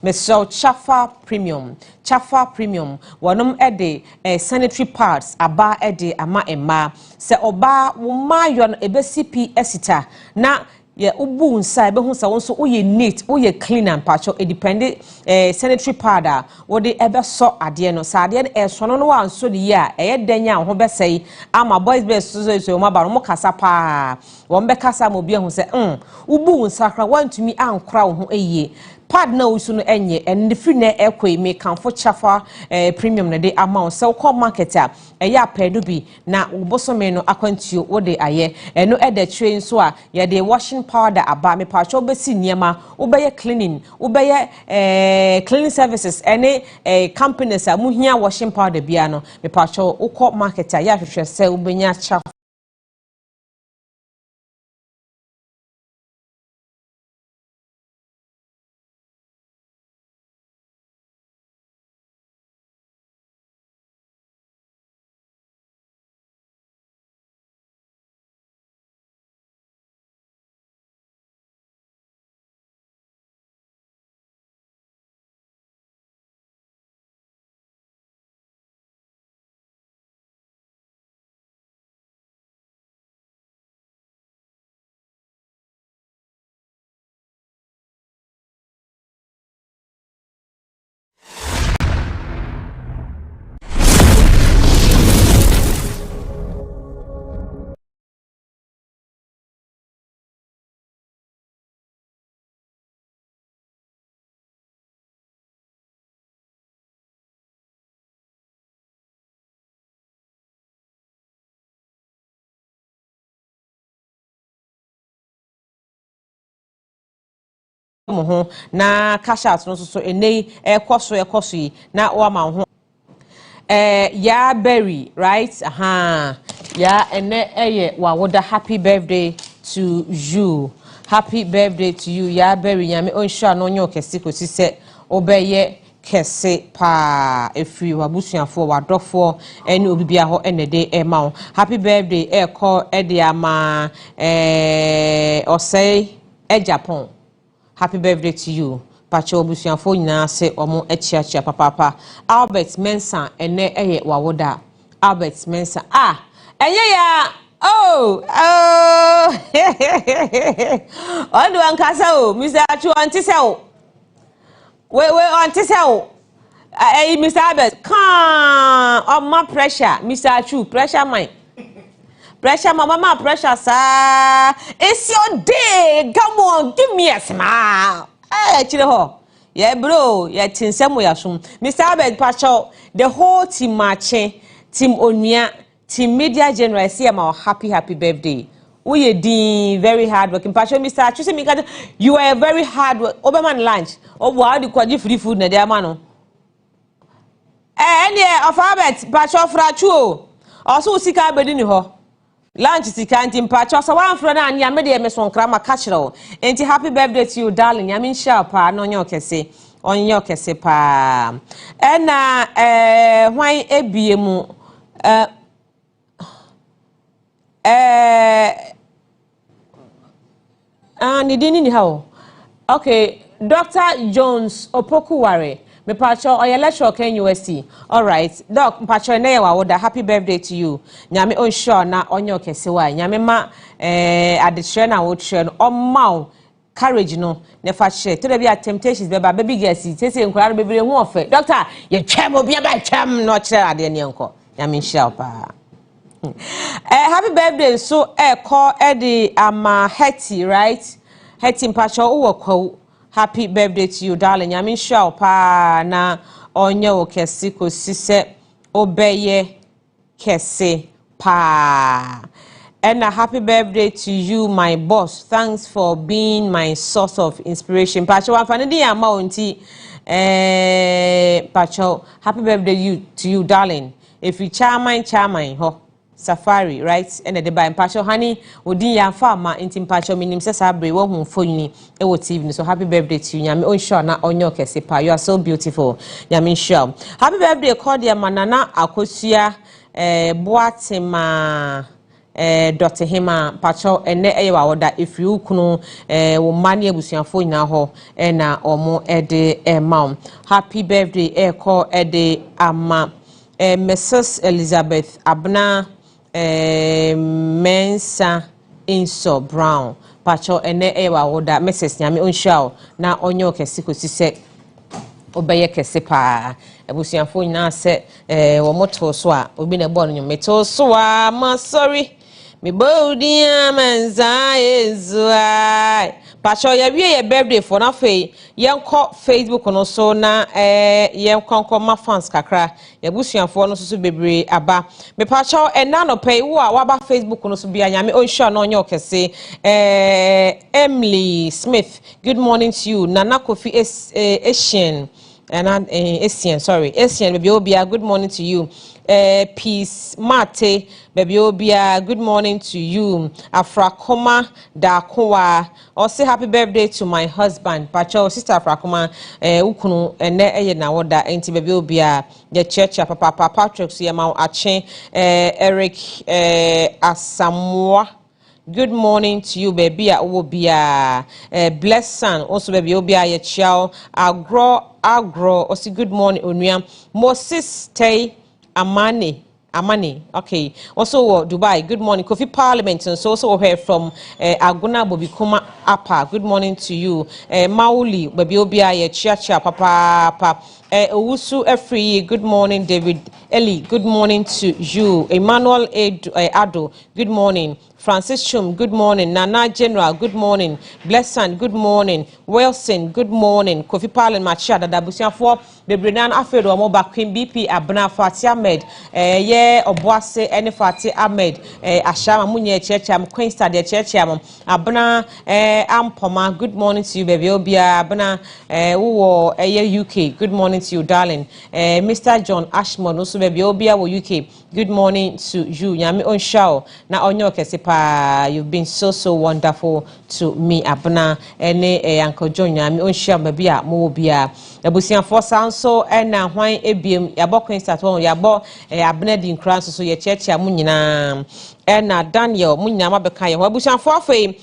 Mr. Chafa premium wanum ede sanitary pads aba ede ama emma se oba wo mayon ebesipi esita na ye ubu nsa ebe hu sa wonso uye neat uye clean and pacho it depend sanitary pad a wo de ebe so ade no sa ade e so no no wa nso de ya eye danya ho be sei ama boys be so ma ba no kasa pa wo be kasa mo bi hu se ubu nsa kra wantumi ankora wo ho eye pad na usu no enye and free na ekwe me kanfo chafa premium na de amount so call marketer eya pedu bi na ubosome no akwantuo wo de aye eno e de train so a ye de washing powder aba me pa cho besi niema wo be cleaning wo be cleaning services any companies a muhia washing powder bia no me pa cho wo call marketer ya hwehwe se wo benya chafa na cash out no so enei ekoso yi na wa ma ho ya berry right ya ene eye wa woda happy birthday to you ya berry nyame onsha no nyo kese kosi se obeye kese pa efri wabusuafo wadofo ene obibia ho ene de ema happy birthday eko ede ama osei Japan. Happy birthday to you. Pacho busuafo nyina se omo echiachia papa. Albert Mensa ene eye wawoda. Albert Mensa. Enye ya. Ondu ankasa o. Mr. Achu antise o. We antise o. Mr. Albert. Kan my pressure. Mr. Achu pressure mine. Pressure, mama, pressure, sir. It's your day. Come on, give me a smile. Hey, chill. Yeah, bro. Yeah, tinsem we assume. Mr. Albert Pacho, the whole team Maakye, team Onua, team Media General, see our happy birthday. We are very hard working. Pacho, Mr. Achu, you are very hard work. Oberman lunch. Oh, wow, the quadri free food na there, mano. Any of Albert Pacho Frachu. Also, sika bedini ho. Lunch sikanti mpacho so wan fro na anya me de me so nkra ma kachiro enti happy birthday to you darling yamin sharp no nyo kese pa na hwan ebiemu ni dini ni how okay Dr. Jones Opokuware me pacho oya lecture Ken USC. All right. Doc, pacho na ya wawoda. Happy birthday to you. Nyame onsure na onyo kese wa. Nyame ma adesre na wo tre no omma courage no ne fa share. To be temptations be ba baby girls. Tese nkura be hu ofe. Doctor, ye twem obi ba twem no kire ade ne enko. Nyame share pa. Happy birthday so call Eddie Hetty, right? Hetty pacho uwo kwa. Happy birthday to you, darling. Yamin sure pa na onyo kesi kosi se obeye kese pa. And a happy birthday to you, my boss. Thanks for being my source of inspiration. Pacho, I'm finding the amount. Pacho, happy birthday to you, darling. If you charmine, ho. Safari, right? And the buy Pacho honey, Odi ya farmer, intim Pacho minim sabre, wo phone ewo TV. So happy birthday to you. Nyame onsure na onyo kese pa. You are so beautiful. Nyame sure. Happy birthday, Cordia Manana Akosua Boatema Dr. Hema pacho ene ewa woda if you kunu wo mani abusuafo nyina ho na omo ede maum happy birthday eko ede ama Mrs. Elizabeth Abna Mensa Inso Brown pacho ene ewa woda Mrs. Nyame onhwa na onyo kesi kosi se obeye kese pa abusuafo nyina se wo moto so a obi na ebo no meto so a ma sorry me bodia manza ezua pacho ya wie ye birthday for na fe yenko Facebook no so na yenko ma fans kakra ya busuafo no so bebre aba me pacho ena no pay wo a waba Facebook no so bia nyame onhwa no onye okese Emily Smith good morning to you Nana Kofi Asian and Asian sorry Asian baby obia good morning to you Peace Mate baby obia good morning to you Afrakoma Dakowa or say happy birthday to my husband pacho sister Afrakoma ukunu ene eye na woda enti baby obia the church papa Patrick so yama ache Eric Asamoah good morning to you baby obia blessed son also baby obia ye chiao agro also good morning Onua Moses stay Amani okay also Dubai good morning Kofi Parliament and so also heard from Aguna Bobikuma Apa good morning to you Mauli baby obia ye chia papa Owusu Efri good morning David Eli good morning to you Emmanuel Ado good morning Francis Chum, good morning. Nana General, good morning. Blessing, good morning. Wilson, good morning. Kofi Parlin Machia, da busia for the Brenan Afedo, Moba Queen BP, Abna Fati Ahmed, Obuase, Ene Fati Ahmed, Ashama Munye Churcham, Queensta de Churcham, Abna Ampoma, good morning to you, baby. Obia, Abna Uwo, UK, good morning to you, darling. Mr. John Ashmore, also baby Obia, UK, good morning to you. Yami on show, na onyo kesipa. You've been so wonderful to me abna ene Uncle John Yami onhia babia mo bia abusianfo sanso na hwan ebiem yabo Queenstad won yabo abna di nkran so ye church am nyina na Daniel munyina mabeka ye abusianfo afei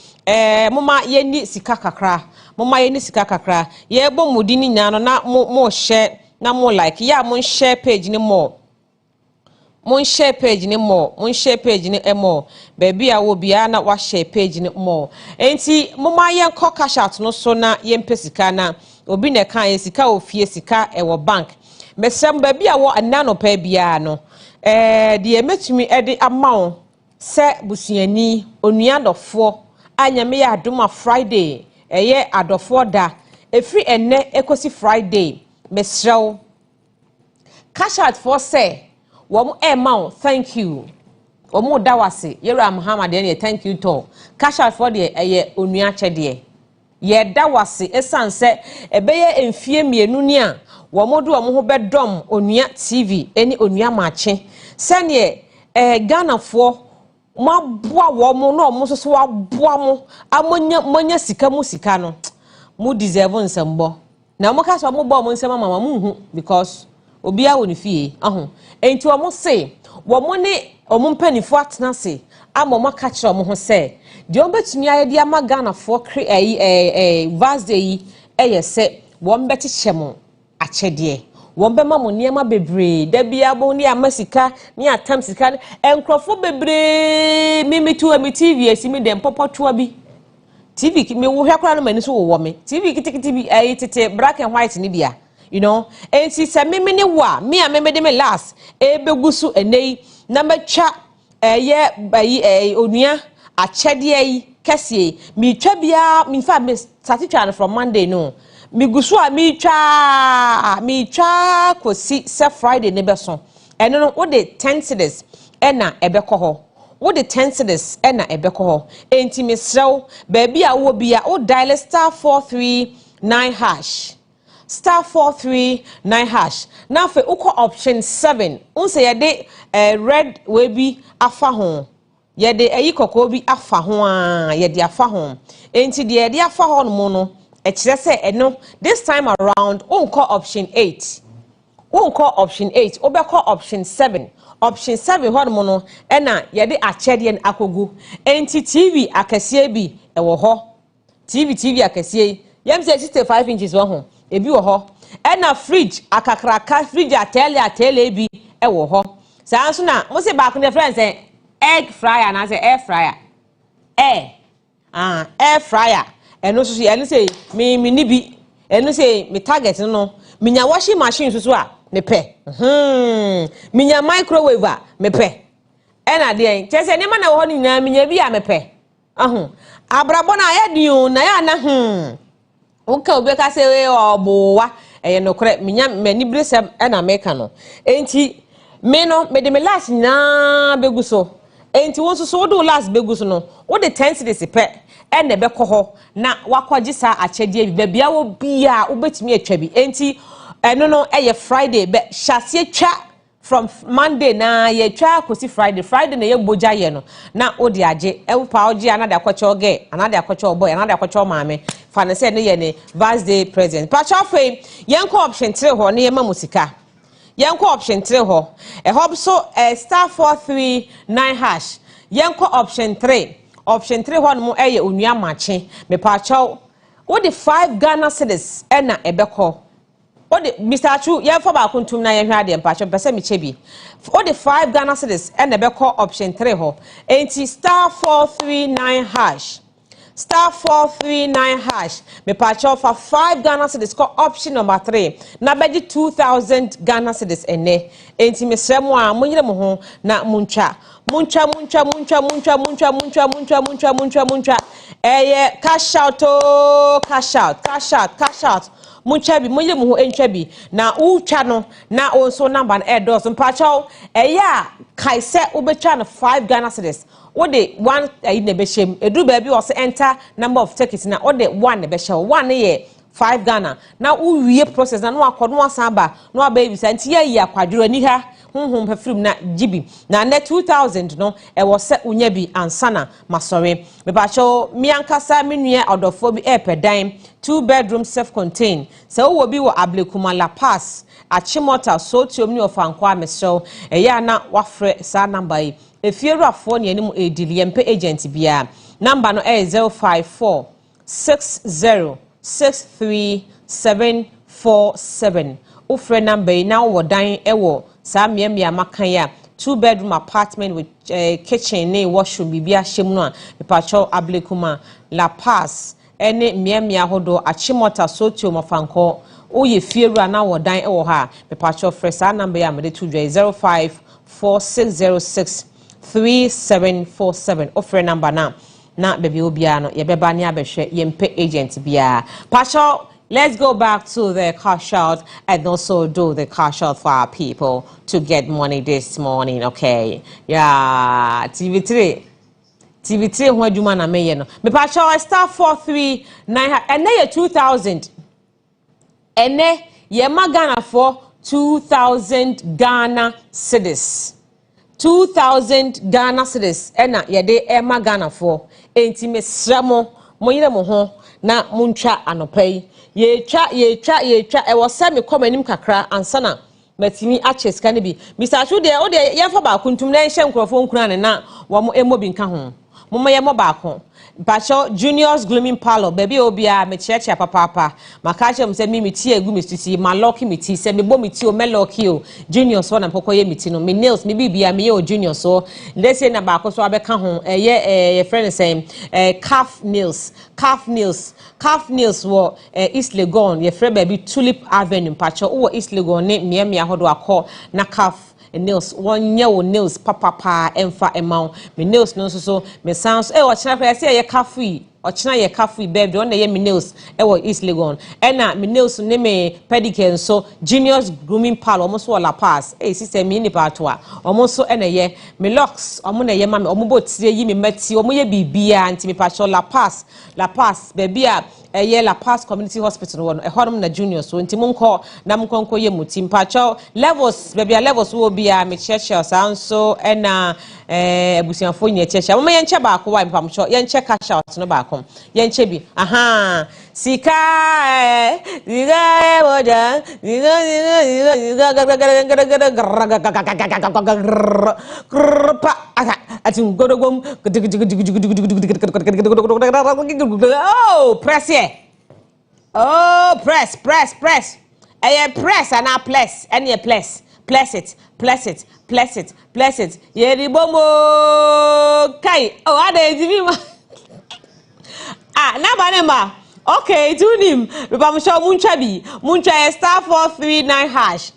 moma yeni sika kakra ye bo mudi ni nyina no na mo share na mo like ya mo share page ni mo Mon share page ni more. Mon share page ni more. Baby a wo bia na wa share page ni more. Enti moma yen ko cash out no so na yen pesika na obi ne kan sika ofie sika e wo bank. Mesem baby a wo anano pa bia no. De emetumi e de amawo se busuani onua dofo anyame ya adoma Friday eye adofo da efri enne ekosi Friday mesrew cash out for say Wom emma thank you. Omo dawase Yera Muhammad ye thank you to. Cash out for the eye onua chede. Ye dawase esan se ebeye emfie mienu ni a womodo omo ho bedom onua TV eni onua Maakye. Sene Ghana fo maboa womo no omo so waboa mo amonya sika mu sika no. Mu deserve nsembo. Na mo ka so mo bo mo nsema mama mu hu because Obia woni fie ahụ enti omo se wo ne omo mpanifo atena se ama mo ka kire omo ho se de obetumi ayede ama Ghana fo Thursday yi eye se wo mbeti hyem akyede wo bema mo niema bebre da bia bo ni amasika ni atam sika enkrofo bebre mimitu ami TV asimi dem popotoa bi TV me wo hwakora no mani so wo me TV kitikiti bi tete black and white ni bia you know and si se me wa me a me de me last begusu enei na matwa ye bayi onua akyede yi kese mi twa bia mi fa me start from Monday no mi gusu a mi twa kosi se Friday ne beso eno no wo de 10 cedis na ebekọ ho wo de 10 cedis na ebekọ ho enti mi srew ba bia wo bia wo dial *439# star 439 hash. Now for uko option 7. Unse yade red webi afa hon. Yade koko bi afa hon. Yade afa hon. Enti de yade afa hon mono. Echire se eno this time around unko option 8. won call option 8 obekọ option 7 option 7 ho no no e na ye de achede en akogu enti TV akese bi e wo ho TV akese yem say 65 inches wo ho ebi wo ho e na fridge akakraka fridge atele bi e wo ho sa nso na mo se ba ko ne friends egg fryer na say air fryer air fryer eno so eno say me ni bi eno say me target no minya washing machine so a me pe minya microwave a me pe ena de chese ne ma na wo ni na minya bi a me pe abrabo na ya diun na ya na Oka obeka se we obowa eye no kore minya mani bresem e na meka no enti me no me de me last na beguso enti won so do last beguso no wo de 10 cedis pe e na be ho na wakwaji sa achede bi ba bia wo bia wo betimi atwa bi enti eno no eye Friday be hyase twa from Monday na ye twa Kusi Friday na ye boja ye no na odi age e pa oji anada akwacho ge anada akwacho boy anada akwacho maame fa na se ne ye ne birthday present pa cha fe yen ko option 3 ho ne ye ma musika yen ko option 3 ho e hob so star 439 hash yen ko option 3 ho no mo eye onua maakye me pa cha wo de 5 Ghana cedis e na ebekọ Ode Mr. Chu ye for ba kuntum na ye hwa de mpacho pese me chebi ode 5 Ghana cedis e na be call option 3 ho enti star 439 hash star 439 hash me pacho for 5 Ghana cedis call option number 3 na beji 2000 Ghana cedis ene enti me sremo a munyire mo ho na muncha cash out munchabi munye mu enchabi na ucha no na onso number na dos mpacho eya kaise ubecha no 5 Ghana cedis wo de 1 ayi na behiem edu ba bi wo se enter number of tickets na wo de 1 na behia 1 ye 5 Ghana na uwie process na no akodo asamba no abayi sa nti ye akwaduro ni ha pefrim na gibi na net 2000 no e wo se unya bi ansana masore me bacho miankasa menua odofo bi epedan 2 bedroom self contained se wo bi wo ablekuma la pass achimota so tiomni ofankwa mesho eya na wafre sa number yi efieruafo ne anim edili yempe agent bia number no 054 6063747 ufre number na wo dan ewo sa miamia makanya 2 bedroom apartment with kitchen ne washroom bibia hyem no a mepacho ablekuma la pass ene miamia hodo achimota sotio mafanko oye fieru na wo dan ewo ha mepacho fresa number ya mede 0546063747 ofre number na baby obia no ye beba ne abehwe yempe agent bia pacho. Let's go back to the cash out and also do the cash out for our people to get money this morning, okay? Yeah, TV3 who do man me no. Me pa show star 439 and ye 2000. And ye Ghana for 2000 Ghana cedis. 2000 Ghana cedis. Ena ye de Emma Ghana for enti me sramo mo yire mo ho na muncha anopai. Ye twa e wo se me komanim kakra ansana matimi acheska ne bi Mr. Chu de o de ye fa ba kuntum na nhye nkrofo nkura ne na wo mo emobi nka ho mo ye mo ba ko Bacho Junior's Glooming Parlor baby obia me cheche papa makache mse mi ti egu mi titi ma lock mi ti se me bo mi ti o me lock o Junior so na poko ye mi ti no me nails me bibia me ye o Junior so let's say na ba ko so abeka ho ye friend say calf nails wo East Legon ye friend baby Tulip Avenue pacho wo East Legon ne miamia hodo akọ na calf nails one year nails papa emfa emau me nails no so me sounds o china fa say ye cafe o china ye cafe baby on ye me nails e wo East Legon na me nails ne me pedicure so Junior's Grooming Parlor almost all la pass sister me ni pa to a almost so na ye me locks omo na ye ma me omo botire yi me mati omo ye bibia anti me pa la pass baby a ye La Paz Community Hospital one honum na Junior so nti munko na munko ye mutim pacho levels baby levels wo bia me cheche sanso na abusianfo nye cheche mo ye nche ba ko wa mpamcho ye nche cash out no ba ko com yen chebi aha sika diga boja diga atin godogom oh press here oh press press and now press and you press it yeri bomo kai oh ade divi na banema okay tunim baba sure muncha star 439 hash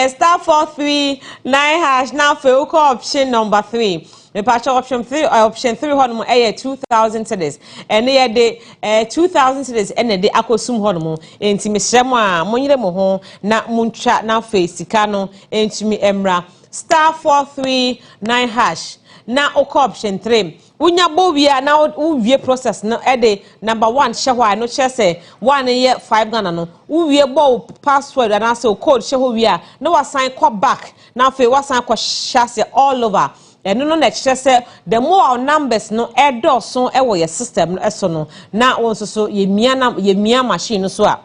star 439 hash now for option number 3 the patch option 3 honum 2000 cedis and they 2000 cedis and they akosum honum enti me hyem a monyere mo ho na muncha na face sika no entimi emra star 439 hash na option 3 unya bobia na uwie process no ede number 1 hye no chese 1 ye 5 Ghana no uwie bo password and also code hye ho wi a na wasan kwa back na fe wasan kwa shase all over eno no na chese the more numbers no edo so e wo your system no eso no na won so ye mia machine no so a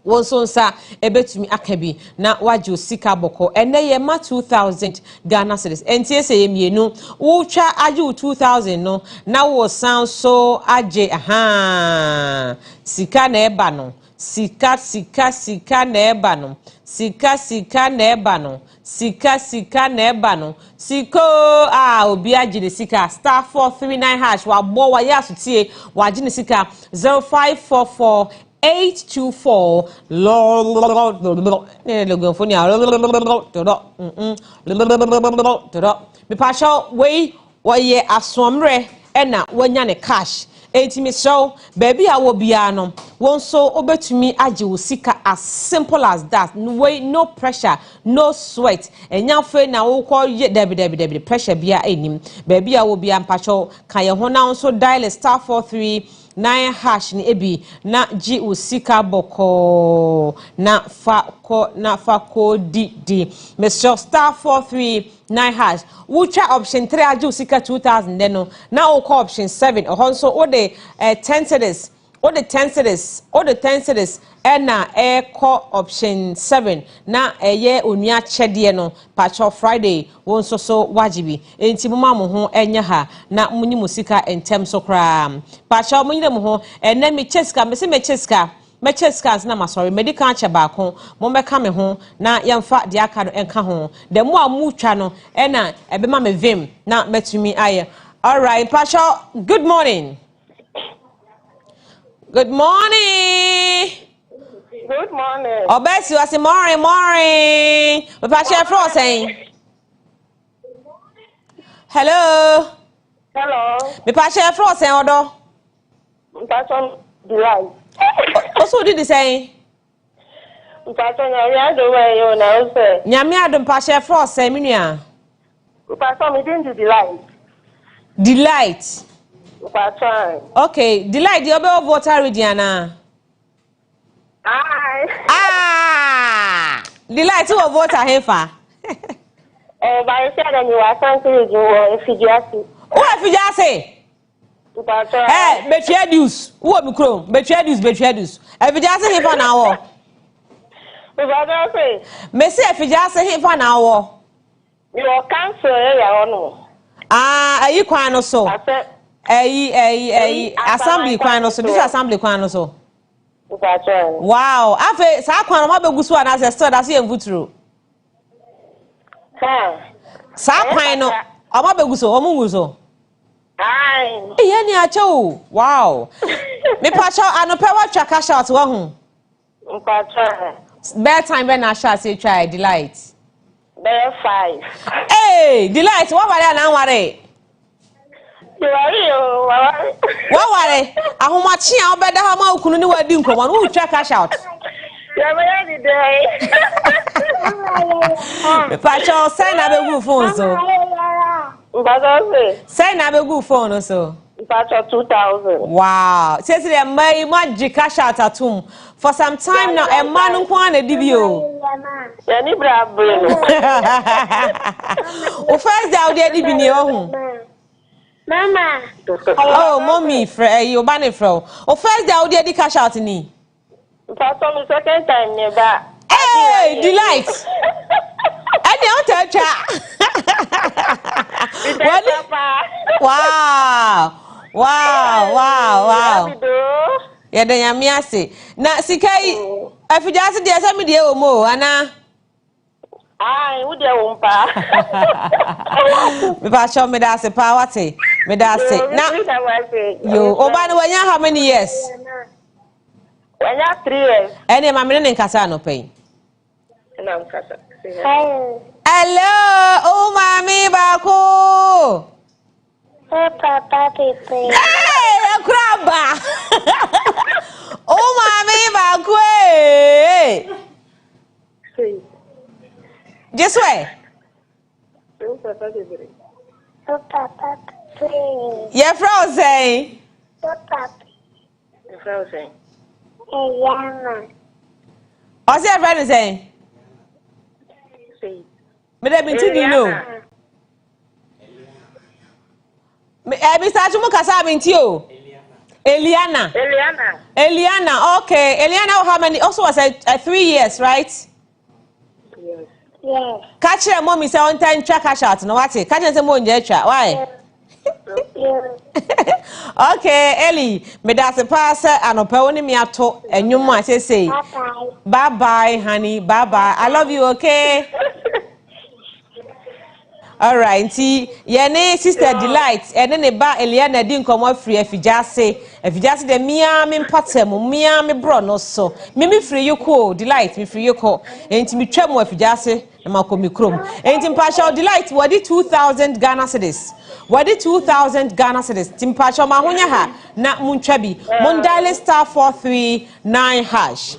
won so nsa ebetumi akabi na waje osika boko ene ye ma 2000 Ghana cedis entie se ye mienu wo twa aje 2000 no na wo sound so aje aha sika na eba no sika na eba no sika na eba no sika na eba no siko obi aje de sika star 439 hash wa bo wa ya sotie wa aje ne sika 0544 824 me pasha we ye asomre ena wanya ne cash enti show baby awo bia no won so obetumi age wo sika as simple as that no pressure no sweat enya fe na wo ko debi pressure bia enim baby awo bia mpacho kan ye ho na so dial star 439 hash ni ebi na ji usika boko na fa ko di Mr. star 439 hash wucha option 3 aji usika 2000 deno na o ko option 7 ohonso o de 10 cedis ena ko option 7 na eye onua chede no pacho Friday won so wajibi enti mama mo ho enya ha na munyi musika entem so kra pacho munyi dem ho ena me cheska me cheska na masori medical che ba ko mo meka me ho na yemfa de aka no enka ho de mo amutwa no ena ebe ma me vim na metumi aye. All right pacho, good morning. Good morning. Good morning. Obesi wasi morning. Papa Chef Fro saying. Hello. Papa Chef Fro saying odo. Papa Delight. Also did the saying. Papa Nyame do way you na say. Nyame adom Papa Chef Fro say me nua. Papa me didn't delight. Delight. Papa. Okay, Delight the obe voter Ridiana. Delight who vote hefa. By said you are something you Fijasi. Who Fijasi? Eh, Betrayedus. Who be chrome? Betrayedus. Fijasi hefa now. Me say Fijasi hefa now. You are cancel area no. Ayi kwan no so. Assembly kwan no so. This assembly kwan no so. Wow, afa sa kwan ma begusu ana se still that say envuturu. Sa kwan no, ama begusu, omu nguso. Ye ni acho. Wow. Me pacho anope wa twa cash out wa hu. Bad time when I shall say try Delight. Bear 5. Hey, Delight, what were na ware? What were? Ahomachi a obeda ha ma okunu ni wadi nkomo no twa cash out. Pacho say na be good phone so. Say na be good phone so. Pacho 2000. Wow. Say the may magic cash out atum. For some time now a man nko na dibio. Ya ni bra bro. O first day o dey dibi ni ohun. Mama. Oh, mommy, you ban it from. Oh, first day, I did cash out ni. For some second time, never. Hey, delight. And you tell Wow. Yeah, then I'm yasi. Na sikai. If you just dey say me dey omo, ana. Ah, who dey umpa? Me ba show me that say power te. Me that say. Na. Yo, Obani when you how many years? When you 3 years. Ene ma me ne nkasa no pay. Na nkasa. Hello, oh mami bako. Oh papa pepe. Hey, kraba. Oh mami bako. Just wait. Oh papa pepe. Oh papa pepe. Yeah, frozen. Oh papa. Frozen. Eliana. What's your friend saying? Me dey bin you know. Mr. Chumu kasa bin ti o. Eliana. Okay. Eliana how many? Also was 3 years, right? Yes. Catch your mommy say on time track cash out. No what? Catch say mo nje twa. Why? Okay, Ellie. Me da se pass anope woni me ato enwum a say. Bye, honey. Bye. I love you, okay? All right, yene sister Delight, and then ba Eliana din komo free afijase de mia me mpatem mia me bro no so me free you ko Delight me free you ko enti me twam afijase na makomi krom enti mpasha Delight wadi 2000 Ghana cedis wadi 2000 Ghana cedis timpasha ma honya ha na muntwa bi mon dial star 439 hash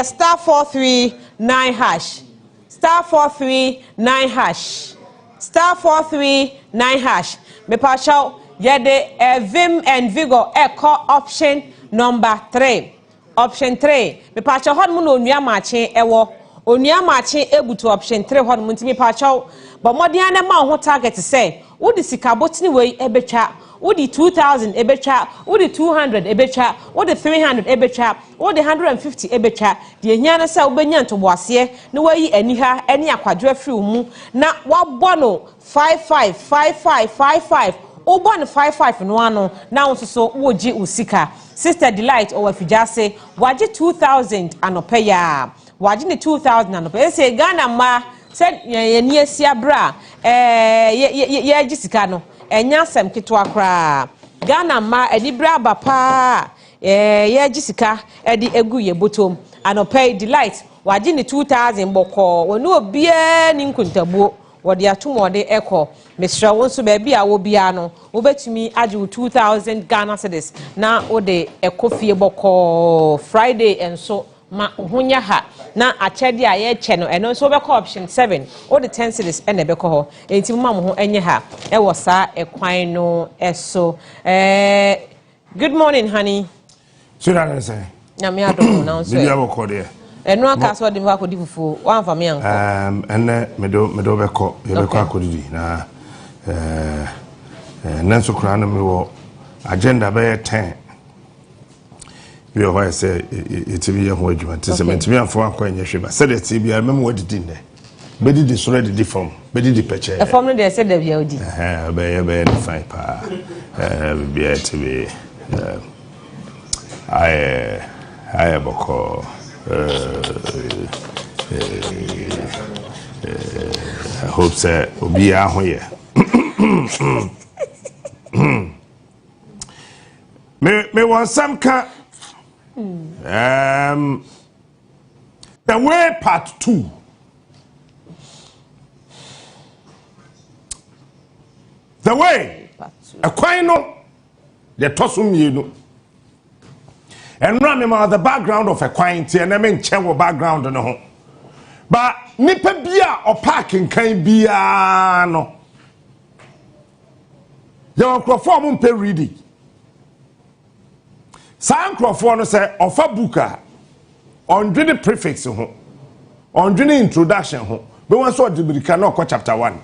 star 439 hash star 439 hash star 439 hash. Me pacho yede vim and vigor echo option number 3. Option 3. Me pacho hot mun onua mache ewo. Onua mache ebutu option 3 hot mun ti me pacho. But modian na ma ho target say. Wo di sika botini we ebetwa. Wo di 2000 ebetwa. Wo di 200 ebetwa. Wo di 300 ebetwa. Wo di 150 ebetwa. Di ehia na say wo benya ntoboase na wayi ani ha eni akwadwo afiri mu na wabɔ no 55 obo no 55 no ano na wo so woji usika sister Delight o wafijase waje 2000 anope ya waje ne 2000 anope say Ghana ma said ye ni asia bra ye gisika no enya sem ketwa kra Ghana ma edi bra ba pa ye gisika edi egu ye botom anope Delight waje ne 2000 boko wonu obia ni nkuntabuo wodi atumode eko mesra wonso ba bia wo bia no wo betumi age 2000 Ghana cedis na wo de ekofie boko Friday enso ma honya ha na achede a ye che no eno nso be option 7 wo de 10 cedis ene be ko ho enti ma mo ho enye ha e wo sa ekwan no eso good morning honey Sura na say na me adom na nso bia boko de eno aka so de mfa kodi fufu wan fa me anko ene medo be ko ye be ko akodi na nanso kura no me wo agenda be 10 we ho say it be ho adwuma tse me ntimi afo akwa nya hweba say the ti bia mem wadidi ne be didi so ready form be didi peche the form no dey say the bia odi be fine pa bia ti be I boko I hope so obi ahoye me want some ka the way part 2 the way a kwino the tosum yenu and run him out the background of a quaint and I mean chewo background no ho but nipa bia or parking kan bia no your microphone mpe reading san microphone no say ofa booka on the prefix ho on the introduction ho be one so dibirika no ko chapter 1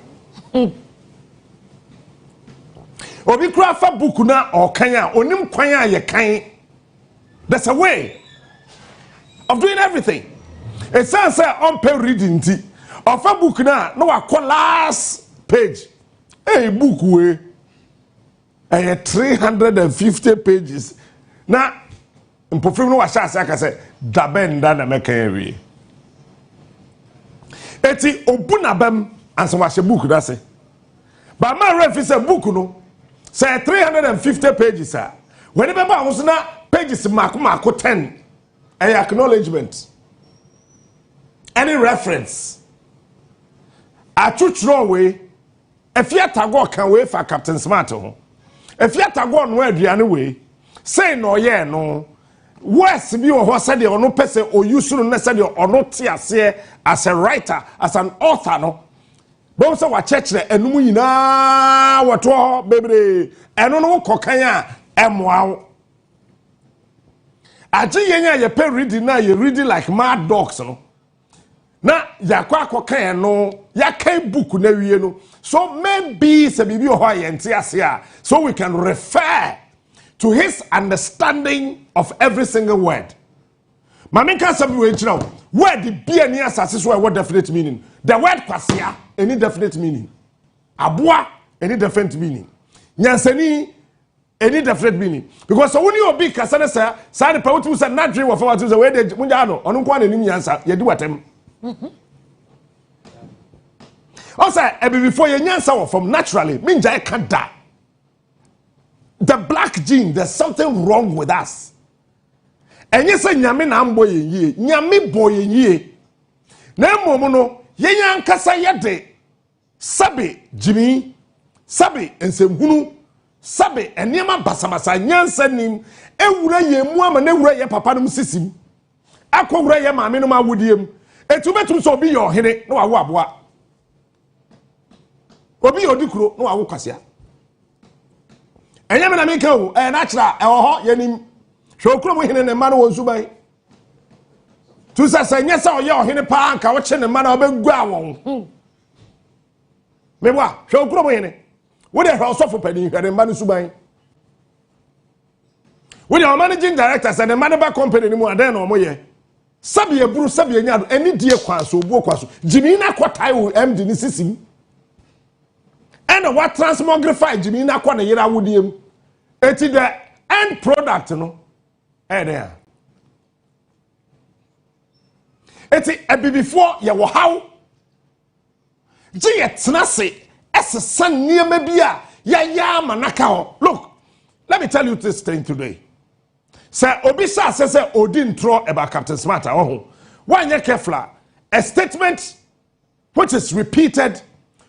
obi kura fa book na okan a onim kwan a ye kan. There's a way of doing everything. It sounds on pay reading tea. Of a book na no akọ last page. Hey book we 350 pages. Na mpofim no wa sha aka say da benda na meka ewie. Eti obuna bam anso wa she book that say. But my reference say book no say 350 pages ah. When the member was na pages mako 10 a acknowledgement. Any reference. A church way. If you tago can wait for Captain Smart. If you tago no aduane way. Say no yeah no. Worse be or what said or no person or you shouldn't necessarily or not as a writer, as an author no. But so what church and na what baby and no kokanya wow. Aje yenya ye pe reading na ye reading like mad dogs no. Na yakwa kokan no yakai book na wie no. So maybe se bibi o ho yente ase a so we can refer to his understanding of every single word. Mama can say we chira word be any asase so what definite meaning. The word kwasia any definite meaning. Aboa any definite meaning. Nyansani any definite meaning. Because so when you be kasa say say the power say not dream of what to say we dey munja no onu kwa na nim nyansa ye di watem. Also before you nyansa from naturally minja e can die. The black gene, there's something wrong with us. And you say nyame na mbo ye nyame boy ye na momo no ye nyan kasa yede sabe jimi sabe ensemhunu sabe eniema basamasa nyansa nim ewura ye mu ama na ewura ye papa no sisim akowura ye maame no ma wodiem etu betum so obi ye ohene no wawo aboa obi ye odikuro no wawo kwasea enyame na meka o na kira ho yenim hwokuro mo hene ne ma no wonsuban tu sa nyesa oye ohene pa anka wo che ne ma na obegu awon mebwa hwokuro mo hene wo de hwosofo pani hwere ma no suban wo de managing director say the manaba company ni mu adan na omoye sabe eburu sabe enyado eni die kwaso obuo kwaso jimi na kwatai wo md ni sisim and what transmogrify jimi na kwa na yira wodiem eti the end product no there. Eti before ye wo how ji ye tenase essan niema bia ya manaka ho. Look, let me tell you this thing today. Say obisa say odin tro about Captain Smart oh. Why you careful? A statement which is repeated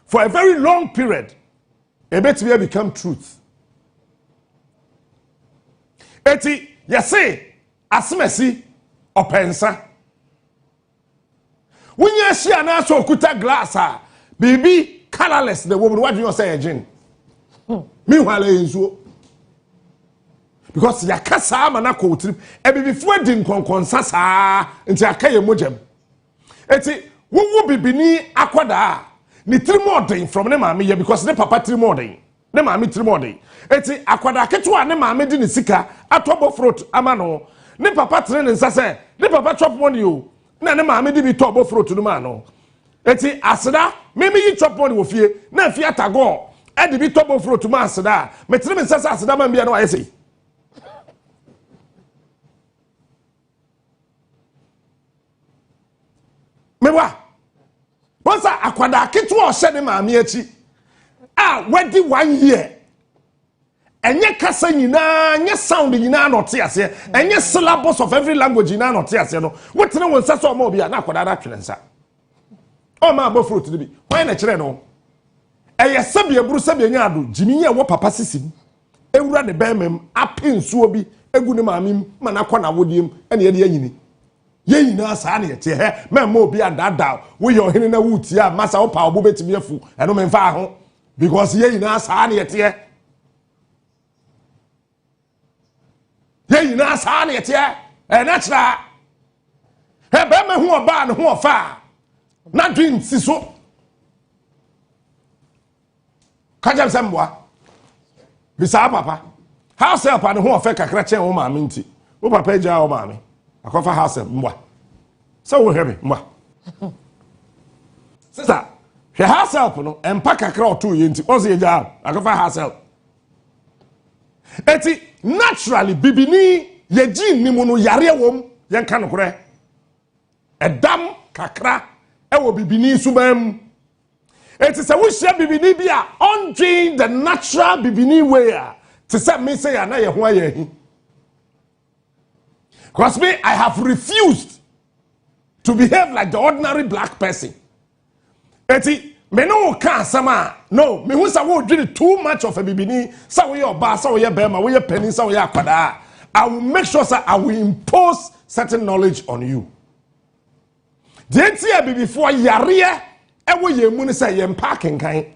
for a very long period it may become truth. Eti yase asemesi opensa wunya shia na so okuta glass a bibi colorless the woman what do you say again meanwhile ensuo because yakasa ama na ko trim e bibi fu adi nkonkonsa saa nti akaye mojem eti wuwu bibini akwada a ni trim from ne maame ye because ne papa trim ordin ne maame trim ordin eti akwada ketewa ne maame di ne sika atobo fruit ama no ne papa tre ne nsase ne papa chop money o na ne maame di bi tobo fruit no ma no eti aseda meme yi chop money wo fie na fie atago e di bi tobo fruit ma aseda me tre me nsase aseda ma bia no ayese mewa bonsa akwada ketewa o hye ne maame achi a wadi 1 year enye kasa nyina nye sound nyina no te ase enye syllabus of every language nyina no te ase no wotene won sase o ma obi a na akwada da twene nsa o ma abo fruit bi why na kire no eye sabe eburu sabe nya ado jimi ye wo papa sisim ewura ne bemem apensuo bi egu ne maamim ma na kwa na wodiem ene ye de anyini ye nyina sa na ye te he memma obi adada wo ye ohene na wuti a masa wo pa obo betimi afu eno memfa ho because ye nyina sa na ye te ye nyina sa na ye te na kira he be me hu oba ne hu ofa na dream siso kajam sembwa bisa papa house help and ho ofe kakra chen wo maame nti wo papa eja wo maame akofa house help mwa so wo hebe mwa sister hwe house help no empa kakra oto ye nti ozo eja akofa house help eti naturally bibini ye gene ni mu no yare wom ye nka no kore edam kakra ewo bibini subam eti se wo hia bibini bi a on the natural bibini way to say me say na ye ho aye because me I have refused to behave like the ordinary black person eti me no can sama no me hu sa wo dwene too much of a bibini sa wo ye oba sa wo ye bema wo ye penny sa wo ye akwada I will make sure sir I will impose certain knowledge on you the enti be before yare ewo ye mu ni say ye parking kan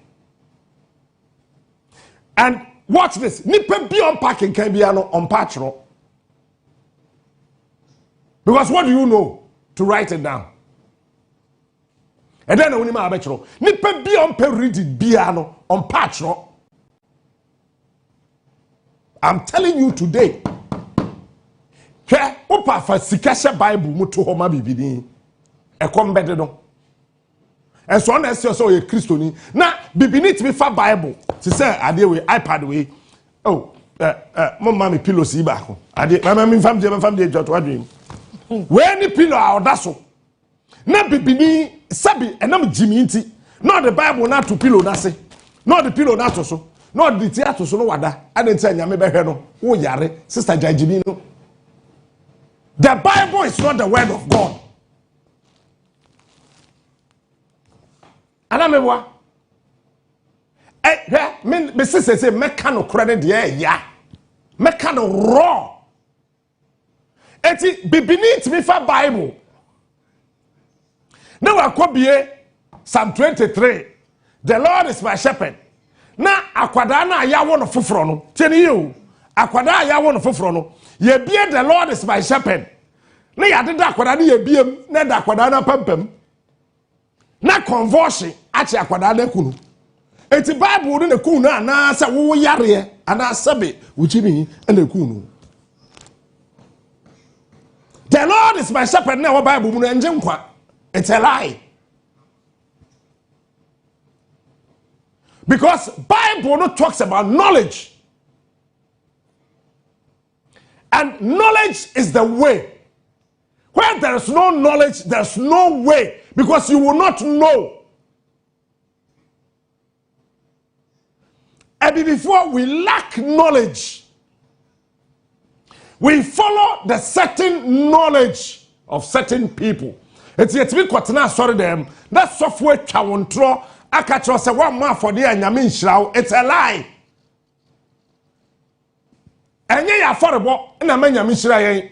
and watch this nipa bi on parking kan bia no on patro because what do you know to write it down and then oni ma abetro nipa bi on pe read it bia no on patro I'm telling you today ke opa fa sikasha bible muto ho ma bibini e kombede no and so on as so ye Christoni na bibini timi fa bible ti say ade we iPad we oh mama me pillow si ba ko ade mama me fam je jot wadwem we ni pillow a oda so na bibini sabi enam jimi nti not the bible na to pillow na se not the pillow na to so not the tia to so no wada ade nti anyame behwe no wo yare sister jajimi no the bible is not the word of God. Ana mebwa me say meka no credit de ya meka no raw eti bibini timi fa bible na wakobie Psalm 23 the Lord is my shepherd na akwada na ayawo no foforo no tieni you akwada ayawo no foforo no ye bie the Lord is my shepherd na ya deda akwada na ye biem na da akwada na pampam na conversion achi akwada na kunu eti bible na kunu na sa wo yare ana sabe wuchimi na kunu the Lord is my shepherd na wo bible mu na nje nkwa it's a lie because bible no talks about knowledge and knowledge is the way. Where there is no knowledge, there's no way, because you will not know. And before we lack knowledge, we follow the certain knowledge of certain people. It's yet to be quatana sorry them. That software chawantro akatro say one man for the anyame nhyiraw. It's a lie. Enye ya affordable na ma nyame nhyira yen.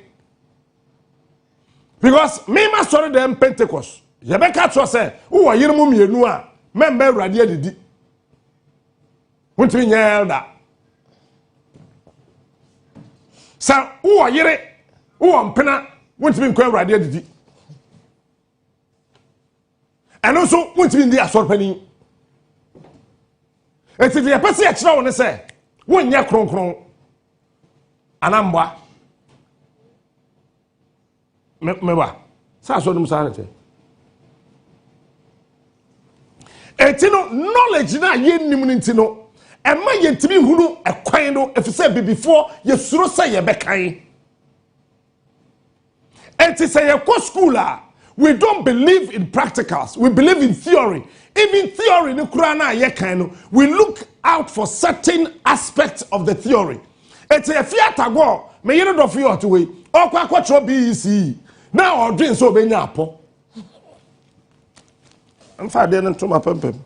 Because me ma sorry them Pentecost. Ye be katro say wo yirmu mienu a member awurade adidi. Won't nyel da. Sa wo yire wo mpena won't be nkwa awurade adidi. And also won't be ndi asorpani. Eti de pese e kira won say wonnya kronkron anamba mewa sa so dum sa nete etino knowledge na ye nim ntino e ma ye ntimi hunu ekwan no efise before ye suro say ye bekan enti say ye go school we don't believe in practicals, we believe in theory. Even theory ni kura na ye kan no we look out for certain aspects of the theory. It's a fiat go me yere do fiat we okwa kwatro BEC na odwin so be nya apo amfa de no to mapempem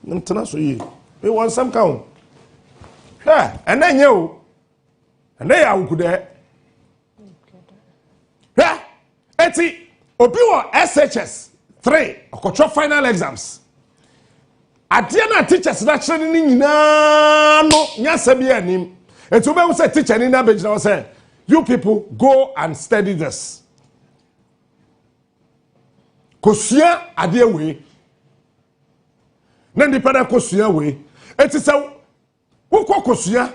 ntena so yi we won some kan ha enanye o enanye awukude ha eti obi wo SHS 3 okotro final exams adia na teachers na kire ni nyina no nya sabi anim eti obi wo say teacher ni na be gina wo say you people go and study this kosua ade we na ndi pada kosua we eti say wo kosua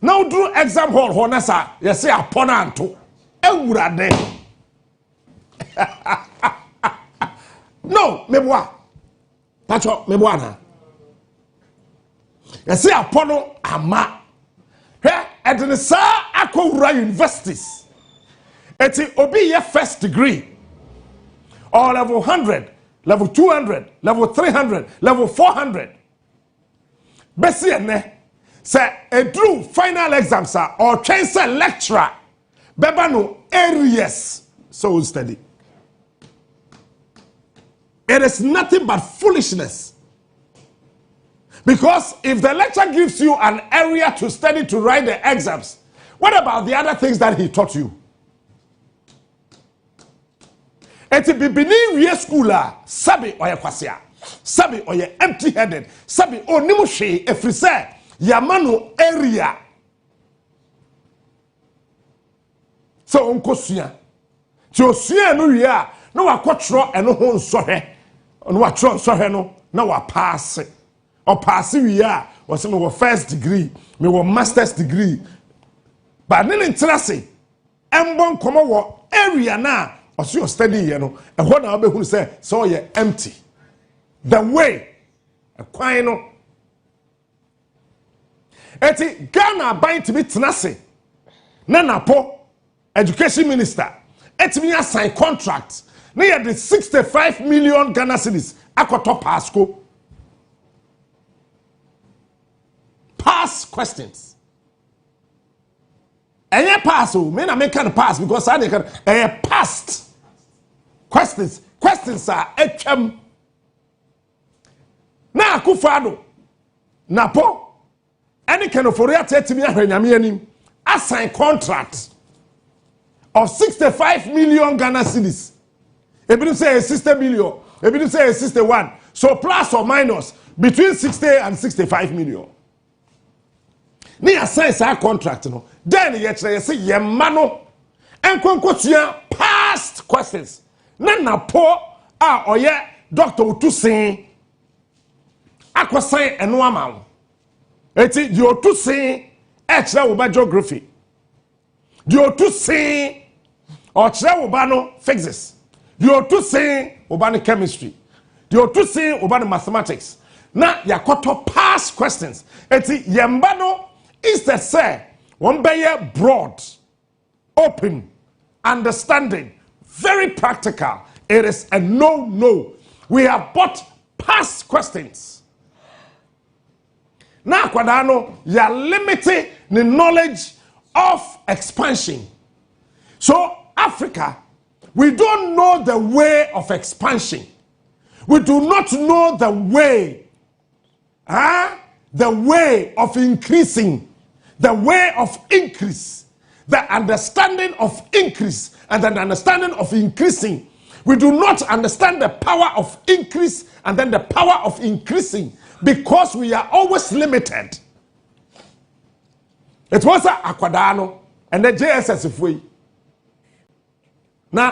Now do exam hall honesa. You say aponanto. Ewurade. No, meboa. Pacho meboa na. You say apono ama. He edene sa akowura universities. Eti obi ye first degree or level 100, level 200, level 300, level 400. Besi ene say edru final exams or train say lecturer beba no areas so study. It is nothing but foolishness. Because if the lecturer gives you an area to study to write the exams, what about the other things that he taught you? Eti bibini wie school a sabi oye kwasia, sabi oye empty-headed, sabi onimu hwe efrise yamano area. So onkosua. Ti osua no wie a na wakotro eno ho nsohwe. No watro nsohwe no na wa pass. Or pass wie a was me first degree, me wo master's degree. But nene ntrase embon komo wo area na oso your study here no e ho na obehunu say so ye empty. The way a kwan no eti Ghana ban to be tenase na napo education minister etimi assign contract na ye the 65 million Ghana cedis akoto pasco pass questions. And you pass, me na make can pass because I can past questions. Questions are HM. Na akufado. Na po. Any kind of foria tete me ahwenyame anim. Assign contract of 65 million Ghana cedis. Ebi say 60 million. Ebi say 61. So plus or minus between 60 and 65 million. Ni assign sa contract no. Then ye kire say ye ma no enkonkotua past questions. Na po a oye doctor Otusin akosan eno ama. Eti di Otusin e kire wo ba geography. Di Otusin o kire wo ba no physics. Di Otusin wo ba no chemistry. Di Otusin wo ba no mathematics. Na yakoto past questions. Eti yemba no instead say one be broad, open, understanding, very practical. It is a no. We have bought past questions. Now, Kwadano, you are limiting the knowledge of expansion. So, Africa, we don't know the way of expansion. We do not know the way of increasing. The way of increase, the understanding of increase, and the understanding of increasing. We do not understand the power of increase and then the power of increasing because we are always limited. It was Akwadano and the JSS if we. Na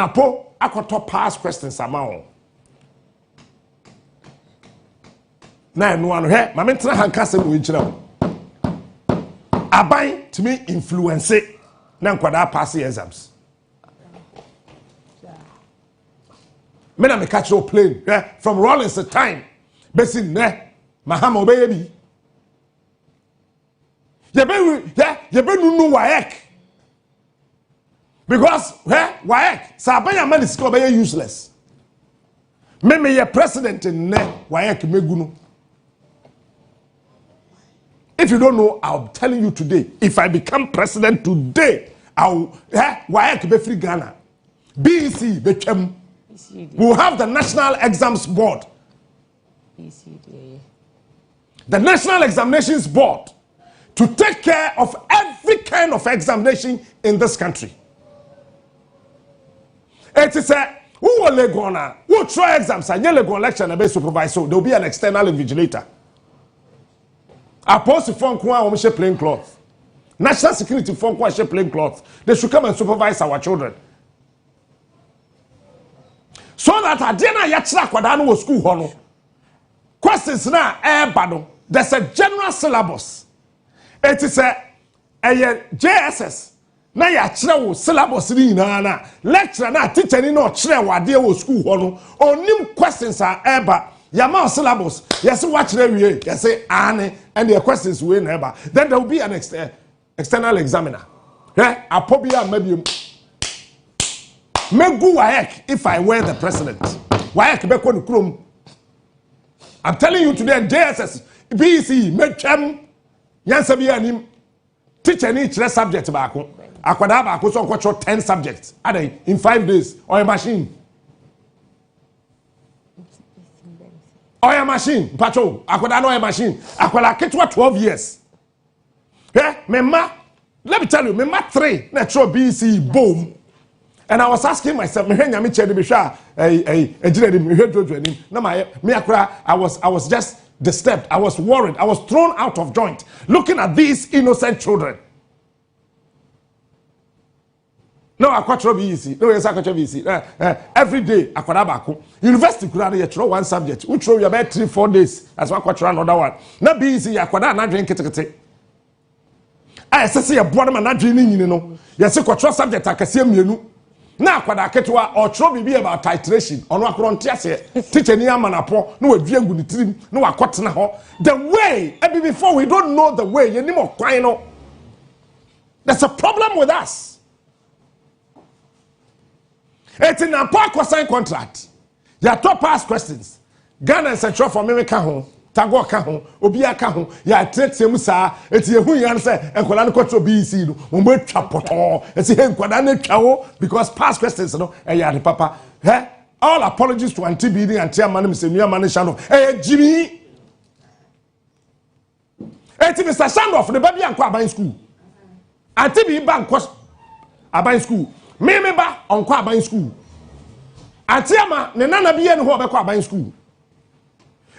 po akoto past questions amao. Na no ano he ma mentra hankase mo nkyira. Abai to me influence na nkwada pass exams. Me na me catch your plane from Rollins the time. Besin ne mahama obeyebi. Yebe nu waek. Because waek sabanya man is obeye useless. Me ye president ne waek megunu. If you don't know, I'm telling you today, if I become president today, I'll be free Ghana. BEC, bechem. We'll have the National Exams Board. The National Examinations Board to take care of every kind of examination in this country. It is a who will Legona, who try exams, and yell Legon lecture and a base supervisor, so there'll be an external invigilator. Opposed phone kwa share plain cloth. National security phone kwa share plain cloth. They should come and supervise our children. So that adena yachira kwadano wo school hono. Questions na bado. There's a general syllabus. It is a JSS. Na ya kire wo syllabus ni na lecturer na teacher ni no kire wade wo school ho no onim questions are eba ya ma syllabus yes wa kire wie yes ane and the questions we na eba then there will be an external examiner apobia mabiem megu waek if I were the president waek be ko no krom. I'm telling you today JSS BC metwam yansa bi anim teacher ni kire subject ba ko akwada ba ko so nkocho 10 subjects in 5 days or a machine pacho akwada no a machine akwala ketwa 12 years mema let me tell you mema 3 na tro BC boom and I was asking myself me hwanya me chede be hwa ejire me hwedrodro anim na me akra I was just disturbed, I was worried, I was thrown out of joint looking at these innocent children. No, I quite easy. No, yes, I quite easy. Every day, I quite back. University could you throw one subject. We throw you about 3-4 days. As one quite another one. Not be easy. I quite not drink it. I say a board man not drinking. You know. Yes, I quite subject. I can see you. Now, quite a ketwa or throw be about titration. On what front yes, teacher near manapo. No, we drink with the team. No, I quite now. The way before we don't know the way. You need more quiet. There's a problem with us. It's in a park or sign contract. Your top pass questions. Ghana and Central for me home. Tago home. Obia home. Ya take some sa. It's a who you answer and Kolano Coach BC. Umbe chapoto. It's a Kwadane Chao because past questions no. Ya the papa. All apologies to Auntie BD and Chairman Mr. New Channel. Jimmy. It's Mr. Shandoff the baby and Kwaba in school. Auntie B bank cost Aba in school. Me ba on kwa ban school atiama ne nana biye ne ho be kwa ban school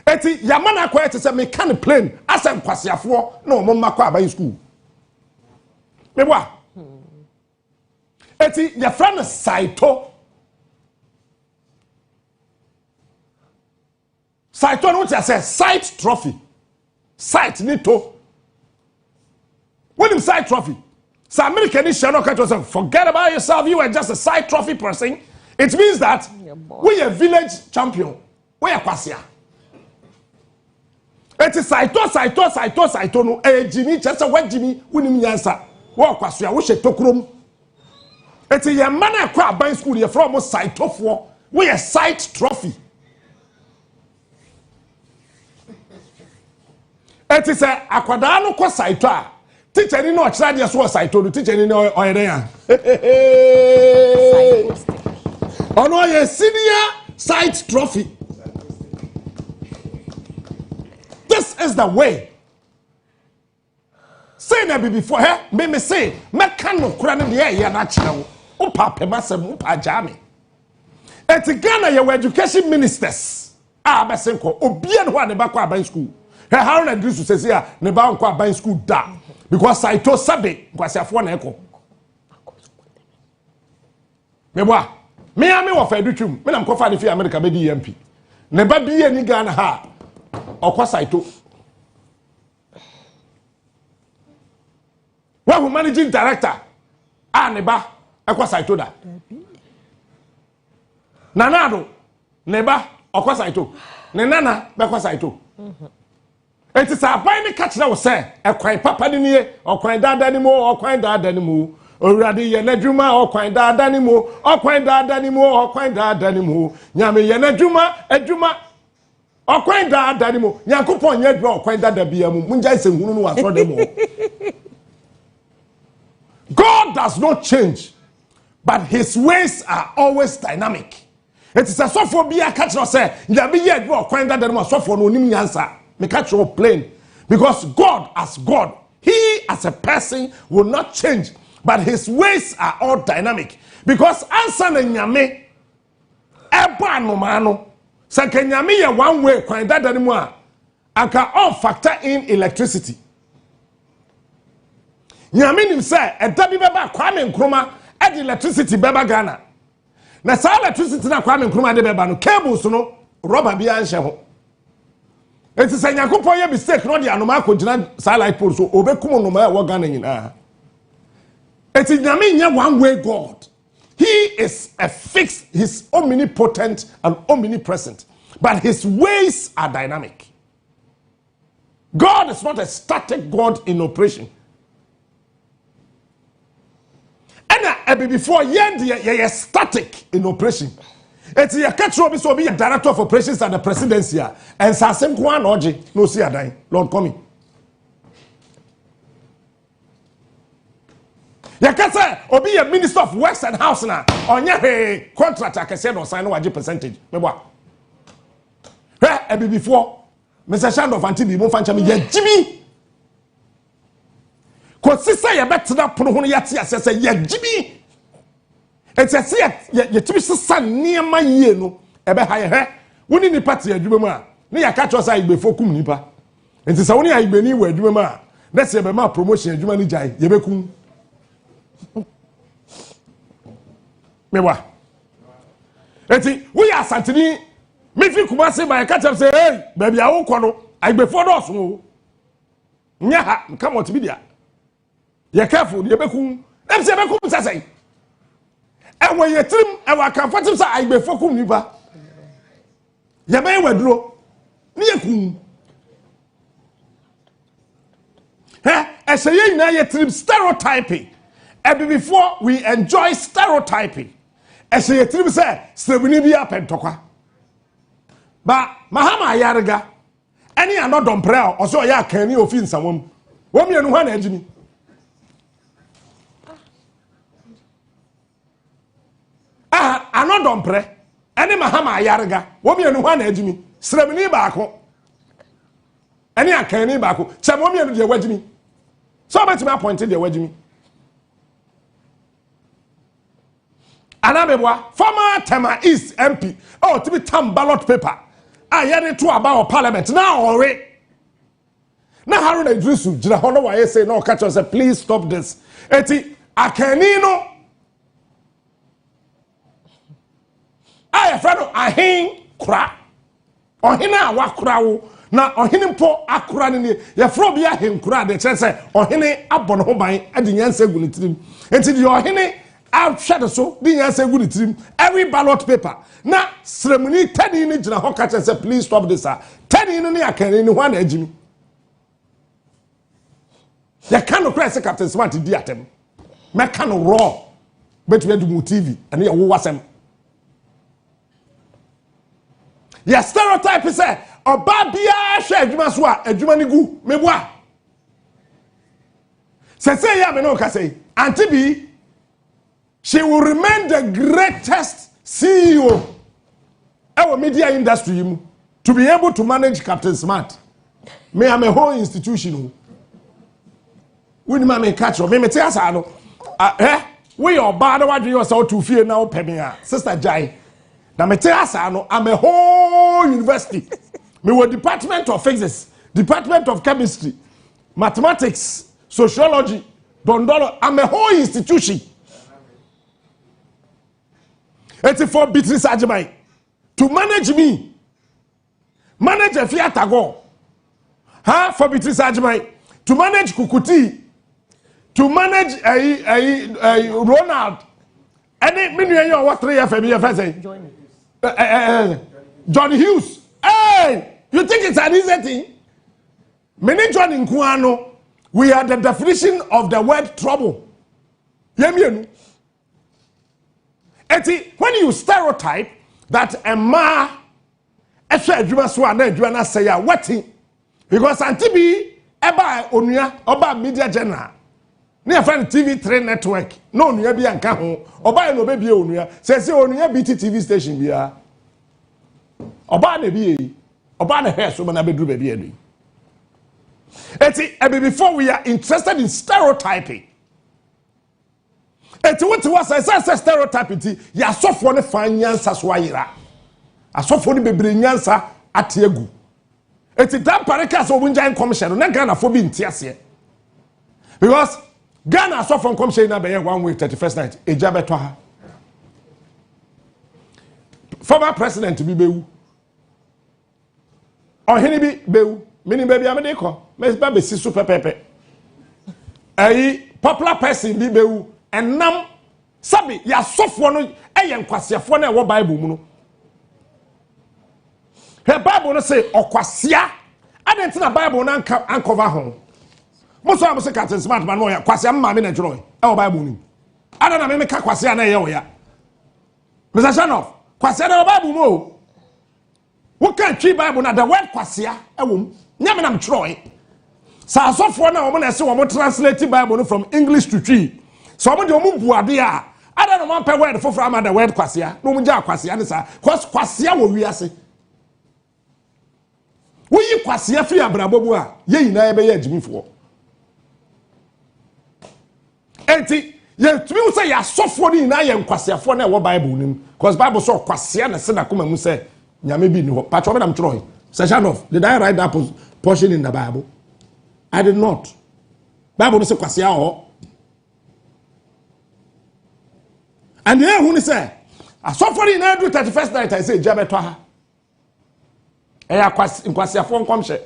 eti yamana kwa eti se me kan plane asem kwasiafo na omo ma kwa ban school me bwa eti ya friend saito no what say site trophy site nito when him site trophy. So American is forget about yourself. You are just a side trophy person. It means that we are village champion. We are kwasia. It is saito no. Jimmy just a what Jimmy winim yansa. We are kwasia. We she tokrom. It is your man akwa ban school. You from saito for. We are side trophy. It is a akwada no kwa saito. Teacher ni no chira dia so saito teacher ni no oyere ya Onua ye senior site trophy. This is the way. Say na be before me say me kan no kura ne de ya na chira wo o papa masem o pa jame et Ghana your education ministers besenko obia ne ho ne ba kwa ban school how na drisu say ya ne ba kwa ban school da. Because Saito Sabe, because I want echo. Me wa fa edutum. Me na mkofa ni fi America be di MP. Ne ba bi ani Ghana ha. Okwa Saito. Wa hu managing director. Ne ba ekwa Saito da. Nanado ne ba okwa Saito. Ne nana be kwa Saito. It is a fine catch now, sir. A quite papa ni or quite dad anymore, or quite dad anymore. Already, Yanajuma, or quite dad anymore, or quite dad anymore, or quite dad anymore. Yami Yanajuma, a Juma, or quite dad anymore. Yakupon yet draw quite dad abiamu, Munjas and Hunu was for them. God does not change, but his ways are always dynamic. It is a sophobia catch now, sir. Yabi yet draw quite dad anymore, so for no name answer. Me catch your plane because God as God, he as a person will not change, but his ways are all dynamic. Because answer na nyame eba no mano sa nyame ye one way kwan dada mu a aka all factor in electricity. Nyame nim say eda bi beba Kwame Nkrumah e electricity beba Ghana. Na sa electricity na Kwame Nkrumah de beba no cables no rubber bi anhye ho. It is a Yakupo mistake, not the Anomako General Salai Post, so Obekum no matter what Ghana in. It is Yaminya one way God. He is a fixed, he's omnipotent and omnipresent, but his ways are dynamic. God is not a static God in operation. And before you're static in operation. It's your catch so be a director of operations at the presidency, and Sasim Kwan Oji, no see a dying, Lord coming. You can say, or be a minister of works and house now, on your contract, I can say, no sign no percentage. And before, Mr. Shand of Antibi, won't find me, Jimmy. Because sister, you better not put on your tears, say, Jimmy. It's a see you twist son near my year no ebe higher woni ni party adwuma a ne ya catch us ai before kum nipa enti se woni ai gbeni wa adwuma a na se be ma promotion adwuma ni jai ye bekum mewa enti we are santini me fi kuma se ba catch up say hey baby a wo kɔ no ai before do so nya ha come on media ye careful ye bekum dem se bekum sasai. And when you trim, and I can find some I before kum nipa. Ya may wadro. Near kum. I say ye na ye trim stereotyping. And before we enjoy stereotyping. I say ye trim say Stevenibi pentoka. But Mahama Yaraga. Any are not done prayer or so ya can you offend someone. Woman and one engine. I not don't pray. Any Mahama Yaraga, woman and one edge me, Srebini Bako. Any a canny Bako, some woman of your wedge me. So much my pointed your wedge me. Anabeba, former Tema East MP, oh, to be tam ballot paper. I had it to about parliament now already. Now, Harold Idrisu, Jirahono, I say no, catch us, please stop this. Eti, a canino. I friend ahin kura ohina wa kura wo na ohini mpo akura ne ye fro bia ahin kura de kire se ohini abɔ ne ho ban ade nyansa gu ne tirim enti de ohini ahwɛ so de nyansa gu ne tirim every ballot paper na ceremony tani ne gina ho ka kire se please stop this tani ne akani ne ho na agimi ya kan no kura se Captain Smart di atem me kan no raw betwe du mu TV ene ye wo wasem. Ya stereotype say oba bia hwe adwuma so a adwuma ni gu meboa say ya me no ka say Auntie B she will remain the greatest CEO our media industry to be able to manage Captain Smart. Me am a whole institution. We ni ma me catch me me tia sa no we oba na wadwe yourself to fear now pemia sister Jai. Now, I'm a whole university. Me were Department of Physics, Department of Chemistry, Mathematics, Sociology, Dondolo. I'm a whole institution. It's for Beatrice Ajimai to manage me. Manage a Fiat Ago. For Beatrice Ajimai to manage Kukuti. To manage a Ronald. Any million what 3 FM John Hughes. Hey, you think it's an easy thing? Many John in Kuano, we are the definition of the word trouble. When you stereotype that a ma, say what? Because Antibi, Eba Onua, Oba Media General. Near friend TV3 network. No, you be anka ho. Oba no baby Onua. Say Onua BT TV station bia. Oba na bi Oba na hair so na bedru baby adu. Eti before we are interested in stereotyping. Eti what was I say stereotyping ti ya sofo ne fan nyansa so ayira. Asofo ne bebre nyansa atiegu. Eti dan pareka so bunjan commission na Ghana fo bi ntiase. Because Ghana saw from commission na be 1 week 31st night ejabeto ha. Former president Bibewu. ohini bi bewu mini baby amede ko me ba be si super pepe popular person bi bewu enam sabi ya sofo no eye nkwasiafo na e wo bible mu no he bible no say okwasia adent na bible na uncover ho mo so am say captain smart man no ya kwasia mma me na juro e wo bible ni ada na me ka kwasia na ye wo ya Mr. Shanoff kwasia na bible mu wo kan twi bible na the word kwasia e wo nyame na mtro e sa asofo na wo na se wo translate bible no from English to Twi so wo de wo buade a ada no man pe word for am the word kwasia no mu ja kwasia ne sa kwasia wo wiase wo yi kwasia fi abrabobu a ye yina ye be ye agimifo enti ye tumi wo say ya asofo ni na ye nkwasiafo na wo bible nim because bible so kwasia na se na koma mu say nyame bi ni ho patcho me na mtro e Session of did I write that portion in the Bible? I did not. Bible no say kwasia ho. And here who say asofori na do 31st night I say jabeto ha. Eya kwasia fo nkom hye.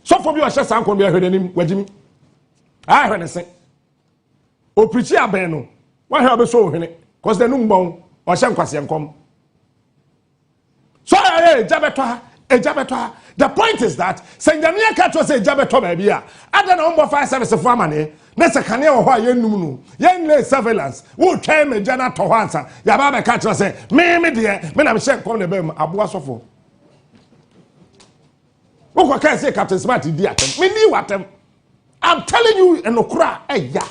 Sofo bi o hye san kon bi ahwede nim wagimi. Ah hwede se. O preach aben no. Wa hwe obeso ohwene cause the numbon o hye kwasia nkom. So jabeto ha. The point is that Senjania catch say jabeto baby a ada na umbo fire service for amane na se kane wo ho a yenum no yen lay surveillance wo twa me jana to ho ansa ya ba be catch say me de me na me share kom na be aboa sofo wo kwa kai say Captain Smart di atem me ni watem I'm telling you enokura eya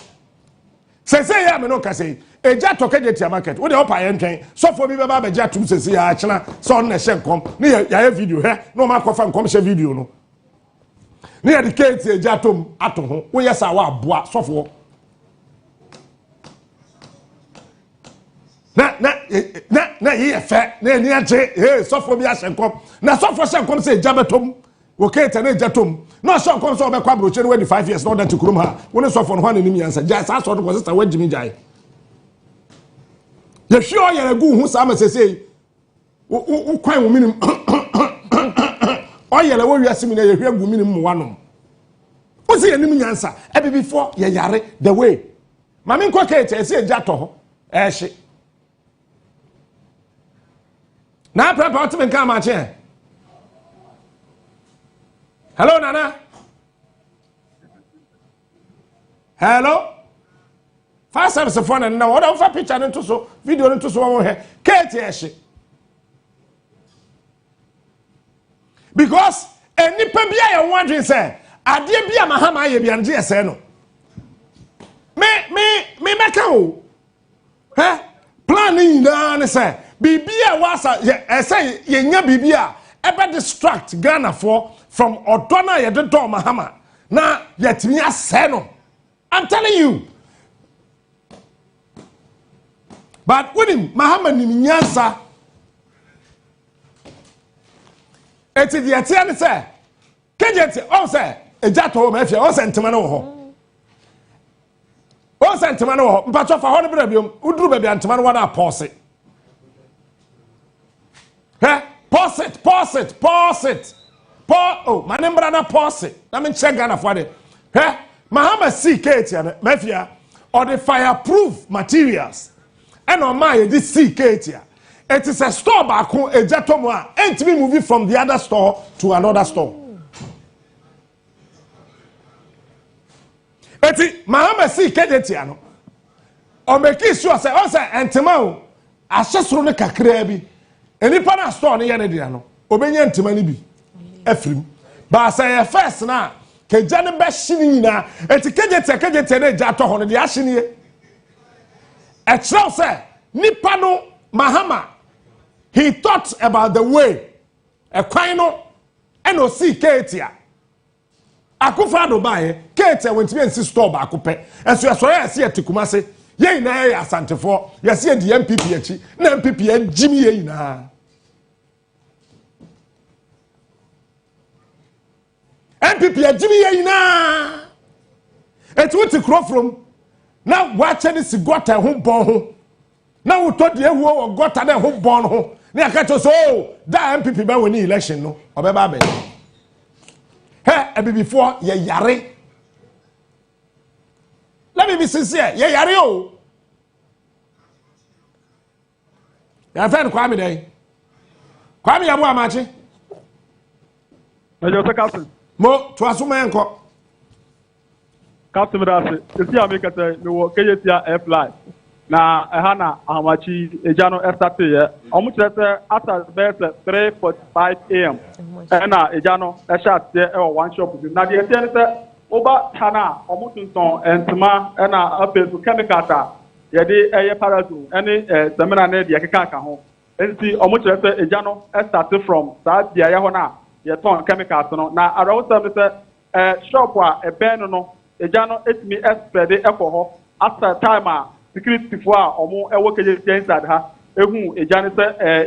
say ya me no ka say eja to keje market wo de opa ye ntwen sofo bi be ba beja tum sesi ya achena so on na hye nkom ne ya video he no ma kofa nkom hye video no ne ya dictate eja tom ato ho wo yesa wa aboa sofo na ye fe na ni aje sofo bi hye nkom na sofo hye nkom se eja betom wo kete na eja tom no so nkom so be kwa broche no 25 years no that to krum ha wo ne sofo no ho na nim yansa ja sa so to sister wagimi jai ye hwe yere gu hu sa ma sesei wo kwan wo minim o yele wo wiase mi na ye hwe gu minim mo wanom o se ye nim nyansa e be before ye yare the way mami nko kete se eja to ho e hye na prepare o timi kan ma che hello nana hello fire service phone and now what for picture into so video into so one here KTS because any pebia you wondering say ade bia mahama ye bia nje ese no me make o plan ni na ne say bibia wasa ese ye nya bibia ebe distract Ghana from odona ye de do mahama na yetimi ase no I'm telling you. But when him Muhammad ni nyansa eti the atian say kejeti o say eja to ma afia o say ntema no ho o say ntema no ho mpacho fa ho no bra biom uduru ba bia ntema no wana pause pause it oh my nembra na pause na me check Ghana for de Muhammad see ketian ma afia or the fireproof materials and on my this see Katia. It is a store back home, a jatomo, and to be moving from the other store to another store. Eti Mahama see Ketiano. Or make it sure say, oh, say, and tomorrow, I just run a cacrebi. Any pana store near Diano, obedient to many be. Ephraim. But I say, first now, Kajana Bashina, and to Kajate Jato on the Ashini. A child said, Nipano Mahama. He thought about the way a quino and no see Katia. Akufado by Katia went to be in store back up. And so I see a Tikumase, yea, nay, a Santa for, you see the MPP, MPP and Jimmy na. MPP and Jimmy na. It's what to crow from. Now watching this got a home born. Now we thought the who got a home born home. Near catch us all that MPP by when election no or baby. before ye yare. Let me be sincere. Ye yare o. Ya friend Kwame dey. Kwame ya bo amachi. Ejo Captain. Mo to asuma enko. Captain Dase. Esi amekata me wo keyetia airfly. Na ehana ahamachi ejano estate ye. Omu kire after best 3:45 am. Na ejano e shat ye e one shop. Na de ete ne se oba hana omu tunton entuma na apesu chemical ta. Ye de eye parasol ene semina na de keka ka ho. Enti omu kire se ejano start from that dia ye ho na ye ton chemicals no na arawo se se shop a ben no ejano etimi spread e ko ho after time a security for omo e wo keje inside ha ehu ejane se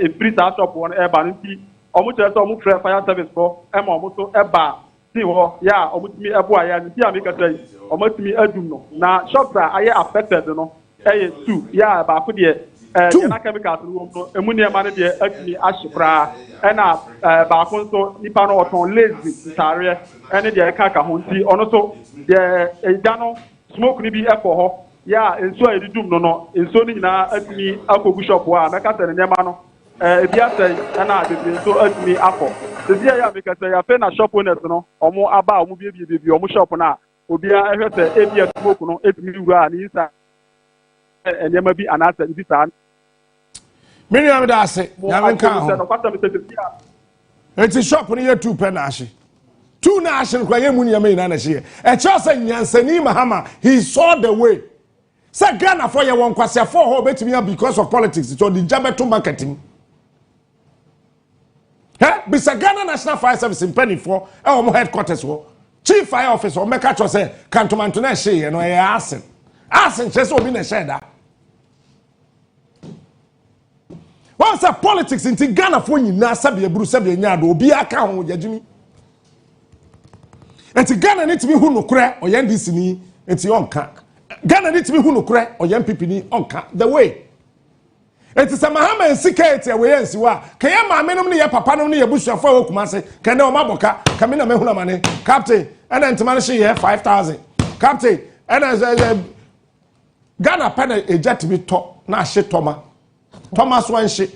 e free shop won e ba nti omo kire se omo free fire service ko e ma omo so e ba ti ho ya omo timi e bo aya nti amika say omo timi adum no na shops a aye affected no e 2 ya ba ko de yana chemicals no emu ne ma ne de atimi ahyekra e na ba ko so nipa no oton lazy tare ene de ka ka ho nti ono so de ejano smoke ni bi e ko ho ya enso edidum no enso ni nyina atimi akogu shop a meka tene nyema no ebia sei na de enso atimi akọ ebia ya meka sei ya fe na shop owners no omo aba omo bie omo shop na obia ehwete ebia smoke no etimi wura ni nsa enyema bi anasa bi sa Miriam da ase ya menka ho eti shop ni ye 2 pe na ahye 2 na ahye kwa ye mu ni yema ina na hye e che say nyansani mahama he saw the way. Say Ghana for ye won kwase for ho betimi because of politics so the jabeto marketing. Bisa Ghana National Fire Service in Penny for our headquarters wo chief fire officer meka cho say kantomanto na hye no e asen chese obi na hye da. Once a politics in Ghana for nyina sabe eburu sabe nyaado obi aka ho yagimi. Enti Ghana need to be hu no kure oyandisi ni enti onka. Ghana need to be hu no kure oyampipi ni onka the way. Enti sa mahama ensikete we ensiwa kaya maame nom ne ye papa nom ne ye busuafo a wokumase kende o maboka kamina mehuna mane captain and enti man she 5,000 captain and Ghana pen ejat bi to na hye toma Thomas Wanshi.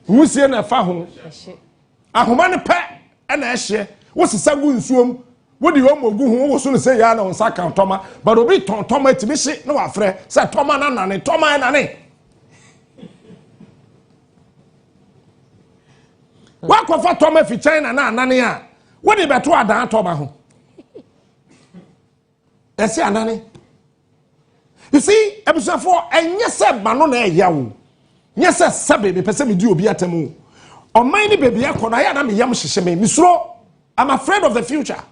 Musie na fa ho. Ahoma ne pe na ehye. Wo sesa gu nsuom. Wo di omo gu ho wo so ne say ya na onsa kan toma. But obi ton toma ti bi hye na wa frɛ. Say toma na nane, toma na ne. Wa ko fa toma fi China na anane a. Wo di beto adan toma ho. Ese anane. You see, ebusafo enye se ba no na eya wo. Yes, sir, baby, person me do be atemu. On my baby, I can I am yam shisheme. Misro, I'm afraid of the future.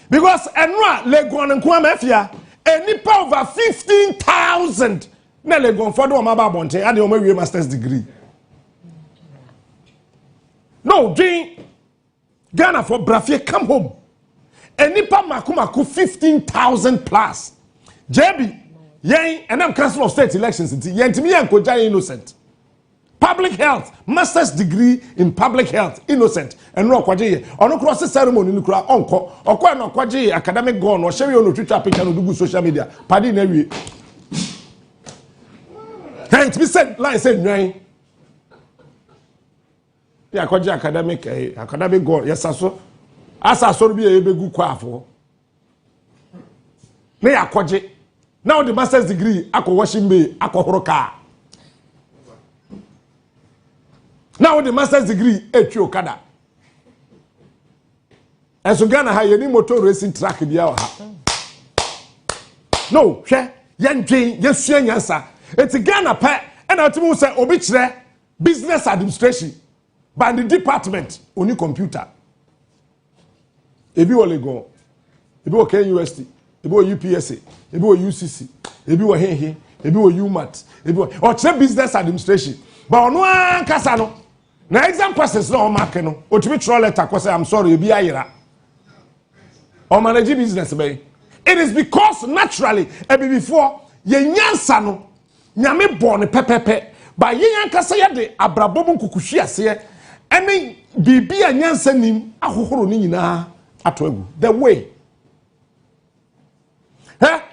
Because Onua Legon and Kwamefia, a nipa over 15,000. Na Legon for do maba bonte, and the only master's degree. No, Jane Ghana for Brafie come home. A nipa makumaku 15,000 plus. JB. Yen and I'm council of state elections yen to me and koja innocent. Public health, master's degree in public health, innocent. And no kwaje ono cross ceremony ni kura onko okwa no kwaje academic gone or share on Twitter page and do social media. Padi na wi. Hey, it be said line said nwan. Ya kwaje academic gone yes aso. Aso bi e begu kwa afo. Na ya kwaje now the master's degree ako washing bay ako horoka. Now the master's degree etwi okada. Enso Ghana ha yeni motor racing track bia ha. No, hwe yendwen yesua nyansa. Eti Ghana pa and atimu say obi kire business administration by the department oni computer. Ebi wo Legon. Ebi wo KUST. Ebi wo UPSA. Ebi wo UCC, ebi wo hehe, ebi wo UMAT, ebi wo o business administration. But Onua kasa no. Na exam process no o mark no. O timi throw letter ko say I'm sorry, ebi ayira. O manage business be. It is because naturally ebi before ye nyansa no nyame born pepepe. Ba ye yankasa ye de abrabom kukuhwi ase Any bibi a nyansanim ahohoro ni nyina ato agu. The way.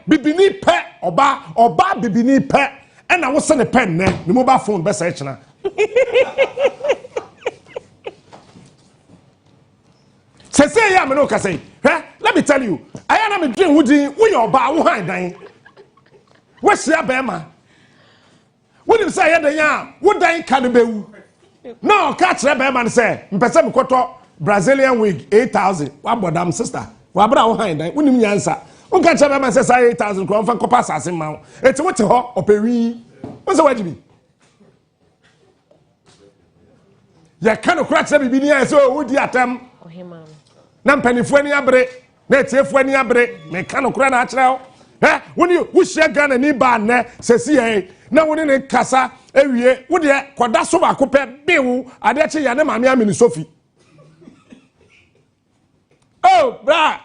Bibini pe oba bibini pe and I was send a pen the mobile phone best na. Say ya me no ka say. Let me tell you. I am a dream woody we oba wo han dan. We sia be ma. What you say ya ya wo dan kan be wu. No, catch be ma say. Mpese me kwoto Brazilian wig 8,000. Wa bodam sister. Wa bra wo han dan. Wonim nyansa. Unka chebe man say 8,000 kron fan kopa asase ma. Eti wote ho operi. Won say wajibi. Ya kan okra chebe bibi ni ya so wodi atam. Ohima. Na mpanifo ani abre, na etiefo ani abre, me kan okra na akere. Woni wo hia Ghana ni ba ne sesi ye. Na woni ne kasa ewie, wo de koda so ba kopɛ bewu, ade ache ya ne maame amini Sophie. Oh, bra.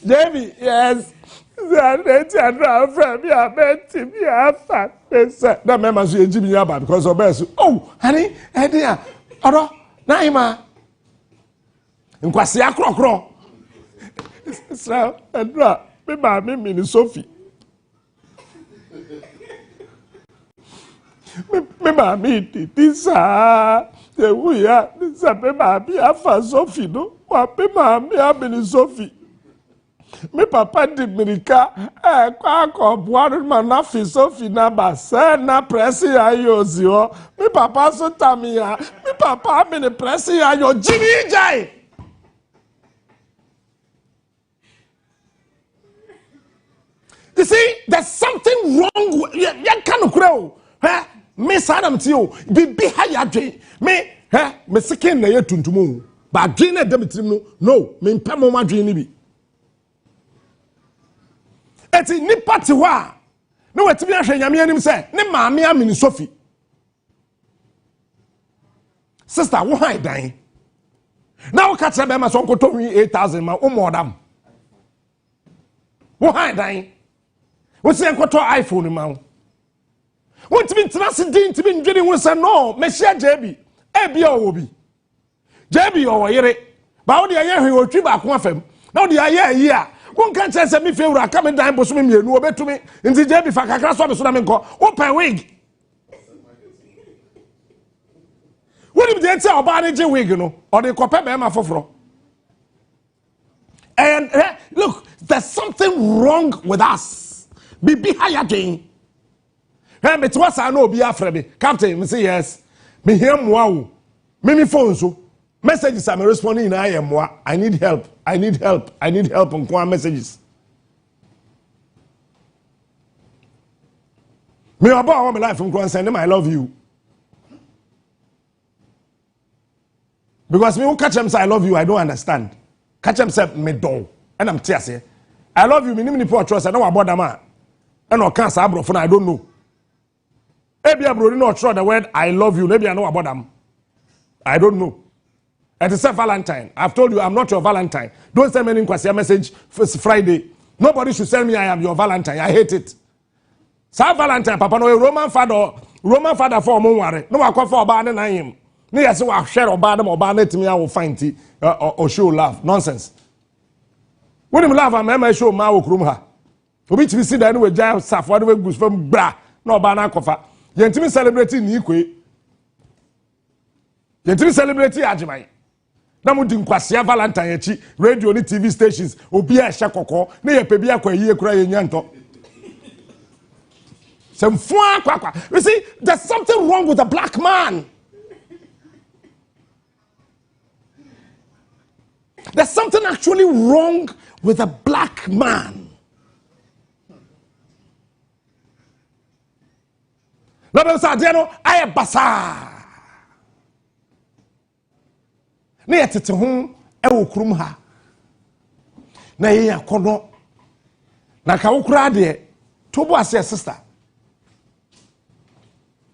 Jamie, yes. That member Jimmy Yaba because of best. Oh, honey, idea. Oro, Naima. In Kwasia Crocro. So, and me, Sophie. Me, this, the we are, this, a Sophie, no? What, me, Sophie. Me papa di mirika kwa buaru manafi Sophie na basa na presi ayo zio me papa so tamia me papa me presi ayo jini jai. You see, there's something wrong with ya kanu kuro me sadam tio bibi ha ya dwe me sikin na ye tuntumu ba dwe na demitrim no me mpamo ma dwe ni bi. Eti nipa ti wa no wetimi ahwe nyame anim se ne maame amini Sophie sister wo han dan na wo ka tire be ma so nkoto 8,000 ma wo modam wo han dan wo se nkoto iPhone ma wo ntimi ntina din ntimi ndwene wo se no me hia JB bia wo bi JB o wo yire ba wo de aye hwe wo twi ba ko afam na wo de aye yi a won kan say me favor aka me dan boso me mienu obetumi nti je bi fa kakra so me so na me nko open wig woni be tell oba na je wig no or the kope be ma foforo and look, there's something wrong with us bibi haya den me to wasa na obi afre me captain me say yes me hear moa wo me phone so messages I'm responding in I am moi. I need help. I need help. I need help on qua messages. Me about all my life from Kwan send them I love you. Because me who catch them say I love you, I don't understand. Catch them say me do. And I'm tears here. I love you, me ni poor trust. I know about that man. And no cancer bro for I don't know. Maybe I bro not sure the word I love you. Maybe I know about them. I don't know. And it's a Valentine. I've told you I'm not your Valentine. Don't send me any message Friday. Nobody should tell me I am your Valentine. I hate it. Sa Valentine, Papa, no Roman father for Monware. No, I call for a band and him. Near so I share or bad or bad to me, I will find tea or show love. Nonsense. When you laugh, I show my Krumha. To be to see that anyway, Giant Saf, whatever goes from bra, no banana cover. Yentimi celebrating Nikwe. Yentimi celebrating Ajimai. Na mu din kwasia Valentine echi radio ni TV stations obi a hye kokko na ye pebi akwa yie kura ye nyanto semfu akwa. You see, there's something wrong with a black man. There's something actually wrong with a black man. Na be sa de no aye basa na yetete ho ewo kurum ha na ye yakono na ka wokura de to bo ase sister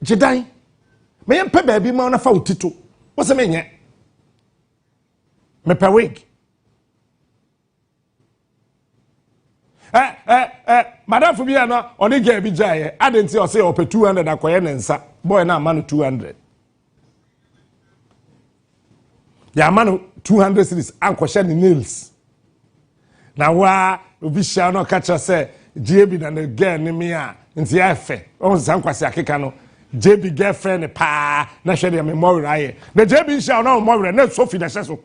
jidan me yempe baabi ma na fa otito wo se menye me pe wig madam fu bia no oni ga bi jaye adenti o se o pe 200 akoye ne nsa boy na ma no 200 ya mano 200 cedis ankwhye ne nails na wa obi hia no ka kire say JB na the girl ni me a nti ya fe on san kwase akeka no JB girlfriend pa na hwe de me mowraye na JB hia no mowre na Sophie na hye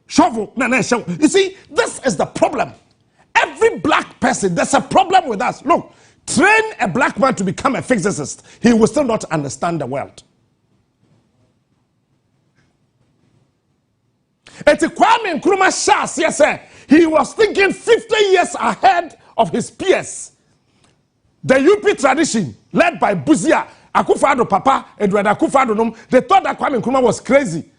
shovel na hye. You see, this is the problem. Every black person, there's a problem with us. Look, train a black man to become a physicist, he will still not understand the world. Eti Kwame Nkrumah Shas, yes sir, he was thinking 50 years ahead of his peers. The UP tradition, led by Buzia, Akufo-Addo Papa, Edward Akufo-Addo, they thought that Kwame Nkrumah was crazy.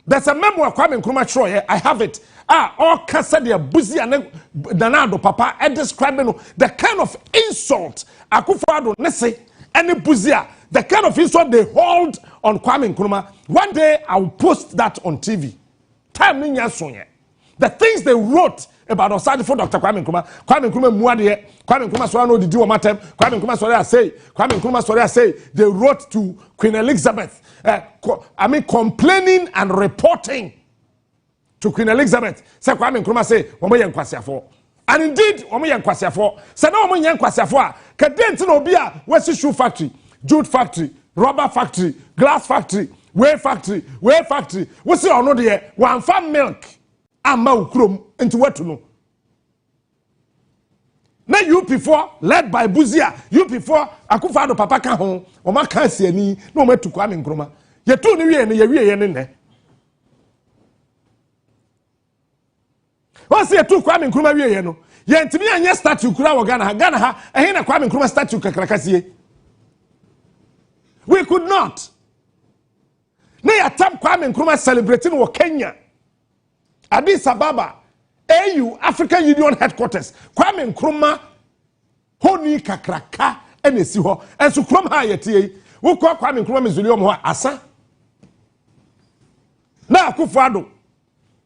There's a memoir of Kwame Nkrumah Troy, I have it. All cancer the Buzia and Danado Papa, and describing the kind of insult Akufo-Addo Nese and Buzia, the kind of insult they hold on Kwame Nkrumah. One day I will post that on TV. Time Ninya Sonye. The things they wrote about Osage for Dr. Kwame Nkrumah Muadie, Kwame Nkrumah Swano did do a matter, Kwame Nkrumah Soria say, they wrote to Queen Elizabeth, complaining and reporting to Queen Elizabeth. Say Kwame Nkrumah say, Omo yen kwasiafo. And indeed, Omo yen kwasiafo. Say no Omo yen kwasiafo. Kadenti no bia West shoe factory, jute factory, rubber factory, glass factory, whey factory. We see ono de one farm milk. Ama ukrom into what to know. Now UP4 led by Buzia, UP4 Akufo-Addo Papa ka ho, o ma kan se ani na o ma tu Kwame Nkrumah. Ye tu ni wie ne ye wie ye ne. O se tu Kwame Nkrumah wie ye no. Ye ntimi anya statue kura wo Ghana ha, ehe na Kwame Nkrumah statue kakrakasie. We could not. Na ya tam Kwame Nkrumah celebrating wo Kenya. Addis Ababa, AU, African Union headquarters. Kwame Nkrumah, honi kakraka, ene si ho. Enso krom ha yete wo kwa Kwame Nkrumah mizulio mo asa. Na Akufo-Addo,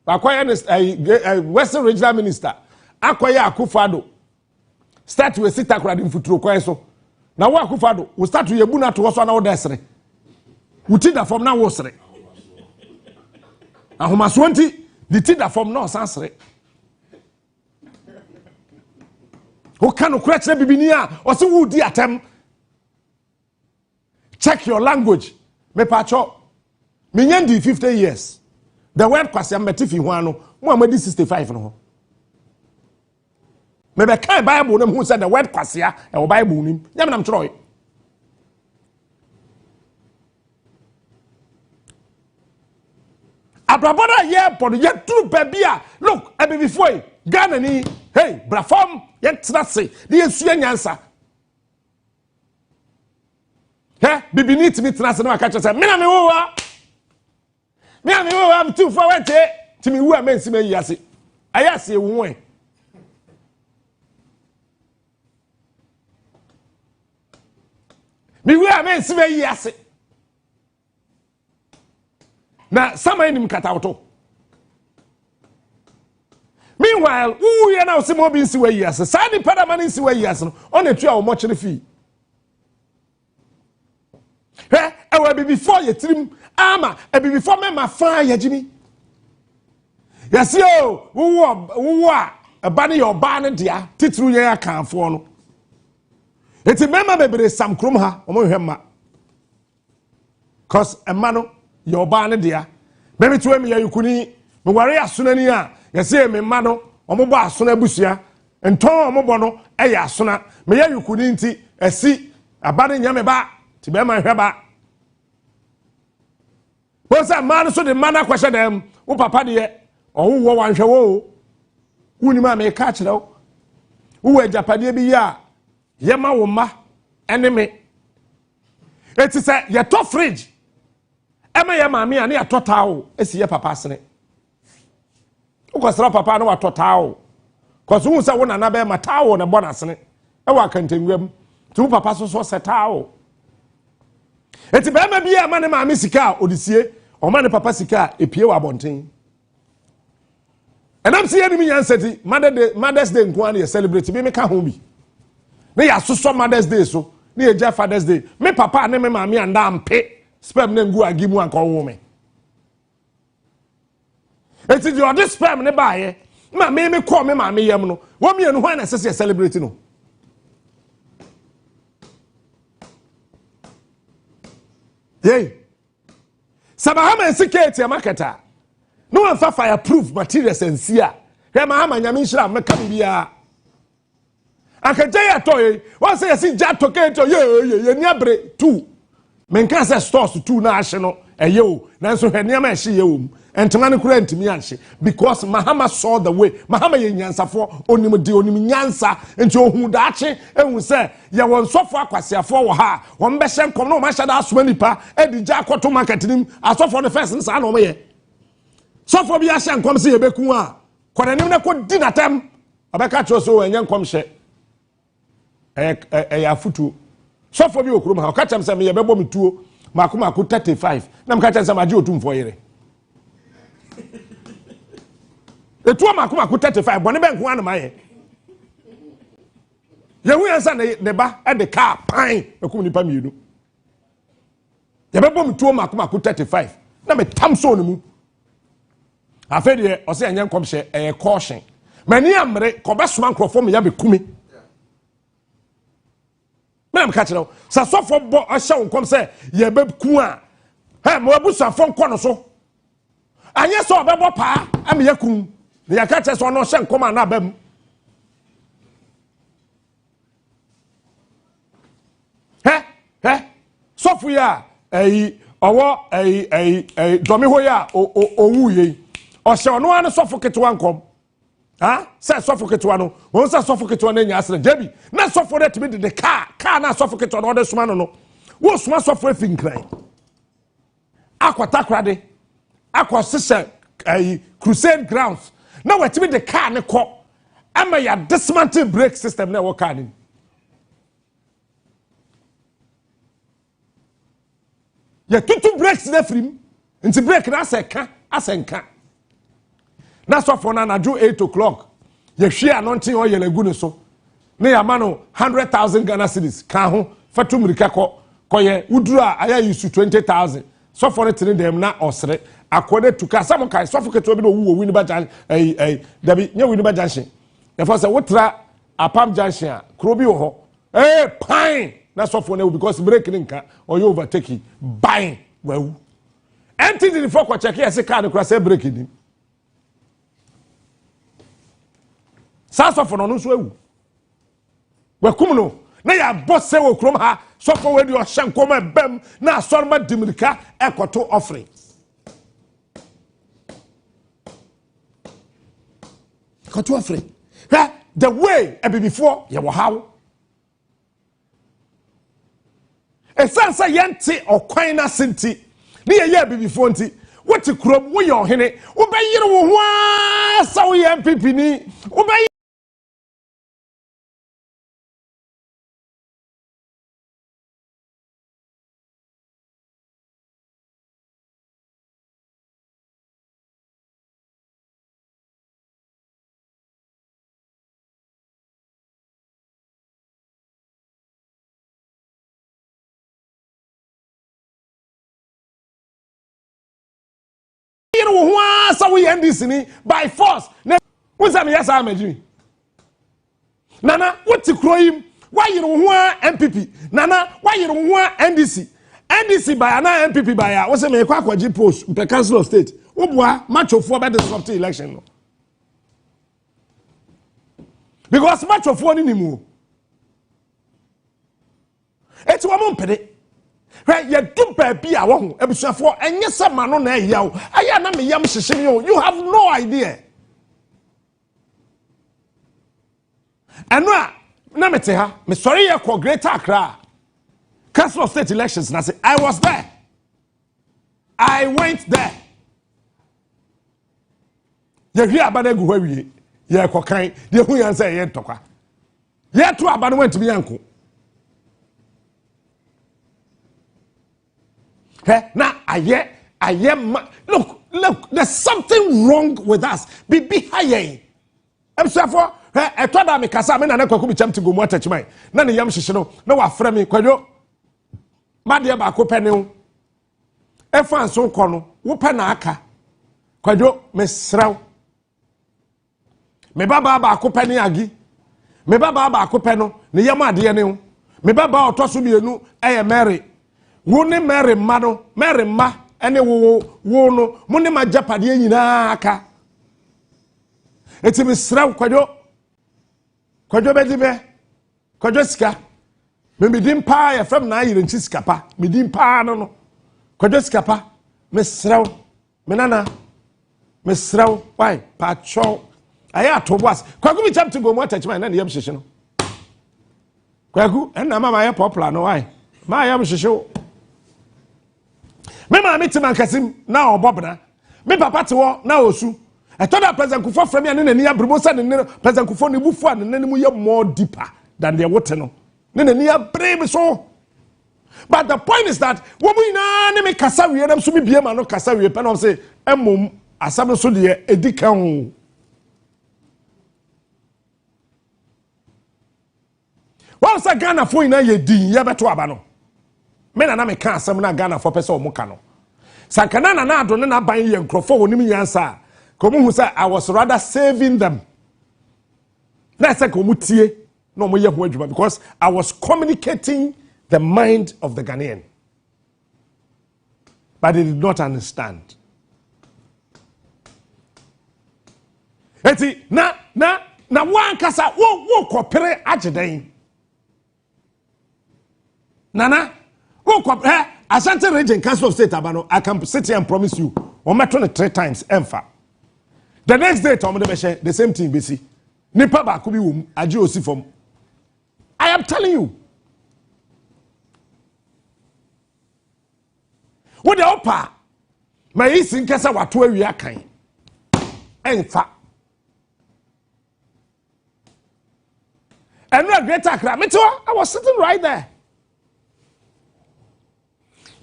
akwaya Western Regional Minister, akwaya Akufo-Addo. Start we sita kura di mfuturo kwa so. Na wo Akufo-Addo, wo start ye bu na to so na wo desere. Wuti da form na wo sere. Ahomaso nti the thing that from no sansre. Who can correct the bibinia or so would the attempt? Check your language. Me pacho. Minyendi 50 years. The word kwasiam metifi huano. Muhammad 65 no. Me be kai Bible them who said the word kwasia e Bible nim. Yam nam troy. Abrabona ye pod ye true babia. Look, ebe before Ghana ni hey brafom ye trase de yesua nyansa. He bibini timi trase na aka say me na me wo am too for wete timi wu amensi me yase. Ayase ewu en. Mi wu amensi me yase. Na sama enim katawto. Meanwhile, who ye now see more bin si we yes. Sani padamani si we yes no. On etu a wo mo kire fi. E we be before ye trim ama e be before me ma fan ye jimi. Yes yo, wo a ba ne your ba ne dia titru ye akanfo no. Eti mema bebre sam krom ha, o mo hwemma. Cause emma your ban dia. Maybe to me yukuni, me worry asunani a, yesi me ma no, omobo asuna busua, enton omobo no, eya asuna, me ya yukuni nti, esi, abane nyame ba, ti be ma hwe ba. Wonsa man so de mana kwahye dem, wo papa de, wo wanhwe wo. Wuni ma me ka kire wo. Wo agapade bi ya, ye ma wo ma, ene me. Eti se ye to fridge. Ema ya mami ani atotao esi ye papa sene. Ukosra papa no atotao. Cause who say wona na be matao na bona sene. E wa kantengwam. Tu papa so setao. Eti be ma bia ma ne mami sika odisie, o ma ne papa sika epie wa bonten. Enam se yeni mi yanseti, Mother's Day nko an ye celebrate be me ka ho bi. Ne ya soso Mother's Day so, ne ye ja Father's Day. Me papa ne me mami anda ampe. sperm na ngu agi mu anka wo me eti di odi sperm ne baaye ma me call me ma me yam no wo me enu ho na sese celebrate no yey sabahama ensikete marketa no one fireproof materials ensia he mahama nyame nhira meka bia akaje atoy won say yesi jato keto ye ni abre 2 menka say stores 2 na ahye no eye o nanso hwe niam ahye ye o entema ne kura ntimi ahye because mahama saw the way mahama ye nyansafo onim nyansa enti ohu daache ehu say ye won sofo akwasiafo wo ha won be hye nkom no ma hye da asoma nipa edija akoto market nim asofo no first nsa na o me ye sofo bi ahye nkom se ye beku a kodanim na ko di natam abeka cho so enye nkom hye ya futu sofo bi okurum ha ka chem se me ye bebo metuo maku 35 na mka chem se ma je otumfo yere etuo maku 35 bone ben ko an ma ye hu yansa ne ba e de car pan ekum nipa mienu ye bebo metuo maku 35 na me tam so ne mu afede o se enye nkom hye caution mani amre ko be soma nkrofo me ya be kumi Madam Catchero, so for a show come say, ye beb kua. Hey, Mobusa phone corner so. And yes, so bebo pa, I'm yakum. The Akatas or no shank come and abem. Hey, Sophia, a Domihoya or Wuye, or shall no one suffocate one come. Say suffocate one. Won say suffocate one nya asre jebi. Na suffocate me the car na suffocate on other suma no. Wo suma suffocate fin kran. Akwata krade. Akwa sise crusade grounds. Na wetimi the car ne ko. Ama ya dismantle brake system na wo car ni. Ya tutu brakes na frim. Nti brake na asenka. Na so for na do 8 o'clock. Ye hwe anointing oil egu ne so. Na ya ma no 100,000 Ghana cedis. Ka ho fatum rika ko ye uduru a aya use 20,000. So for it in dem na osre. Akode tuka some kai so for keto bi no wu wini ba jan dabi nya wini ba janhye. E for say wotra apam janhye a kro bi wo ho. Pine na so for na because break nka or you overtake buying wawu. Empty the for ko check here say car no kra say break ni. Sasofo no no so ewu wakum no na ya bosse wo krom ha sofo we di o hyenkoma bam na asorma dimirika ekoto offering ekoto offering the way e be before ye wo hawo esansa yente okwan na senti ne ye be before nti what krom wo ye ohene wo be yire wo ho a sa wo ye MPP ni wo be so we end this by force. What's that? Yes, I'm a Nana, what's the crime? Why you don't want MPP? Nana, why you don't want NDC? NDC by an MPP by what's a make quack post the Council of State? Ubwa, much of 4 by the disrupt election. Because much of 1 anymore. It's 1 pede. Right, you do baby, I won't. For and yes, some man on a yow. I am a yam shishim. You have no idea. And now, Nameteha, me sorry, I call Greater Accra. Council of State elections. And I say, I was there. I went there. You hear about the Guwe, yeah, cocaine, the who answer, yeah, toka. Yeah, 2 about went to be uncle. Now I am. Look. There's something wrong with us. Be higher. I'm sorry for. I told them because I'm in an echo be to go more touch mine. None of yam shishino. No, I frame me. Kwayo. My dear Bako Penny. efa nso kɔ wo pɛ na aka kwadwo mesrew me baba ba akopɛ ne agi me baba ba akopɛ no ne yam ade ne ho me baba otoso bienu eye Mary wo ne Mary ma no Mary ma ene wo no mo ne ma japade nyina aka eti mesrew kwadwo bedibe kwadwo sika me midim pa ya fam na ayire nchi sika pa midim pa no kwadwo sika pa mesrew me nana mesrew why pa cho aya atobwas kwaku bi chapter go mo attachment na yam hyehye no kwaku en na mama ya popular no why ma yam hyehye me ma mitima kasim na obobna me papa te wo na osu etoda president kufo from ya ne nani abrobosa ne president kufo ne bufu an ne mu ye more deeper than the wote no ne nani abrebe so. But the point is that woman na ne me kasa wie na so me bie ma no kasa wie pe na say emom asam so de edikan. Once a Ghana for in a din, ya beto abano. Men and I can't some Ghana for person or mukano. Sankana na do na buy yen crofo onimi yansa. Komu who say I was rather saving them. Na say komutie no mo ye ho adwuma because I was communicating the mind of the Ghanaian. But they did not understand. Eti na wan kasa wo kopere ageden. Nana, Ashanti Region Council of State Abano, I can sit here and promise you, on my 3 times, Emfa. The next day, Tom the same thing, BC. Nipa ba kubi wum, aji osi from. I am telling you. What the opa? My isi nkasa watu ewi akan. Emfa. And we are great akra. I was sitting right there.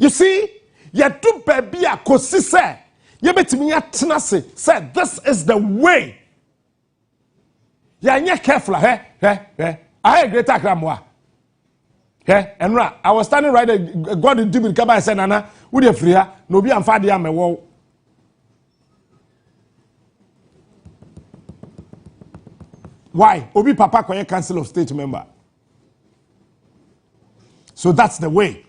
You see, you do baby a Kusi say, you bet me a tenacity. Say this is the way. You are not careful, I had great akramwa. And I was standing right there. God did it. Come and say, Nana, would you free her? No be amfadi am wall. Why? Obi Papa Koye Council of State member. So that's the way.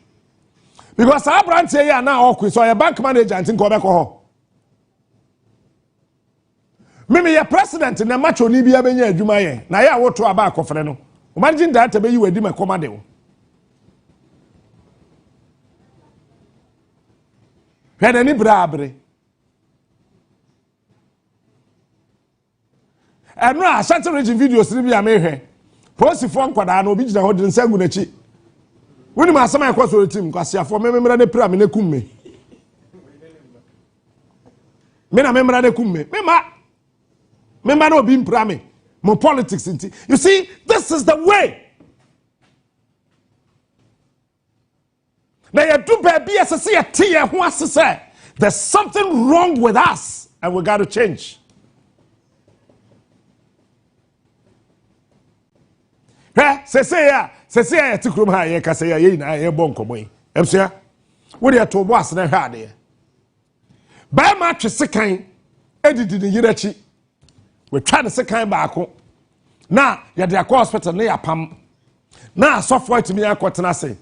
Because our branch here now, so your bank manager and think go back home. Mimi your president na match oni bia benya adwuma ye. Na ya woto aba akofre no. Imagine that be you edi me command wo. Hwede ni brabre. Eno a Ashanti Region videos ni bia me hwe. Posifo nkwada na obi gina ho de nsangu na chi. When my son was with him, because you for member the pram in a kumme. Mena member the kumme. Member no being prame. More politics into. You see, this is the way. Now you do baby as a see a tear who has to say there's something wrong with us and we got to change. Say ya tikrum ha ye kasa ya ye na ye bon komo yi emsia wo de to bo asena hwa ade ba ma twe sekan edidi ni yirachi we twa de sekan ba ako na ya de akọ hospital na ya pam na sofo atimi akotena se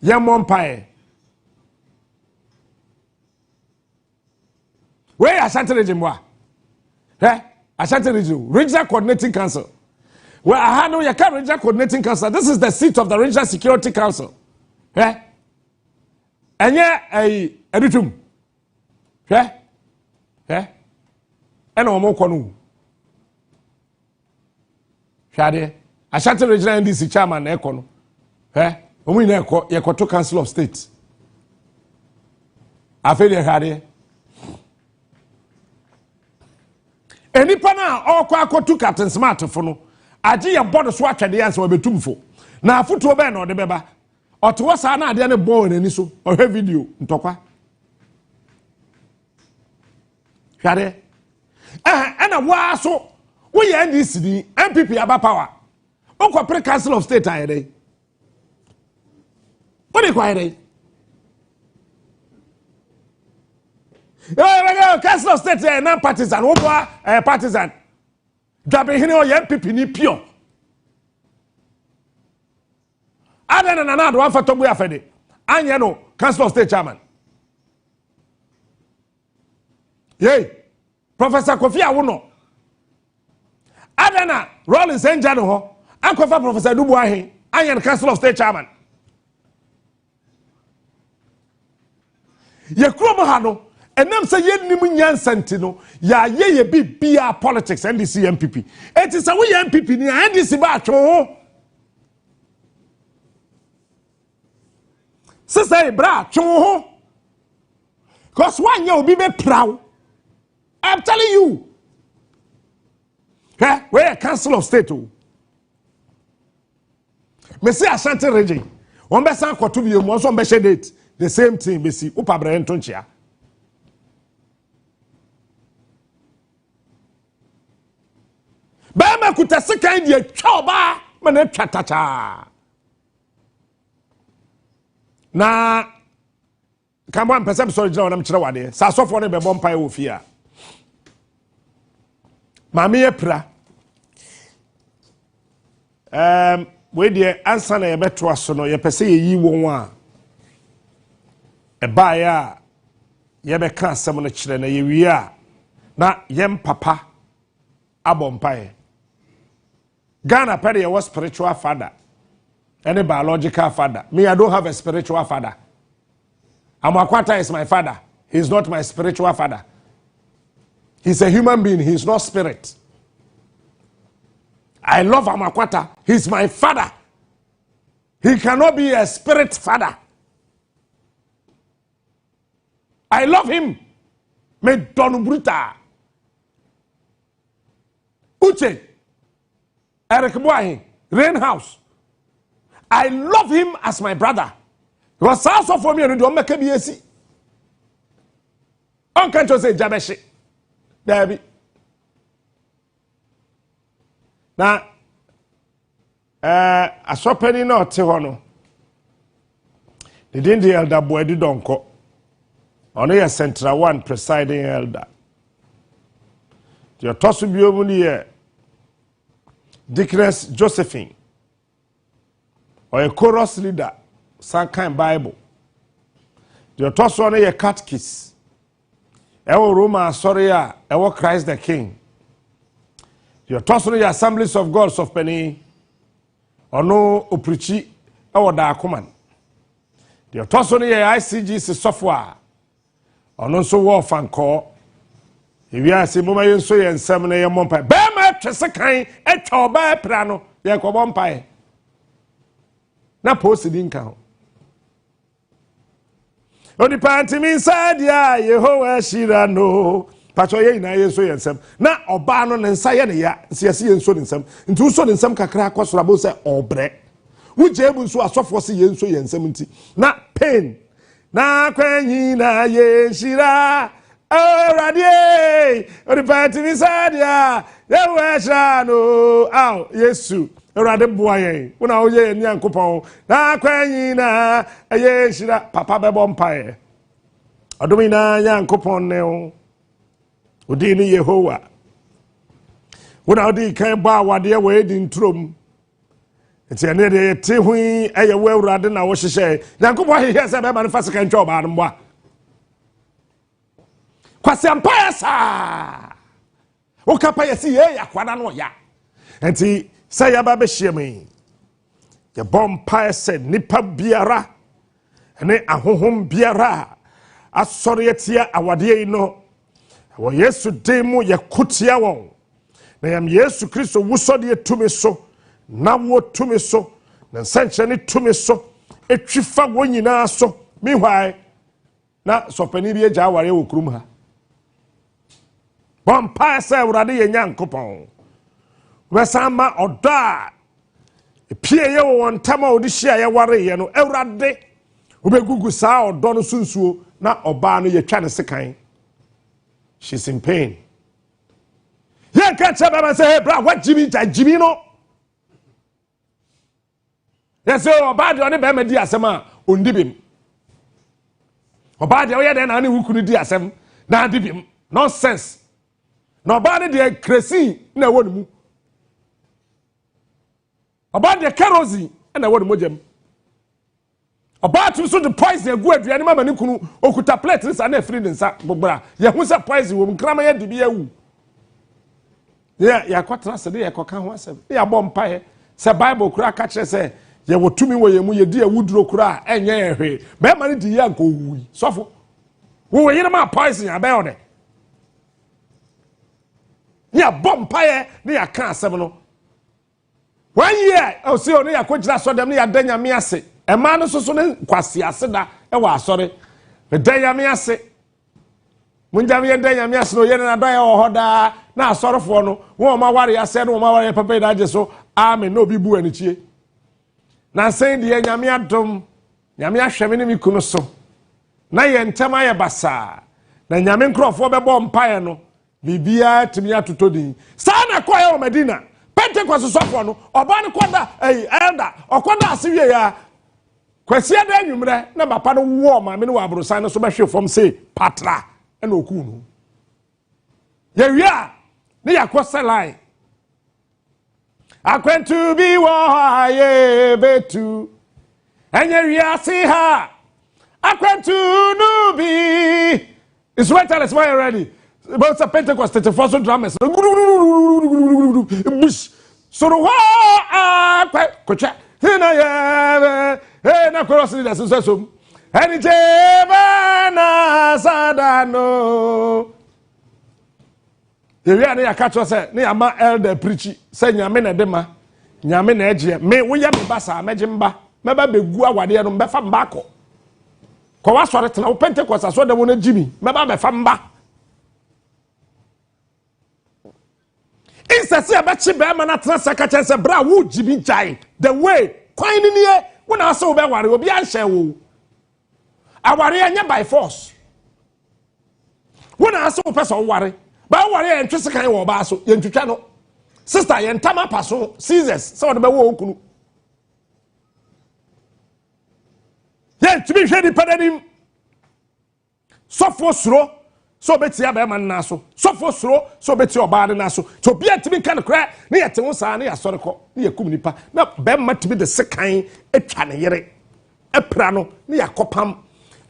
ye mompae we Ashanti Region mo Ashanti Regional Coordinating Council. Well, I know your regional coordinating council. This is the seat of the Regional Security Council. And a editum. And no more conu. Shade. Ashanti Regional NDC chairman Ekono. We know Yakoto Council of State. I feel you had any pana or Kwakotu Captain Smart for no. Aji ya bodo so atwede yanse obetumfo na afuto be na ode beba oto sa na ade ne bo nani so ohwe video ntokwa hware na wa so wo ye NDC di MPP aba power okwa pre Council of State ayede what dey kwire Council of State na partisan wo boa partisan dabe hene o ye MPP ni pure ada na do afa to bu afede anye no Council of State chairman yey Professor Kofi Awono ada na Rollins enja no ho akofa Professor Dubu ahe anye no Council of State chairman ye kromo ha no enam say yenim nyansanti no ya ye bibia politics NDC MPP it is a we MPP ni NDC ba atwo say bra atwo cause one ye obi be proud I'm telling you where Council of State me say Ashanti region one be san kwoto bi mo so be share date the same thing be see upa bra entonchia Bama kuta second year choba mane twatacha na kamwa mpese sorry jina wanam kire wade sa sofo ne be bompa e ofia mame epra we de ansa na ye beto aso no ye pese ye yi won a e ba ya ye be ka asem no kire na ye wi a na yem papa abompa Ghana Perry was spiritual father and biological father. Me, I don't have a spiritual father. Amakwata is my father. He's not my spiritual father. He's a human being. He's not spirit. I love Amakwata. He's my father. He cannot be a spirit father. I love him. Me Don Bruta. Uche. Eric Boy, Rain House. I love him as my brother. He was also for me and don't make a BSc. Uncle Jose Jabeshi. Debbie. Now, a shopping not Tihono. The Dindi elder boy did donko. Only a Central One presiding elder. The Tosubio Dickness Josephine, or a chorus leader, some kind Bible. The toss on a catechist. Ewo Roma, sorry, Ewo Christ the King. The toss on the Assemblies of God of Penny, or no Uprichi, Ewo Dakuman. The toss on the ICGC software, or no so wolf and call. If you are saying, Mama, so and 7 a.m. Mompai. Bema Chesakai, a choba prano, Yakobompai. Na posted in count. On the party inside, ya, Yehovah Shirano, Pachoye, na so and some. Na Obano and Sayania, CSC and so in some, and two son in some Kakra Cosrabose or bread. Which able to a soft was and so and 70. Na pain. Na Quenina, ye, Shira. Oh, radie! Oh, the party inside ya. There was no. Oh, yes, Rade boy. When I was a young couple. Na quenina. Yes, Papa Bebompire. Adomina young coupon neo. Udini Yehovah. When I did came by what they were in trum. It's a near the Tihui, a well rather than I was to say. Young couple hears a manifest can job out of what. Kwasi empire sa o kapa yesi ye yakwada no ya enti say ya ba be hye ye bompa said nipa biara ene ahohom biara asori etia awade no wo Yesu demu ye kutia won na yam Yesu Kristo wusode etumi so na wo tumi so na nsanche ne tumi so etwifa wo nyina so mihwai na sopani bi eja aware wo kurum ha Bompa say urade ye nyankopon. Wesama oda. Pie ye wo ntama odi hia ye ware ye no urade. Obegugu sa odo no sunsuo na oba no ye twa ne sekan. She's in pain. Ye ka chaba say hey bra what Jimmy no. Yes oba de oni be ma di asem a ondibim. Oba de wo ye de na ne wukunu di asem. na adibim nonsense na oba ne de crazy na ewo ne mu oba de kerosene na ewo ne mojam oba tu so the poison egu aduane mama ne kunu okuta plate nsa na afiri ne nsa gbobra ye hu se poison wo nkrama ye dibi awu ya kwatra se de ye koka ho asem ya bɔ mpae se bible kura ka kire se ye wotumi wo ye mu ye di awuduro kura enye ehwe be ma ne di ya nko wu sofo wo ye ma poison ya be ode ya bɔ mpae ne ya ka asem no 1 year o se o ne ya kojira so dem ne ya danya me ase ema no soso ne kwase ase da e wa asore me danya me ase munjam ye danya me ase no ye na do ye ho da na asorofo no wo ma ware ase no ma ware papa da age so amen no bi bu ani chie na sen de nyame adom nyame ahweme ne mi kunu so na ye ntema ye basa na nyame nkrofo bebo mpae no bibia timi atotodin sa na koye o Medina Pentecost sofo no oba ne koda elder okoda ase wie ya kwasi ada anwumre na papa no wo ma me no wabrosan no so behwe fom say patra na oku no ye wia ne yakose line akwentu bi wo haye betu enye wia si ha akwentu no bi is right tell us why already about the Pentecost 34 so dramas so wa kocha na ye na cross the so eni jeba na sadano ewia na yakacho se na yama elder preach se nyame na dema nyame na eje me wo ya me basa meje mba meba begu awade no mbefa mba ko wa sore tena wo Pentecost aso dem na jimi meba befa mba insase abachi be ma na tena sakacha se bra wo jimi jai the way kwan ni ne wo na aso be ware obi anhye wo aware anya by force wo na aso person ware ba ware entwese kan wo ba so yentwitwa no sister yentama paso Caesars so de be wo okunu yentumi hwe di padanim sofo suro so beti ya be man na so sofo suro so beti oba de na so to bia timi kan kra ne yete wo sa ne ya sore ko ne yakum nipa na be matimi de sekan etwa ne yere epra no ne yakopam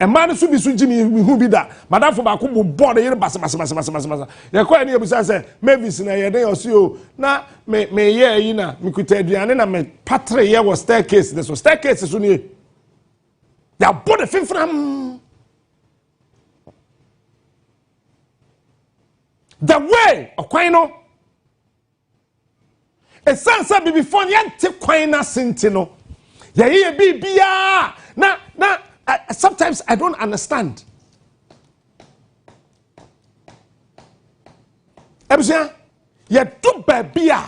ema ne so bi so jimi hu bi da madafo ba ko bo board yere bas ye ko ene yebusa se Mavis na ye den osio na me ye yi na me kuta aduane na me patre ye wo staircase de so staircase so ne ya bode fimfram the way okwan no esansa before yente kwan na senti no ye bibia na sometimes I don't understand. Ebusia ye do babia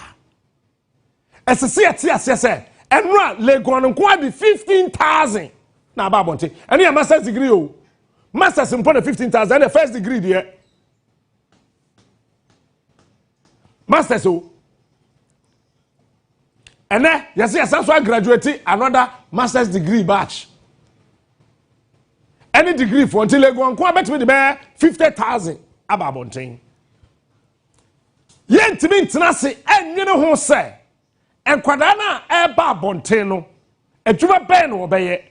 esese ase enra legon nko adi 15,000 na ba bonte ene ya master's degree o master's mpo na 15,000 and the first degree there masters o ene yes so graduate another master's degree batch any degree for until they go on quite between the 50,000 ababontin. Yent me tenase enye no ho se enkwada na eba bontin no adwuma ben no obeye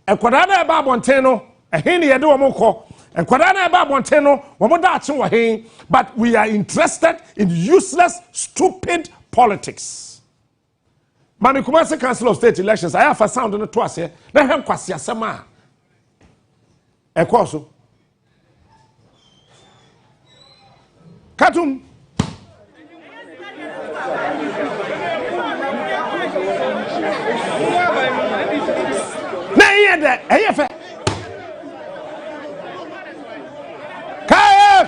enkwada na eba bontin no ehe ne yede wo mokọ enkwada na eba bontin no wo mo da ache wo he but we are interested in useless stupid politics. Mami Kumasi Council of State elections I have a sound no to ase na hem kwase asema ekoso katum na yede eyefe kayo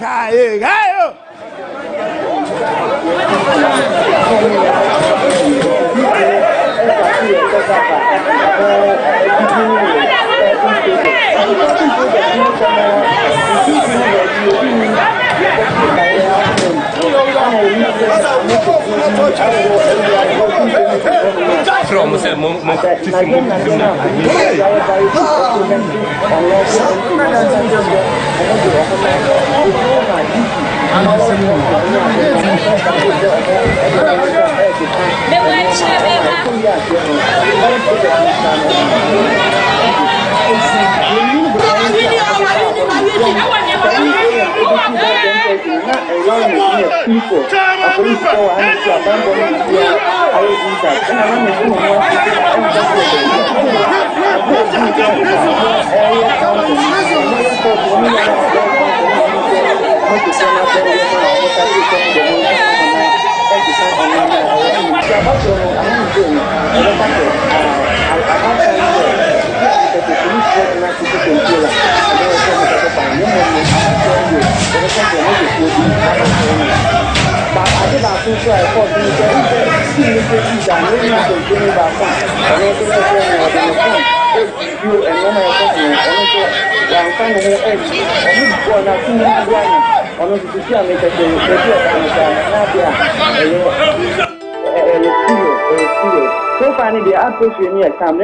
So finally, the approach you need come.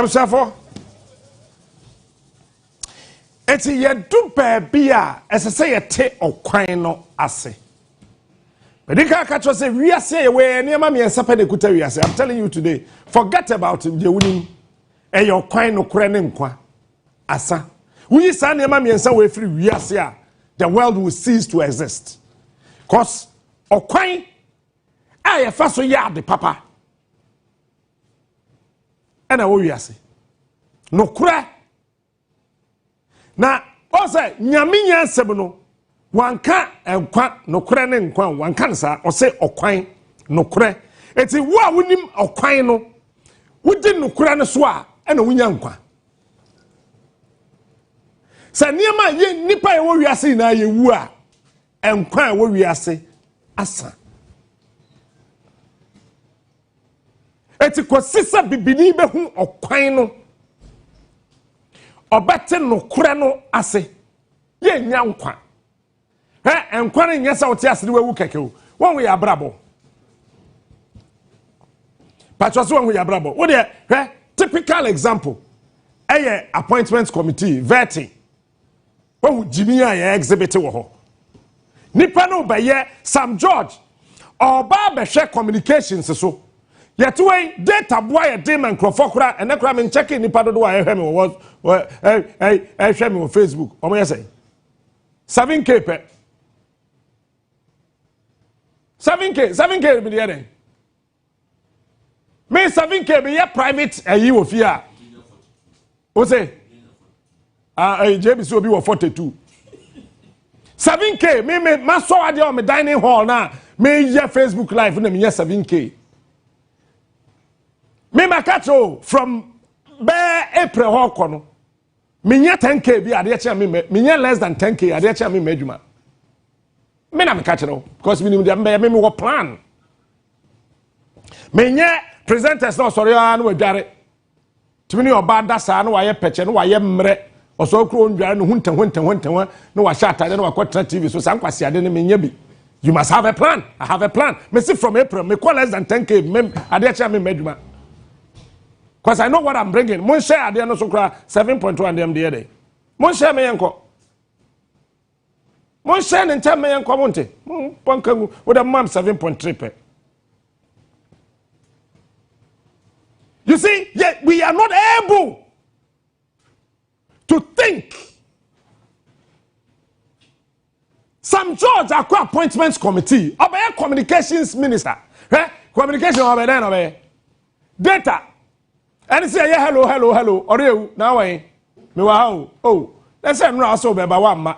Safo eti ye du baabi a esese ye te okwan no ase medika ka cho se wiase ye we niam me ensape de kuta wiase. I'm telling you today, forget about the wunim e your okwan no kure ne nkwa asa we sa niam me ensa we free wiase a the world will cease to exist, cause okwan a ye fa so ya de papa ena wo wiase no kura na o say nyame nyansem no wanka enkwa no kura ne nkwa wanka nsa o say okwan no kura eti wo a wonim okwan no wodi no kura ne so a ena wonya nkwa sa niema ye nipa ye wo wiase na ye wu a enkwa wo wiase asa eti kosisa bibini behu okwan no obete no kura no ase ye nya nkwa enkwa ne nyesa wote ase wewu keke o won we abrabo patroso won we abrabo wo de typical example appointments committee vetting won jimi ya exhibit wo ho nipa no be ye Sam George oba be hwe communications so yet way data boy a dim and crofokra and nekra me checking nipa do wa ehwe me was ehwe me on Facebook omo say 7k pe 7k be there me 7k be your private ayi wo fi a o say JBC obi wo 42 7k me maso ade on me dining hall na me ye Facebook live na me 7k me makacho from April hoko no me nya 10k bi ade eche me nya less than 10k ade eche me adwuma me na me kacho because me nim de me wo plan menye presenters no sorry an we dware timi oba da saa no waye peche no waye mre oso kro ndware no hunten no wa sha atade no wakota TV so san kwase ade no menye bi. You must have a plan. I have a plan. Me see from April, me call less than 10K. Me adecha me meduma. Because I know what I'm bringing. Mon share ade no so kra 7.1 dem de day. Mon share me yanko. Mon share in time me yanko monte. Mon pankangu with a mom 7.3 pe. You see, yet we are not able to think. Some judge akwa appointments committee, obey communications minister. Communication obey then obey. Data. And say yeah hello. Or you now me wa oh. Let's say no also be ba wa ma.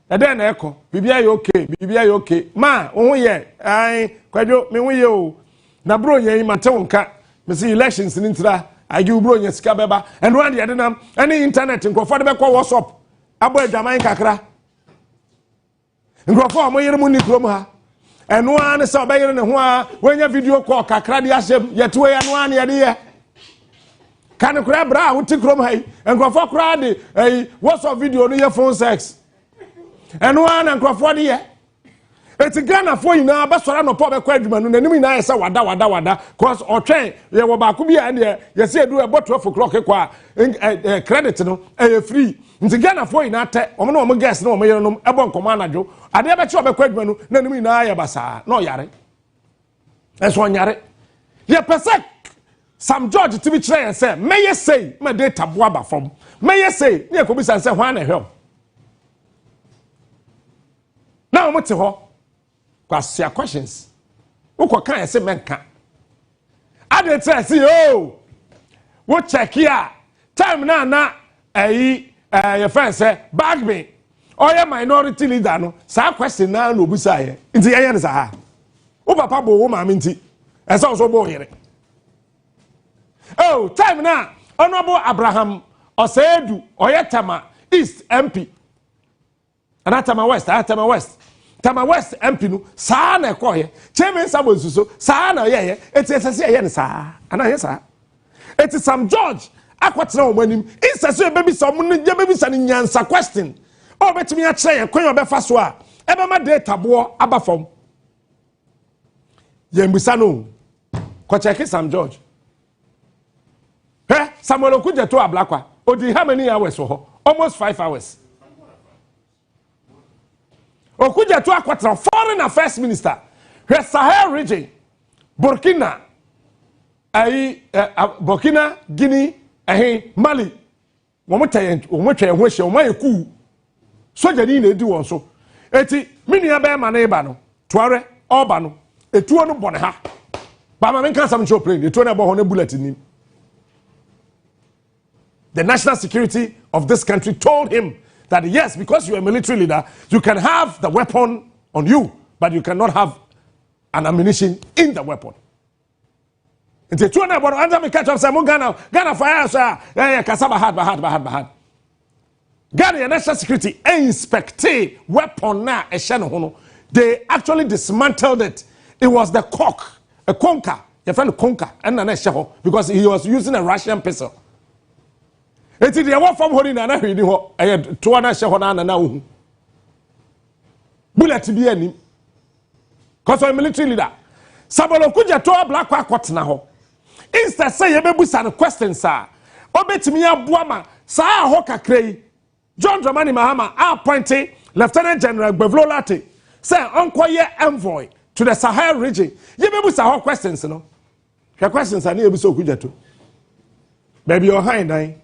E den echo. Bibia you okay. Ma, wo ye. Ai, kwadwo me wo ye o. Na bro ye mate wonka. Me see elections ni ntira. I give bro ye sika beba. And one the dem any internet nkofo de be call WhatsApp. Abo adwaman kakra. Nkrofo amoyere mu ni krom ha eno an se obeyere ne ho a wenya video call kakra de ahyem yeto ya no an ye de ye kan kra bra wo ti krom ha nkrofo kra de WhatsApp video no ye phone sex eno an nkrofo de ye eti Ghana fo ina ba sora no po be kwa adwuma no nanim ina ye se wada cause otwen ye wo ba ko bi an de ye se edu e bot 12 o'clock kwa credit no free nti Ghana fo ina te omo no omo guest no omo yere no ebo nkomo anadwo ade be che obekwa adwuma no nanim ina ye basa no yare eso nyare ye pese Sam George to be try and say may you say my data boaba from may you say ne ko bi san say hwan na hwe na omo te ho kwasia questions woko kan say menka ade try say oh wo check here time na your friend say bag me or your minority leader no sa question na no busa ye nti ye ne sa wo papa bo wo ma nti e so bo yere oh time na honorable Abraham Osedu oyetama East MP anatama West Tama West MP no saa na ekoye chairman sabo nsuso saa na ye eti esese ye ne saa ana ye saa eti Sam George akwatena o manim insese bebi so mo ne bebi sa ne nyansa question o betimi a kire ye kwen obefa so a ebe ma data bo aba fom ye mbisa no ko check Sam George Samuel Okudje to ablakwa odi how many hours ho almost 5 hours Okudje to akwatra foreign affairs minister the Sahel region Burkina Burkina Guinea Mali womotay womotwe ho hye womayeku soja ni na edi won so eti minua be ma na iba no toare oba no etuo no bone ha ba ma menka sam cho plane etuo na bo ho na bullet ni. The national security of this country told him that yes, because you are a military leader, you can have the weapon on you, but you cannot have an ammunition in the weapon. And the two about under me catch up say Ghana fire sir kasaba hard. Ghana national security inspect weapon na ehye no. They actually dismantled it. It was the a conker, your friend conker, and na ehye ho because he was using a Russian pistol. Eti de wo fam hori na na hwedi ho to na hye ho na na hu bullet bi anim cause of military leader Samuel Okudje to black akotena ho instead say ye bebusa no questions a obetimi aboa ma saa ho kakrai John Dramani Mahama appointed Lieutenant General Gbevlo Late say onkoye envoy to the Sahel region ye bebusa ho questions no the questions are na ebusa Okudje to baby your hand dan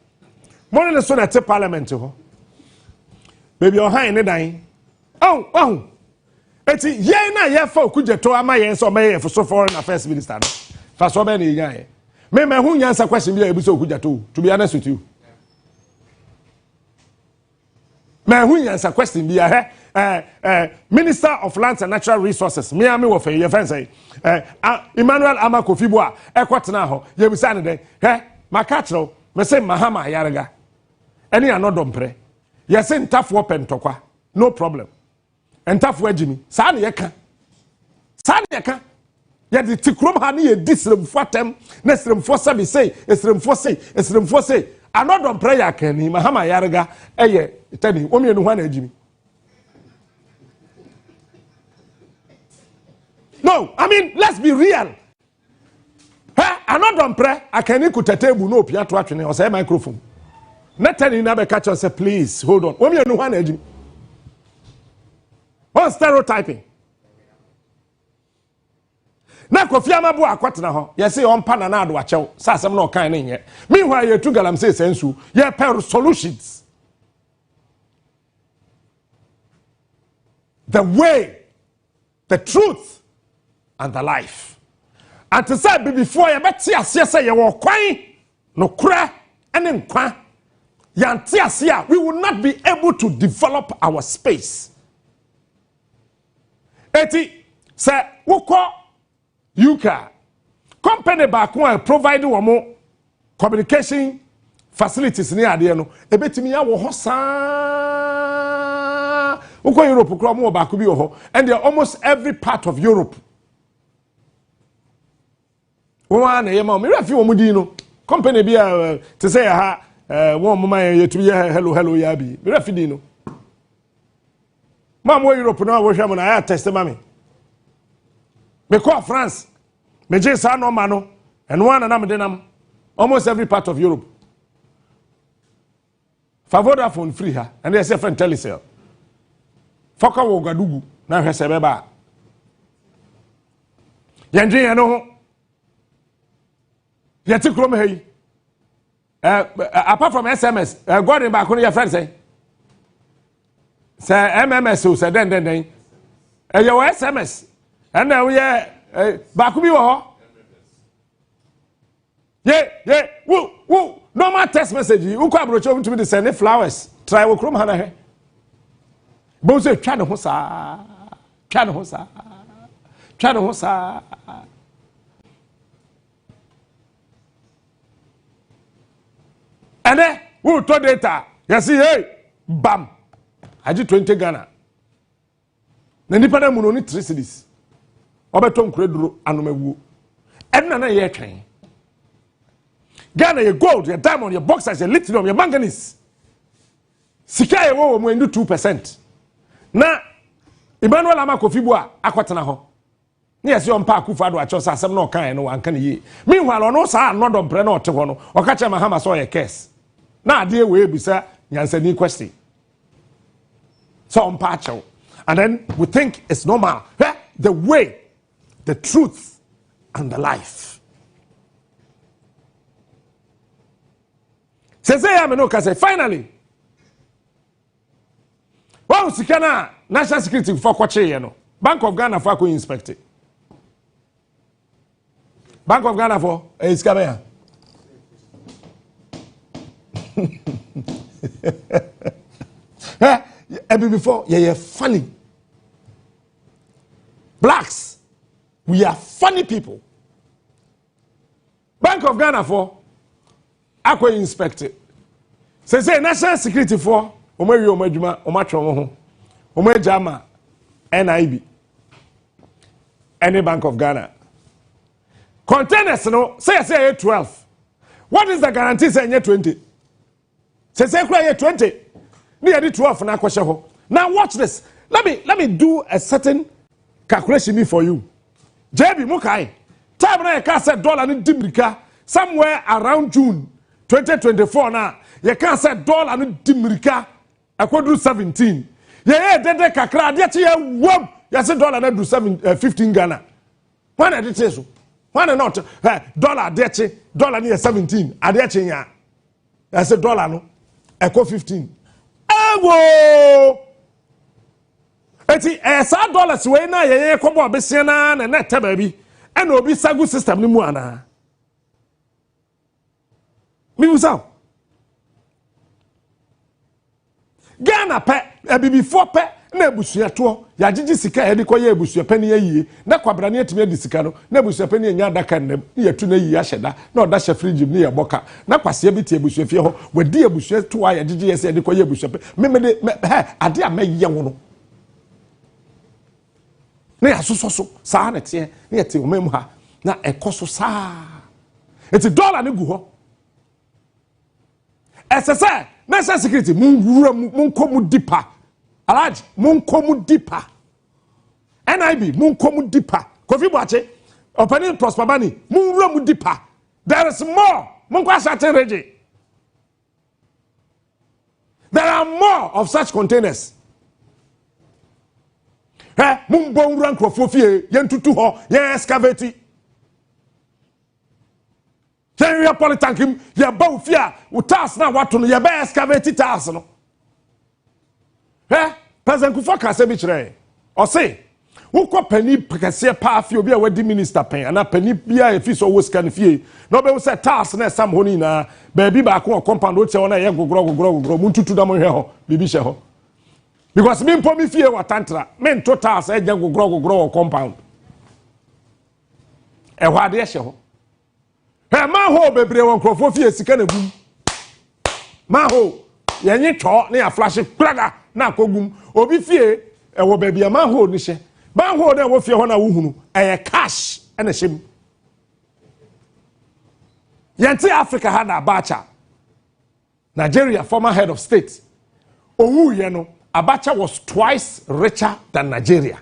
Morning the son at the parliament ho. Baby your hand dan. Oh. Eti ye na ye fa Okudje to ama ye so me for so foreign affairs minister no. Fa so be na nya ye. Me hu nyansa question bi e bi so Okudje to be honest with you. Me hu nyansa question bi Minister of Lands and Natural Resources. Me am wo fa ye fan say. Emmanuel Amakofibo a ekotena ho. Ye bi sa ne den. Makachro me say Mahama Yarega. Any another dompre. Yes, in tough weapon tokwa. No problem. And tough wedging. San yeka. ya de tikrom ha ne ye disremfo atem na sremfo sabi say esremfo say anodon prayer kan ni mahama yarega eye tani omienu ho na agimi. No, I mean, let's be real. Another prayer, I can equal table no piano to actually or say microphone. Not telling you catch us say, please hold on. What me no one edge? One stereotyping. Na Kofi Amabu akwatena ho. Ye say on pan na ado achew. Sa asem na o kan na nye. Meanwhile you two galam say sensu. Ye pair solutions. The way, the truth, and the life. And to say before you bet say you walk kwan no kra and nkwa yantia we will not be able to develop our space. Eti say woko yuka company back one provide one communication facilities ni ade no ebetimi ya wo ho saa woko Europe kro mo back bi wo ho and they are almost every part of Europe. One yema me refi wo mudi no company bia to say ha one mama yetu ye hello ya bi me refi di no mam wo Europe na wo hwam na ya test mami me call France me je sa no ma no and one na me denam almost every part of Europe Vodafone free ha and they say friend Telecel foka wo gadugu na hwese beba yandwe ya no yeti krom hey apart from SMS God in back on your friend say MMS so say den your SMS and now we back bi wo yeah woo normal text message you kwa brocho to me send flowers try wo krom hana he bo say twa ne ho sa and then who told data? You see, hey, bam, I did 20 Ghana. The Nipana Munoni 3 cities. Obeton Credro Anomewu. And none year train. Ghana, your gold, your diamond, your boxers, your lithium, your manganese. Sika wo mo ndu 2%. Na Emmanuel Amakofibua akwatana ho. Na yesi on pa akufa do acho asem na okan no anka ne yi. Meanwhile ono sa anodom mpre na ote ho no. Okache mahama so ye case. Na ade we bisa nyansani question. So on pacho. And then we think it's normal. The way, the truth, and the life. Say finally. Wow, sikana national security for kwache no. Bank of Ghana for ko inspect it. Bank of Ghana for is coming. Before you're funny. Blacks, we are funny people. Bank of Ghana for Aqua inspected. Say national security for Omewi Omejuma Omatro Omejama NIB. Any Bank of Ghana. Containers no say 12. What is the guarantee say 20? Say 20. Near 12 na kwashe ho. Now watch this. Let me do a certain calculation for you. JB Mukai. Time na ka say dollar ni dimrika somewhere around June 2024 na. You can say dollar ni dimrika akodu 17. Ye dede kakra de che wom. You say dollar na do 15 Ghana. When I did so. When not dollar de che dollar ni 17. Ade che nya. I say dollar no eko 15. Ewo eti esa dollars we na ye kobo obesia na na teba bi e na obi sagu system ni mu ana mi busa Ghana pe ebibi fo pe na ebusua to ya gigi sika e de koye ebusua pe ne yie na kwabra ne etime de sika no na ebusua pe ne nya daka nem ne yetu na yie ahyeda na oda fridge ni ye boka na kwase bi tie ebusua fie ho wadi ebusua to ya gigi yese de koye ebusua pe me de ade a maye wo no na ya so saa na tie na yete omem ha na ekoso saa eti dollar ne gu ho esese national security mun komu deeper alaji mun komu deeper NIB mun komu deeper Kofi Boache opening Prosper Bani mun deeper there is more mun kwa certain region there are more of such containers mun bon ran krofo fie yentutu ho ye excavate General Polytankim ye ba fia wo task na wato no ye ba excavate task no President Kufuor ka se bi kire o say wo ko pani pekese pa fie obi a wadi minister pen ana pani bia e fi so wo scan fie no be wo say task na sam ho ni na ba bi ba ko compound wo che wo na ye gogoro mun tutu da mo hwe ho bibi she ho because me mpo me fie watantra me total say je gogoro compound e hwa de she ho ma ho bebre won krofo fie sika na gum ma ho yenye cho na ya flash klaga na akogum obi fie e wo ba bia ma ho ni she ba ho na wo fie ho na wo hunu e cash e na shem yenti Africa had Abacha Nigeria former head of state owu ye no Abacha was twice richer than Nigeria.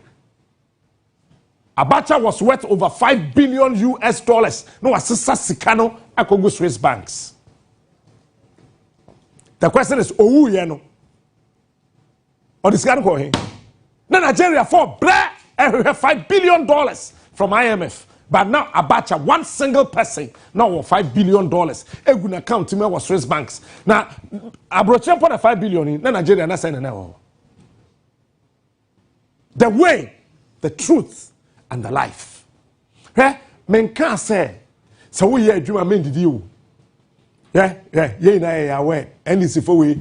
Abacha was worth over $5 billion. No assisa sikano akogo Swiss banks. The question is, owu yeno. Or this guy go here. Now Nigeria for $5 billion from IMF. But now Abacha, one single person, now $5 billion. Eguna account me was Swiss banks. Now abroche for the $5 billion. Now Nigeria na saying now. The way, the truth, and the life. Men can't say, so we are doing a men did you. Yeah, na aware. And it's if we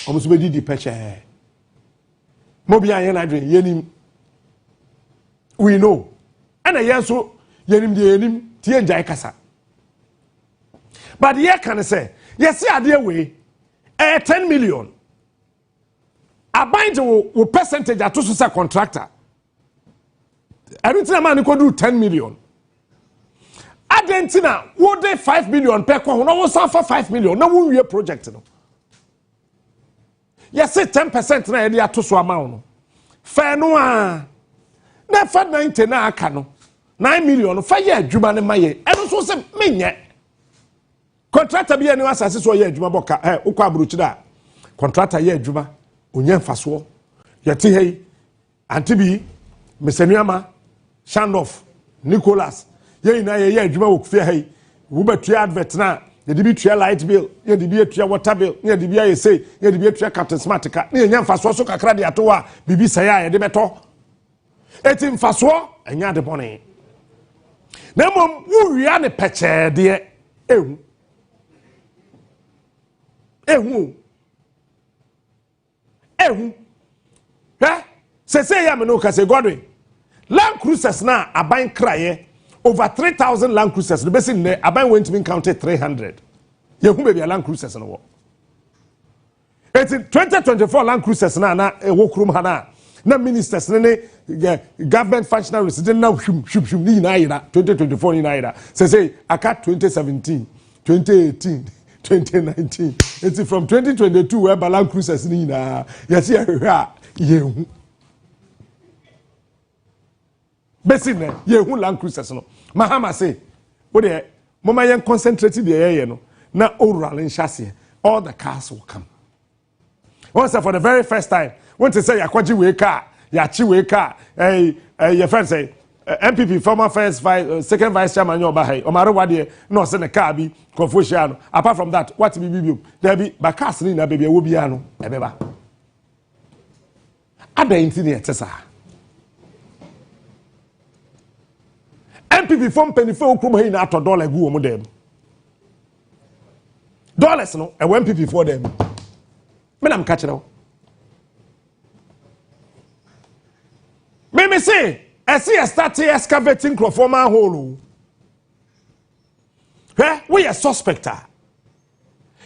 almost be the picture. Mobia yen adwin yenim. We know. And a yeso yenim de yenim tie njai kasa. But here can I say, yes, idea way 10 million. Abind wo percentage at to contractor. Everything a man could do 10 million. Argentina, what they 5 million per co, no was for 5 million. No one year project. No. Yes, say 10% na idea to so amount. Fair no. Na fa 90 na aka no. 9 million fa ye adwuma ne maye. Eno so se menye. Contractor bi ene asase so ye adwuma boka ukwa abrochi da. Contractor ye adwuma onye mfaso. Yeti hei antibi mesenuama Shandoff Nicholas ye na ye adwuma wo kufia hei wo betua advert na ye de bi tua light bill ye de bi tua water bill ye de bi ye say ye de bi tua captain smart ka na ye mfaso so kakra de ato a bibi sai a ye de beto eti mfaso enya de bone na mom wo wia ne peche de ehu say ya me no ka say Godwin Land Cruisers na aban kraye over 3,000 Land Cruisers the basin ne aban went to be counted 300 ye hu be Land Cruisers no wo it's 2024 Land Cruisers na wo krum ha na ministers ne government functionaries didn't now shum ni na ira 2024 ni na ira say aka 2017 2018 2019 it's from 2022 where Land Cruisers ni na yes ye hu Besine, ye hu Land Cruisers no. Mahama say, what the mama yen concentrated the air no. Na oral in chassis, all the cars will come. Once for the very first time, want to say yakwaji we car, yachi we car, your friend say MPP former second vice chairman your bahai, Omaro Wadi, no send a car be Confuciano. Apart from that, what be there be bakas na baby wobiano, ebeba. Ada intini etesa. MPP from penifo krum he na to dollar gu omo dem. Dollars no e MPP for them. Me nam catch now. Me say, I see a start excavating crofoma hole. We a suspector.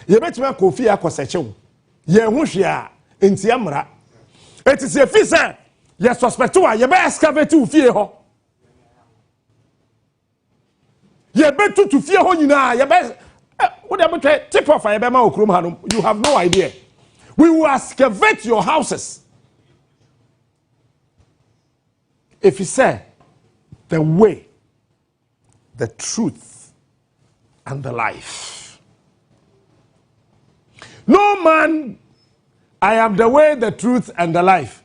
Ye betima Kofi akoseche wo. Ye hu hwe a enti amra. It is a fisa Yes, suspect wa ye be excavate u fie ho. Ye be to fie ho nyina ye be what am I tip off ye be ma okrom ha no. You have no idea. We will excavate your houses. If you say the way, the truth, and the life. No man, I am the way, the truth, and the life.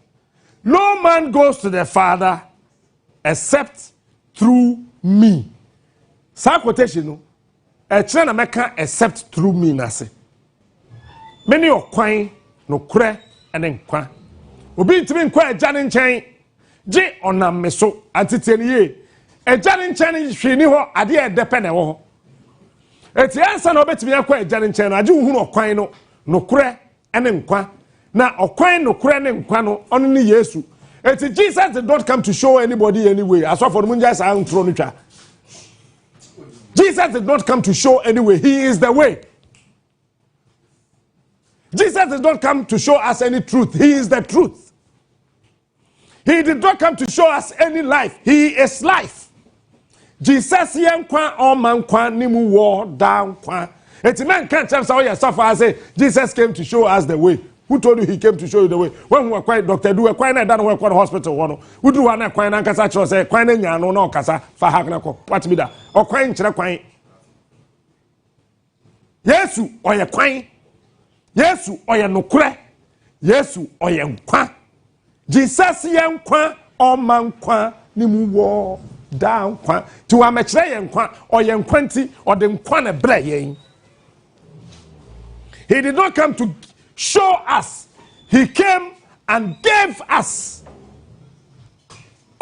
No man goes to the Father except through me. Sa quotation no, e kire na meka except through me na se. Many okwan no kure ene nkwa. Obi ntimi nkwa agya ne nkyɛn. Gye onam me so antitieni ye. Agya ne nkyɛn hwini ho ade e depe na wo ho. Eti ansa na obetimi akwa agya ne nkyɛn no agye hu no okwan no no kure ene nkwa. Na okwan no kure ne nkwa no ono ne Yesu. Eti Jesus did not come to show anybody anyway. Aso for munja sa ntro no twa. Jesus did not come to show anyway. He is the way. Jesus did not come to show us any truth. He is the truth. He did not come to show us any life. He is life. Jesus yenkwa o mankwa nimu wo down kwa. Eti man can't tell say suffer and say Jesus came to show us the way. Who told you he came to show you the way? When we were quiet, Doctor do a quiet na dan work hospital one. Who do one quiet na kasa cho say quiet nya no na kasa fa hak na ko. What be that? O quiet nkyere quiet. Yesu oye quiet. Yesu oye nokure. Yesu oye nkwa. Jesus ye nkwa o mankwa ni mu wo da nkwa. Ti wa mekire ye nkwa oye nkwanti o de nkwa na bra yen. He did not come to show us. He came and gave us.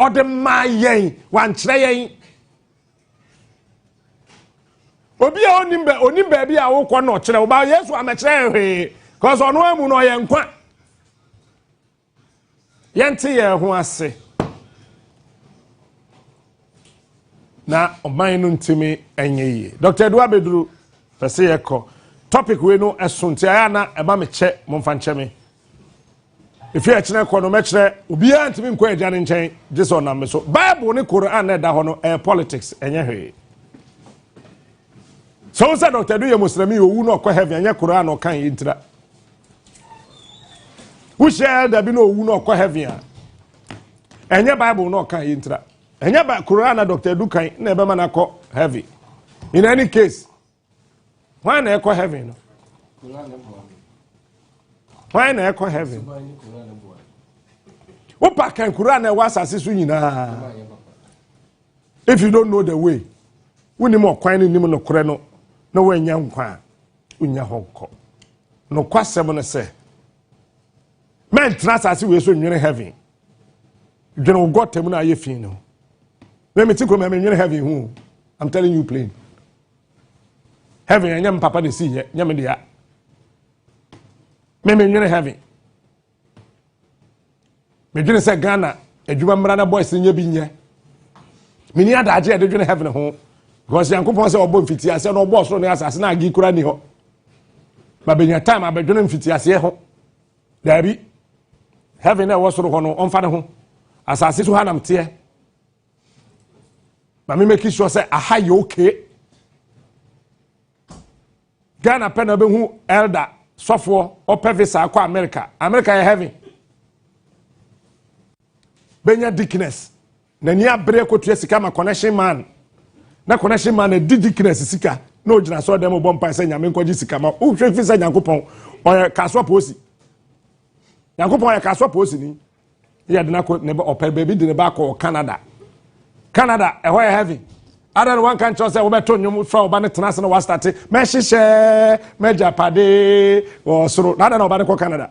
Or the mayen one train. Obi onimbe bi a wo kɔ no kyerɛ wo ba Yesu amɛkyerɛ hwe cause ɔno amu no yɛ nkwa yɛnte yɛ ho ase na ɔman no ntimi enye yi Dr. Edua Beduru pɛsɛ yɛkɔ topic we no ɛso nti aya na ɛba me kyɛ momfa nkyɛ me efi ɛkyerɛ kɔ no mɛkyerɛ obi a ntimi nkɔ agya ne nkyɛn gye sɛ ɔnam me so Bible ne Quran na ɛda hɔ no politics enye hwe. So said Dr. Do you Muslim you no ko heaven anya Quran no kan yintra. Who share there be no no ko heaven. Anya Bible no kan yintra. Anya ba Quran na Dr. Do kan na be man akọ heaven. In any case, why na ekọ heaven no? Why na ekọ heaven? Who pack kan Quran na wasase so nyina. If you don't know the way, we ni mo kwan ni mo no kore no. No way nkwa unya honko no kwasem no se men transase we so nwene heaven dwene go tem na ayefin no me metiko me nwene heaven hu I'm telling you plain heaven anyam papa de si ye nyam de ya me nwene heaven me dwene se Ghana adwuma mra na boys nya bi nye me ni adaje de dwene heaven ho because yankopon say obo mfiti ase no obo so no asase na agi kura ni ho ba benya time abedwene mfiti ase ho dabi heaven na wo so ho no onfa ne ho asase so hanam te ba me make sure say aha you okay Ghana pe na be hu elder sofo ope visa akwa America ya heaven benya dickness na ni abre ko tu sika ma connection man na connection man na didikness sika na ogina so dem bo mpan se nyame nkoji sika ma o hwe fi se nyankopon o kaso posi nyankopon ya kaso posi ni ya de na ko ne opel baby de ne ba ko Canada e ho ya heaven other one can just say we beto nyum fra oba ne tena se na wa start me hihye me japade o soro na na oba ne ko Canada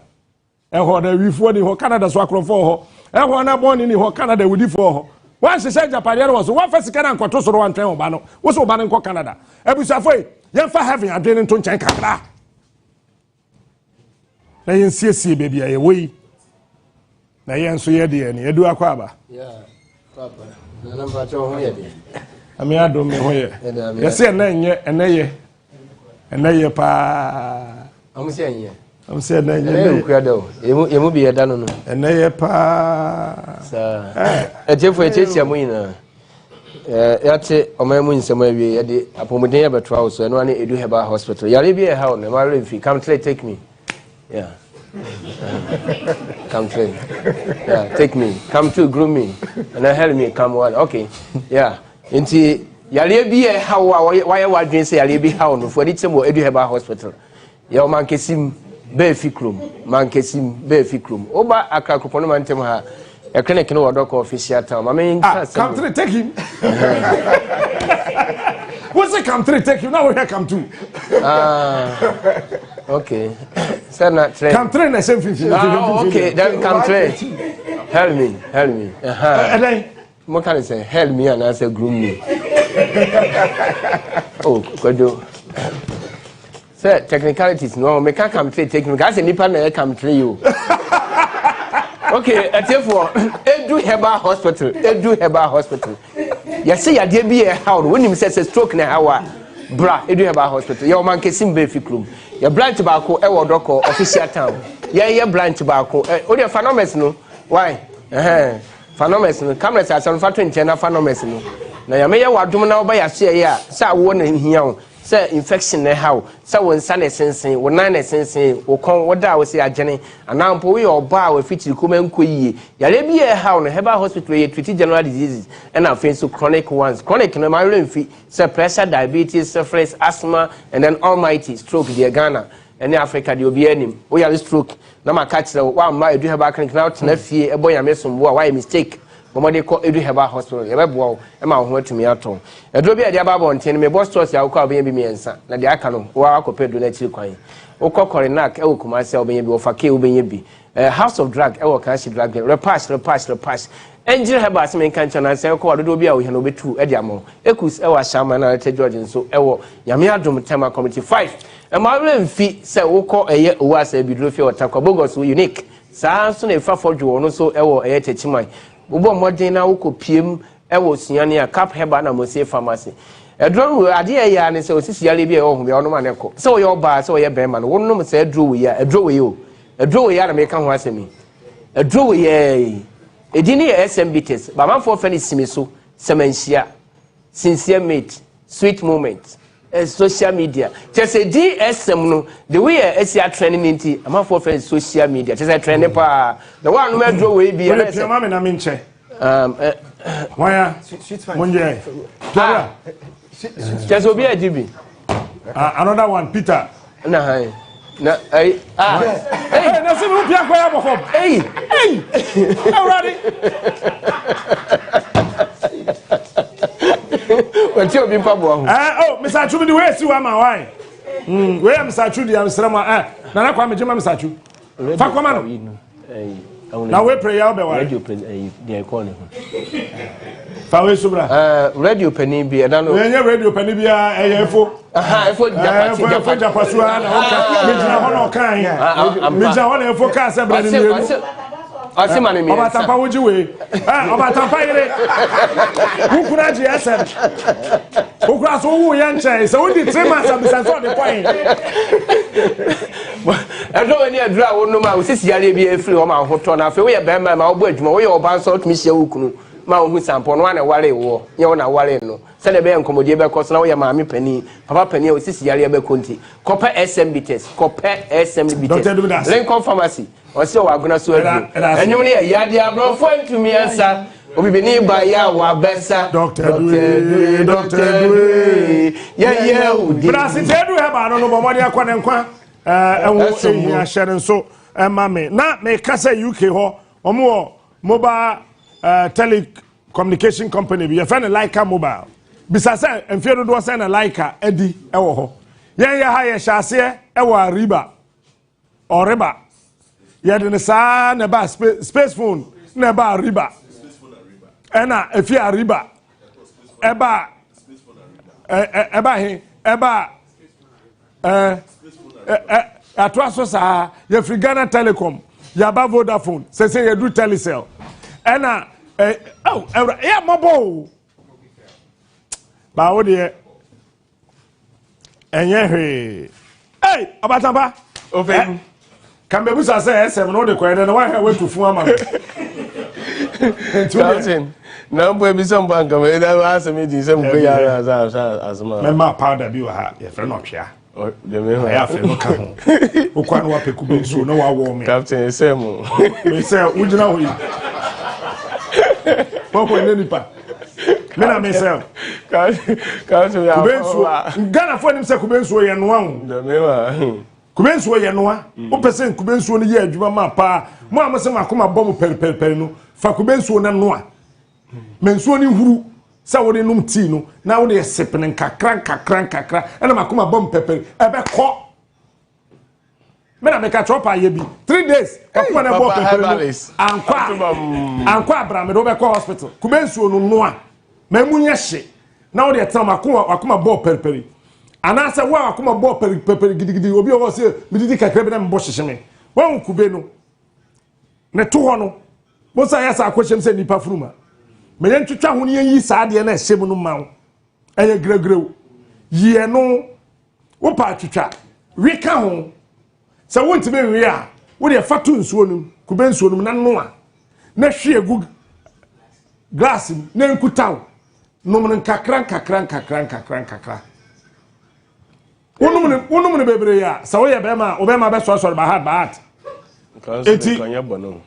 e ho na wifuo ni ho Canada so akrofo ho e ho na born ni ho Canada wudi fo ho one she said Japan was one first can and control so one train obano was obano ko Canada ebusafo yen fa heaven adwene nto nkyɛn kakra na yen siesie baby aye we na yen so ye de ne edu akwa aba papa na namba cho ho ye de ami ado me ho ye ye se na nye eneye pa amu se enye I'm saying na yemu bi yeda no ene ye pa sa ejefo echechi amoyina yate omamu nsema wie yede apomuden ya betwa so eno ane edu heba hospital yare bi e ha no ma refi come take me yeah come train yeah take me come to groom me and then help me come what okay yeah inti yare bi e ha why wadwen say yare bi ha no for di temo edu heba hospital ya o man kesim be fikrum man kesim be fikrum oba akrakropo no man tem ha a clinic no doctor official town I mean come to take him what's it come to take him now we here come to okay sir not train come train the same thing okay then come train help me and then what can I say help me and I say groom me oh kodo sir technicalities no me can come train take me I say nipa na come train you okay therefore edu heba hospital you say ya dey be how when him say stroke na how bra edu heba hospital ya o man kesim be fikrum ya branch ba ko e wo doctor official town ya branch ba ko o dey phenomenon no why phenomenon no camera say asan fa 20 na phenomenon no na ya me ya wadom na oba ya so ya sa wo na hia o say infection na how say won sa na sensen won na sensen wo kon wo da wo say agene anampo we oba we fiti kuma nkoyie yare bi e how no heba hospital ye treat general diseases and afen so chronic ones chronic no ma remfi say pressure diabetes syphilis asthma and then almighty stroke the Ghana and Africa the obi anim we are stroke na ma catch wa ma edu heba clinic na tena fie e boya mesombo why mistake Momode ko edu heba hospital ye bebo e ma ho atumi aton edro bi e dia baba onten me boss stores ya wo kwa oben bi miensa na de aka no wa akopedo na chiri kwan wo kokore nak e wo kuma se oben bi wo fake oben bi house of drug e wo kan shi drug repass engine heba se men kan chana se ko wadodo bi a wo he no betu e dia mo ekus e wa shama na te George nso e wo nyame adom tema committee 5 e ma re mfi se wo ko eye owa se bi dro fi otakwa bogos unique sa so na efa fodwo no so e wo eye techiman Ubo modern na ukopiem ewo suane a cap heba na mose pharmacy edron we ade ya ne se osisi yale bi e ho be ono ma ne ko se wo yo ba se wo ye be ma no wonnom se edro we ya na me ka ho asemi edro we ye edini ye SMBTs ba man for fani simiso semanhia sincere mate sweet moment social media just DSM no the way Asia trending into am for friends social media just trending pa the one no medro we be na menche why monje just obi ajibi another one Peter na hai na hey na se me pia kwa ya bofo hey already what you be pabo ho oh Mr. Chu the way si wa ma why we am Mr. Chu the am srama na kwa me jema Mr. Chu fa kwa ma no na we pray ya be wa radio pen dey call ho fa we subra radio pen bi e da no we nya radio pen bi efo efo japasu na oka me jina ho na okan me jina ho na efo ka se bra ni mi Asimane mi. Oba tampa woji we. Oba tampa yire. Ukura GSM. Ukura so wu ye nche. Se wo di 3 months abisa so de point. Edo we ni adura wo no ma wo sisi yare bi efiri wo ma ho to na fe wo ye be ma wo bo adwuma wo ye oba so tumi hia wukunu. Ma wo hu sampo no na ware wo. Ye wo na ware no. Se de be enkomodie be ko so na wo ye maami pani. Papa pani wo sisi yare be konti. Kope SMBTs. Lincoln Pharmacy. Osi wa guna so adu enyum ne ya de abrofo ntumi ansa obibi ni ba ya wa besa Dr. Dwe ye udi brasi tedu he ba no bomode akwa ne nkwa enwo ehia hye nso mame na me kasa UK ho omo mobile telecommunication company bi ye fa ne Laika mobile bisasa emfie dodo se na Laika adi ewo ho yen ya ha ye hyase ewo ariba oriba yadene sa na ba space phone na ba riba ena efi ariba eba atwaso sa ya Ghana Telecom ya ba Vodafone se ya do Telecel ena ya mobo ba wo de enye hwe abatamba ofen Can be busa say SM no de kwede na why we to fun ama. Captain, now boy be some bank me that ask me di some go ya as ma. Me ma powder bi wa ha, ye friend no hwea. Oh, de me ho. Ya friend no ka ho. O kwa no wa pekube so no wa wo me. Captain, say mo. Me say ujina ho yi. Poko ne nipa. Me na me say. Captain ya. Kubensu. Ghana fo nim say kubensu ye no ho. De me wa. Kubensu ye no a. O pese kubensu no ye adwuma ma pa. Mo amase makoma bom per no. Fa kubensu na no a. Mensuo ni huru. Sa wo de num tea no. Na wo de sepene kakran. Ena makoma bom pepper. Ebe ko. Me na me ka chop aye bi 3 days akuma na bo pepper ankwa abram do be ko hospital kubensuo no no a mamunye hye na wo de tam akuma bo pepper ana se wa akuma bo pepper gidigidi obi o se mididi kakra bi na me bo hyehye me wa kube no ne to ho no bo sa ya sa akwhyem se nipa furuma me yen twetwa ho ne yi sa de na hyem no ma wo eye gregreu ye no wo pa twetwa wi ka ho so won't be ria wo de fatu nsuo num kube nsuo num na no a na hwe egu glass na nkutaw num nkakran wonum ne bebre ya so wo ye be ma obema be so ba hat eti kanya bono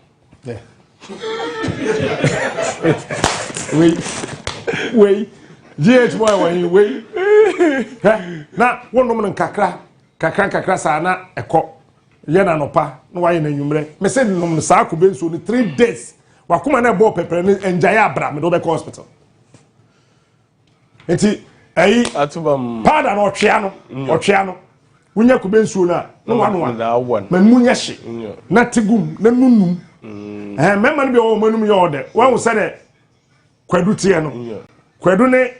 we GH boy we na wonum ne kakran sa na ekọ ye na nopa no waye na nwumre me se nom sa akubenso ni 3 days wakuma na bo pepere ni enjaya abra me do be hospital enti ayi atubam pada na otwea no wunya kubenso na no wano man munya hye na tigum na nunum mema no bi o manum ye ode wa se de kwadu tie no kwadu ne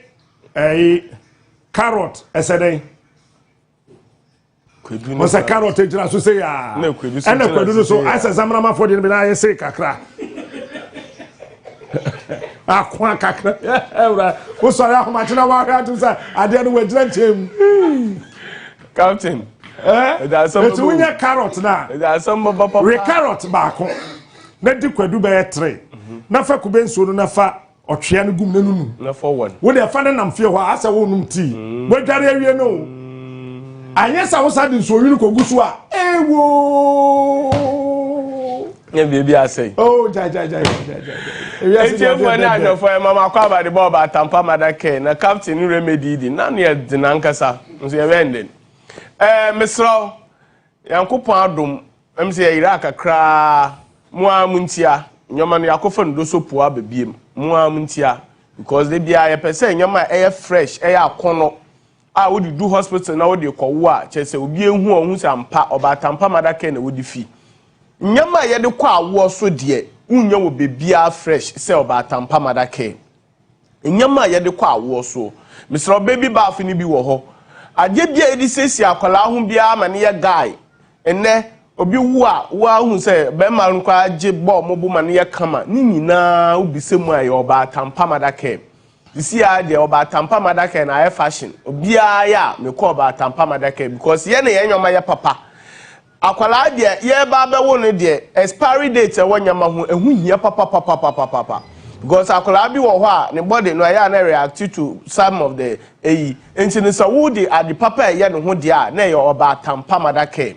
ayi carrot eseden Mosa carrot ejira so say ya na kwadu no so asa zamra ma fodi be na ye say kakra akwa kakra ewra wo so ya homa china wa ha tu say ade no wajira nchem Captain that's some it's unya carrot na that's some papa we carrot ba ko na di kwadu be 3 na fa kubenso no na fa otwea no gum na nunu na forward wo de fa na namfie ho asa wo num tea wo dware awie no anyesa wo sadi nso yinu kogusu a ewo nye biebi asay oh ja ejefo na ajofo mama kwa ba de ball ba tampa madake na captain remedy di na ne de nankasa nso ye wenden mesro yankopon adom emse ye ira kakra muamuntia nyoma no yakofa ndo sopo ababiem muamuntia because they bia ye pese nyoma e fresh e akono wodi do hospital na wodi kowo a chese obi ehu ohun sampa oba tampa madaka na wodi fi nyama ye de kwa awo so de unya wo bebia fresh se oba tampa madaka nyama ye de kwa awo so misro baby bath ni bi wo ho age bia edi sesi akwala ho bia ma ne ye guy enne obi wu a wa hu se be ma nkwa age bo mo bu ma ne ye kama ni nyina obisemu aye oba tampa madaka Isi ya de oba tampa madaka na fashion. Obia ya me ko oba tampa madaka because ye na ye nyoma ye papa. Akwala de ye ba be wo no de expiry date e wonyama ho ehu hia papa. Because akwala bi wo ho a ne body no ya na react to some of the enti ne so wo de ade papa ye no ho de a na ye oba tampa madaka.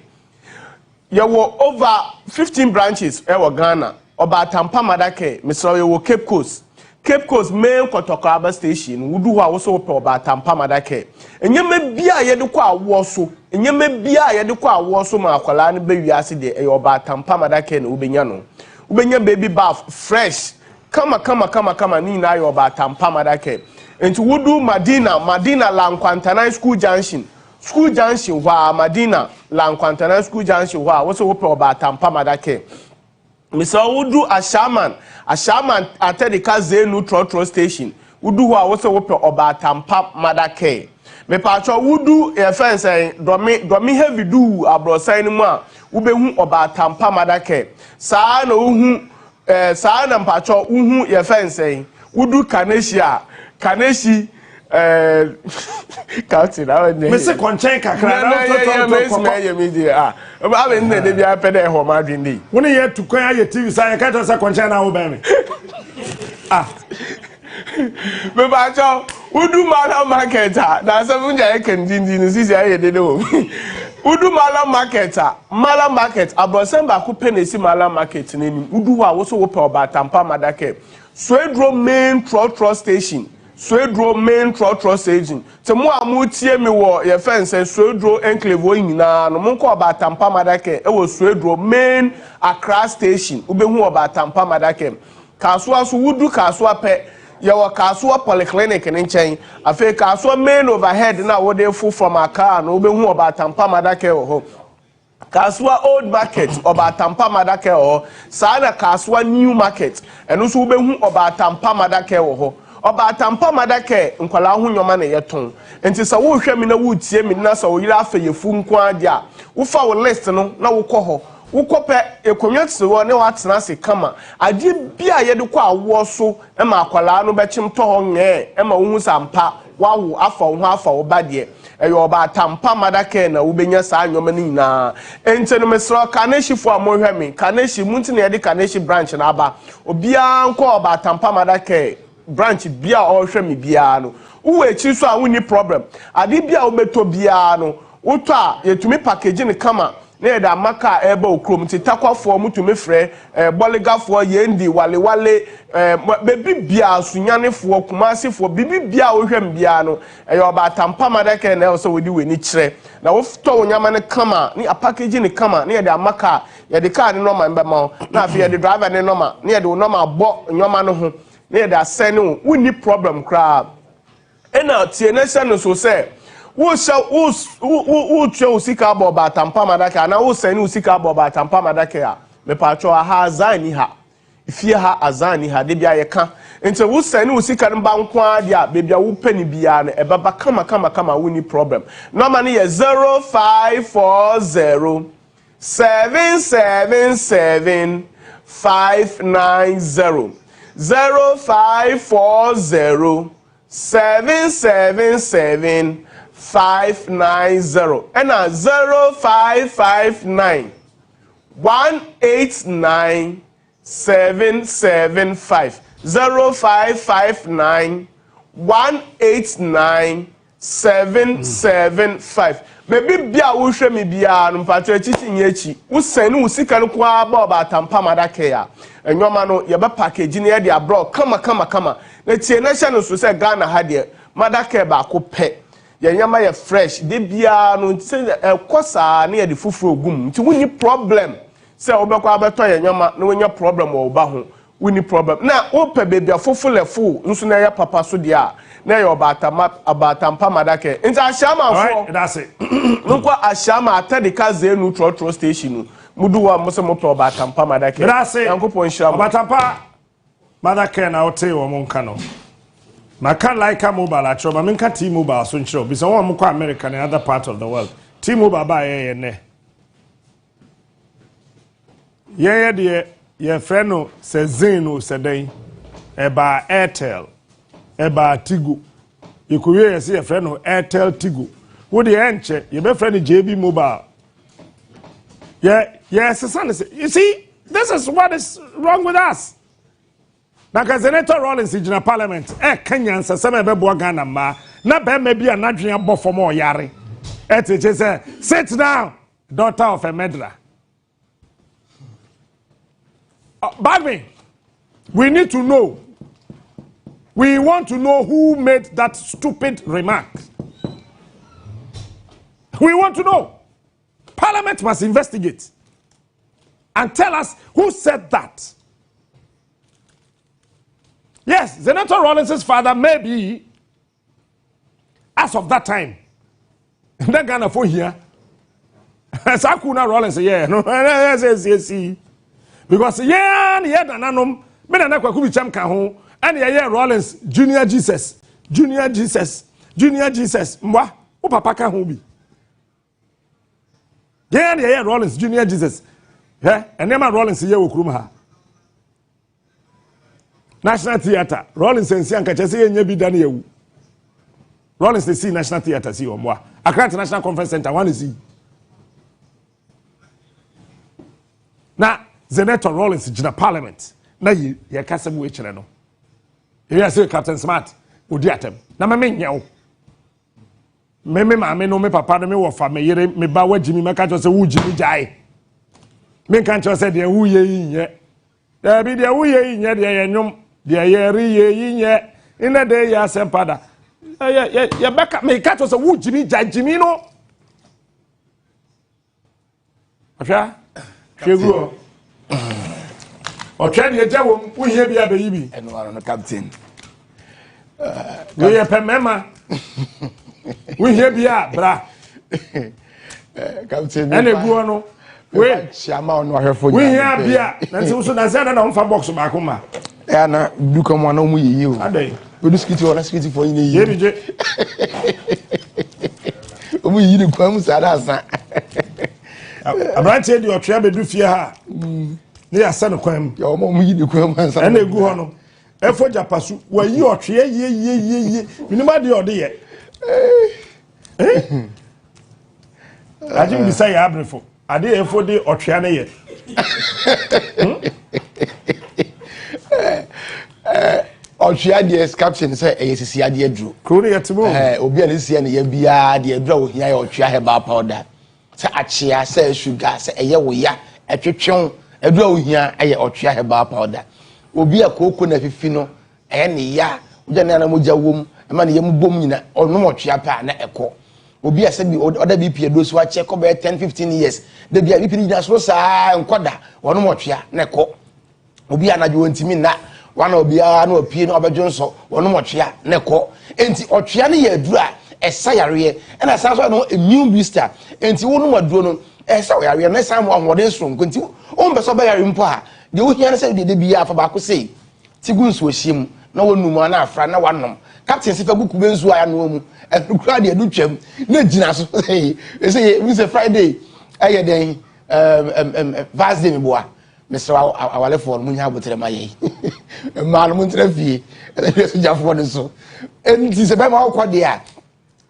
Ye wo over 15 branches e wo Ghana. Oba tampa madaka me so ye wo Cape Coast. Cape Coast main Kotokaba station wudu ha wo so pe oba tampa madake enyema bia ye de kwa awo so enyema bia ye de kwa awo so ma akwala ne be wiase de e oba tampa madake na ubenya no ubenya baby bath fresh kama ni na ye oba tampa madake enti wudu Madina Lankwantana school junction wa Madina Lankwantana school junction wa wo so pe oba tampa madake Mr. Wudu Ashaman atedika Zenu Trotro station. Wudu wa wose wope oba tampa madake. Me pacho wudu e fence domi heavy do abrosan mu a ubehu oba tampa madake. Saa na uhu saa na pacho uhu e fence wudu Kaneshi Captain, I would Mr. Conchen Kakra. I mean, they be a pede home Madrid. When you to cry your TV, I can't also Conchen our baby. But who do Mala market? That's a Munja can do. Udu Mala marketer, Mala market, Abosemba Kupenesi Mala market name. Udu also open about Tampa Madake. Swedro main trot station. Swedro main trot station. Temo amutie me wo ye fence Swedro enclave nyina no monko about Tampa Madake. E wo Swedro main Accra station. Ubehu about Tampa Madake. Kasua so udu kasua pe. Yawa kasua polyclinic in nchen afi kasua main overhead na wo dey full from aka no be hu oba Tampa Madake ho kasua old market oba Tampa Madake ho sa na kasua new market eno so be hu oba Tampa Madake ho oba Tampa Madake nkwala ho nyoma na yeton enti sa wo hwe mi na wo tie mi na sa wo yira afa yefu nko ade a wo fa wo list no na wo kɔ ho ukope ekonwetse wo ne watena se kama ade bia ye de kɔ awo so e ma akwala no bɛkyem to ho nge e ma wo hu sampa wawo afa wo afa wo bade e yo ba Tampa Madake na wo benya sa anwoma ni nyina ente no mesro kanehifo amohwe mi kanehi munti na ye de kanehi branch na aba obia nko ba Tampa Madake branch bia o hwe mi bia no wo echi so a wo ni problem ade bia wo beto bia no wo to a yetumi package ni kama ne da maka eba okrom ti takwafo mutumi frɛ boligafo yendi wale bebi bia sunyanefo kumasefo bibi bia ohwem bia no eyo ba Tampa Madake na so wodi weni kyerɛ na wo to wonyama ne kama ni a package ni kama ne da maka ye de car ne normal mbema na afi ye de driver ne normal ne de normal bo nyoma no ho ne da send wo ni problem kra ena tie ne send no so say who show usika about Tampa Madake na who send usika about Tampa Madake a me pacho ha azani ha ifie ha azani ha de bia ye ka nti who send usika no ba nko ade a be bia wo pani bia na e baba kama we ni problem number ne ye 0540 777 590 0540 777 590 and 0559 189 775 0559 189 775 maybe bia wo hwe me bia no mpacho chichi nyechi wo sani wo sika no kwa ba Tampa Madake ya enwoma no ye ba package ne ye de abroad kama na tie na hye no so se Ghana ha de Madake ba ko pe yanyama ye fresh de bia no se kosa na ye de fufuru ogum nti woni problem se obekwa abeto yanyama na wonya problem wo ba ho woni problem na wo pe baby afofo lefu nso na ye papa so de a na ye Tampa Madake nti ahyama fo that's it nko ahyama atadika zenu trotro station mudu wa mose mo pe Tampa Madake yankopon hyama Tampa Madake na ote wo monka no Maka like a mobile at Roba Minka T-Mobile so show because one more American and other part of the world. T-Mobile by a yeah, dear, your friend no says Zeno said eba Airtel, eba Tigo. You could see a friend no Airtel Tigo. Would the answer? You be friend JB Mobile. Yeah, yes, son. You see, this is what is wrong with us. Na Senator Rollins in Parliament, Kenyan saseme bebo Ghana ma, na be maybe an adrian bofomo yare. Say, sit down, daughter of a medra. Bagme, we need to know. We want to know who made that stupid remark. We want to know. Parliament must investigate and tell us who said that. Yes, Senator Rollins' father may be, as of that time, that Ghana for here. Sakuna Rollins, yeah, no, yes, because yeah, and yeah, nanum, men and Aquacubi Chamka, and yeah, Rollins, Junior Jesus, Mwa, Papa Kahubi. Yeah, and yeah, Rollins, Junior Jesus, yeah, and Emma Rollins, yeah, Ukrumha. National Theatre, Rollins and Sianka, Chessy and Yabi Daniel. Rollins the National Theatre see omwa. Accra International Conference Center one is see. Na Senator Rollins in Parliament. Na ye kasem we chere no. You say Captain Smart odi atem. Na me nya me maame no me papa no me wo fa me yere me ba wagimi me ka cho se wo gimi jai. Me kan cho se de wo ye yin ye bi de wo ye yin ye de ye nwom de ye ri ye yin ye ina de ya sempada ye beka me ka cho se wo gimi jai gimi no afia chegu o twa de je wo wo ye bia be yibi eno no captain we ye pemema we hear bia bra captain ene gu ono we chama ono ahwefo we hear bia na nti so na say na on box ba ko ma ya na du komo na mu yiyi o adai we do skiti ona skiti for yin yiyi ye bi je o mu yiyi kwa mu sa da asa abranche di otwe be du fie ha ne ya sa no kwam ya o mu yiyi kwa mu sa ene gu ono efo japasu wa yi otwe ye minima de ode ye Ajim bisa ya abrefo ade efo de otwea na ye otwea de caption say eyesisi ade aduro kro ne yetimo obi a ne sia ne ya bia de aduro wo hia ya otwea heba powder say achia say sugar say eye wo ya etwetwen aduro wo hia eye otwea heba powder obi a koko na fifi no eye ne ya uja na moja wom ema ne yem bom nyina onom otwea pa na eko obi ase bi oda bi pie do so a check over 10-15 years de bia bi pini so saa enkoda onom otwea na eko obi anajo ntimi na wana obi a na opie na obejo nso onom otwea na eko enti otwea ne ya adura esa yare na san so no immune booster enti wonom aduro no esa yare na san mo ahode so enti o mbe so ba yare mpo a de wo hia na se de bia afa ba ko sei tigu nso ohiem na wonum na afra na wanom captain sifa guku benzu aya no mu enukura de edu twam na gina so say we say Friday aye den Thursday me boa Mr. awale for mu nya botere maye ma no mu ntre fie e so jafo no so enti se be ma akwa de a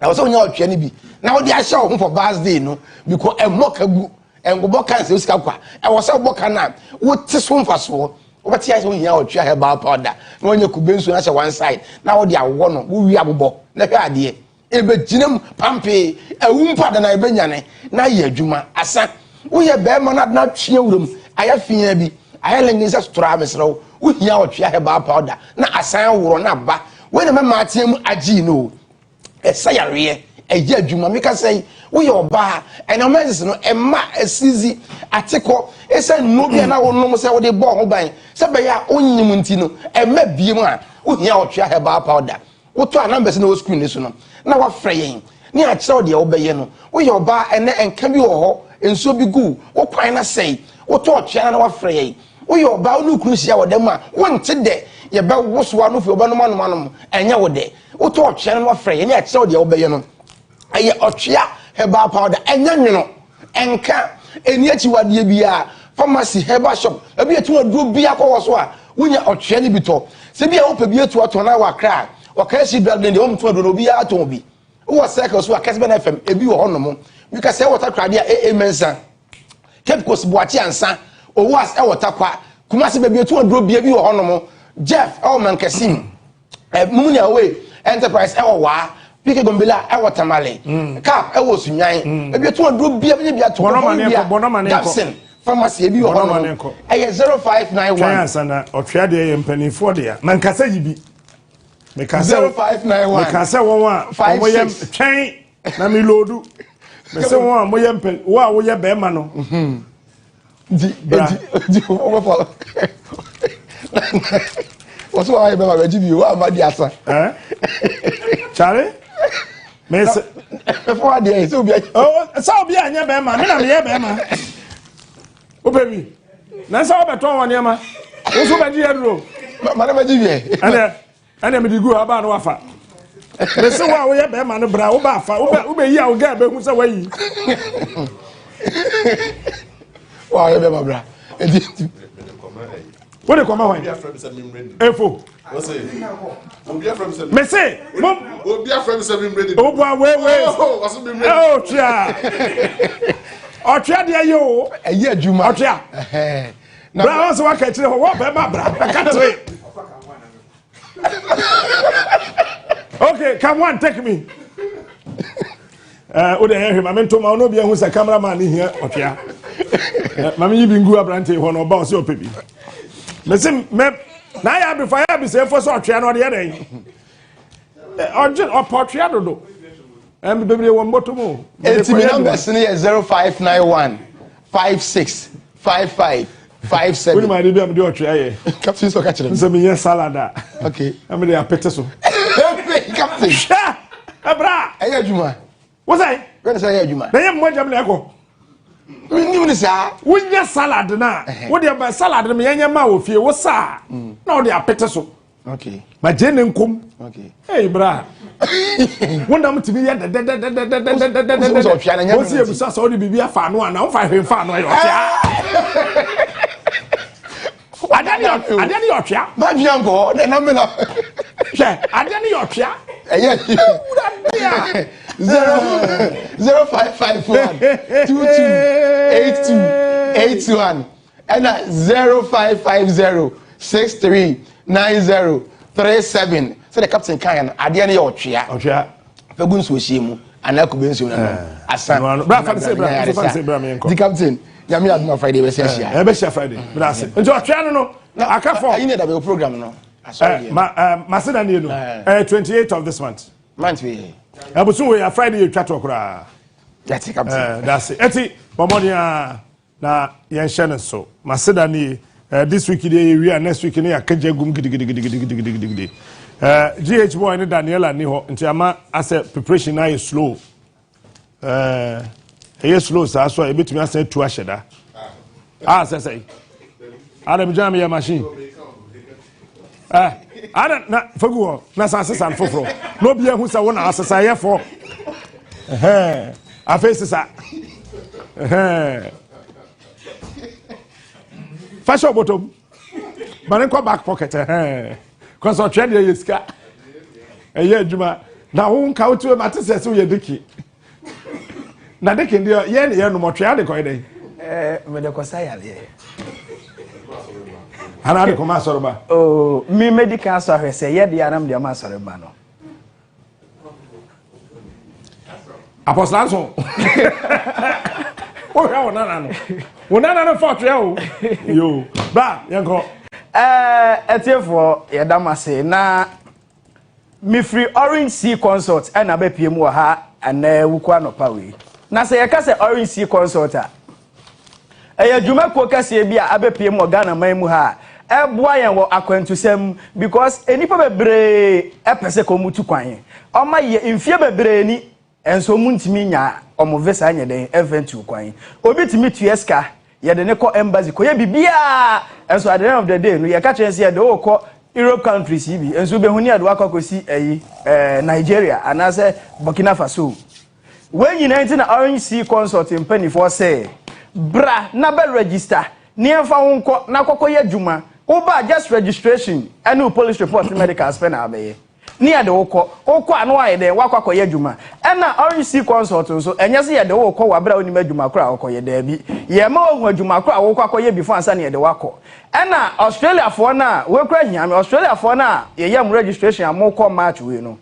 na so nya otwe ne bi na wo de ahye wo for Thursday no because emoka gu engobo kan se usika kwa e wo se boka na wo ti so mfa so obati ya so hia otwe heba powder na onye kubensu na one side na wo de awo no wo wi abobọ na hwe ade ebe ginam pampe ewumpa da na ebe nyane na ye adwuma asa wo ye be ma na twe wurum aya fia bi aya lengi sa stora mesro wo hia otwe heba powder na asan woro na ba we na ma atem agi no esa yare eje adwuma meka sei wo ye oba ena message no emma asizi atiko esa no bia na wonom se wo de bo ho ban se be ya onyim nti no emma biem a wo hia otwea heba powder wo to numbers na wo screen ni so no na wa frɛ yen ni a kyerɛ wo de wo bɛyɛ no wo ye oba ene enka bi wo ho enso bi gu wo kwan na sei wo to otwea na wa frɛ yen wo ye oba wo nu kunu sia wo dem a wo nte de ye be wo so wa no fi oba no manom enya wo de wo to otwea na wa frɛ yen ni a kyerɛ wo de wo bɛyɛ no aye otwea heba powder enya nwono enka eni achi wade bia pharmacy heba shop ebi etu aduro bia kwa so a wonya otwea ni bito se bia wo pa bia etu ato na wa kra wa ka si drug den de wo mto aduro bia ato bi wo circle so akasbe na fm ebi wo honom bi ka se water crade a mensa kepkos boachi ansa o was e water kwa kuma se bia etu aduro bia bi wo honom Jeff mankasim mumuni away enterprise e wo wa pike gombela e watermale cap e wo sunyan ebi etu aduro bia bia to Gabson pharmacy ebi wo hono e 0591 Chansana otwea de ye mpanifo de ya mankasa yibi mekasa 0591 mekasa won a moyem twen na mi lodu mese won a moyem pen wo a wo ye be ma no di o fa what's why I be give you wa ma di asa Charlie mese before there so be so be anya be ma me na me ye be ma o baby na sa obeton won niam o so be di aduro ma na be give you ana me digu aba no wafa mese wa wo ye be ma no bra wo ba fa wo be yi a wo ga be hu se wa yi wa ye be ma bra What they come out? Efo. Me say, oh, chia. Oh, chia dia yo. Eye Juma. Oh, chia. Bra was work at what be my bra. I can't wait. Okay, come on, take me. O de him, I meant to my no be who's a cameraman here. Oh, chia. Mami you been go abrante ho no boss your baby. Me say me na ya be fire be say for so chia no de dey. O portrait do. Em bebre won bottom o. Etimi numbers ni 0591 56 55 57. When my dey be am dey o try here. Captain so catch them. Say me yes salad. Okay. Am dey apete so. Captain. Sha. Abra. Eye Juma. What's that? When say Eye Juma? Na yem mo jam na eko. Ni ni sa. Wonya salad na. Wo dey ba salad me yenya ma wo fie wo sa. Na wo dey apete so. Okay. Ma je ne nkom. Okay. Hey bra. Wonder am timi ya de. So fia na nya. Wo si e busa so dey bibia fa no ana wo fa hwe fa no yo fia. Adani yo fia. Ma fia ngo, na me na. She, adani yo fia. Eye. 0551 228281 and 0550 639037. So the captain kan ade ne otwea. Otwea. Fagun so hyiemu anakobe nso na asan. Bra fa say bra me enko. The captain, yami adma Friday we say share. E be share Friday. Bra say. Nti otwea no akafo. Ayi ne da be program no. Masida ni no. 28th of this month. Month we. Abusu we Friday you chat okra. That's it, captain. That's it. Eti bomonia na yen share so. Masida ni this week we are next week ni akaje gum gidi. GH boy ni Daniela ni ho nti ama as preparation na is slow. Slow so e betumi asa tu aheda. Say. Adam jam ya machine. Ana na fagu na sansesan foforo. No bia hu sa wona asesa ye fo. Afesi sa. Fashion bottom. Banenko back pocket. Cause o trade ye ska. Eye adwuma. Na wo nka wo tu mate sese wo ye diki. Na diki ndio ye ne ye no mo twa de ko dey. Me de ko sayale. Ana de ko ma soroba. Oh, me medical so ahwese ye de anam de ma soroba no. Apostle Anson. Oh, ya wona no. Wona na no for twa o. Yo, ba, yanko. Etiefo ye damase na me free Orange Sea Consult and na be piem wo ha ana wukwa no pa we. Na se ye ka se Orange Sea Consult a dwuma ko kase bi a abepiem wo Ghana man mu ha eboa yen wo akwantusem because enipa bebre epese ko mutu kwan oma ye mfie bebre ni enso muntimi nya omo visa anya den event kwan obi timi tueska ye de ne ko embassy ko ye bibia enso at the end of the day no ye ka chense ye de wo ko Europe countries ibi enso be huni ade wakokosi Nigeria anase Burkina Faso when you 19 Orange Sea Consult in penny for say bra na be register ni emfa wonko na kokoye adwuma oba just registration and police report medical spend abaye ni ade woko anu aye de wakwakoye adwuma na Orange Sea Consult so enye se ye de woko wa bra oni adwuma kra wakoye da bi ye ma ohu adwuma kra wakwakoye before ansa ne de wako na Australia for na we kra hiame Australia for na ye yam registration amoko match we no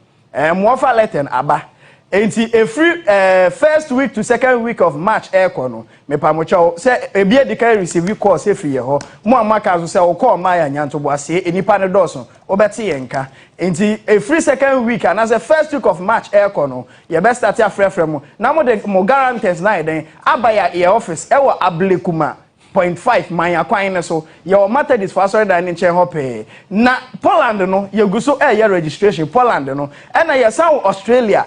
mo offer letter aba enti every first week to second week of March aircon no me pa mo chawo say ebi edika receive call say free ye ho mo amaka so say o call ma ya nyanto bo ase enipa ne doso obeti ye nka enti every second week and as the first week of March aircon no ye best start afrefre mo na mo de mo guarantors na den abaya ye office e wo ablekuma 0.5 manya kwan ne so your Methodist for sorry dan nche ho pe na Poland no ye guso ye registration Poland no na ye san Australia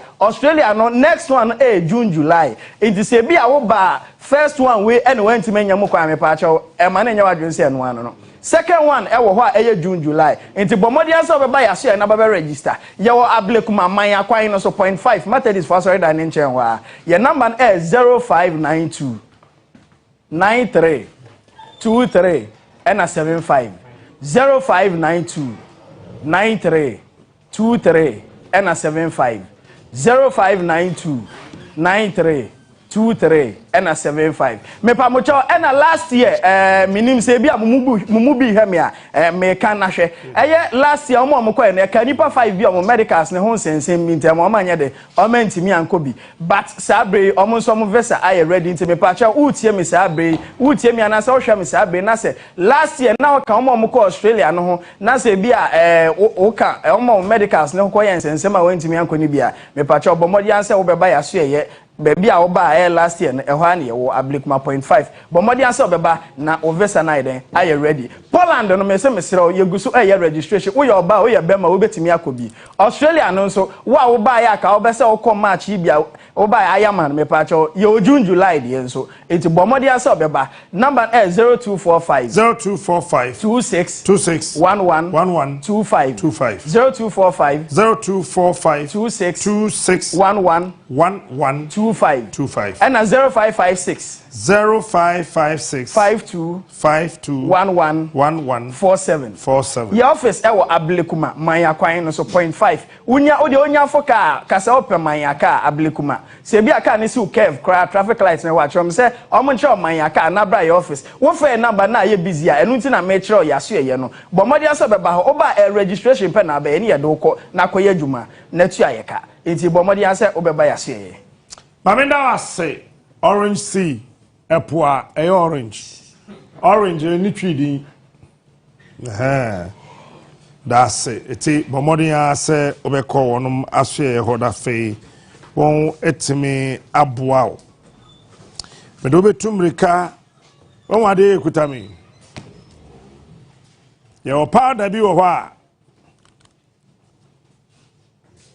no next one June July it is be a wo ba first one we and went to menya mo kwa me pa cha e ma na nya wadwen se no ano no second one wo ho a June July enti bomodi ansa be ba ya so na ba register ye wo ablekuma manya kwan no so 0.5 Methodist for sorry dan nche ho a your number 0592 93 23 and 75 0592 93 23 and 75 0592 93 23 and 75 me pa mo cho and last year minim se bia mumu bi hwe me kan na hwe last year omo ko na ka nipa 5 bi omo medicals ne ho sensem mi ntem omo anya de omo ntimi anko bi but sabre omo so mo vesa aye ready ntem me pa cho utie me sabre utie me ana se o hwe me sabre na se last year na ka omo ko Australia no ho na se bia o ka omo medicals ne ko yen sensem a wentimi anko ni bia me pa cho bomodi an se wo beba ya so ye baby a oba last year e ho an ye wo ablikuma 0.5 but modi an se obeba na ovesa na iden are ready Poland no me se mesre ye gusu registration wo ye oba wo ye bema wo betimi akobi Australia no so wo a oba ya ka obese wo kom match bia oba ayaman me pa cho ye June July de so enti bomodi an se obeba number 0245 26 11 25 0245 26 11 25 and 0556 52 11 47 your office e wo Ablekuma manya kwan no so 0.5 unya onya foka kasa open manya ka Ablekuma se bia ka ne si curve cra traffic light na wa chom se omo nche manya ka na bra your office wo fe number na ye busy a enu nti na me kire ya so ye no bomodi aso beba ho oba registration pe na ba ye ne ye do ko na koye adwuma na tu ayeka enti bomodi ase obeba ya so ye Mamenda wase orange sea epua orange ni twidi that's it eti bomodi ase obekọ wonum aso ye hoda fe won etimi aboa me do betumrika won wade ekutami ye opa da bi wo ho a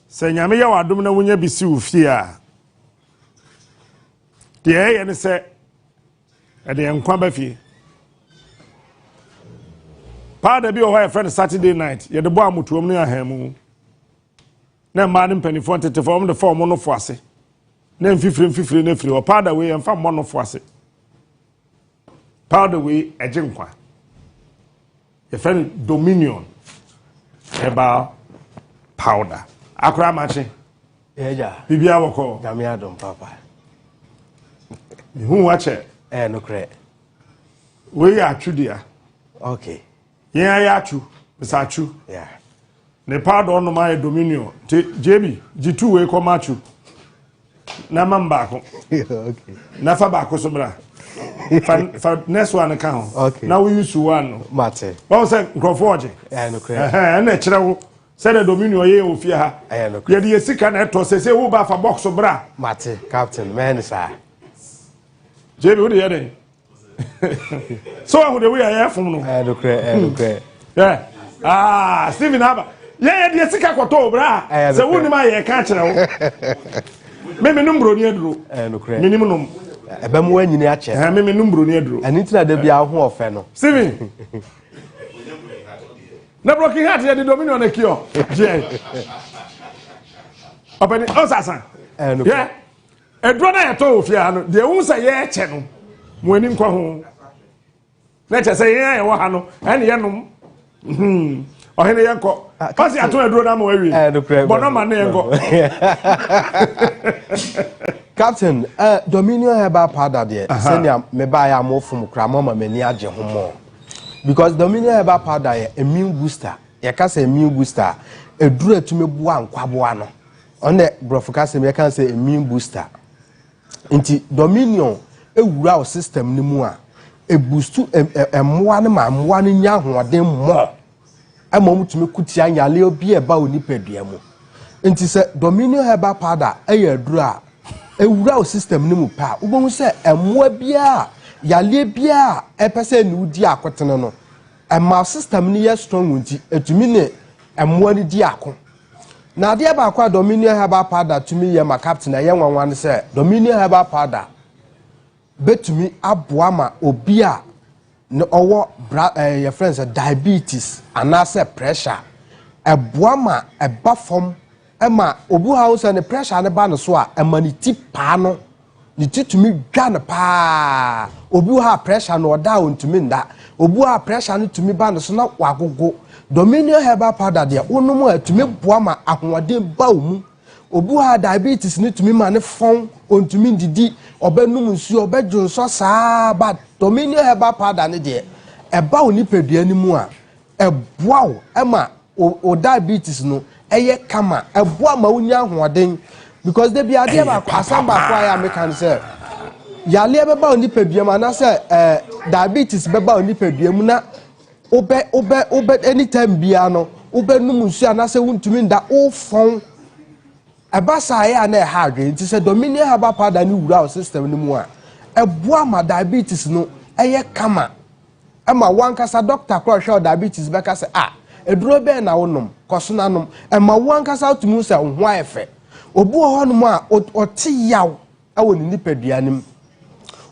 se nyame ye wadom na wonya bisi wo fie a de ye ne se ede enkwa ba fie pa da bi wo ho a friend Saturday night ye de bo amutuom ne ahamu na ma ne mpanifo tete form de form no fo ase na mfifire na firi o pa da we emfa mo no fo ase pa da we eje nkwa ye friend Dominion eba powder akura machi eja bibia woko gami adom papa hu wache no kre we ya atwudia okay yen ya atwu misachu yeah ne powder no my Dominion JB G2 we ko machu na mamba ko okay na fa ba ko so bra fa next one ka ho okay na we use one mate won say croford no kre na kire wo say the Dominion ye ofie ha no ye de sika na to say wo ba fa box bra mate captain man sir JB wo de ye den so who the we are from no no kre yeah Steven Aba ye de sika koto bra say wo ni ma ye ka kire wo me numbro ni aduro no kre minimum num ebe mu anyini a che me numbro ni aduro ani tina da bia ho ofe no Steven na broken heart ye de Dominion na kio je openi osasa no yeah edro na ye to ofia no de wu say ye che no mo ani nkwa ho na che say ye wo ha no ene ye num ohene ye nko pasi ato edro na mo awie bono ma na ye nko Captain, Dominion herbal powder there. Send me buy a more from Kramoma many age homo. Because Dominion herbal powder is immune booster. You can say immune booster. A drew to me one quabuano. On the brofocas, I can say immune booster. Into Dominion, a raw system ni more. A boost to a one in young one them more. A moment to me kutia ya leo be about nipediamo. Into say Dominion herbal powder, a draw. Ewura system ni mu pa ubon se emwa bia yale bia epese ni udi akotene no emma system ni ye strong nti etumi ne emwa ni di akon na de ba kwa Dominion herbal powder tumi ye ma captain ye nwanwan se Dominion herbal powder betumi aboa ma obi a ne owo your friends diabetes anase pressure eboa ma eba fom Emma obu house and the pressure ne ba no so a ema ni ti pa no ni ti tumi dwa ne pa obi ha pressure no oda ontumi nda obi ha pressure no tumi ba no so na wagogo dominion herbal powder de onum atumi boa ma ahoɔden ba omu obi ha diabetes ni tumi ma ne fon ontumi ndidi obenum nsu obedwonso saa ba dominion herbal powder ne de eba oni pedua ni mu a eboa o ema o diabetes no eye kama eboa ma unya ahoɔden because they be ade ba asamba kwa ya mekan say yale beba oni pedua ma na say diabetes beba oni pedua mu na obe anytime bia no obe num nsu anase wuntumi nda o fon abasa ya na ha adwe nti se dominion herbal powder ni wura system ni mu a eboa ma diabetes no eye kama ama wankasa doctor kro hwe diabetes beka se eduro be na wonom koso na nom ama wankasa tumi se ho ayefe obu ho no a oti yaw awo ni nipadua nim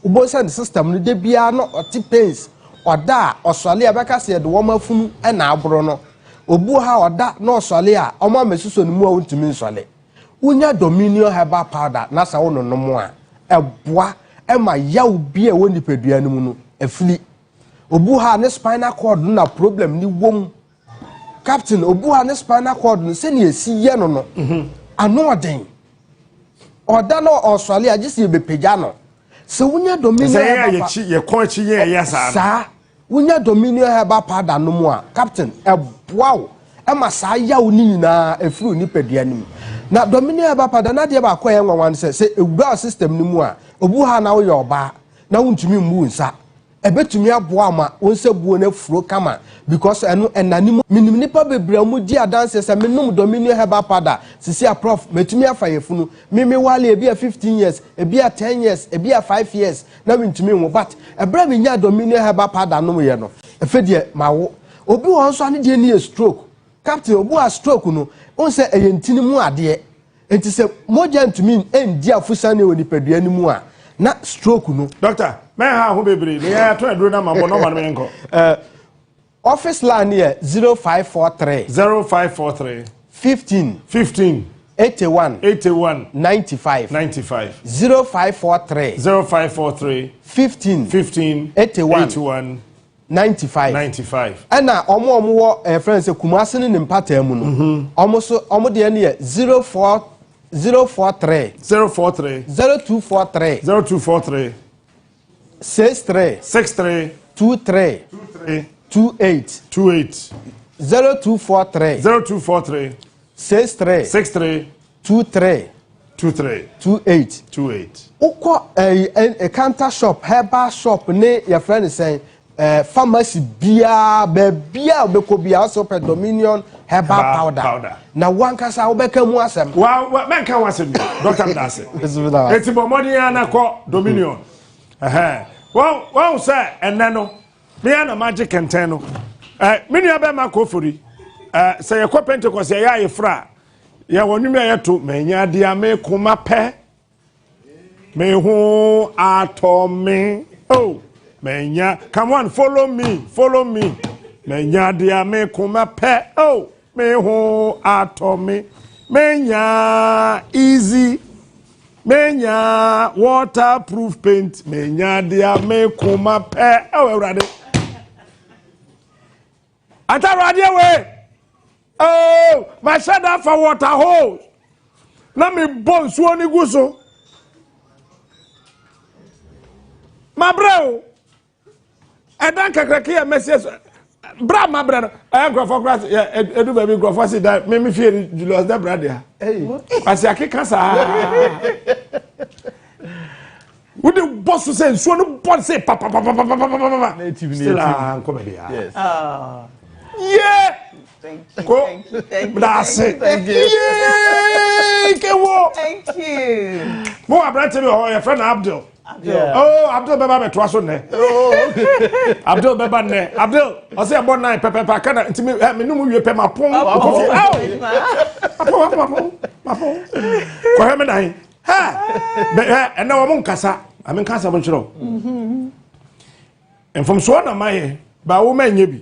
ubo se the system no de bia no oti pains oda osole abeka se de wo mafunu na abro no obu ha oda na osole a omo mesuso ni mu a wontumi nsole unya dominion herbal powder na sa wo no mo a eboa ema yaw bia wo nipadua nim no afili obu ha ne spinal cord na problem ni wom captain obu ha ne spinal cord no se ne esi ye no no ano oden oda no osole agisi bepeja no se wunya dominion ye kon chi ye ya sa wunya dominion herbal powder no mu a captain eboa wo ema sa yaw ni nyina afiri ni padua nim na dominion herbal powder na de ba kwa ye nwanwan se ewura system ni mu a obu ha na wo ye oba na wuntumi mmu nsa ebetumi aboa ma wonse buo na furo kama because eno enani minim nipa bebre mu di adanse se menum dominion herbal powder sisi a prof metumi afa yefunu mimi wale ebi a 15 years ebi a 10 years ebi a 5 years na wintumi nwo but ebra me nya dominion herbal powder no ye no efedie mawo obi won so ane de ni stroke captain obu a stroke no onse eyentini mu ade enti se moja ntumi endi afusane woni padua ni mu a na stroke no doctor me ha ho bebre me ya to aduro na mambo no ma me nko office line here 0543 15 81 95 0543 15 81 95 ana omo wo friends Kumasi ni mpata mu no omo so omo de ne 043 0243 63 23 28 0243 63 23 28 uko counter shop herbal shop ne your friend say pharmacy bia bia obekobia so dominion herbal powder na wankasa obeka mu asem wa men kan wasem doctor dase eti bomodi ana ko dominion wa say eneno me ana magic kenten no me nua be ma ko fori say yakọ Pentecost ya yefra ya wonwum ya to manya dia me kuma pe me hu atomi menya come on follow me menya dia me kuma pe me hu atomi menya easy menya waterproof paint menya dia me kuma pe ewurade atarade we my shadow for water hose na me bon so ni guso my bro edan kakrake ya message bra my brother grofo class edu baby grofo say that me fear Julius da brother asiake kansa we the boss say so no boss say papa native yes yeah thank you that's it thank you mo abrante me your friend Abdul. Yeah. Oh, Abdul Baba be twaso ne. Oh. Abdul Baba ne. Abdul, o say about 9 pepe kana ntimi me no mu wie pe mapon. Mapon. Ko he me dan. Ha. Be e na wo mon kasa. Amen kasa bon chiro. Enfom so na maye ba wo manye bi.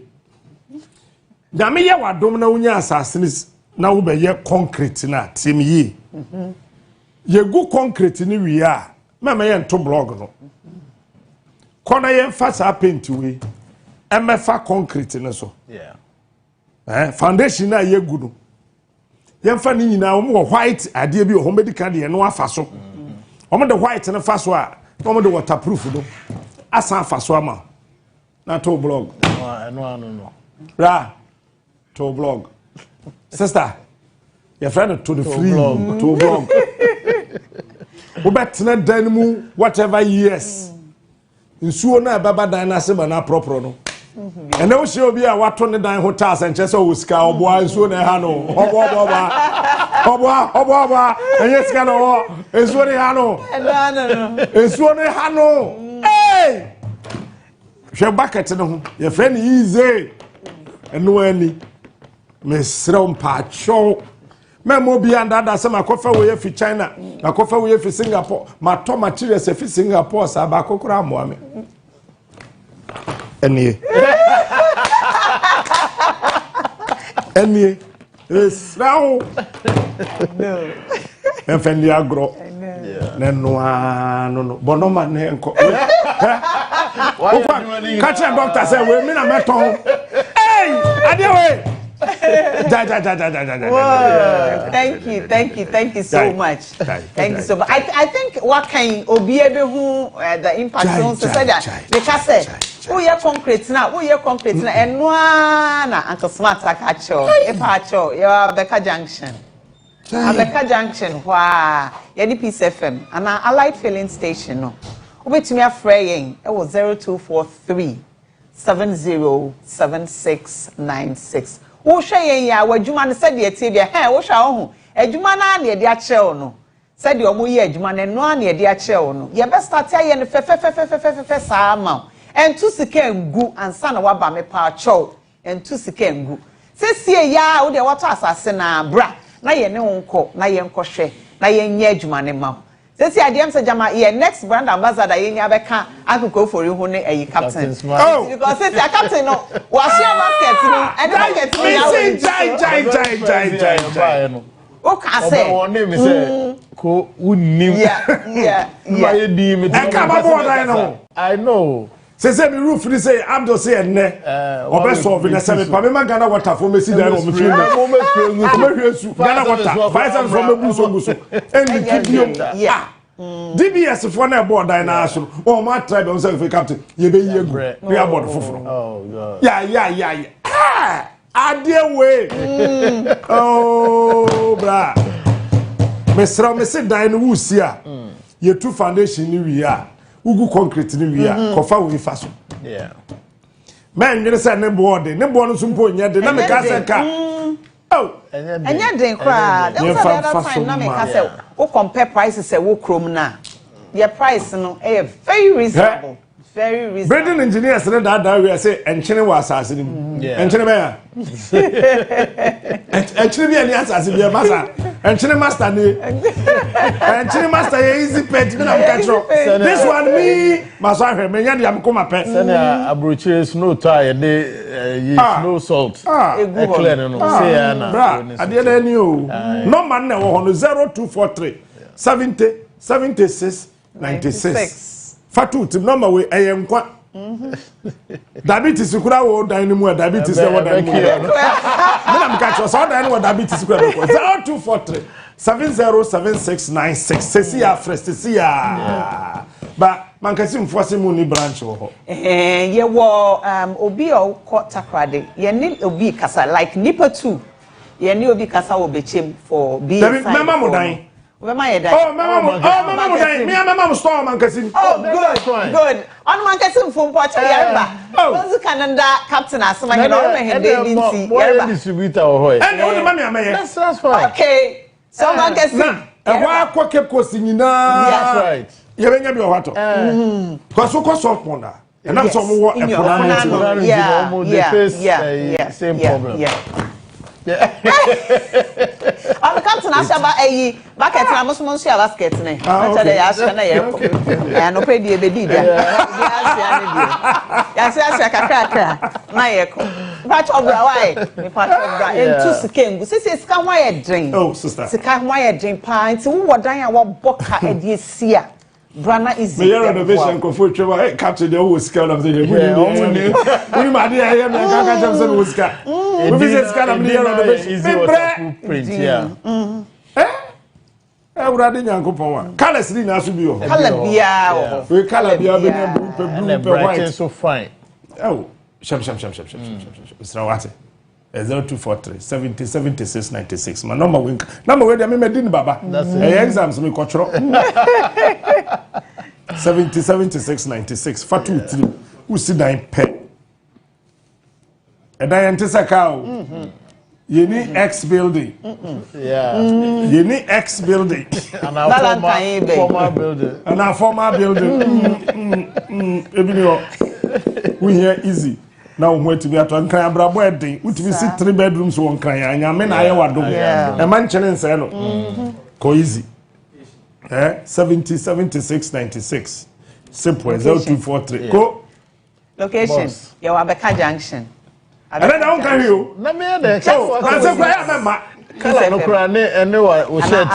Da me ye wadom na unya assassins na wo be ye concrete na tim yi. Ye gu concrete ni wi a mama yen to blog no Corner yen fast paint we. MFA concrete in so. Yeah. Foundation na ye good. Yen fa ni nyina wo white ade bi o medical de no afa so. Omo the white na fa so a, omo the waterproof do. Asa afa so ama. Na to blog. No. Ra. To blog. Sister, your friend to the free blog. To blog. We bet na dan mu whatever years. Nsuo na baba dan na se na proper no. And now she obi a wato ne dan hotels and chese o sika obo nsuo na ha no. Obo. Enye sika no. Nsuo ne ha no. No. Nsuo ne ha no. Hey! She bucket no ho. Your friend easy. Eno ani. Mesrem pa cho. Memo bi anda da se makofa we fi China, makofa we fi Singapore, ma to materials fi Singapore sa ba kokora mo ame. Enie. Esrao. No. Enfendi agro. No. Bono man enko. Catch a doctor say we me na meton. Hey, adewe. Thank you so much. Thank you so much. I think what can Obiebe who the impact on society because who ye concrete now and na Uncle Smart akacho if acho your Becca Junction. Becca Junction wha ye Peace FM and allied filling station no. Obetumi afraying it was 0243 707696. Wo hwe yen ya wadwuma ne se de etie bia wo hwa ho adwuma na na de akyerɛw no se de omo ye adwuma ne no na de akyerɛw no ye be start aye ne fe saa ma entu sika ngu ansa na waba me pa akyɛw entu sika ngu sesie ya wo de wato asase na bra na ye ne wonko na ye nkɔhwɛ na ye nya adwuma ne ma sesie adem se jama ye next brand ambassador ye nya beka akoko for ho ne ayi captain because sesie captain no wa share market no and market no jai o ka say o name say ko unnim yeah my di me I know say me roof ni say Abdul say enne obe solve na say me pa me Ghana water for me see there no me feel me hwesu Ghana water vice from ebuso and the DBS for na board dan na so o ma try be say for captain ye be ye gu we aboard foforo oh god yeah adewe oh bra mesra me say dan no wusi a ye two foundation ni wi a ugu concrete ni wi a kofa we fa so yeah man you say ne board so mpo nya de na me ka say ka oh enya den kra there was another time na me ka say o compare prices say wo krom na your price no very reasonable very reasonable building engineers say that we say enchene wa asase ni enchene be ya enchene bi ani asase bi master enchene master ni enchene master ye easy pet me na mkatro this one me maso ahwe me nya de am koma pe say na abrochire snow tire de snow salt e clear no say ya na ade na ni o no man na wo ho no 0243 70 76 96 Fatu tim number we eyenkwa diabetes kura wo dan ni mu diabetes wo dan mu me na mka so dan wo diabetes kura be 0243 707696 sesi ya fresh sesi ya ba mankasi mfoase mu ni branch wo ho ye wo obi o ko takrade ye ni obi kasa like nipa 2 ye ni obi kasa wo bechem for be mama mo dan Mama ye die. Oh, mama, me and mama store man kasi. Oh, good. On man kasi from Portugal yerba. Those Canada captain asema you know me hende dinti yerba. Distributor ho. And only mama amaye. That's fine. Okay. So man kasi. Wa kwa Cape Coast nyina. That's right. Ye benya bi o wato. Kwa so salt ponder. And am so mo wo epona. Yeah. Same problem. Yeah. I'm captain asaba eyi market na muso share basket ne acha de ya share na ye ko no pay die be di dia ya share kakra na ye ko ba chobra why me pa chobra entu sikengu sisi sika why e dren oh sister sika why e dren pa nti wo dan a wo boka e die sia Brana is me renovation ko for twa hey capture the whole scale of the we ma dey here me ka jam say we ska we be ska na me renovation easy waterproof print yeah Urade Nyankopon wa. Colors ni na so bi o. Color bia o. We color bia be na blue white. So fine. Oh, sham. It's now what? 0243 70 76 96. My number we dey me din baba. Exams me control. 70 76 96. Fatu 3. Who sit down pay. E dan yentesaka o. Yeni X building. Yeah. Yeni X building. And our former building. And our former building. We here easy. Now we to be at one kind of wedding. We to see 3 bedrooms one kind. And I mean I want to. A man challenge say no. Go easy. 70 76 96. Simple 0243. Go. Location. Yawabeka Junction. And then I don't carry you. Na me dey. So, I say why am I? Kala no kura ne wa shed.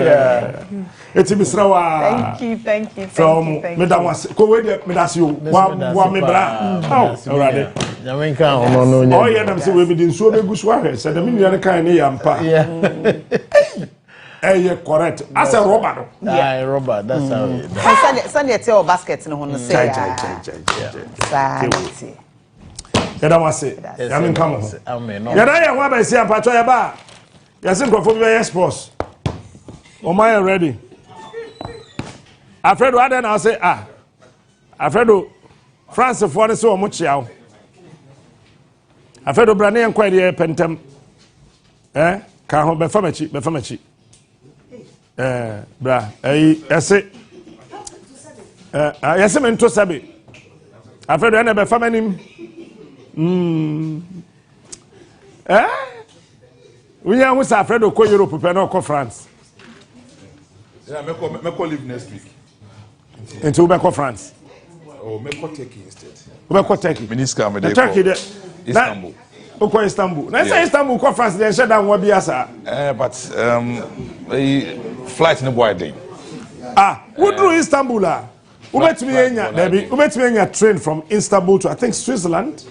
Yeah. It's Misrawa. Thank you. From Madam was go with Medas you. Wa me bra. Oh, already. Nyamenka ono no nya. Oh, yeah, them say we be din so be guswa. Said the mean kan ne yampa. Yeah. Eh, correct. As a robber. Yeah, robber. That's how it is. Sunday tell basket no hono say. Sanity. Yada wase. Ya me come ho. Amen. Yada ya wa ba si apacho ya ba. Ya sin krofo be expose. O my ready. Alfredo ada na say Alfredo France for ne so o mo chiawo. Alfredo brane en kwa de pentem. Ka ho be famachi. Bra, ese yese me nto sabe. Alfredo na be famanim. We are with Alfredo ko Europe pe na ko France. Yeah, me call leave next week. Into we go France. Oh, me call Turkey instead. We go Turkey. Minister me dey Turkey there. Istanbul. Oko Istanbul. Na say Istanbul ko France dey share down one biasa. But flight no boy dey. We drew Istanbul la. Ubetimi enya train from Istanbul to I think Switzerland.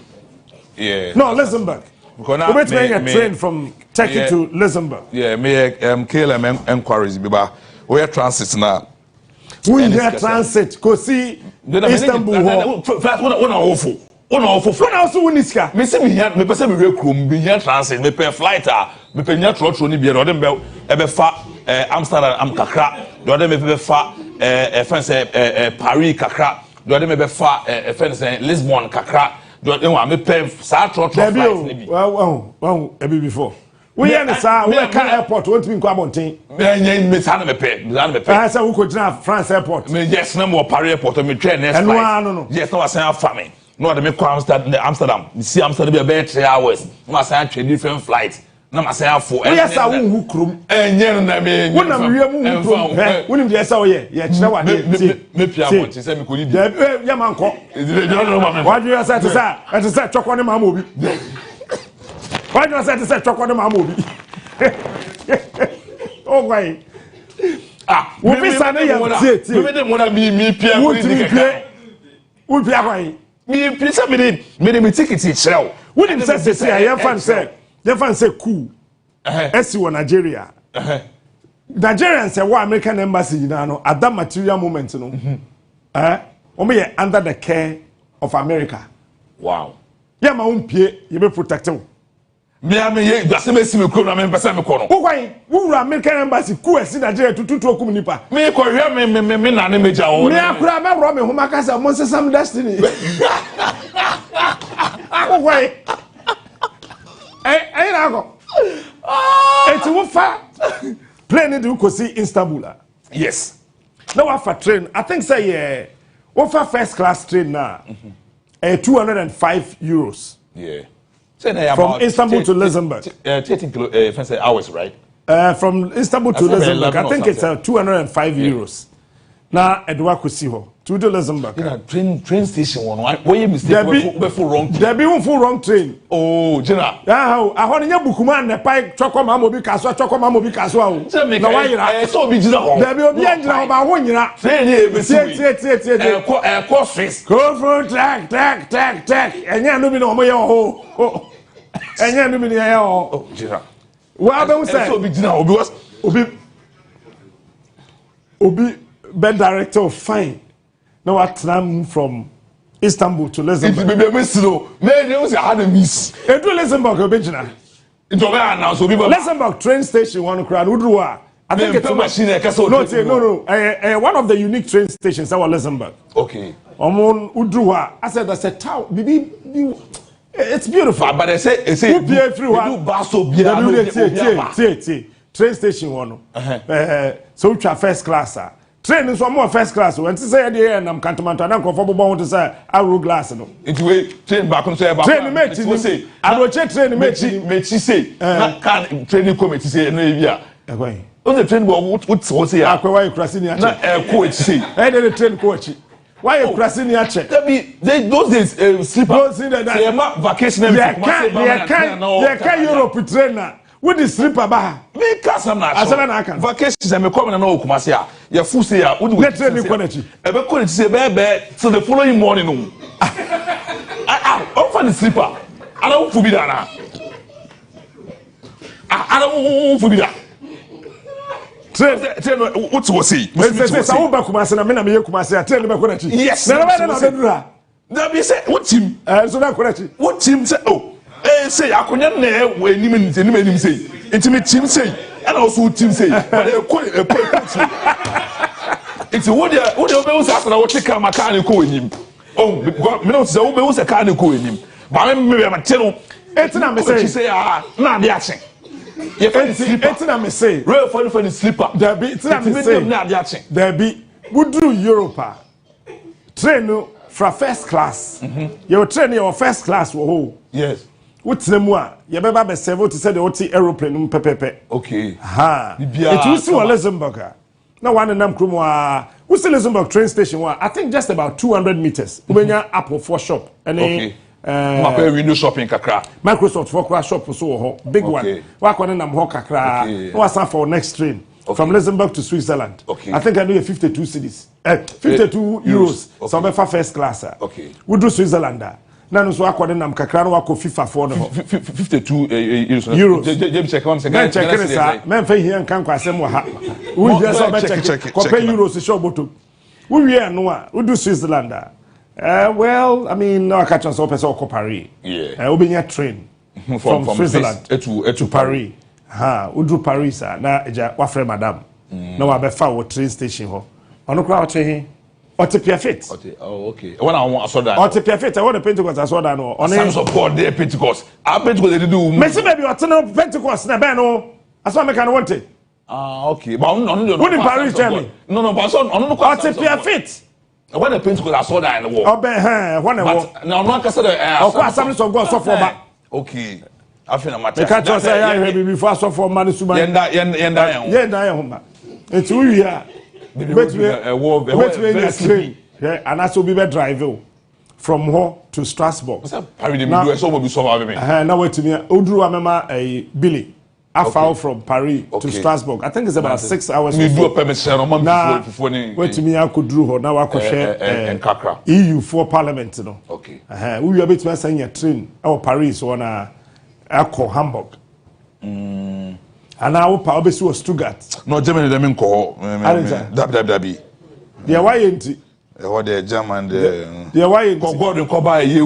Yeah. No, Luxembourg. Ubetimi enya train from Turkey to Luxembourg. Yeah, me KLM enquiries biba. We are transit now. We hear transit Kusi Istanbul. One awful. One also winiska. Me say me here me pese me rekrom be here transit me pay flight me pay nya trotro ni bia do dem be fa Amsterdam am kakra do dem be fa France Paris kakra do dem be fa France Lisbon kakra do dem wa me pay sa trotro flight ni bi. Wow, ebi before. We hear the sir, we car airport won't be Kwabontin. Me sana me pay. I say we go to France airport. Me yes na mo Paris airport me train next flight. No. Yes na wa say family. No, they make Amsterdam. You see Amsterdam be about 3 hours. No, I say different flights. No, I say for. Yes, I won't krum. Na me. When I'm real krum. When you say so yeah. Yeah, china wa dey. Me pia want say me ko ni. Yeah, man ko. Why do you say to say? To say chokwa ne mama obi. Why do you say to say chokwa ne mama obi? Oh why? We be say ya tie. Me dey mo na me pia ko ni kaka. We pia why? Me please me ticket chrew. We dem say I am fan say cool. Esi wo Nigeria. Nigerians say wa American embassy na no at that material moment no. O me under the care of America. Wow. Yeah ma umpie you be protected. Me am ye gbase me si me ko na me pese me ko no. Wo kwan wo wura American embassy ku esi Nigeria tutu okum nipa. Me ko hwe me na ne meja wo. Me akura me ro me homa ka say mo sesam destiny. Wo kwan na go. Eti wo fa plane do Kusi Istanbul. Yes. Now we for train. I think say yeah. We for first class train now. 205 euros. Yeah. From Istanbul to Luxembourg. 13 hours, right? From Istanbul to Luxembourg, I think it's 205 euros. Now, Edouard Kusi ho. to the Luxembourg. Train station one. Why you mistake? We full wrong. There be one full wrong train. Oh, Jenna. I want to Bukuma and pike choko mamo bi kaswa choko mamo bi kaswa. Na why you? So be Jenna. There be obi engineer about one year. Train here be see. Course Swiss. Go for track. And you no be no more ho. And you no be no. Oh, Jenna. What about say? So be Jenna. Obi bed director of fine. Now I tram from Istanbul to Luxembourg. It be miss no. Man, you say had a miss. E do Luxembourg original. It do now so people. Luxembourg train station one crowd Udruwa. I think it's a machine. No. One of the unique train stations that was Luxembourg. Okay. Omon Udruwa. I said that's a town. It's beautiful. But they say you do basso beer. Train station one. So we are first class. Train is one more first class. When to say the end, I'm cantonment. I don't conform to say I will glass. No. It way train back on say about. Train mate. Say I will check train mate. Mate say. Can training committee say no here. Going. On the train what say? Ah, why you crossing here? Na coach say. Hey, the train coach. Why you crossing here? Those days sleeper. Say vacation. They can Europe trainer. What is sleeper bar? Me kasam na aso. Vacations I me come na no Kumasi a. Ye full say a. Let train me quality. E be quality say be till the following morning no. Offer the sleeper. I don't forbid that. I don't forbid that. Train what was say? Say say ba Kumasi na me ye Kumasi train be quality. Yes. Na na bedura. That be say what team? So na quality. What team say oh say akonya na we enim say intimate team say and also team say it's what they be say na what take mechanic ko enim oh me no say we be say car ko enim ba me tell no etina me say na dey action you etina me say real for the sleeper there be etina me say na dey action there be we do Europa train no from first class you train your first class wo yes. What's the more? You better be served to say the OT aeroplane pepe. Okay. Ha. It was to Luxembourg. Now one of them Krumwa. What's the Luxembourg train station? I think just about 200 meters. When you Apple for shop. Okay. Window shopping kakra. Microsoft for shop so big one. What one them ho kakra. What's that for next train? From Luxembourg to Switzerland. Okay. I think I know 52 cities. 52 euros. Okay. So I'm first class. Okay. We do Switzerland. Nanu so akode nam kakra no wako FIFA for no 52 euros. James check one second. Men fa hia nkan kwasem wa ha. We just so check. Ko pay euros show bottom. We we no a we do Switzerland. Well, I mean no catch us person ko Paris. Yeah. We be train from Switzerland to Paris. Ha, we do Paris na eja wa frɛ madam. Na wa be fa wo train station ho. Ono kra o che Otepia fit. Oh, okay. When I saw that. Otepia fit. I want the Pentecost. I saw that. No. On some support there Pentecost. I Pentecost they do. Messi maybe what no Pentecost na ben no. I saw me can want it. Okay. But no. When in Paris, Germany. No. But so no. Otepia fit. When the Pentecost I saw that in the war. Oh, ben, when the war. Now no can say the. Of course, some of God so for back. Okay. I feel matter. The catch say I before so for man suman. Yenda. It's who you are. And that's will be drive from here to Strasbourg. Now wait to me. Udru amema a Billy. I found from Paris to Strasbourg. I think it's about 6 hours. We do a permission. Wait to me. I could do now. I could share EU for Parliament. No. Okay. We are bit to send a train. Our Paris on a Hamburg. And now power base was Stuttgart. No Germany them in call. Dabi. They why ain't it? What the German the. They why ain't God in Koba ye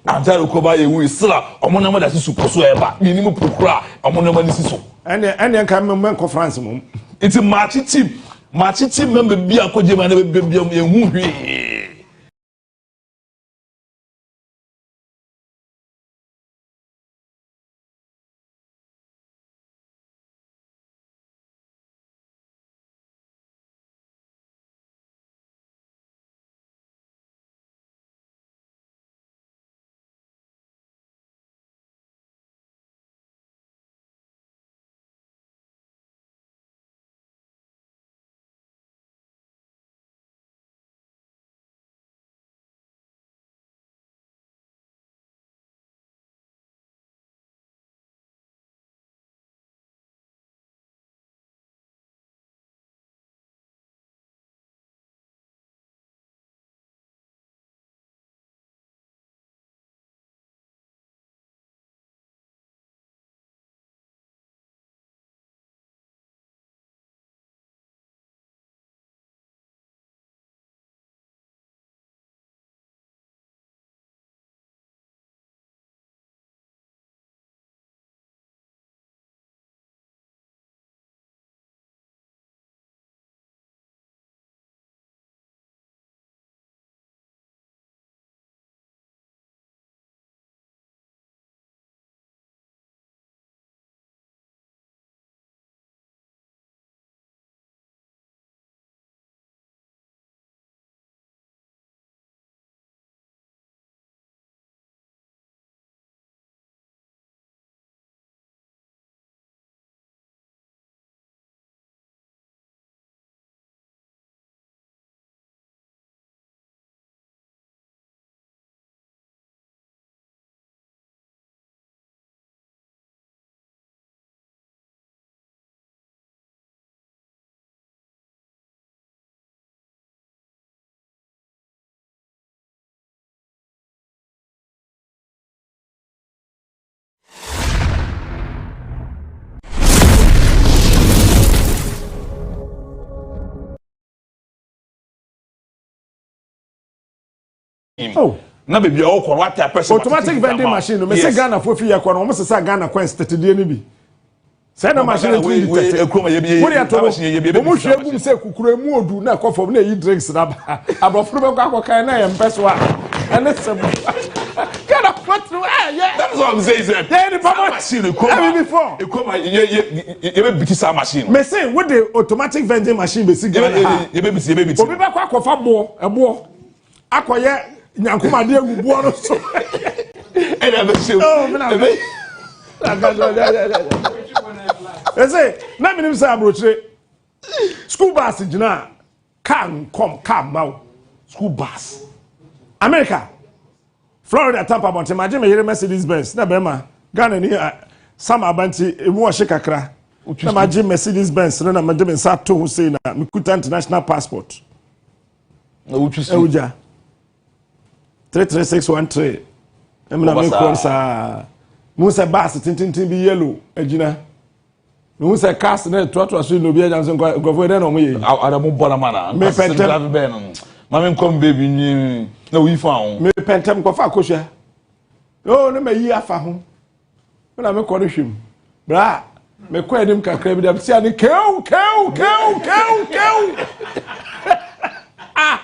and tell Koba ye sila. Omonama that is supposed to eba. Minimum procura. Omonama is so. And then come men conference mum. It's a matchy team. Matchy team member be a Kojima baby. Oh. Na baby o ko what type person automatic vending machine no me say Ghana for fi yakwa no mo say Ghana kwan statedie ni bi say na machine to yi tete ekroma ye bi mo hwe gum say kukura mu odu na akofo na yi drinks na ba abrofo be kwa kan na ye mpeso a ene sem Ghana what yeah that's what I'm saying yeah the machine ekroma ye be biti sa machine me say with the automatic vending machine be si Ghana ye be biti obi be kwa akofa bo akoye nyankoma de agubuo no so e na be show say na minim say abrochire school bus gina can come maw school bus America Florida Tampa Mount imagine me here Mercedes Benz na be ma Ghana ni Sam Abanti emu o shekakra na imagine Mercedes Benz na me de me sa to ho say na me kuta international passport na uchusi ewuja 33613 emna me konsa mu se bus tintintin bi yellow agina mu se cast na to so no bi ajan so gofo de no mo ye adamu bona mana me pentem be no mama nkom baby ni na wi fa ho me pentem ko fa kohwa oh no me yi afa ho na me ko hwem bra me ko enim kakra bi da sia ni kew ah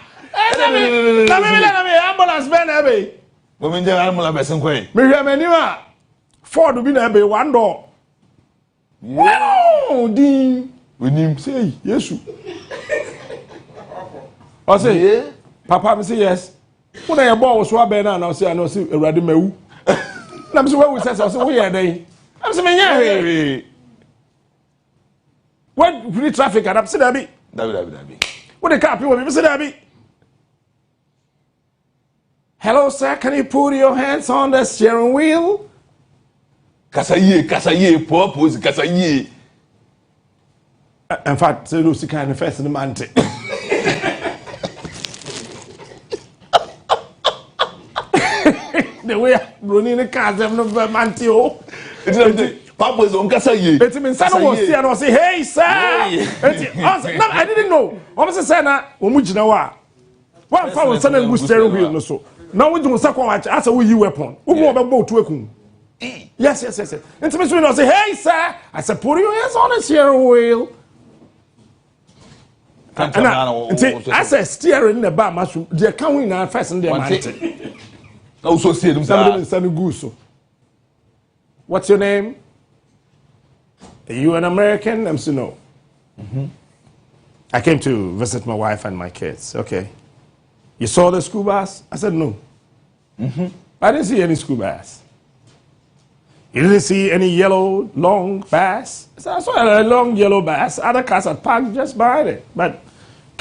na me ambulance be na be wo me nje ambulance be sen ko yi me hwe mani a Ford bi na be one door wow din wenim say yesu I say yeah. Papa me say yes when I ball so be na I say Erade mawu na me say we say so we here dey I say me nya what free traffic and I say that be what the car people me say that be hello sir can you put your hands on the steering wheel Kasaye, purpose, Kasaye. In fact, say no, kind of first in the man. The way running the cars, have no mantio. Purpose on Kasaye. It's been said, I was say, hey, sir. No, I didn't know. Almost said, Omujinawa. One found sending good steering wheel, no so. Now we don't say, as a wee weapon. Who more about to a Yes. And to me, I say, hey, sir. I said, put your hands on the steering wheel. I said, steering in the bar, mushroom. They're coming now, first in their mountain. Also, see them, sir. What's your name? Are you an American? I'm saying no. I came to visit my wife and my kids. Okay. You saw the school bus? I said, no. I didn't see any school bus. You didn't see any yellow, long bus? I saw a long yellow bus. Other cars had parked just behind it. But,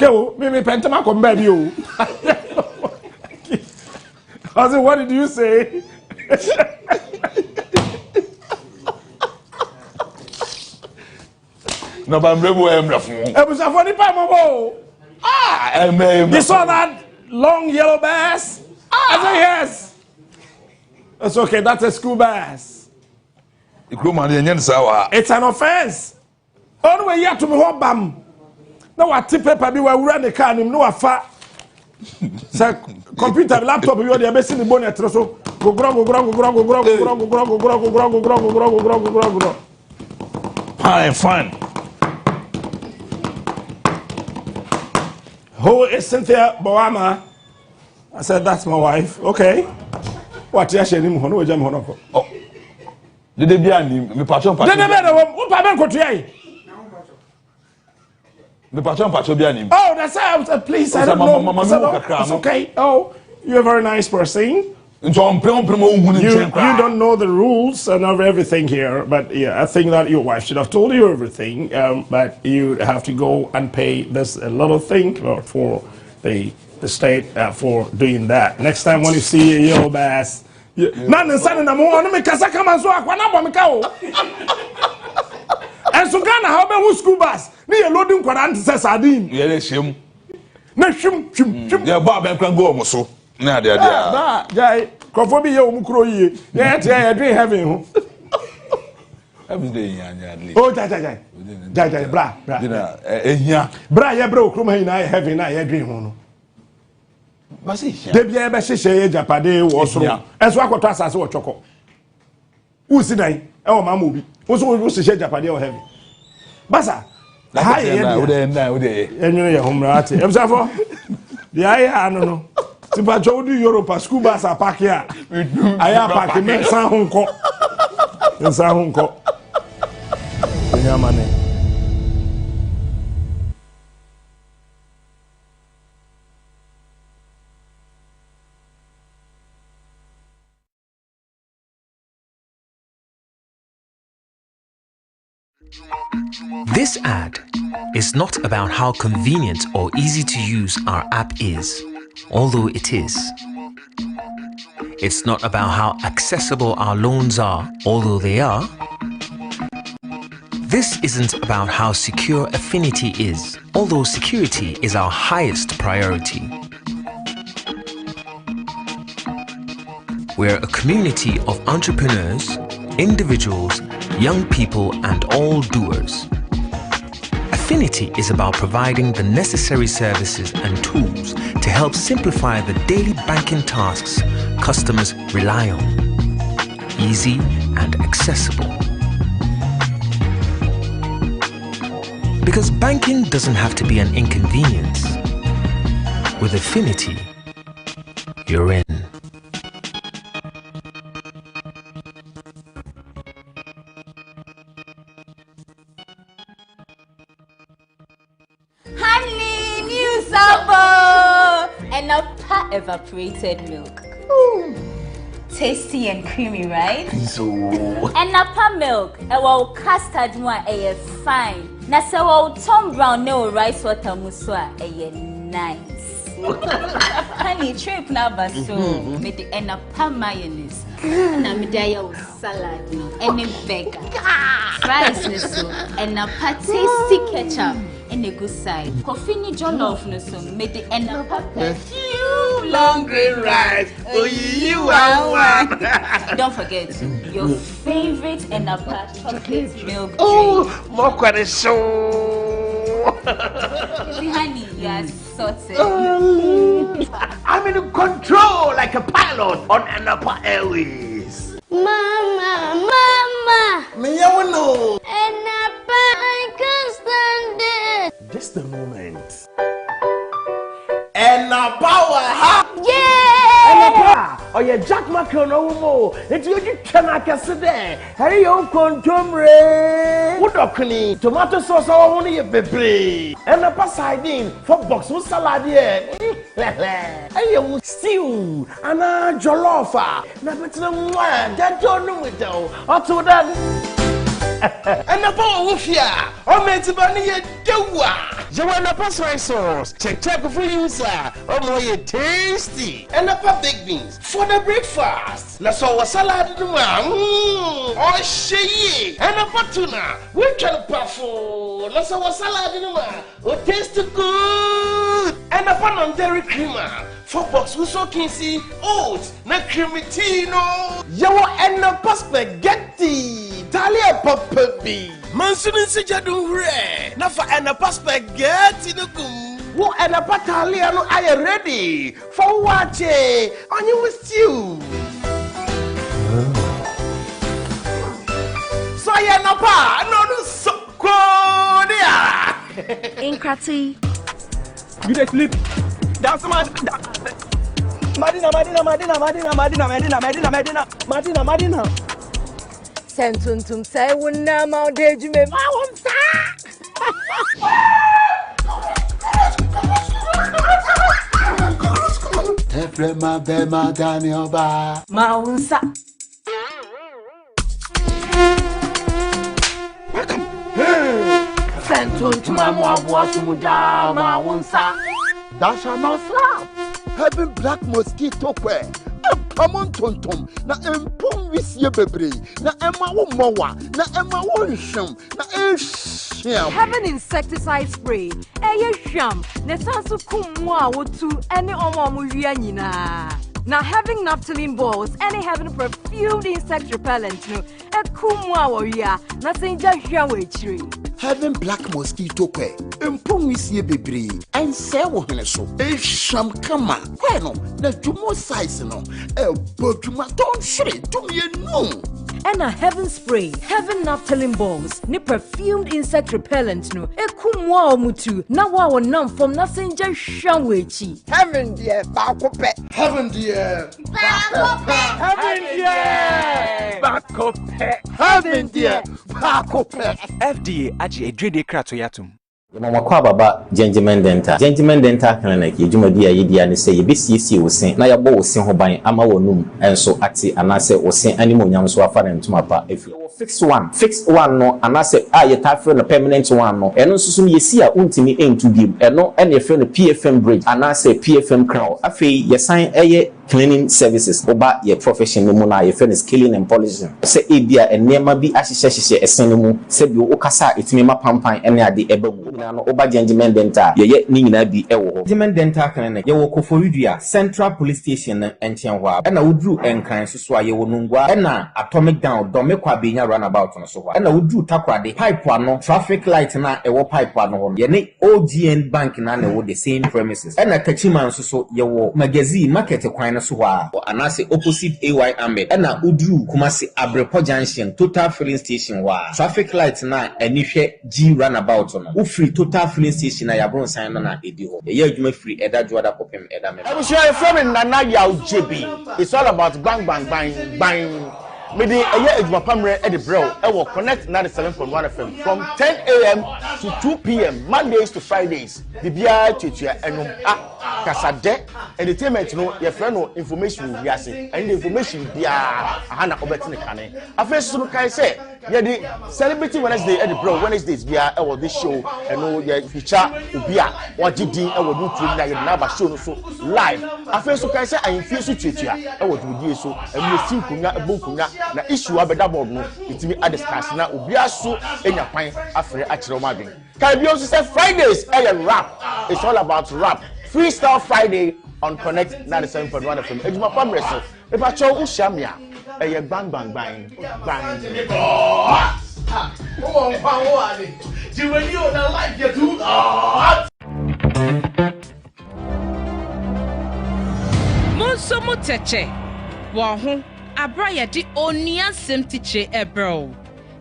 maybe Pentama come back you. I said, what did you say? No, but I'm you saw that long yellow bus? I said, yes. That's okay, that's a school bus. It's an offense. Only you have to be home, bam. No, what tip paper be where we run the car, no affair. Sir, computer, laptop, you are the best in the bonnet. So go fine. Who is Cynthia Boama? I said, that's my wife. Okay. What you saying? No, jam hono. Oh. Did they be ani? Me patron. Did they be who pardon ko tuai? Me patron be ani. Oh, that's please. I don't know. It's okay. Oh, you're a very nice person. You don't know the rules and of everything here, but yeah, I think that your wife should have told you everything. But you have to go and pay this a little thing for the state for doing that. Next time when you see a yellow bass, man, and son in the morning, make us come and so and so Ghana, how about school bus? Near loading Quran says sardine. Yeah, shim. No, shim. Yeah, Bob and can go so. Nah, dear. Jai, Kofobi, you mukro ye. Yeah, I drink heaven. Every day, yeah. Oh, Jai, bra. Yeah. Bra, ya bro, come here, I have in I drink one. Debi ebe hye Japade wo soro. Eso akoto asase wo twoko. Who si dan? E o mama obi. Wo so wo hye Japade wo heavy. Basa. Ha ye na wo de enyo ye homra ate. Emsafo. Di aya anu no. Tipa jo du Europa school bus park here. Aya park me san honko. San honko. Nyamane. This ad is not about how convenient or easy to use our app is, although it is. It's not about how accessible our loans are, although they are. This isn't about how secure Affinity is, although security is our highest priority. We're a community of entrepreneurs, individuals, young people, and all doers. Affinity is about providing the necessary services and tools to help simplify the daily banking tasks customers rely on. Easy and accessible. Because banking doesn't have to be an inconvenience. With Affinity, you're in. Honey, new sabo, and a pot evaporated milk. Tasty and creamy, right? So. And a pot milk, a well custard one, a fine. Na se wo Tom Brown no rice water muswa, a nice. Honey, trip na baso, me the and a pot mayonnaise. Na me dia salad, any burger, fries niso, and a pot tasty ketchup. In a good side, coffee ni jollof no so made the end up perfume long green rice. Oh, you are. Don't forget your favorite and a chocolate milk drink. Oh, more quite so. Honey, you are sorted. I'm in control like a pilot on Anapa Airways. Mama. Me know. Anapa, I can't stand it. Just a moment. And now power, huh? Yeah! And oh yeah, Jack Macron no more. It's you cannot there. Hey, you contumre. What okni? Tomato sauce I want you bebre. And a sardine for box with salad here. Hey, you stew. And a jollof. Na better one. That don't know it though. After that. And the power of ya, or meant to bunny a doa. You want a soy sauce, check for you, sir, or more tasty. And a baked beans for the breakfast. Let's all a salad, oh, she, and a patuna. We can puffle. Let's all a salad in the oh, taste good. And a pan on dairy creamer. 4 box we so can see oats, na cremitino. Yawa and a spaghetti. Talia papa bi. Mansunin si jadun re. Na fa and a spaghetti no gum. Wo and a patalia no I ready. For what on you with you. So ya na pa no so kodia. Inkrati. You dey sleep. That's Madina. Sentuntum say wunna ma de jume ma wonsa. Efrema bema Daniel ba Ma wonsa. Sentuntum ma boasumuda ma wonsa. That shall not slap. Having black mosquito quail. Come on, Tontom. Na empum visie bebre. Na emma wo mowa. Na emma wo sham. Na sham. Having insecticide spray. Eye sham. Ne sansu kumwa wotu any omo muria nyina. Now having naphthalene balls and having perfumed insect repellent no. E kumwa woria. Na senja hwa wechiri. having black mosquito kwe mpumisi bebre and say wo hene so e sham kama kwe no na jumo size no e boduma don shre dum ye no. And a heaven spray, heaven naphthalene balls, ni perfumed insect repellent no. Ekumwa omutu, na wa wonam from nasenja shamwechi. Heaven dear, bakope. Heaven dear, bakope. Heaven dear, bakope. Heaven dear, bakope. FDA aji edrede krato yatum. Mama baba gentleman dental clinic yedumadi ayedi ane se yebesiesie wosen na yabo wosen ho ban ama wonum enso ate anase wosen animonyam so afa na ntuma pa efi fix one no anase ye tafre no permanent one no eno nsusu yesi a untimi entu biem eno ene yefe no PFM bridge anase PFM crown afi yesan eye cleaning services oba ye profession no mu na yefe no scaling and polishing se ebia enema bi ahyehyehye esen mu se bi okasa etimi ma pampan ene ade ebamu na no oba gentleman dental ye ni nyina bi ewo ho gentleman dental clinic ye wo Koforidua Central Police Station entian ho a na wodru enkran so a ye wo nungwa na atomic down do mekwa benya runabout no so ho na wodru takwade pipe ano traffic light na ewo pipe ano ho ye ne OGN bank na wo the same premises na Kachiman so ye wo magazine market kwan so ho a anase opposite AY Ahmed na wodru Kumasi Abrepo Junction total filling station wa traffic light na enihwe G runabout no ufri total filling station na yabron sign na edi ho ye adwuma free eda joada kopem eda me I share from Nana Yaw JB. It's all about bang bang bang bang. Medi eye adwuma pamre e de bro e wo connect 97.1 FM from 10 a.m. to 2 p.m. Mondays to Fridays. Bibia tutua enum kasade entertainment no ye friend no information wi ase and the information bia aha na obetine kane afeso no kai say ye the celebrity Wednesday e de bro Wednesdays bia e wo this show eno ye feature obi a wagidi e wo YouTube na ye na ba show no so live afeso kai say ahemfie so tutua e wo dudie so enu sinkunya ebonkunya na issue abeda board no itimi adiscuss na obi aso enya kwan afre akire o madwen kai bi also say Fridays e rap. It's all about rap. Freestyle Friday on Connect 97.1 FM. Ejuma Pamreso. If I show Ushamia, a bang bang bang bang. You when you don't like you do. Monso muteche. Wahu abraya di onia sem tiche ebro.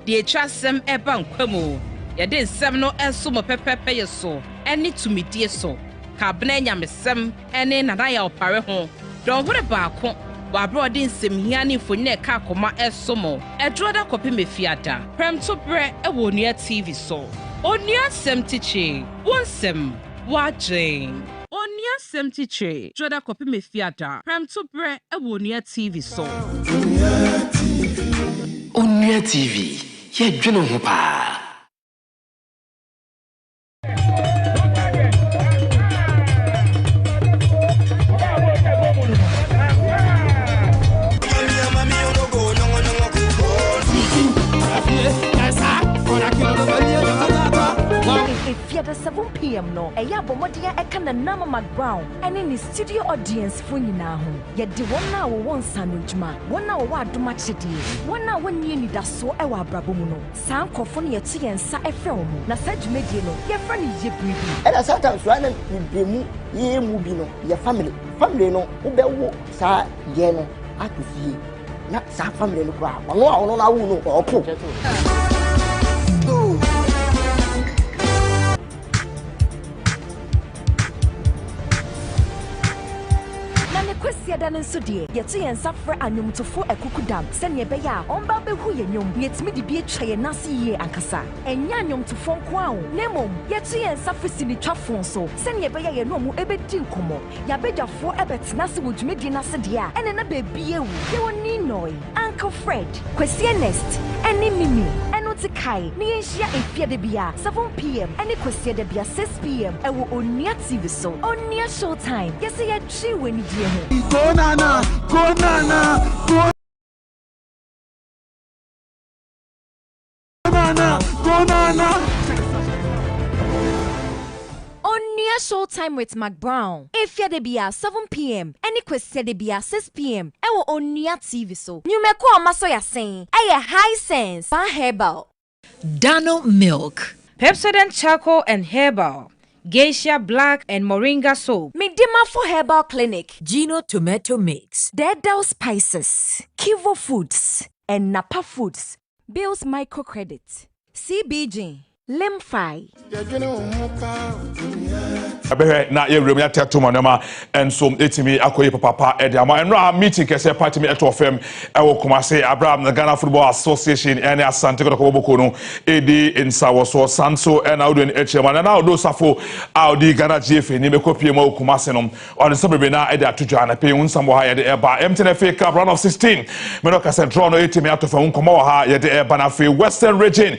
The etwasem eba nkwamo. Yade nsem no enso mo pepepe yeso. Eni tumidie so. Kabne nyamesem ene nana ya opare ho don hore baako wa brodi nsem hia ne mfonye ka akoma esomo edroda kopi mefiada prem to bre e wo nua TV so onua sem tiche wonsem wajin onua sem tiche droda kopi mefiada prem to bre e wo nua TV so onua TV ye dwene ho pa. At 7 p.m. no, a yabomodia a can nama McBrown, and in the studio audience for you now. Yet the 1 hour one sandwich ma, 1 hour what do much it is. 1 hour when you need a so ewa brabomuno. Sam Cofonia tea and sa a film, na such mediano, your friend is your breathing. And I sometimes run and be ye mubino, your family no, ube sa yeno, I could see. Not sa family no crowd, no, I won't know or put. Kwesi adan so de yete yen safre anyum to fo ekukudam sene be ya on ba be hu ye nyum yetimi de bi atwa ye nase ye ankasa enya anyum to fo nko awo nemom yete yen safre sini twafon so sene be ya ye no mu ebedi nkomo ya bedwafo ebetena se wodumedi nase de a ene na be bi ewu ye woni noi Uncle Fred Kwesi Ernest ene mimi eno te kai ni enhia efie de bia 7 p.m. ene Kwesi de bia 6 p.m. ewo Onua TV so Onua Showtime yese ye twi weni die ho Go nana, go nana, go nana, go nana. Onua Showtime with McBrown. If you're the BR 7 p.m. any question the BR 6 p.m. Ewo Onua TV so. You me call maso ya saying, "Aye high sense." Ban herbal. Dano milk. Pepsodent Charcoal and Herbal, Geisha Black and Moringa Soap. Medima for Herbal Clinic, Gino Tomato Mix, Deadal Spices, Kivo Foods, and Napa Foods, Bill's Microcredit, CBG, Limfi. Na ye rem ya teto manema enso etimi akoye papa ediama enra meeting kese party me eto fm ewo Kumasi Abraham na Ghana Football Association ene asante ko boko no edi insawo so sanso ena odo ni echema na odo safo audi Ghana GFA ni mekopie ma Kumasi no on sabebe na edi atuja na pe unsambo ha ye de eba MTNFA Cup round of 16 me no kase draw no etimi atofa unkomo ha ye de eba na fe Western Region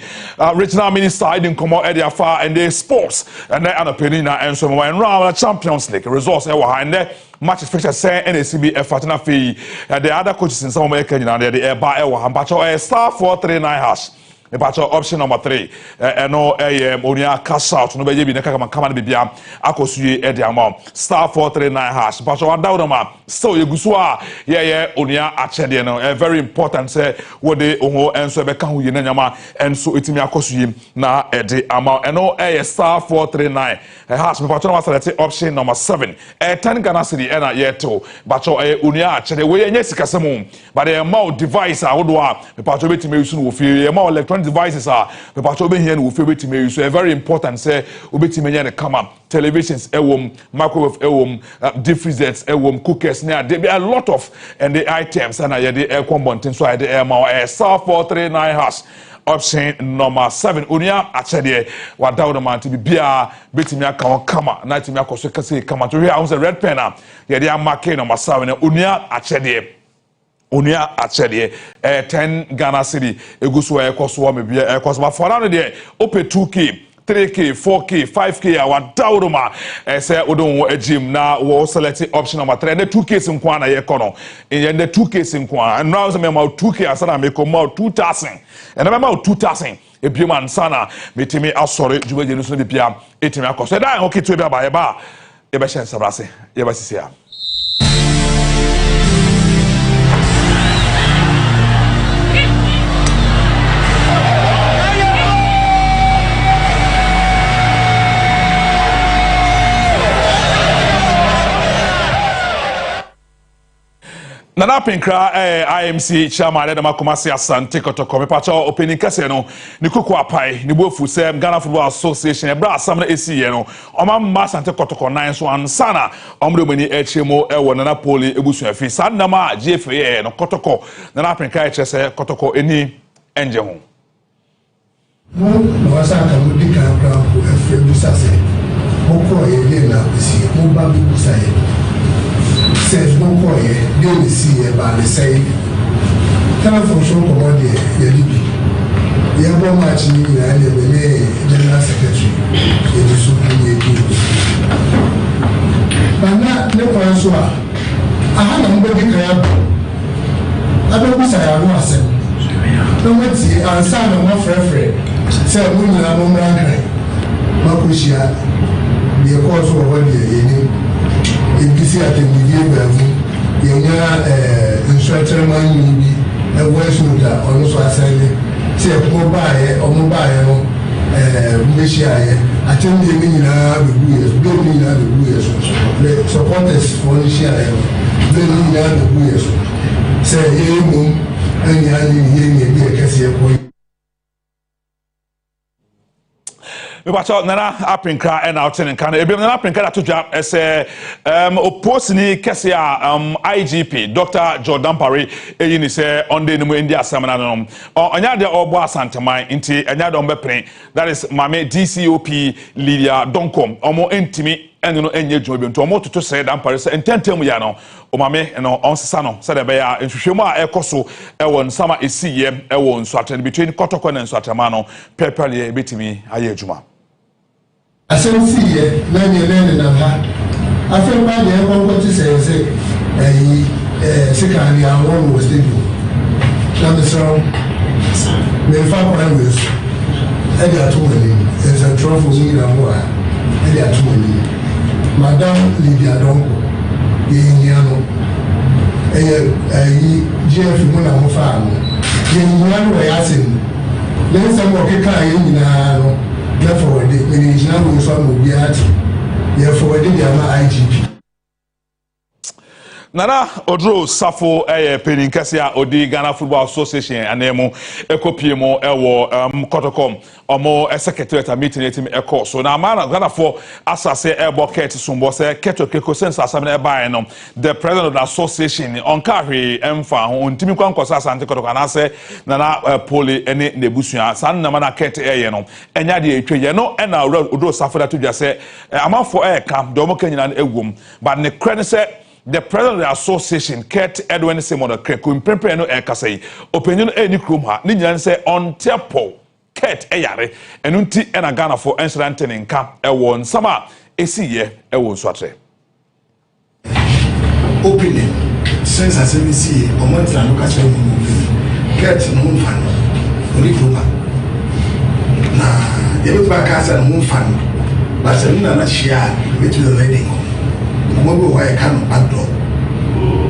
regional minister edi nkomo edi afa and the sports and then anapeni na enso and round Champions League results e wa and matches fixture say NACB effort na fee the other coaches in some American na the e ba e wa bacho star 439 hash e bacho option number 3 no Onua cash out no be ye bi na kama na bibia akosuye e de amount star 439 hash bacho wadawdo ma so yeguso a ye Onua achede no very important say wo de oho enso be ka hu ye na nyama enso etimi akosuye na e de amount no star 439 hash me bacho na select option number 7 10 Ghana cedi na ye to bacho Onua achede we ye sikasemu but the amount device a wo do a me bacho betimi use no wo fie amount electronic devices are the patrol be here no favorite me so very important say obeti me the come up televisions microwave deep freezers cookers now there be a lot of and the items and I the air combontin so I the air star 439 hash option number 7 Onua achede wadawdo man to be bia betimi aka kama na timi akoso kase kama to here I was a red pen here the Maakye number 7 Onua achede Onua achede 10 Ghana cedi eguso ekoso me bia ekoso ma for now there ope 2k 3k 4k 5k awadawdo ma say odon agim na wo select option number 3 the 2k sinkwa na ye kono in the 2k sinkwa and now say me ma 2k asana me ko ma 2000 and me ma 2000 ebioma nsana metimi asore jubaje no so de bia etimi akoso da ho ketu bia ba ye ba ye be shen sabrase ye ba sisia Nana Pinkra IMC chairman Edema Kumasi Asante Kotoko me pacha opening kase no ni kuku apai ni bofu se Ghana Football Association e bra asam na esi ye no oma mma Asante Kotoko 9 so ansana omre mani echemo ewo Nana Poli ebusu afi sanama GFA no Kotoko Nana Pinkra echese Kotoko eni enje ho mo wasa ka mo di kan kra ko efe busa se mo ko ye na esi mo ba bi busa ye says no boy, they see about the same. Time for show command the Libi. The Abba Match in the General Secretary, it is Supreme News. But not no answer. I had a baby crab. I don't say I was him. No one see, and son of my friend said, women are no man. Makushia, the cause of what you're ebisi atendie bavu yenya instructorman ni bi voice note ono so asende se ko baaye omo baaye no mbeshi aye atendie ni nyina bebu yeso be ni nyina bebu yeso le supporters for ni share aye be ni nyina bebu yeso se yemu anya ni yenye bi ekese ko me bacha Nana Apinkra and out in Canada. Ebi Nana Apinkra to job as opposing kese IGP Dr. Jordan Parry eyini say on the no India samana no. Onya de obo asanteman nti enya de ombepren that is mame DCOP Lydia Donkom omo entimi eno no enye dwubi nto omo toto say Dan Parry say ententem ya no o mame no onsesa no say de be ya nhwehwemu a ekoso ewo nsama esiye ewo nsuaten between Kotoko and Nsatama no pepperly betimi aye adwuma asensi ye na nye na ha afem ba ye konko ti se sekani awon was the na the song me fa primers e ya to ni is a trophy ni na mo e ya to ni madam Lydia Donko ye nyano GF mo na mo fa no ye nyano we asen then some of the kai nyina no Therefore, the engineer will be at, therefore, the IGP. Nana Odro Safo Penny Cassia Odi Ghana Football Association and Nemo Ecopiemo Ewo Kotocom or more secretary at meeting echo. So now man Ghana for Assase Airbo Ket Sumbose Keto Keko Sense Asamene Bayanum, the president of the association on Carry Mfa on Timikwan Kosas and Kotokanase Nana Poli any Nebusia San Namana Ket Ayeno and Yadi Trayeno and now Odro Safo to just say amount for air camp Domo Kenyan and Egum, but the credit said the president of the association, Kurt Edwin Simon Kreku, Impempe no Ekasei, opinion any krumha, Nijan say on Tepo, Kurt Eyare, and Unti and a Ghana for incident in camp, a one summer, a see a one swatre. Opening, since I said, see, a month and look at Kurt no fan, only kruma. Nah, you look back as a moon fan, but I not share with the lady. Mobile why I can't back door.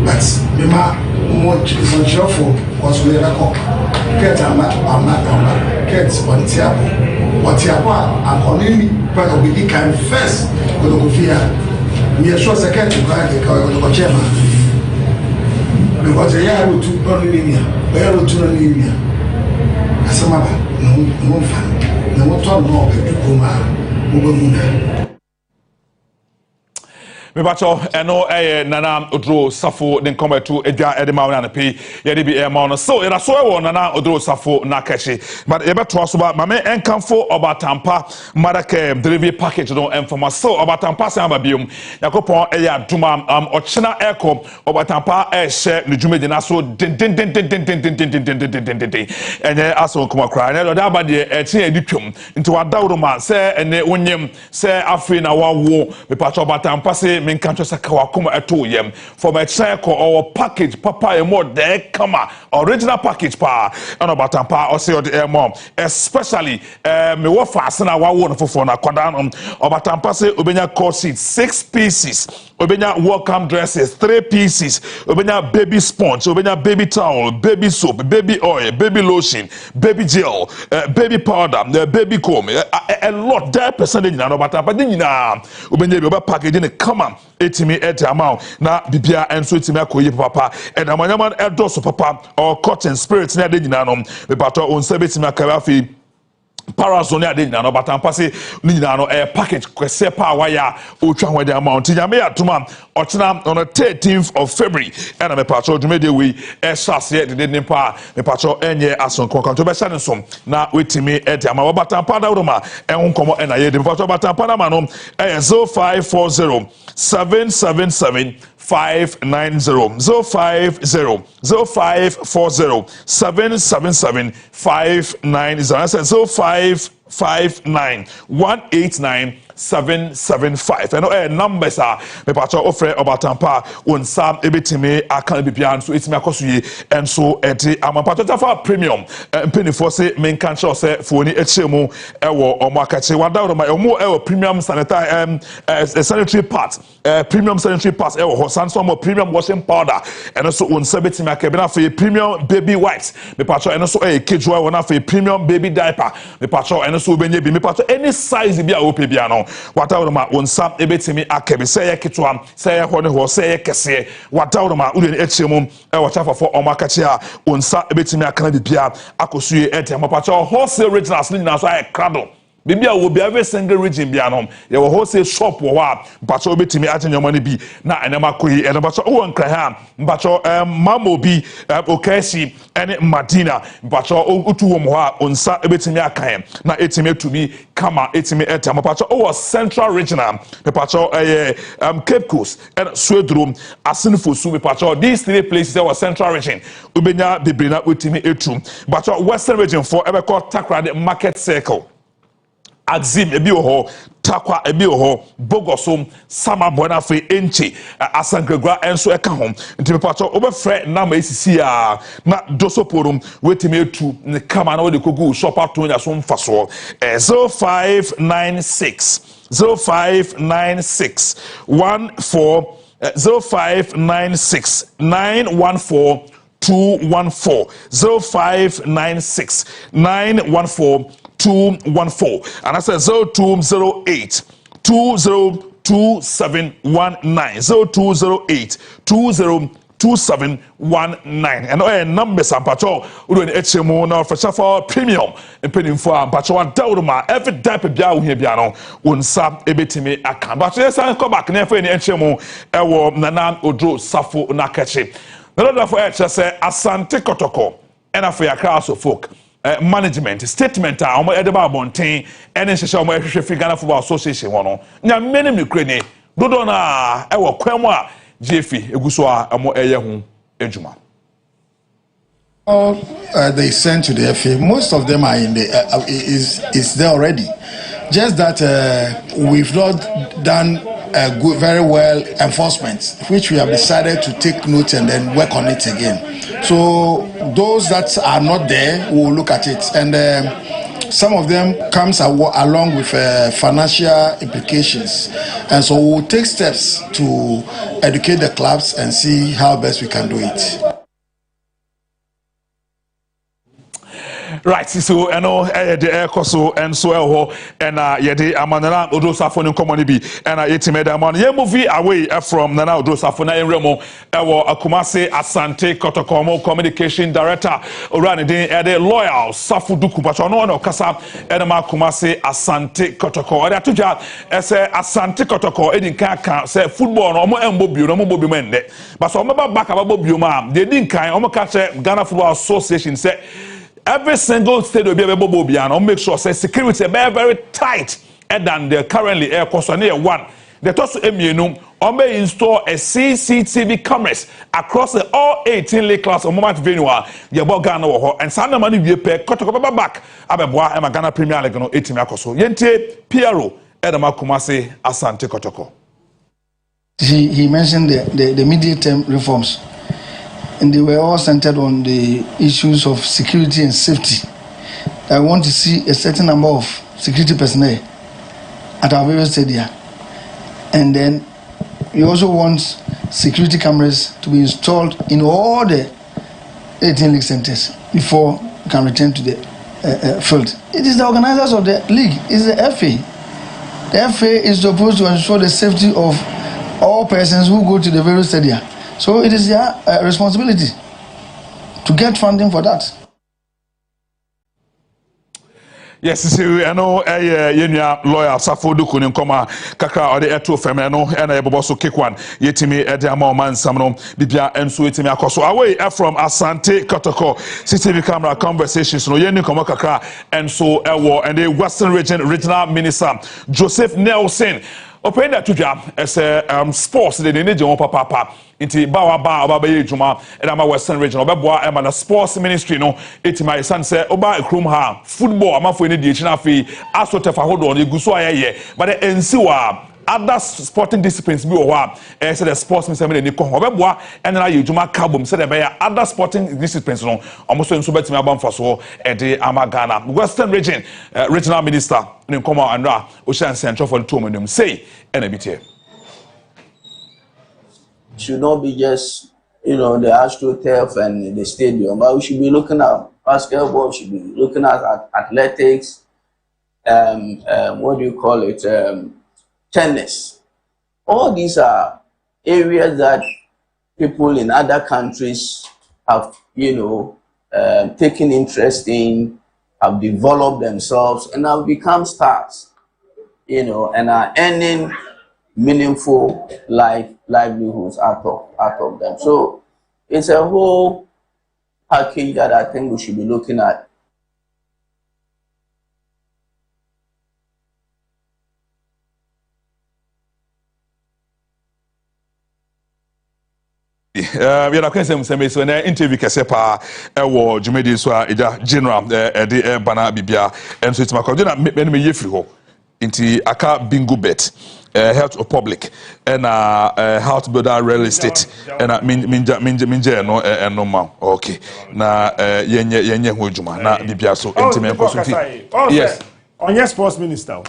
But Mima is on shelf for was we are called. Get a mat, get on Tiapo. What Tiapa, I'm only part of the can first with the fear. We are sure second to cry the car with the chairman. Because a year or two only linear, where or two linear. As a mother, no fun, no one more to Kuma, Mugamuna. Me bacho eno nana Odro Safo den come to edwa edema na pe ye de bi e ma no so era so e wo nana Odro Safo na kachi but e beto so ba mame enkamfo obatampa madake delivery package no enfama so obatampa se ababium yakopon e ya duma ochena eko obatampa e she ne dwumeje na so den enye aso kuma kra ne do da ba de e tie editwom nti wadawro ma se ene wonyem se afri na wawo me pacho obatampa se men can't say Kawakuma at 2 yem for my cycle or package papa and more there come original package pa and about tampa or say the mom especially me wo fasten na wa won for na kwadan about tampa say obenya court seat 6 pieces obenya welcome dresses 3 pieces obenya baby sponge obenya baby towel baby soap baby oil baby lotion baby gel baby powder baby comb a lot there percentage na about tampa din na obenya be package in come etimi amount na bibia enso etimi akoyi papa edamanyaman edoso papa or cotton spirit na de nyina no me pato on sebetimi akawa fi Parazone ade nyina no batampa se ni nyina no package kwese pa waya otwa hwede amount nyame atuma ochena on the 13th of February and me pacho dwumede we sase de nipa me pacho enye asonko kanto be sane som na wetimi ede ama batampa da wroma enkomo na ye de pacho batampa na ma no 0540 777 590 050 0540 777 590 I said 0559 189 775 and numbers are me pacho offer obatampa on sam ebetime akan bibia so etime akosoye and so eti amapato tafa premium penny for say men kan sure say for ni echemu ewo omakache wada ma omo ewo premium sanitary sanitary part premium sanitary parts ewo ho sansom premium washing powder and so on sebetime akabina for premium baby wipes me pacho and so kejua wona for premium baby diaper me pacho and so benye bi me pacho any size bi a ope bia no watawroma wonsam ebetimi akabi sey ketwa sey ho ne ho sey kese watawroma uden echemu e wachafafo omakachi a wonsa ebetimi akana bibia akosuye etem pacha wholesale originals ni na so ay krado bibia wo bia every single region bia no ye wo wholesale shop wo wa pacha obetimi atenyoma ne bi na enema koyi ene pacha wo nkra ha pacha mamo bi okasi ene madina pacha otu wo mo ha onsa ebetimi akan na etimi tumi kama etimi etem pacha wo central regional pacha Cape Coast and Swedrum asinfo su pacha these 3 places that were central region ubenya bebrina otimi etum pacha western region for ebe called Takrade market circle Axim ebi oho takwa ebi oho bogosom sama bona fe enche asankregua enso eka hom nti pacho obefre na ma esisi a na dosoporum wetime etu ne kama na we de kogu shop atonya so mfaso 0596 0596 14 0596 914 214 0596 914 0208-202-214. And I said 0208-202719. 0208-202719. And all numbers and patrol we do HMO now for premium and paying for patrol and downma every type of biao here biano unsa ebetimi account. But yes, I come back never in HMO ewo nana odro safo nakachi. The for say Asante Kotoko and for your class of folk management statement on my Edeba Bontain and then she my Ghana Football Association one. Now many Ukraine Dodona ewo kwemwa GFI eguswa amo eyehu ejuma. They sent to the FA. Most of them are in the is there already. Just that we've not done good, very well enforcement, which we have decided to take note and then work on it again. So those that are not there, we will look at it, and some of them comes along with financial implications, and so we'll take steps to educate the clubs and see how best we can do it. Right, so I know the air coso and so and yede amanana odosafo ni common bi and yetime da man ye movie away from nana odosafo na enremo ewo Akumase Asante Kotokomo communication director orani den the loyal Safu Duku but no kasa and ma Akumase Asante Kotoko ade atuja ese Asante Kotoko edin kan say football no mo embo bio no mo bobi mende but so mo back about bio ma they din kan o ka say Ghana Football Association say every single state will be able to make sure say security be very tight than the currently air cost near one. The toss emienu on may install a CCTV cameras across the all 18 league class of moment venue. The Ghana and Santa Mani we pay Kotoko back Abeboa and Ghana Premier League no 18 akoso. Yente Piero Edama Kumase Asante Kotoko. He mentioned the immediate term reforms. And they were all centered on the issues of security and safety. I want to see a certain number of security personnel at our various stadia. And then we also want security cameras to be installed in all the 18 league centers before we can return to the field. It is the organizers of the league, it's the FA. The FA is supposed to ensure the safety of all persons who go to the various stadia. So it is their responsibility to get funding for that. Yes, see, I know a lawyer Safu Duku in Koma Kaka or the Eto Femeno and a Boboso kick one. Yetimi Ediamo Man Samno, Bibia and Suitimi Akoso away from Asante Kotoko, CCTV camera conversations, no Yeni Kaka and so Ewo and the Western Region Regional Minister Joseph Nelson. Open that to job as a sports the need your papa into Bawa Juma and I'm a Western Region Obabwa I'm a sports ministry no it's my son say Oba Krum ha football I'm for any additional fee as what if I hold on you go so but the NCWA other sporting disciplines be owa say the sports minister me ni ko Obabwa and na you Juma Kabum say the other sporting disciplines no almost so betimi abam faso e de Ghana Western Region regional minister in Nkoma Andra Ocean Central for the 2 million say NBT should not be just the AstroTurf and the stadium, but we should be looking at basketball, we should be looking at athletics, what do you call it, tennis. All these are areas that people in other countries have taken interest in, have developed themselves and have become stars, and are earning meaningful livelihoods out of them. So it's a whole package that I think we should be looking at. We are going to say an interview Kasepa or Jumedi Swa General the Bana Bibia and so it's my cordina many yefriho into Aka Bingo Bet. Health of public and health builder real estate and minja no and normal okay na yenye hojuma na bibia so intimate consulting yes on your sports minister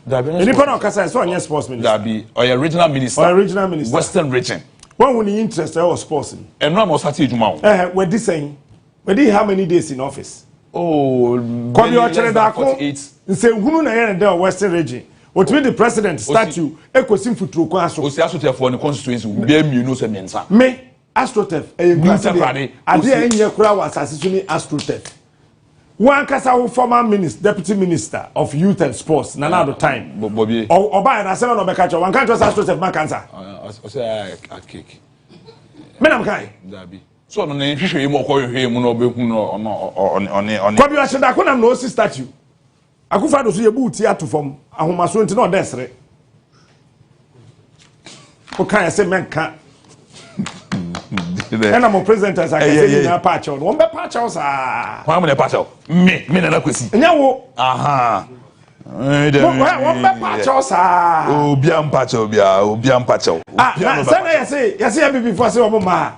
any part of Kasa is on your sports minister that be or your regional minister Western Region when will you interest in sports and no more start juma what this saying we did how many days in office Oh, Kobi Ochere Dako. Nse hunu na yene de Western region. Otimi the president statue ekosim futuro kwa so. Osi asotefo ne constituency be mienu se miensa. Me Astrotef ade enye kura wa asase so ni Astrotef. One kasa wo former deputy minister of youth and sports na na the time. Bobi. Oba na se no be catch one can't Astrotef man cancer. O say a cake. Me nam kai. Dabi. So no na hwehwe mu okohwe mu no behu no on. Kobi wa sheda ko na no si statue. Akufa do so ye buuti atofom ahomaso nti na odesre. Ko kan say menka. And I'm a president as I can say in a patch on one patch house. How many patch out? Me na kwesi. Nyawo. Aha. One patch house. Obi am patch obi am patch. Ah, say you see before say ma.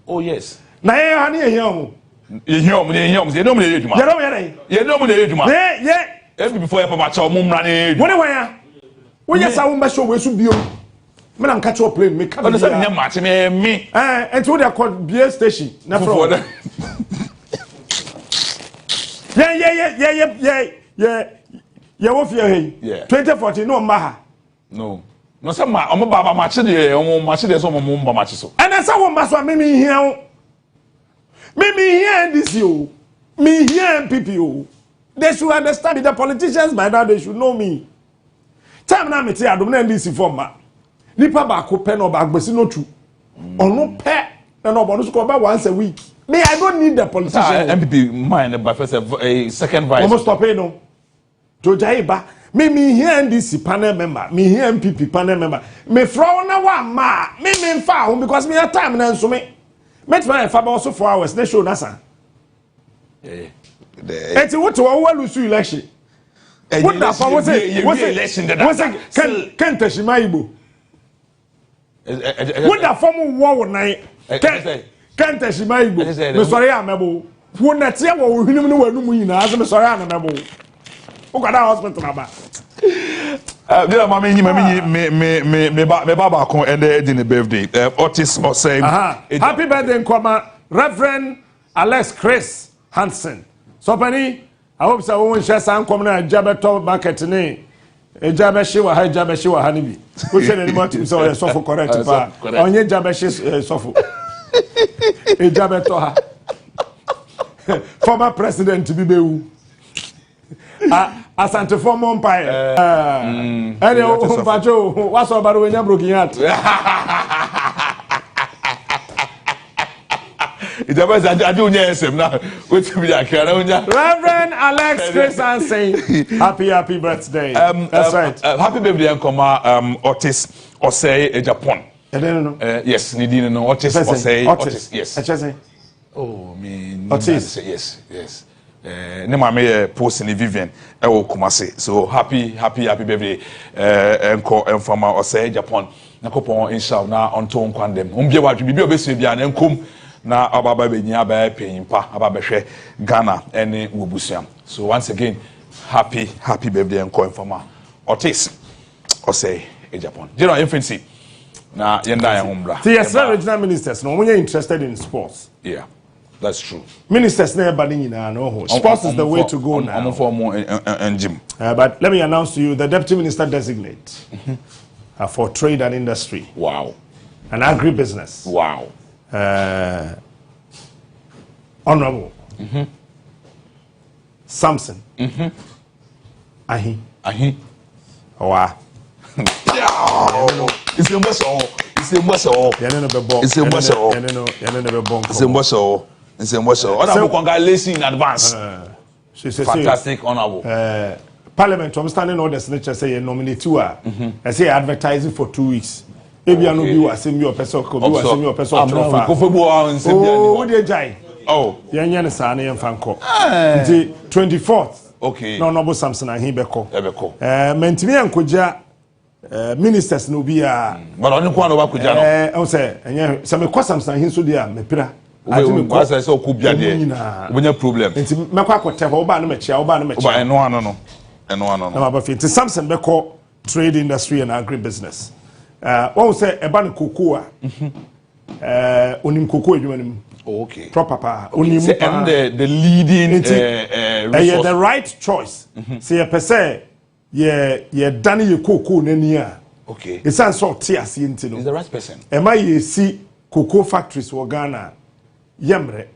Oh yes. Na ye ha na ye hu. Ye hu ye no me ye djuma. Ye no me ye djuma. Ye before you patch mo mra na. Woni wan ya. Wo ye sa wo mba show we su bio. Me na catch up plane me come. Ono say nya match me. And to the called BA station na from. Yeah, wo fear hey. 2014 no mba. No. No say ma omo baba match dey omo match dey so omo mba match so. And say wo mba so me here. Me here this you. Me here MPP. They should understand the politicians by now they should know me. Time na me tell adom na NDC form ma. Nipa ba ko pe no ba gbesi no tu. Ono pe na no bo no so ba once a week. Me I don't need the politician. MPP mine by first a second vice. Almost stop it no. Jojai ba me here NDC panel member, me here MPP panel member. Me from na wa ma, me mfa ho because me time na nso me. Met my fa ba also 4 hours na show na sa. Eti what we lose election. What that for what's election that can tashima Igbo. What that form war nine can tashima Igbo. Me sorry amebo. Who na tie wo hwinum no wanu mu nyina as me sorry amebo. O kwada hospital aba. Dear mama me baba kon ende di ne birthday. Otis say happy birthday nkoma Reverend Alex Chris Hansen. So Penny, I hope so won't share some common Jabeto market ne. A Jabeshi wa ha Jabeshi wa hanibi. Who said anyone to so suffer correct pa. Onye Jabeshi suffer. A Jabeto ha. Former president Bibewu. Asante former umpire. Anyway, Pacho, what's about when you're broken out? Reverend Alex Chris Hansen, happy birthday. That's right. Happy birthday, Nkoma Otis Osei Japan. Yes, Nidine no Otis Osei Otis. Yes. Oh, me Otis. Yes. Ne mama post ni Vivian e wo Kumasi. So happy birthday enko enfama Osei Japan. Nakopon inshallah na onto nkwandem. Ombie wadwe bibi obesu bia na nkom na ababa benya ba panyimpa ababa hwe Ghana ene wobusuam. So once again happy birthday enko enfama Otis Osei Japan. General infancy na yenda ya hombra. Yes, regional ministers no when interested in sports. Yeah. That's true. Ministers never no. Sports is the way to go now. But let me announce to you the deputy minister designate for trade and industry. Wow. And agribusiness. Wow. Honorable. Samson. Ahi. Wow. It's a muscle. Congratulations in advance. Fantastic, honorable. Parliament, I'm standing orders. Nature say nominate two. I say advertising for 2 weeks. Maybe I know you are same your person. Oh, dear Jai. Oh, Yan Sani and Fanco. The 24th. Okay. No, Noble Samson and Hebeko. Mentimi and Koja. Ministers no be but only one over Kuja. I say, and some Samson hinso dia me pira. I say so kubia there. When your problem. Nti mekwa kwoteva oba no mechia oba no mechia. No. Na ba fit Samson be call trade industry and agribusiness. One say eba no cocoa. Onim cocoa edwuma nim. Okay. Proper pa. Say and the leading resource. The right choice. Say a person ye dani ye cocoa nenia. Okay. It's an sort tears into no. Is the right person. Am I ye see cocoa factories for Ghana? Yemre.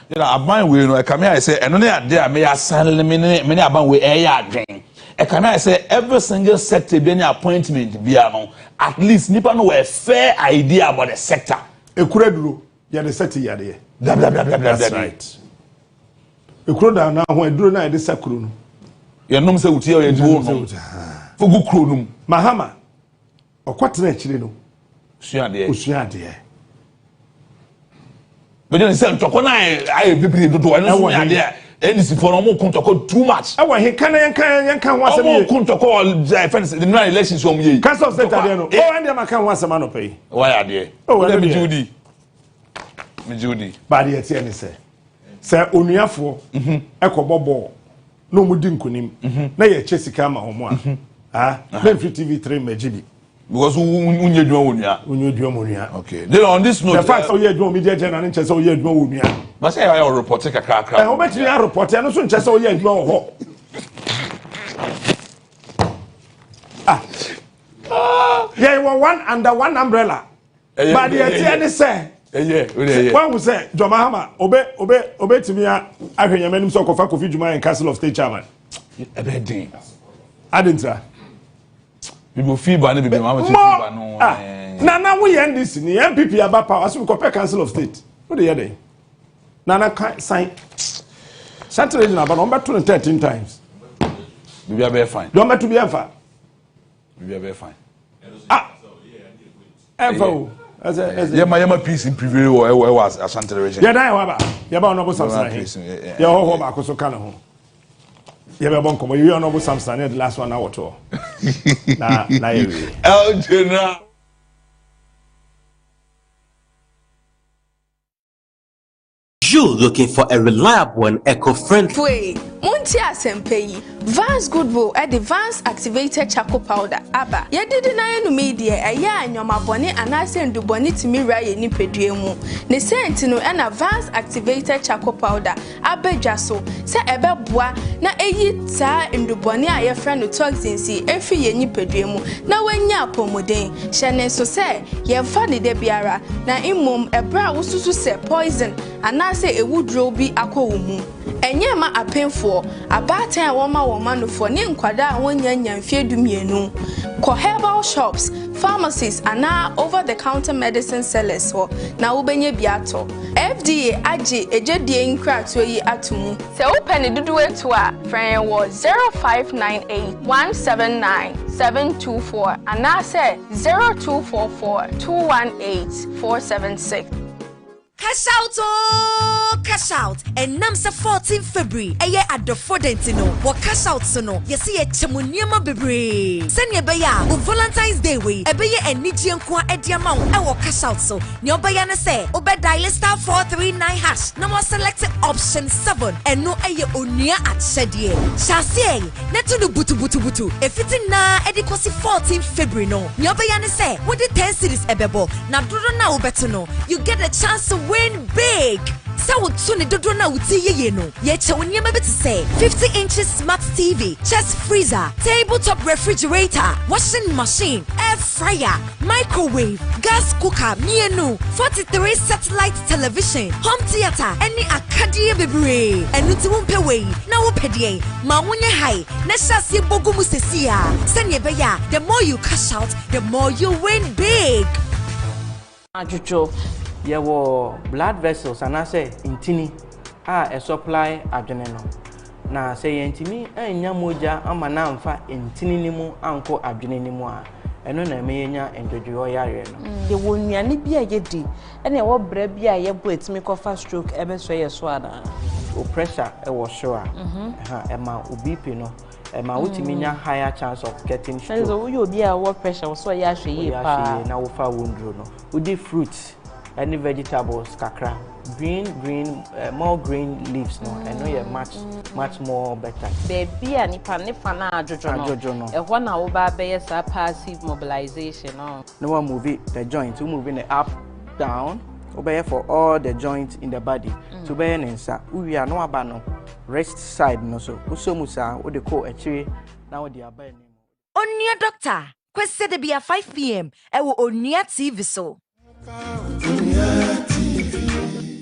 You know, aban we no. Come here I say, and only there may assign many aban we air drain. Come here I say, every single sector be any appointment be at least nipa no a fair idea about the sector. Ekureduro, ya the sector ya there. Blah blah blah blah blah. That's right. Ekuroda na ho eduro na de sakuro no. You know say uti ya eduro no. For go kro no. Mahama. Okwatena akire no. Usua de. But then say ntoko na I bibiri dodo eno so ya de. NDC for no kontoko too much. Awa he kan yan ho asem ye. Kontoko friends the new elections om ye. Council of State there no. Oh and dem kan ho asem no pay. Why are there? Oh let me Judy. Me Judy. Ba de tie ni say. Say onuafo ekobobo no mu di nkonim. Na ye che sika ma homo a. Ah, na TV3 magibi. Because unye dwuma onua. Okay. Then on this note, the fact so you dwuma media journal nche so you dwuma onua. But say I report kakra. Eh, obetini ya report no so nche so you dwuma ho. Yeah, you one under one umbrella. But the idea say when we say Joma Hama obe timi ya ahwenyamanim so kofa Kofi Juma in Council of State chairman. Ebedin. Adintra. People feel bad, people feel no. Nana we end this ni MPP aba power so we compare Council of State. What do you dey? Nana sign. Central region about number 13 times. We be very fine. Number to be ever. We be very fine. Ever. Yeah, my peace in preview was a Central region. Yeah, that waba. Yeah, ba no bo Samson. Yeah, ho ba ko so kana ho. Yeah, be bon komo. You no bo Samson the last one hour to. Na you. El General. You looking for a reliable and eco-friendly? Wait, Monty Asempeyi, Vance Goodwill at the Vance Activated Charcoal Powder, Abba. Ya did na media, a ya and your maboni and I send do bonnet to me rye ni pedriemu. Ne sentino and a Vance Activated Charcoal Powder, Abba Jasso, sa eba bois, na eyi ta in do bonnet a your friend who talks in see every ye ni pedriemu. Na when ya pomodin, Shane so say, ye funny de biara, na imum a bra ususu se poison, and I say a wood robi akwo enye ma apenfo abatan a woma woma no fo ne nkwada a wonya nyamfie dumienu ko herbal shops pharmacies ana over the counter medicine sellers ho na wo benye biato FDA age ejedie nkrato yi atumu se wo pene dudu etu a friend wo 0598 179 724 ana say 0244 218 476. Cash out, oh, cash out. And Namsa 14 February. Eye at the Fordentino. What cash out sono? You see a Chamuniama Bebre. Send your baya on Valentine's Day way. A baya and Nijian Kwa Ediamount. I will cash out so. Nyo bayana say, Obe dial star 439 hash. No more selected option 7. And no aye onia at Shadie. Shasiye. Netu no butu butu butu. If it's na edikosi 14 February no. Nyo bayana say, what the 10 cities ebebo. Na dodo na obeto no. You get a chance to win big. So what soon dodo na uti ye no. Ye chawunya maybe to say 50 inches smart TV, chest freezer, tabletop refrigerator, washing machine, air fryer, microwave, gas cooker, mienu, 43 satellite television, home theater, any akadia bebre. And uti wumpe way, na wupedie, ma wunye hai, na shasi bogu musesia. Send ye beya, the more you cash out, the more you win big. Ajucho. Yawo blood vessels and I say intini a supply adrenal. Na say intimi enya moja ama na mfa intini nimu anko adwene nimu a eno na menya endojo yare no. De wonnuane bia yedi ene wo bra bia ye bo etimi kofa stroke ebe so ye so ana. O pressure e wo so a ema obipi no ema utiminya higher chance of getting stroke. So we obi a wo pressure so ya hwe ye pa. Na wo fa wondro no. Udi fruits any vegetables kakra green more green leaves no and no you much more better baby ani pa ne fa na ajojo no e ho na wo ba be passive mobilization no one movie the joint we moving it up down obey for all the joints in the body to be an answer. We are no abano rest side no so usomusa o de ko actually now they are buying. Onua doctor, kwese de bia 5 p.m. Ewo Onua TV so.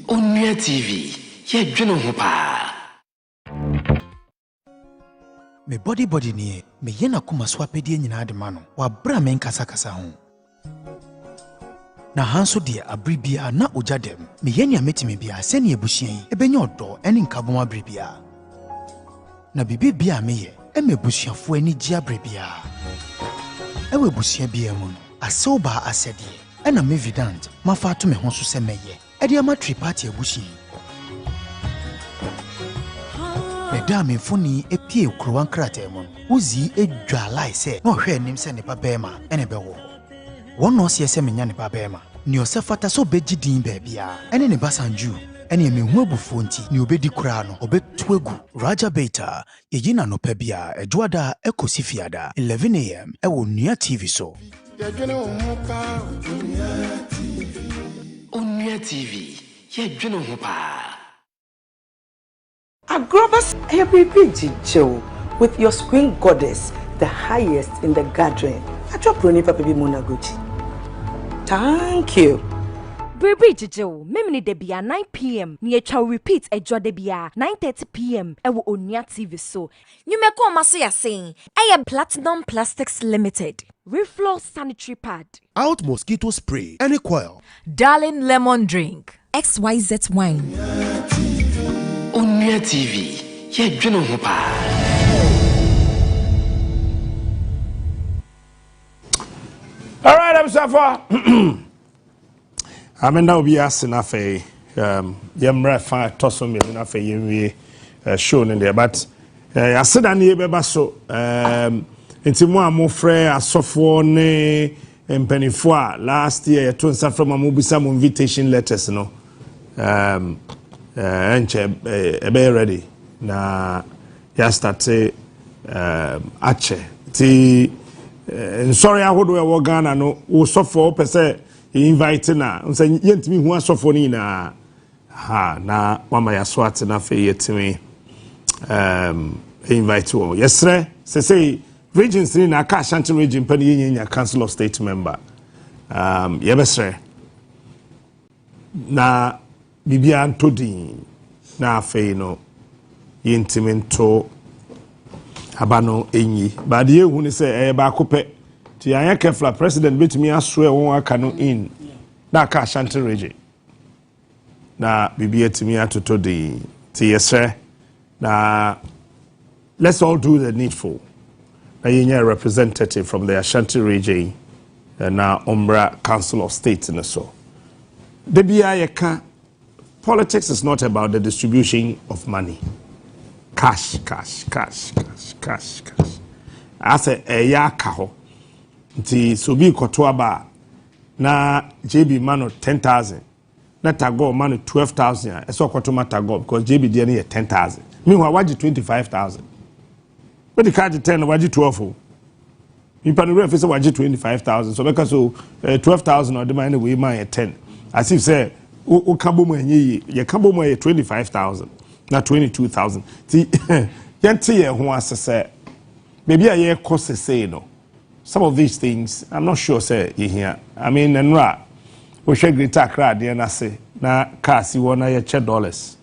Onua TV, ye dwene ho pa. Me body ni me yena kuma swapedie nyina de ma no wa bra me nkasa ho na hanso de abribia na ogyadem me yenya metime bia se ne ebusuan ebenya odo ene nkabom abribia na bibibia me ye emebusuafo ani gia abribia ewe busua bia mu no asoba asede ena me evident mafa to me ho so se meye ede ama triparty abusuan Madame Funi epie ukruwan kratemon uzi edwalai se no hwe nim se nipa bema ene bewo wono se se menya nipa bema ni osefata so begidin baabia ene ne basanju ene mehu abufu nti ni obedi kura no obetuegu Raja Beta yeyina no pa bia edwada ekosifiada 11 am ewo Onua TV so Onua TV ye dwene ho pa. Agrobus every Joe with your screen goddess, the highest in the gathering. I drop Ronifa baby Monaguchi. Thank you. Baby Joe, memini debia 9 p.m. Ni echa repeat ejo debia 9:30 p.m. Ewo Onua TV so. Nyumeko maso ya saying, I am Platinum Plastics Limited. Reflow sanitary pad. Out mosquito spray. Any coil. Darling lemon drink. XYZ wine. Onua TV, ye dwene ho pa. All right, I'm Safa. I'm now be asking if yemra fa toso me na fa yemwie show in there, but I said I need be so enti mo amofre asofo ne mpanifo a last year to nsa from amobisa mo invitation letters no enche be ready na ya start ache ti sorry ahodo e wo Ghana no wo sofo pese invite na nsa yentimi hu asofo ni na ha na mama ya swat na fe yetimi invite wo yesre say regions ni na ka Ashanti region pa ni yenya council of state member yebesre na bibia ntodi na afei no yentimi nto abano enyi ba de ehu ni se ba kope ti anya kefla president betimi aso e won aka no in na ka Ashanti region na bibia timi atoto de ti yesre na let's all do the needful na yenya representative from the Ashanti region na Umbra Council of State in so de bia yeka politics is not about the distribution of money. Cash. As a yaka ho. Nti so bi koto aba na JB mano 10,000. Na tago mano 12,000. Eso koto ma tago because JB dey na 10,000. Meanwhile waji 25,000. But the card 10 waji 12. You pan ref say waji 25,000. So because so 12,000 or the money we man 10. As if say o kambomo enye ye kambomo ye 25,000 na 22,000 ti yente ye ho asese maybe a ye cost say no some of these things I'm not sure say ye here I mean enra we share greater crowd there na say na car si wona ye $.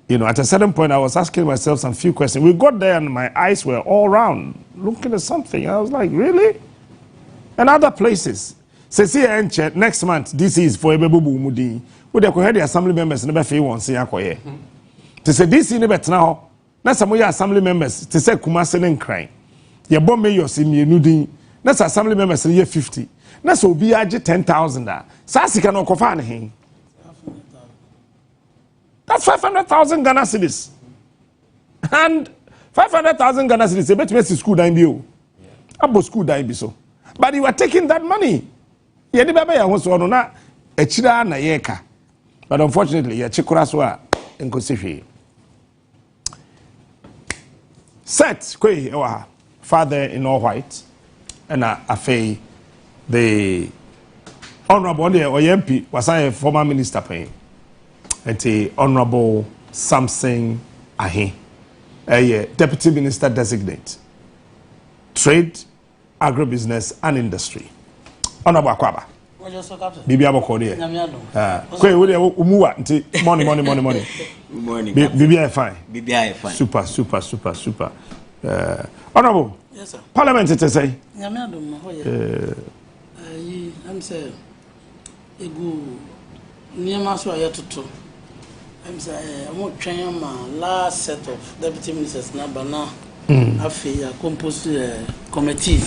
You know, at a certain point I was asking myself some few questions. We got there and my eyes were all round looking at something. I was like, really? And other places. Say next month, this is for Ebebu Mudi. Would they hear the assembly members never feel one say akoye. To say this in the now, that's some assembly members to say Kumasi and crying. Your bomb mayor see me nudin. That's assembly members in year 50. That's will be 10,000. Sasi can okofan him. That's 500,000 Ghana cedis. And 500,000 Ghana cedis, a bet me school dime you. Abo school dime so. But you are taking that money. But unfortunately, ya chikuraswa nkosifi. Set kwe ewa father in all white and afei the Honorable MP was a former minister paying. Honorable Samson Ahe, a deputy minister designate, trade, agribusiness and industry. Honorable Akwaba. Bibi abokode. Kwe we dey umuwa nti money. Morning. Bibi I fine. Bibi I fine. Super. Honorable. Yes sir. Parliament it say. Nyame adom no hoye. I'm say egu niema so ayetoto. I'm say I'm trying my last set of deputy ministers na bana. Afi ya compose committee.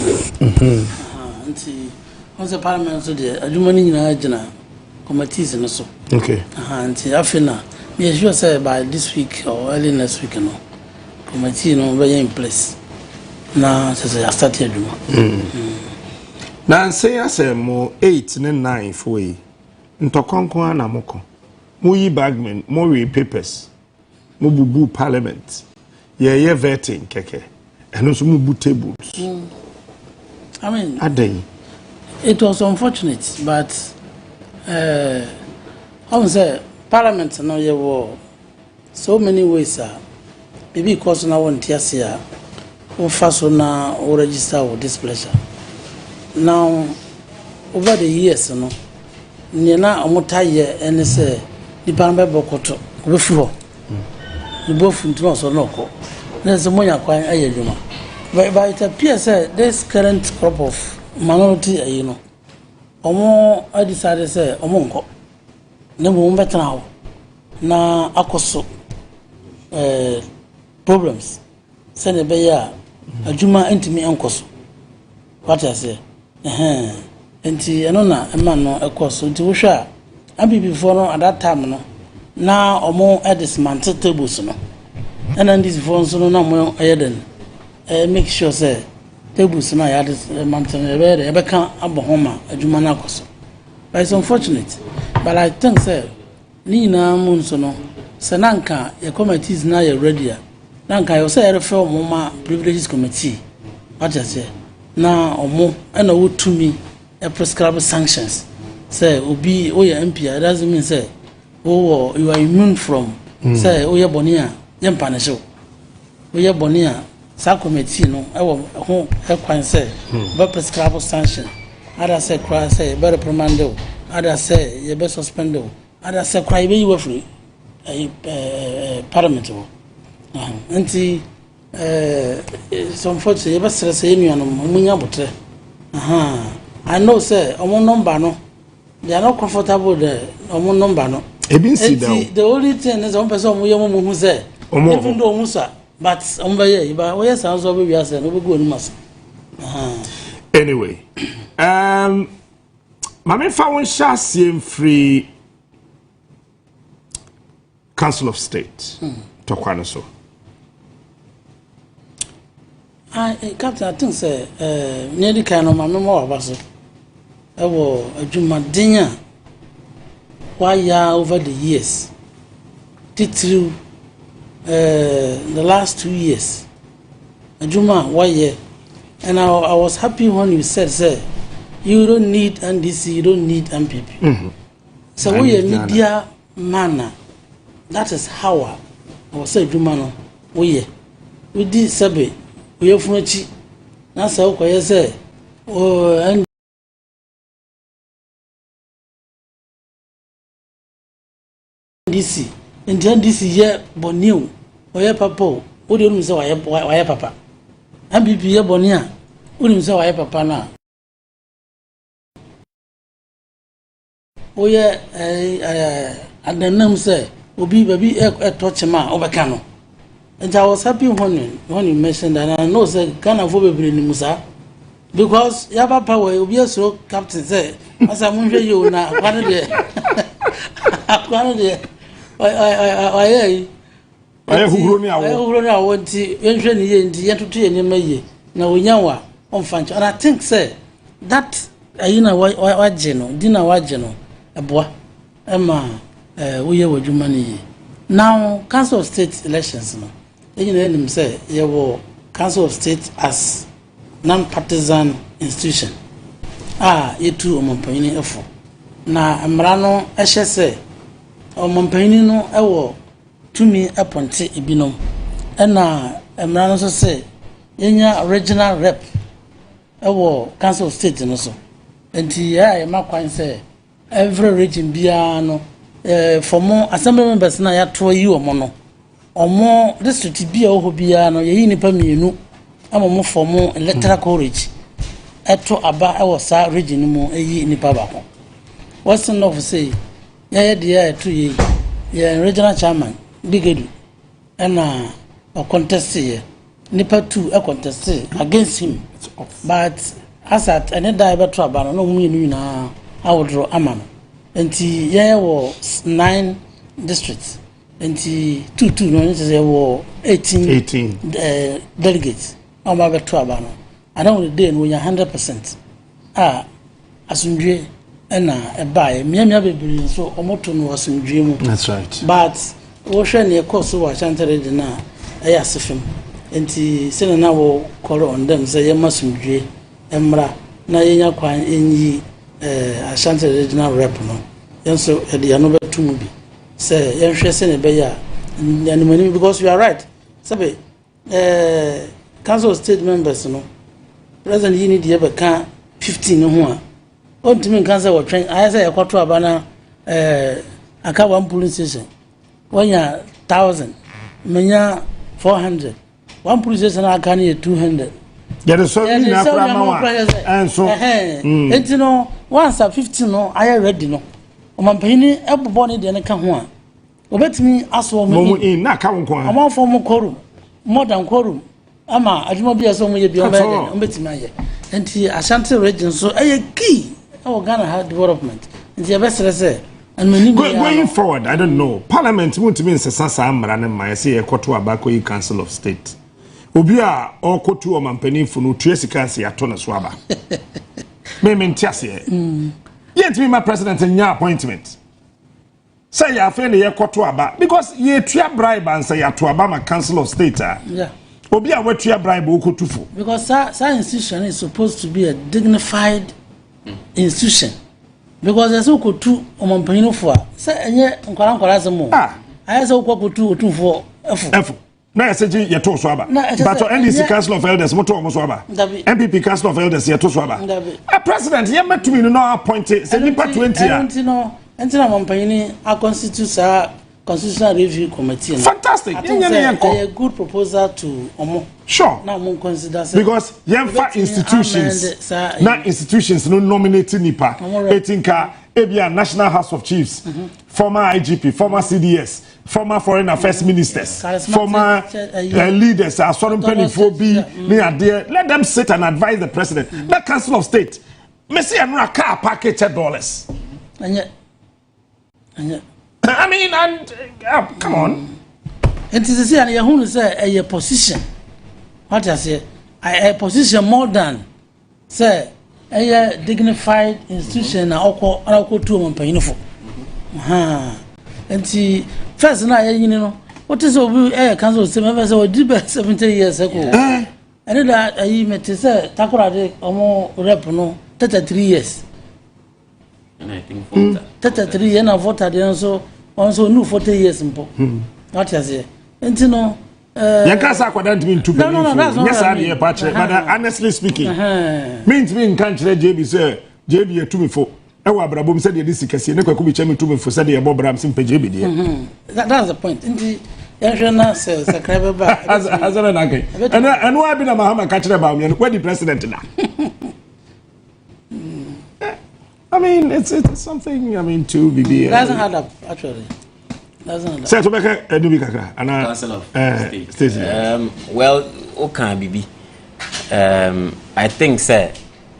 Nti on the parliament so the adwuma ni nyina agina committees no so. Okay. Nti afi na me sure say by this week or early next week no committee no be in place. Na say I start adwuma. Na say asemo 8 ne 9 for yi. Ntokonkon na moko. Mo yi bagmen, mo we papers. Mo bubu parliament. Ye vetting keke. Eno so mo bu tables. I mean, Adey. It was unfortunate, but I would say Parliament now you were so many ways. Maybe because now one tears here, one first na or register with displeasure. Now over the years, no, Nina Omotaye and say the Parliament bokoto before. The both into us or no. There's a money acquiring a yuma. But it appears this current crop of minority, you know, I decided to say, Omongo, no better now. Na akoso problems. Send a bear, a juma intimate uncoso. What I say, and anona a man no a course to Usha. I be before no at that time no. Now or more at this mantle tables no. And then this phones no more Eden. Make sure say tables na ya this mountain ebe can abohoma adwuma na akoso. But it's unfortunate, but I think say ni na mun so no sananka your committees na ya ready nanka you say refer moma privileges committee what I say na omo na wo to me a prescribed sanctions say obi o ya MP that doesn't mean say oh you are immune from say o ya bonia yem punish o ya bonia sa committee no e wo ho e kwan say be prescribed sanction other say cry say be reprimand o other say you be suspend o other say cry be you free parliament o anti some folks say you be stress you no munya botre I know say omo number no they are not comfortable there omo number no ebi sit down the only thing is one person omo yemo mu say even though omo sa but ombaye ba we sound so we are say no be go animas anyway mama fa won shasie free Council of State to kwana so Captain I think say nearly kind of mama mo abaso ewo adwumadenya why over the years through the last 2 years adwuma why and I was happy when you said say you don't need NDC you don't need MPP so we a media man that is how I was say adwuma no we did sabe we funachi na say ko say oh NDC and NDC ye boniu oye papa o de onum say waye papa MPP ye boni a onum say waye papa na oye adanam say obi baby e touch ma obeka no and I was happy when you mentioned that and I know say Ghana for bebre ni musa because ya papa we obi so captain say asa munhwe you na kwano de kwano de I who ni awo nti enhwe ni ye nti yetoto ye nema ye na onyanwa onfancho and I think say that ayina waje no dina waje no eboa ema woye wadwuma ni now Council of State elections no enyi na say ye wo Council of State as non-partisan institution yetu omompanyini efo na mmara no ehye se omompani no ewo tumi eponte ebinom na mmara no so se yenya regional rep ewo council of state no so enti ya makwan se every region bia no for more assembly members na ya to yi omo no omo district bia oho bia no yeyi nipa mienu amomo for more electoral college eto aba ewo sa region mu eyi nipa bako what's enough say ya de ya to yi ya regional chairman bigedu na a contest here nipa 2 a contest against him but as at any die better aba no mu yenu na awodro amano enti ya wo 9 districts enti 2 no say wo 18 delegates on ba better aba no ana we dey no 100% asundwe na ebae miamia bebiri so omoto no asundwe mu. That's right. But wo hwe ne course wa chantere de na asefem enti sene na wo call on them say yemasundwe emra na yenya kwan enyi Ashanti regional rep no yenso e no betumu bi say yenhwe sene be ya yanimani because you are right sabe council state members no president yi ni de be ka 15 ho a ontimi kan say wo twen aya say yakoto abana aka one police station wanya 1000 menya 400 one police station aka ni 200 there is so many na kura ma and so enti no once 15 no aya ready no omampani ebobo ne de ne ka ho a obetimi aso mo in na ka won ha amon form quorum more than quorum ama adwuma bia so mo ye bia obetimi aye enti Ashanti region so key Ghana have development enti ebesere se going forward I don't know parliament won't mean sasa amra ne ma say e koto abako yi council of state obi a okotu o mampani funu tuesika se ato na so aba me ntiase yet me my president nya appointment say ya fe ne ye koto aba because ye tua bribe and say ya to aba ma council of state yeah obi a wetua bribe okotufo because that institution is supposed to be a dignified institution because there's no to omompanyino for say enye nkwara asemo aya say okotu otufo efu na yaseji yeto so aba but NDC council of elders moto omo so aba MPP council of elders yeto so aba a president ye metumi no appoint say nipa 20 ya entina omompanyini a constitute constitutional review committee fantastic a good proposal to omo sure now mo consider because yenfa institutions na institutions no nominate nipa etinka ebia National House of Chiefs former IGP former CDS former foreign affairs ministers former leaders as foreign penifo bi ni ade let them sit and advise the president that council of state me see anura car package $10 I mean, and come on. And to say, and you say a position. What I say, a position more than say a dignified institution. I go to one painful. And see, first night, you know, what is a council of members or did 70 years ago? And that I met to say, Takura, or rep, no, 33 years. And I think 33 years of voted also new 40 years mpo. What you say? And you know Yankasa kwada ntimi ntu no, that's not yes I but honestly speaking means me nkan kire JB say JB etumi fo e wa brabom say de sikase ne kwaku bi chemi tumi fo say de e bobram sim pe JB de that's the point ndi yanhwena say subscriber ba azana na kai and why be na mahama ka kire ba me where the president na I mean, it's something. I mean, to be. Doesn't add up actually. Doesn't add up. Say to make a new kakra. Council of State. Well, okay, Bibi. I think say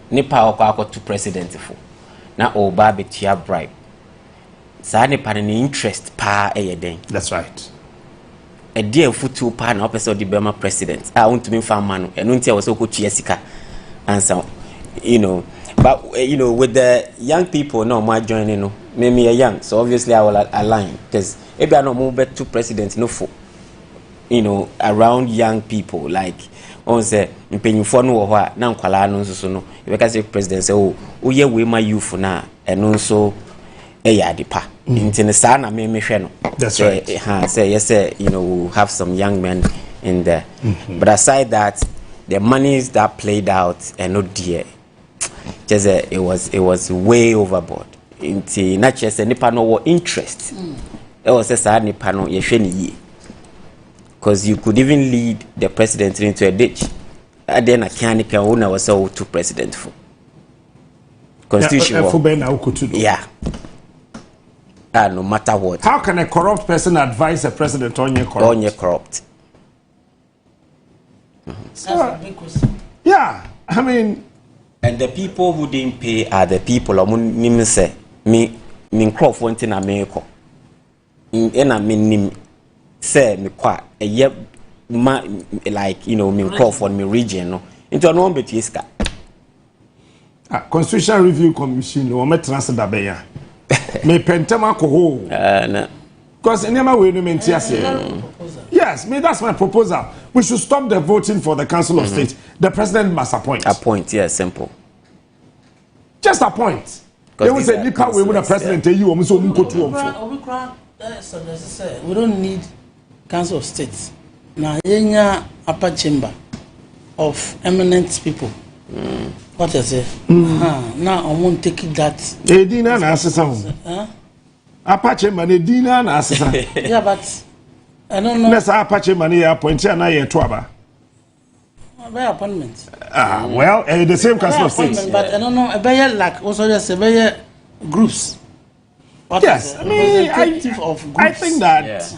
nipa okwa to president for na oba betia bribe. Sa nipa ni interest pa den. That's right. A dear futu pa na opese di Burma president. I want to be farm man. E no ntia wo so ko tuesika. Answer, you know. But with the young people, no more joining. No, maybe a young, so obviously I will align because maybe I know more better to president. No for, around young people like on say paying for no what now kwala no so no. If I say president say oh yeah we my youth now and also adepa nti ne saa na me hwe no that's right say yes you know we'll have some young men in there but aside that the monies that played out and not dear just it was way overboard nti na chese nipa no interest it was say nipa no ye hwe ne yi because you could even lead the president into a ditch then a can owner was so to president for constitution yeah no matter what. How can a corrupt person advise a president on your corrupt? Yeah, I mean, and the people who didn't pay are the people. Me say me crop one thing America. In a mean say me kwa a year like you know me crop for me region no into no bet iska. Constitutional Review Commission or me transfer da be ya. Me pentama ko ho. Na. Because anyama we no mentiase. Yes, me that's my proposal. We should stop the voting for the Council of State. The president must appoint. Appoint, yeah, simple. Just appoint. They will say nipa we the president you am so we don't need Council of State. Na yenya upper chamber of eminent people. What I say? Now I won't take it that. Edina na asesa ho. Apache man Edina na asesa. Yeah, but I don't know. Let's Apache man here appoint na ye to aba. By appointment. Well, the same Council of State. But I don't know. By like also just by groups. What yes, I mean, of groups. I think that.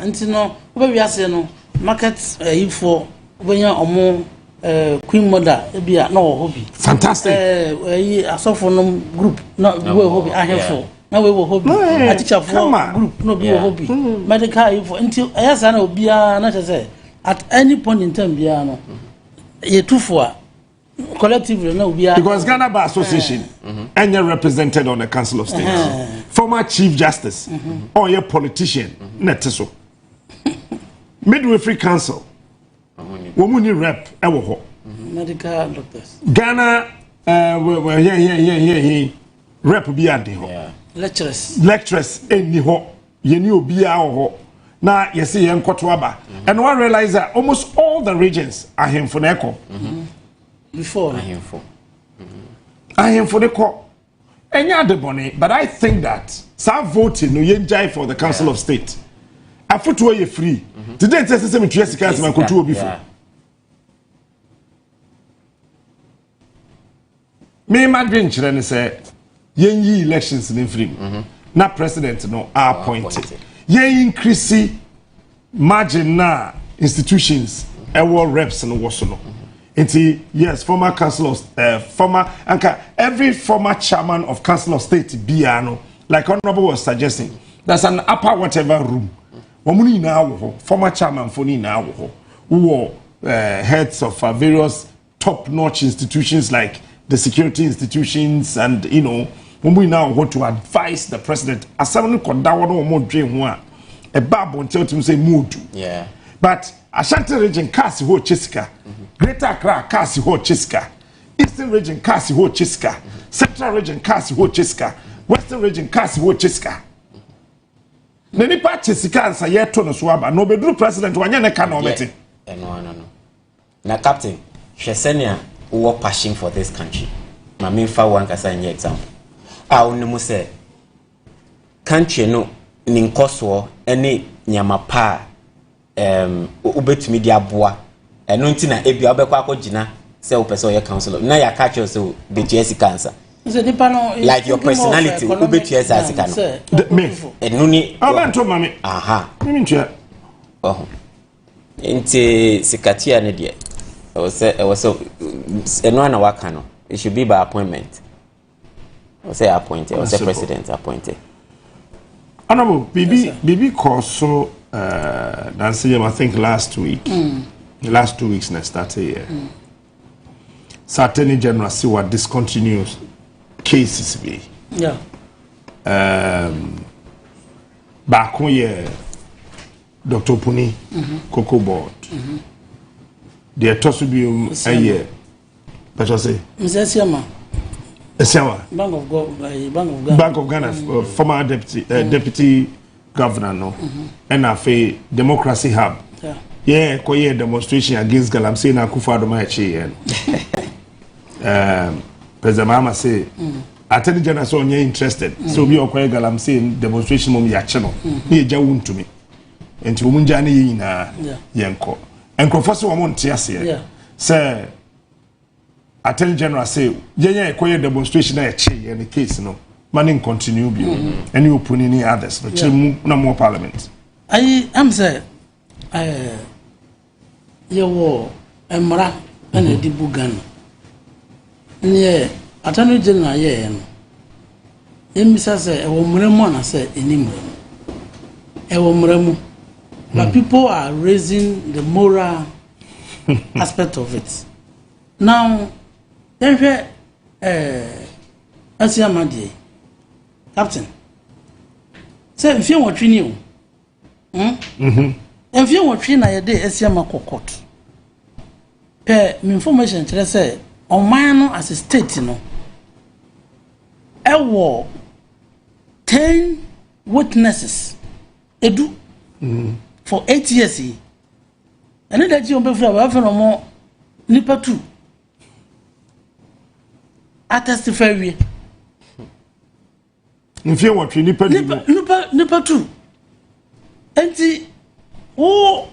Until no, we are saying no market for when you are more. Queen mother be no hobby. Fantastic. I saw for no group no hobby. I have for now we will hobby. I teach for group no be hobby. Medical for until yes I know be not say at any point in time be no. You two for collectively no be because Ghana Bar Association and you're represented on the Council of State. Former Chief Justice or your politician neteso. Midwifery Council. Womuni rep ewo ho medical doctors Ghana here rep bi ade ho lecturers eni ho yeni obi a ho na yesi yen kwoto aba and one realize that almost all the regions are him for neko before him for the ko enya de boni but I think that some voting no yenjai for the Council of State afutuo ye free today say me tue sika as man kotu obi free me madrin chere ne say yenyi elections in free na president no are appointed yen increase margin na institutions ewo reps no wo so no enti yes former council of former anka every former chairman of Council of State bia no like honorable was suggesting there's an upper whatever room womuni na wo former chairman for ni na wo who heads of various top notch institutions like the security institutions and you know when we now want to advise the president as someone could down no more dream one a babu until to say mood yeah but Ashanti region kasi ho Chiska Greater Accra kasi ho Chiska Eastern region kasi ho Chiska Central region kasi ho Chiska Western region kasi ho Chiska nani pa Chiska ansa yeto no so aba no bedru president wanya ne ka no beti no na captain Shesenia who passion for this country. My main for one kasa any example. I only say country no ninkoswo any nyamapa ubetumi dia boa eno ntina ebia obekwa akogina say opeso ye council na ya catch us so betuesi cancer. Like your personality ubetuesi asika no. Me eno ni abanto mame. Aha. Mimi ntia. Oh. Nti sikatia ne die. I was anyone wakano. It should be by appointment. I say appointed. I say president appointed. Honorable BB Koso I think last week. The last 2 weeks next started here. Attorney General see what discontinues cases be. Yeah. Back here Dr. Puni Cocoa Board. The toss will be a year. That's what I say. Mr. Siama, Bank of Ghana, former deputy governor, no, and I say Democracy Hub. Yeah, koye demonstration against Galamsey na Akufo-Addo Maakye. President Mahama say, Attorney General so onye interested. So we okoye Galamsey demonstration mom ya channel. Ni eja wuntu me. Enti omunja ne yina yenko. Enkrofo so omo nte ase. Say Attorney General say, yenye koye demonstration na eche in case no. Manning continue bi. Any open any others. But no more parliament. I'm say yewo emra na dibu Ghana nye Attorney General ye no emisa say ewo mremu na say enimremu ewo mremu but people are raising the moral aspect of it now then Asiamadi Captain say if you want to know if you want to know your day Asiama court per information tell say on mine as a state you know ewo 10 witnesses edu for 8 years and that you be for no more nipa 2 I testify we if you want to nipa 2 enti o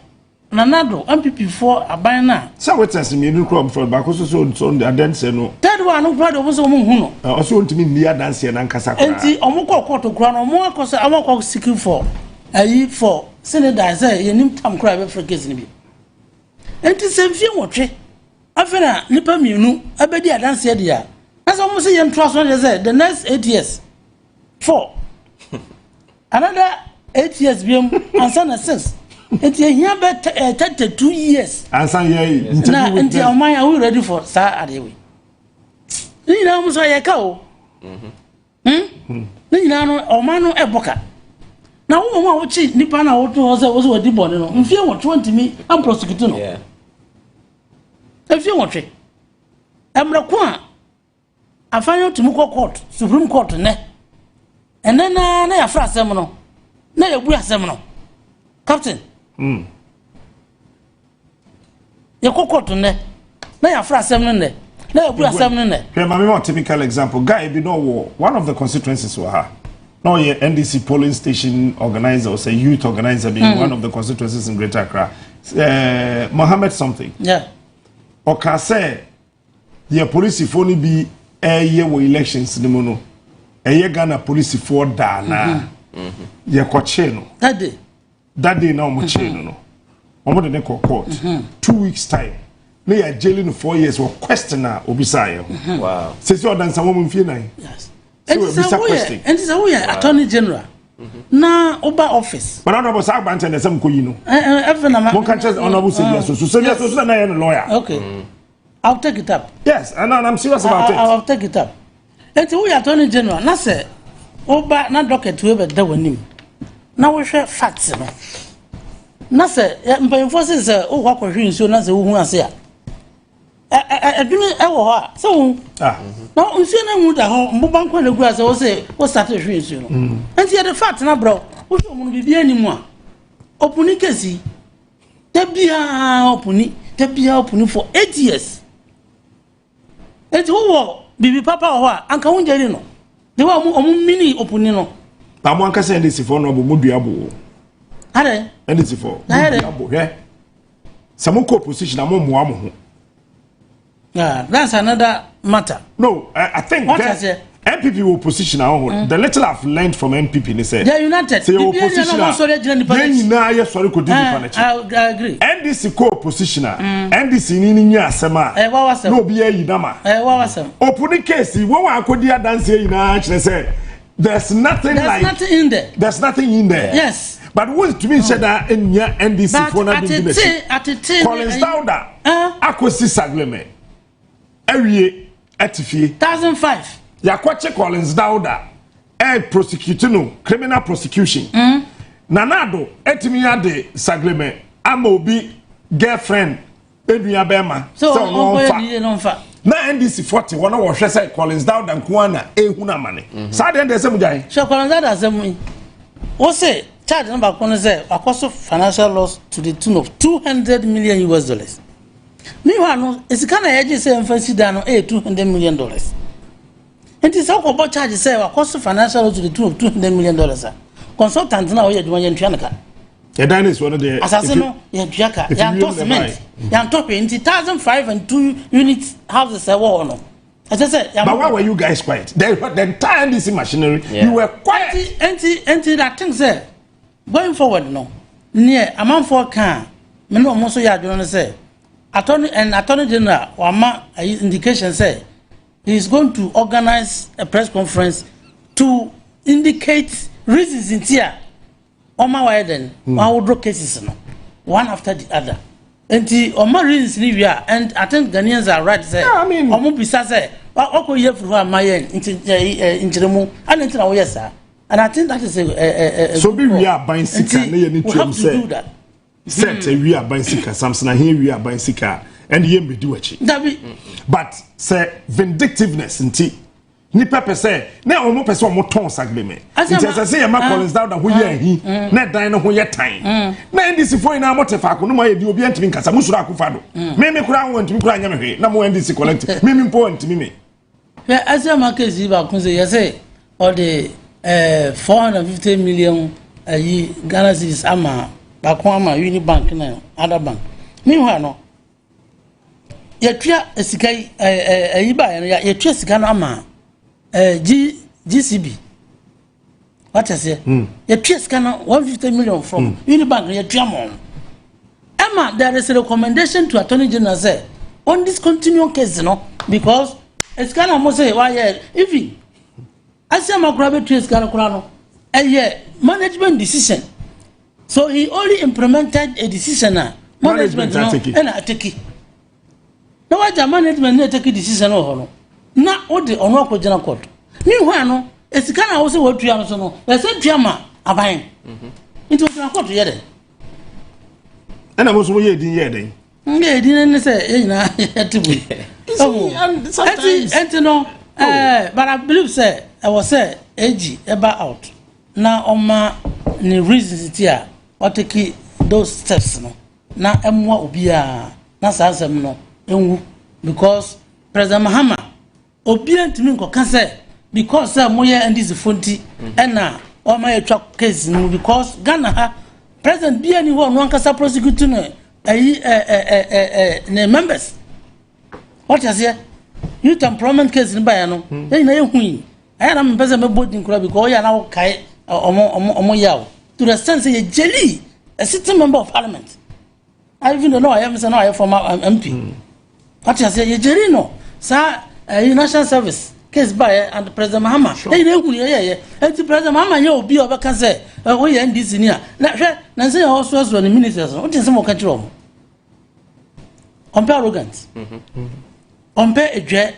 nanado MPP for abana so witness me no come from back so the dance no third one no brother was omo hu no also ntimi ndia dance na nkasa kra enti omo court kra no omo akoso amako seeking for ayi for senator say yenim tam kra be for case ni bi enti se mfie wotwe afena nipa mienu abedi adanse dia asa omo se yen trust one say the next 8 years 4 another 8 years biem ansa na 6 enti ehia be 32 years ansa ye na enti oman are we ready for sa adewe ni na mo so ye ka o ni na no oman no eboka na wo mo a chi nipa na wo to say wo so wadi bone no mfie wo 20 mi am prosecute no mfie wo twe emra ko a afanyo tumuko court supreme court ne ene na ya fra asem no na ya bu asem no captain ya court ne na ya fra asem no ne na ya bu asem no ne okay mama me typical example guy be no war one of the constituencies were her no ye NDC polling station organizer or say youth organizer being one of the constituencies in Greater Accra Mohammed something okay say the police phone be ye wo elections ni mo no eye Ghana police for da na ye ko che no that day na mo che no omo de ne court 2 weeks time na ya jail no 4 years wo question na obisa ye wow say so dan samo mo mfie nan yes so obisa question and is we Attorney General na oba office but honorable sa agbanten na sam ko yi no even na mo kan chance honorable say yes so na ye no lawyer okay I'll take it up. Yes, and I'm serious about it. I'll take it up. Eti we Attorney General na say oba na docket we be da wanim. Na we hwe facts no. Na say mpanyfo say o kwa kwahwe nsuo na say wo hu ase a. Adwene e wo ho a. So na nsuo na hu da ho mboba nkwa na gu ase wo say wo start hwe nsuo no. Enti ya the fact na bro, wo hwe mo no bibia ni mu a. Opuni kesi. Tabia opuni for 8 years. Eti wo bibi papa ho a anka wonjeri no de wa omu mini opuni no ba mo anka say ndisi for no bo modua bo ade ndisi for modua bo he some co position am mo am ho yeah that's another matter no I think that NPP will position our the little I've learned from NPP they say they united say opposition na ye sorry ko di I agree NDC co positioner NDC ni nya asema no be yi dama wa wasem opuni case wo wa akodi adanse yi na kire say there's nothing there's nothing in there yes but what to me said that in NDC for na be Collins Dauda akosi sagleme awie atifie 1005 yakwache Collins Dauda prosecute no criminal prosecution nanado etimi ade sagleme ama obi girlfriend edua bema so no fa na NDC 40 one wa hwe say Collins Dowd and Kuana ehuna mane sa de ndese mu jan so Collins Dowd asem wo say charge number kono say akoso financial loss to the tune of $200 million. Meanwhile no esikana yeje say emfasi da no $200 million. And it's all about charge say akoso financial loss to the tune of $200 million. Consultant na oye adwuma yentua nka dan is one of the asase no ye duaka ya to cement ya to 20,502 units houses ewo no I say but why were you guys quiet the entire this machinery you were quiet anti that thing say going forward no near amount for can me no mo so ya adwuma no say attorney general wama indication say he is going to organize a press conference to indicate reasons in here. Oma widen, our draw cases no, one after the other. And the Oma reasons we are, and I think Ghanaians are right. Say, I mean, Omo bisa say, "Oko ye for my into the moon, and into our yes sir." And I think that is a so we are buying sika. We have to do that. Set we are buying sika. Samson here we are buying sika, and ye be do it. But say vindictiveness in tea. Ni pepe say na omo pese omo ton sagbe me nti say e ma Collins Dowd ho ye hi na dan no ho ye tan na ndisi fo ina motefa ko no ma ye di obi antimi nkasa musura akufa do me kura ho antimi kura anya me hwe na mo ndisi collect me mpo antimi me ya asema kezi ba kun say you say all the 450 million ayi Ghana cedis ama ba ko ama Unibank na other bank meanwhile no ya twa esikai ayi ba ya twa sika no ama GCB. What I say? You trace can 150 million from Unibank. You trace Emma, there is a recommendation to Attorney General say on this continuing case, because it's kind of say why if I say my grab trace can a management decision. So he only implemented a decision now. Management and I take it. No, what the management take a decision over. Na ode ono akojana court meanwhile no esika na wo se wotua no so no e se tuama aban into na court ye den ana mo so ye din ye den nge din ne se ye na atibu enti no but I believe say I was say AG eba out na oma ni reasons tia o take those steps no na emwa obi a na sansem no enwu because President Mahama obedient me nko kan say because moye and this fonti na o ma yetwa case no because Ghana ha president bia ni ho no ankasa prosecute no ne members what you say youth employment case ni ba ya no na ye hui aya na mpese me body nkura because ya na wo kai omo yaw to the sense ye jelly a sitting member of parliament I even know I am say no I former MP what you say ye jelly no sa national service case by and President Mahama they and President Mahama you be obeka say we NDC ni na say also as the ministers what is some country on arrogant on edge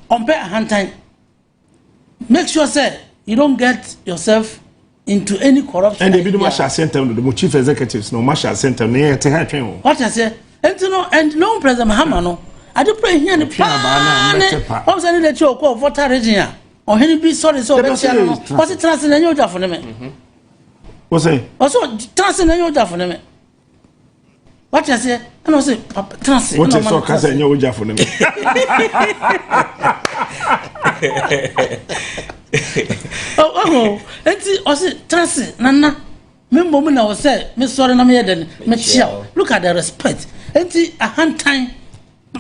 on hand make sure say you don't get yourself into any corruption and they be the marshal center the chief executives no marshal center near te ha twen what I say and no President Mahama no I do pray here in the plan. I'm saying that you call voter region. Or any be sorry, so what's it transcend in your job for them? What's it? Also, transcend in your job for them. What I say, and I say, transcend. What is so cast in your job for them? Oh, and see, I say, transcend, Nana. Remember when I was said, Miss Sorry, look at the respect. And see, a hand time.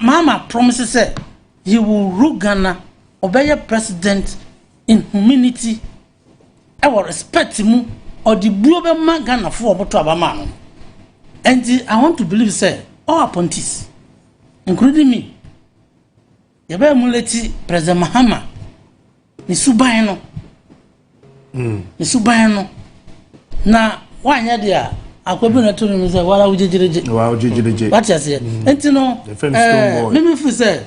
Mama promises say he will rule Ghana, obey president in humility. I will respect him or the blue man Ghana for Abama. And I want to believe say all appointees, including me. Yabe muleti President Mahama. Nisubayano. Nisubayano. Na wanya dia. Akwebi na tunu mi say wala ujejereje. Wa ujejereje. What you say? Enti no. Me fi say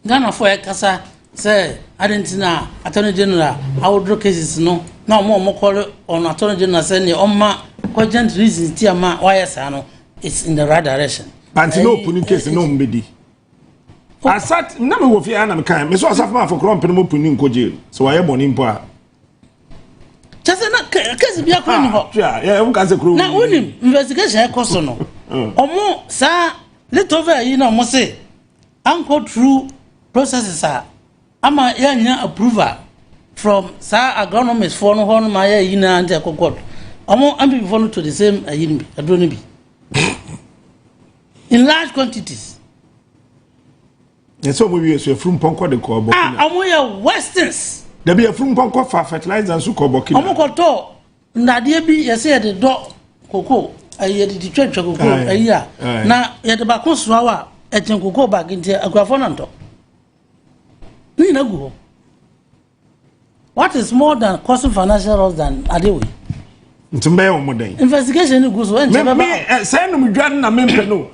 Ghana for kasa say Argentina Attorney General awodro cases no. Na mo call on Attorney General say ne omma cogent reasons ti ama why say no it's in the right direction. Anti no puni case no mbedi. I sat na me wo fi ana me kan me so asafma for krom pene mo puni nkoje so waye boni mpo a Just na case bi akwa ni ho. Yeah, we can say kro. Na unim investigation e koso no. Omo sa little over yi na omo say anko through processes are ama ya approval from sa agronomist for no hono ma ya yi na ante kokot. Omo am people follow to the same ayin bi adroni bi. In large quantities. Yes, so we so from ponko de ko bokina. Omo ya westerns. There be a from ponko for fertilizer so ko bokina. Omo ko to ndade bi ye say de do koko ayi de twetwe koko ayi a na ye de ba ko so awa etin koko bag nti akwafo na nto. Ni na go. What is more than causing financial loss than adewe? Ntimbe o moden. Investigation ni go so en tebe ba. Say no mudwan na mempe no.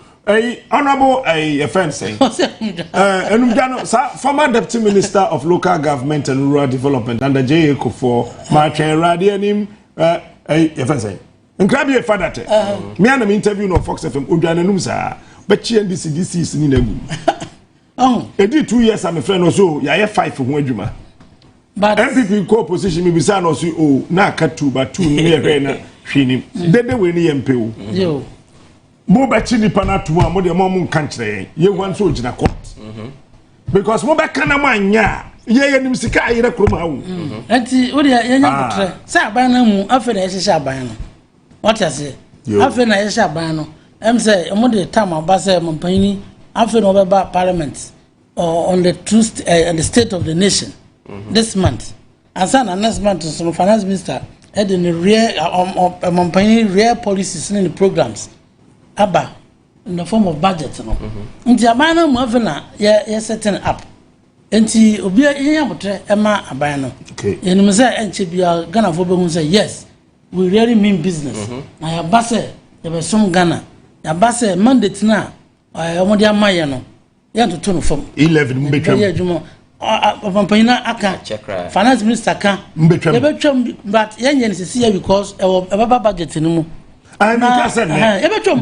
Honorable offense. Enumjano, former Deputy Minister of Local Government and Rural Development under J.A. Kufuor, Maakye Radianim, offense. Nkrabi e father te. Me an interview no Fox FM Udwane numsa, but chi NDC is ni nagu. E di 2 years am friend also, ya 5 ho adwuma. But MPP co-opposition me bisa no so o na aka 2 but 2 me hwe na hwenim. Dede we ni yempe o. Yo. Mo ba chi nipa na to a mo de mo nka nkire ye wan so gina court because mo ba kana mo anya ye nim sika ayere krom ha wo enti wo de ye nya potre sa aban na mu afa na ye hye aban no what you say afa na ye hye aban no em say mo de time aba say mo panini afa no be ba parliament on the truth and the state of the nation this month and so next month so finance minister had in the real mo panini real policies in the programs Aba in the form of budget no. Nti abana mo afena ye setting up. Nti obi yen abotre ema abana no. Okay. Yenim say enche bia Ghana for be hu say yes, we really mean business. Na ya base ye be som Ghana. Ya base mandate na omodi amaye no. Ye ntoto no form. 11 mbetwam. Ye adwuma pampanyina aka. Finance minister kan. Mbetwam. Ye betwam but yen yen sisi because e baba budget ni mu. I mean,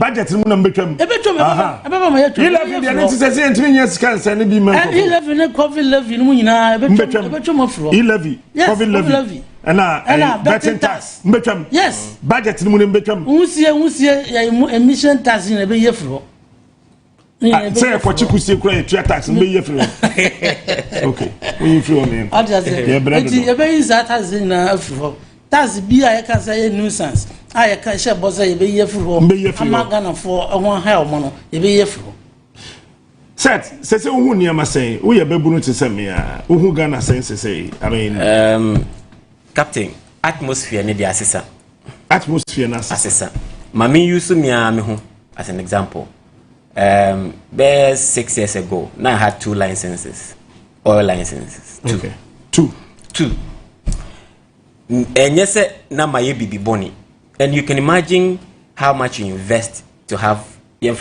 budget no betwem. Ebetwom ma yetwom. 11 dey need to say entimi nya sika say ne bi man. 11 COVID levy no nyina ebetwom afro. 11 COVID levy. And betting tax. Betwem. Yes. Budget no betwem. Unsie emission tax na be yefro. Say for Kusi kura e tax be yefro. Okay. We free on him. Ati ebe yin za tax na afro. Tax bi a can say nuisance. I can share boss a be yefro. I'm not gonna for one hell mono. E be yefro. Set say who niam say we be bunu to say me a who Ghana say I mean Captain atmosphere ne dia asesa. Atmosphere na asesa. Mami use me a me ho as an example. 6 years ago now I had 2 licenses. Oil licenses. 2. Okay. 2. And yes, na my bibi boni. And you can imagine how much you invest to have an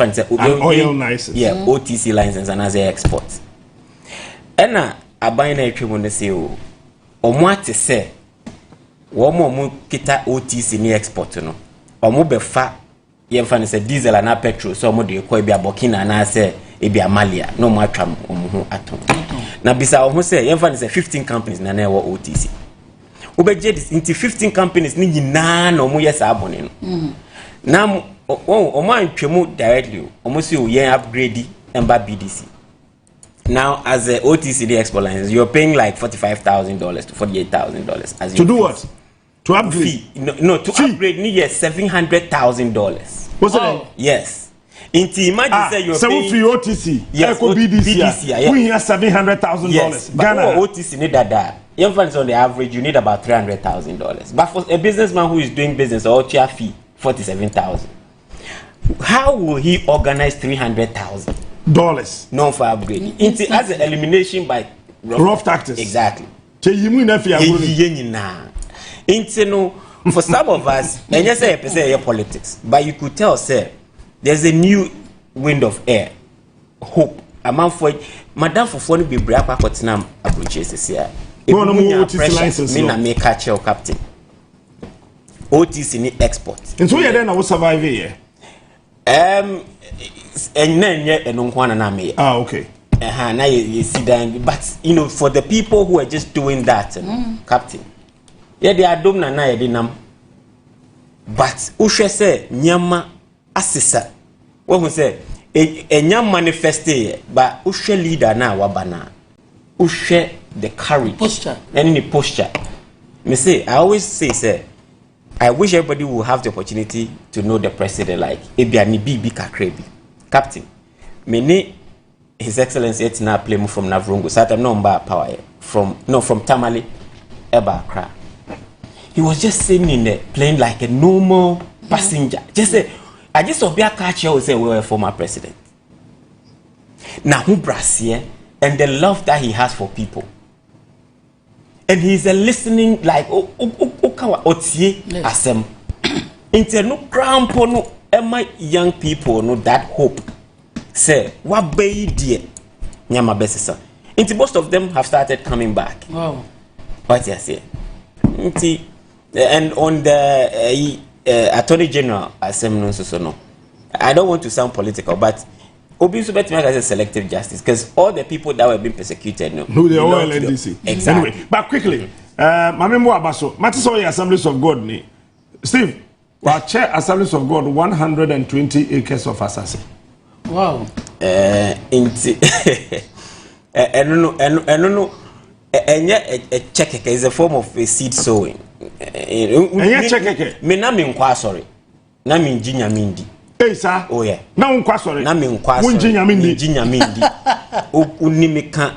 oil license. Yeah, OTC license and as a export. And I buy na tribune say o mo ate say wo mo kita OTC ni export no. Omo be fa yemfa say diesel and petrol so mo de ko e bia Burkina na say e bia Malia no mo atwam omo ho atom. Na bisa omo say yemfa say 15 companies na na wo OTC. Obeje this into 15 companies ni nyina na omo yes abone no. Na omo antwemu directly omo say o yen upgrade emba BDC. Now as a OTC export license you're paying like $45,000 to $48,000 as to do what? To upgrade? No, to upgrade ni yes $700,000. What's that? Yes. Inti imagine say you're paying free OTC. Yes, BDC. We have $700,000. Yes, Ghana OTC need that. Young fans on the average you need about $300,000. But for a businessman who is doing business or chair fee $47,000. How will he organize $300,000? No for upgrading. Inti as an elimination by rough taxes. Exactly. No, for some of us, and yes, I say politics, but you could tell, sir, there's a new wind of air, hope. Among for Madame for phone be break up what's now approaches this year. Me na make catch your captain. OTC ni export. And so you then I will survive here. And then yet and on one and me. Okay. now you see that, but you know, for the people who are just doing that, Captain, yeah, they are doing na dinam. But ushe say nyama asisa. What we say? A nyam manifeste, but ushe leader na wabana. Ushe the courage, posture, and the posture. Me say, I always say, I wish everybody will have the opportunity to know the president like Ebiani Bibi Kakrebi. Captain, me His Excellency Etina Plemu from Navrungu, Satam no power from Tamale, Eba Accra. He was just sitting in there playing like a normal passenger. Just say, I just saw Bia Kachi who say we were a former president. Now who Brassier and the love that he has for people. And he's a listening like okawa otie asem. Inte no crampo no ema young people no that hope. Say what be dear nyama besisa. Inte most of them have started coming back. Wow. What you say? Inte and on the Attorney General asem no so no. I don't want to sound political, but Obi Subet as a selective justice because all the people that were being persecuted, no, who they all LNDC. Exactly. Anyway, but quickly, Mame Mo Abaso, Matisoy Assemblies of God, ni Steve, our chair Assemblies of God, 120 acres of assassin. Wow. Inti, no, a check is a form of a seed sowing. Me na me nkwa sorry, na me njinya mindi. Hey, sir. Oh, yeah. Now, sorry. Na me nkwa sorry. Njinya mindi. Unimika.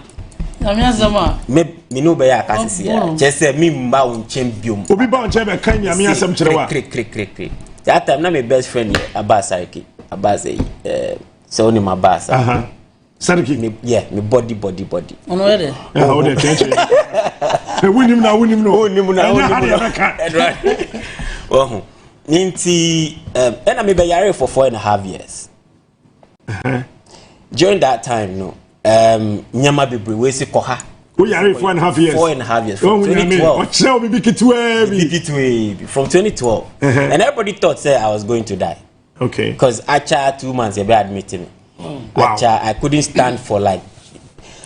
Me no be ya kasisi ya. Chese mi mba unchen biom. Obi ba unchen be kan ya mi asem kirewa. Krik. That time na me best friend Abbas Sariki. Abbas so oni my boss. Sariki. Yeah, me body. Ono ede. Oh, de change. Win him now. Oh. Ninti and I may be married for 4.5 years. During that time, no, Nyama Bibri we see koha. We are 4.5 years. 4.5 years from 2012. From 2012, and everybody thought say I was going to die. Okay. Because Acha 2 months they admitted me. Wow. Acha I couldn't stand for like.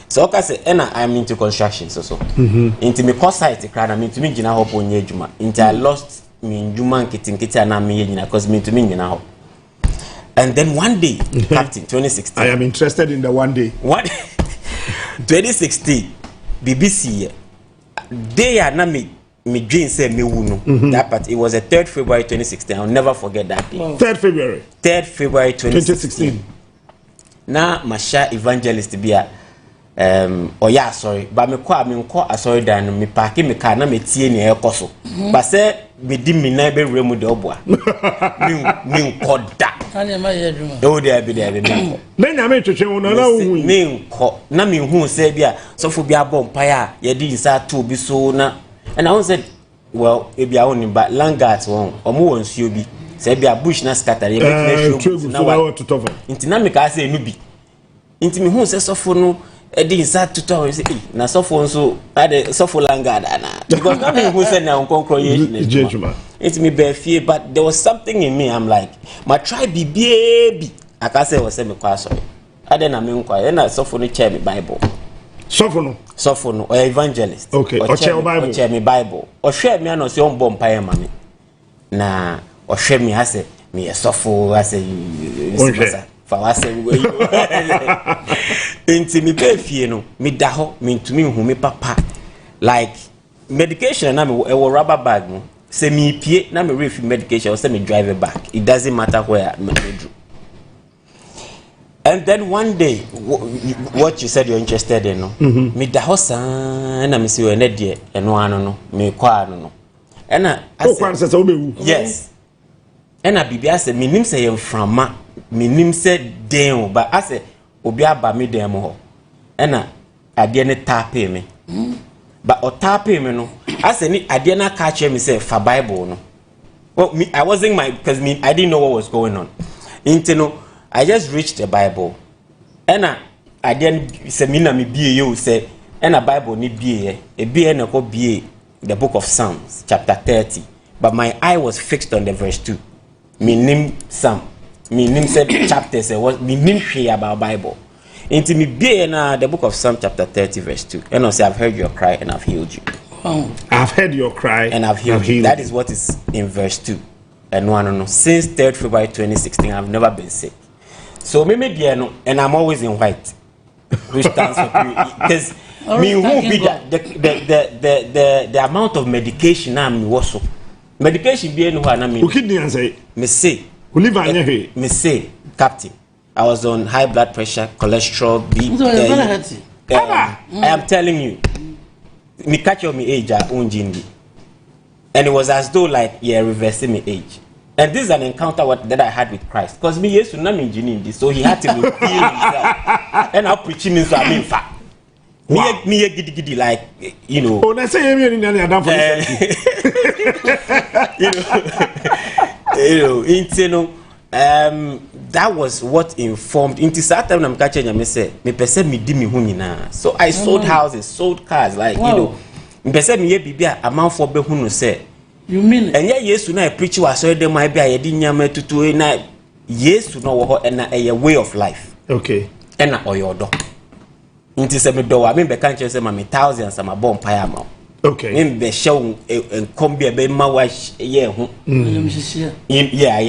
So okay, say, I'm into construction so. Into me cost site, I'm into me jina hope on yejuma. Into I lost. Minjuma nkiti na miyejina because me to me now. And then one day, Captain 2016. I am interested in the one day. 2016, BBC. They are na me dream say me wunu. That part it was a 3rd February 2016. I'll never forget that day. 3rd February. 3rd February 2016. Na Masha evangelist bia oh yeah, sorry, but me kwa sorry dan me park me car na me tie ne ekoso. But say me di me na be remu de obua. Me nkoda. Ani ma ye dwuma. O de abi de me. Na nya me twetwe won na hu. Me nko na me hu say bia sofo bia bom paya ye di nsa to bi so na. And I said, well, e bia won ba langat won. Omo won suo bi. Say bia bush na scatter ye make show na wa to tofa. Inti na me ka say enu bi. Inti me hu say sofo no Edi inside tutor say na sofo nso ade sofo langada na because na me who say na nkonkro ye it's me be fear but there was something in me I'm like my tribe be baby aka say was say me kwa sorry ade na me nkwa na sofo no chair me bible sofo no or evangelist okay or chair bible or chair me bible or share me no say on bomb pa ma me na or share me ase me sofo ase for us inti mi pe fie no mi da ho mi ntumi hu mi papa like medication na me e rubber bag no say me pie na me refill medication or say me drive it back it doesn't matter where me do. And then one day what you said you're interested in no me da ho san na me say we na de eno ano no me kwa no and yes and a bibia say me nim say yem frama me nim say den but I say obi aba me dem ho ena ade ne tape me but o tape me no I say ni ade na catch me say for bible no well me I wasn't my because me I didn't know what was going on into no I just reached the bible ena ade say me na me bie you say ena bible ni bie e bie na ko bie the book of Psalms chapter 30 but my eye was fixed on the verse 2 me nim Psalm me nim said chapters was me nim share about bible Into me be na the book of Psalm chapter 30 verse 2. And I say I've heard your cry and I've healed you. I've heard your cry and I've healed you. That is what is in verse 2. And no. Since 3rd February 2016, I've never been sick. So maybe and I'm always in white, which stands for because me who be the amount of medication I'm also medication be anyone I mean. Me say me say Captain, I was on high blood pressure, cholesterol, BP. I am telling you, me catch your me age and it was as though like reversing me age. And this is an encounter that I had with Christ. Because me used to not engineer this, so he had to reveal himself. And I'll preach him so I mean fact. Me giddy like you know. Oh, let's say you know, that was what informed into certain I'm catching me say me person me di me hunina. So I sold houses, sold cars, like you know. Me person me bibia amount for be hunu say. You mean and yeah, yes, to not preach was so them might be a dinyama to na yes to know and a way of life. Okay. And or your dog. Into some door, I mean, the country say, my thousands and my bomb pie. Okay. In the show and come be a baby, my wife, yeah, I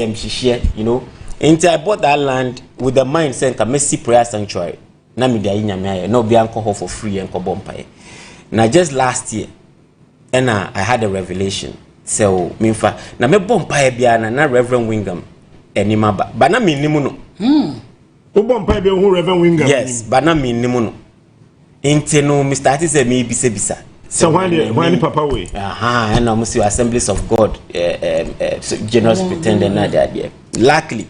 am share, you know. Until I bought that land with the mindset, I may see prayer sanctuary. Nami de inyamaya, no be alcohol for free and bomb pie. Now, just last year, and I had a revelation. So, minfa, na me bomb pie biana, na Reverend Wingham, and Nimaba, but na me nimuno. Bomb pie be Reverend Wingham. Yes, but na me nimuno. Inteno, Mr. Ati say me bisa. So when Papa way? And I must see Assemblies of God, General Superintendent na there. Luckily,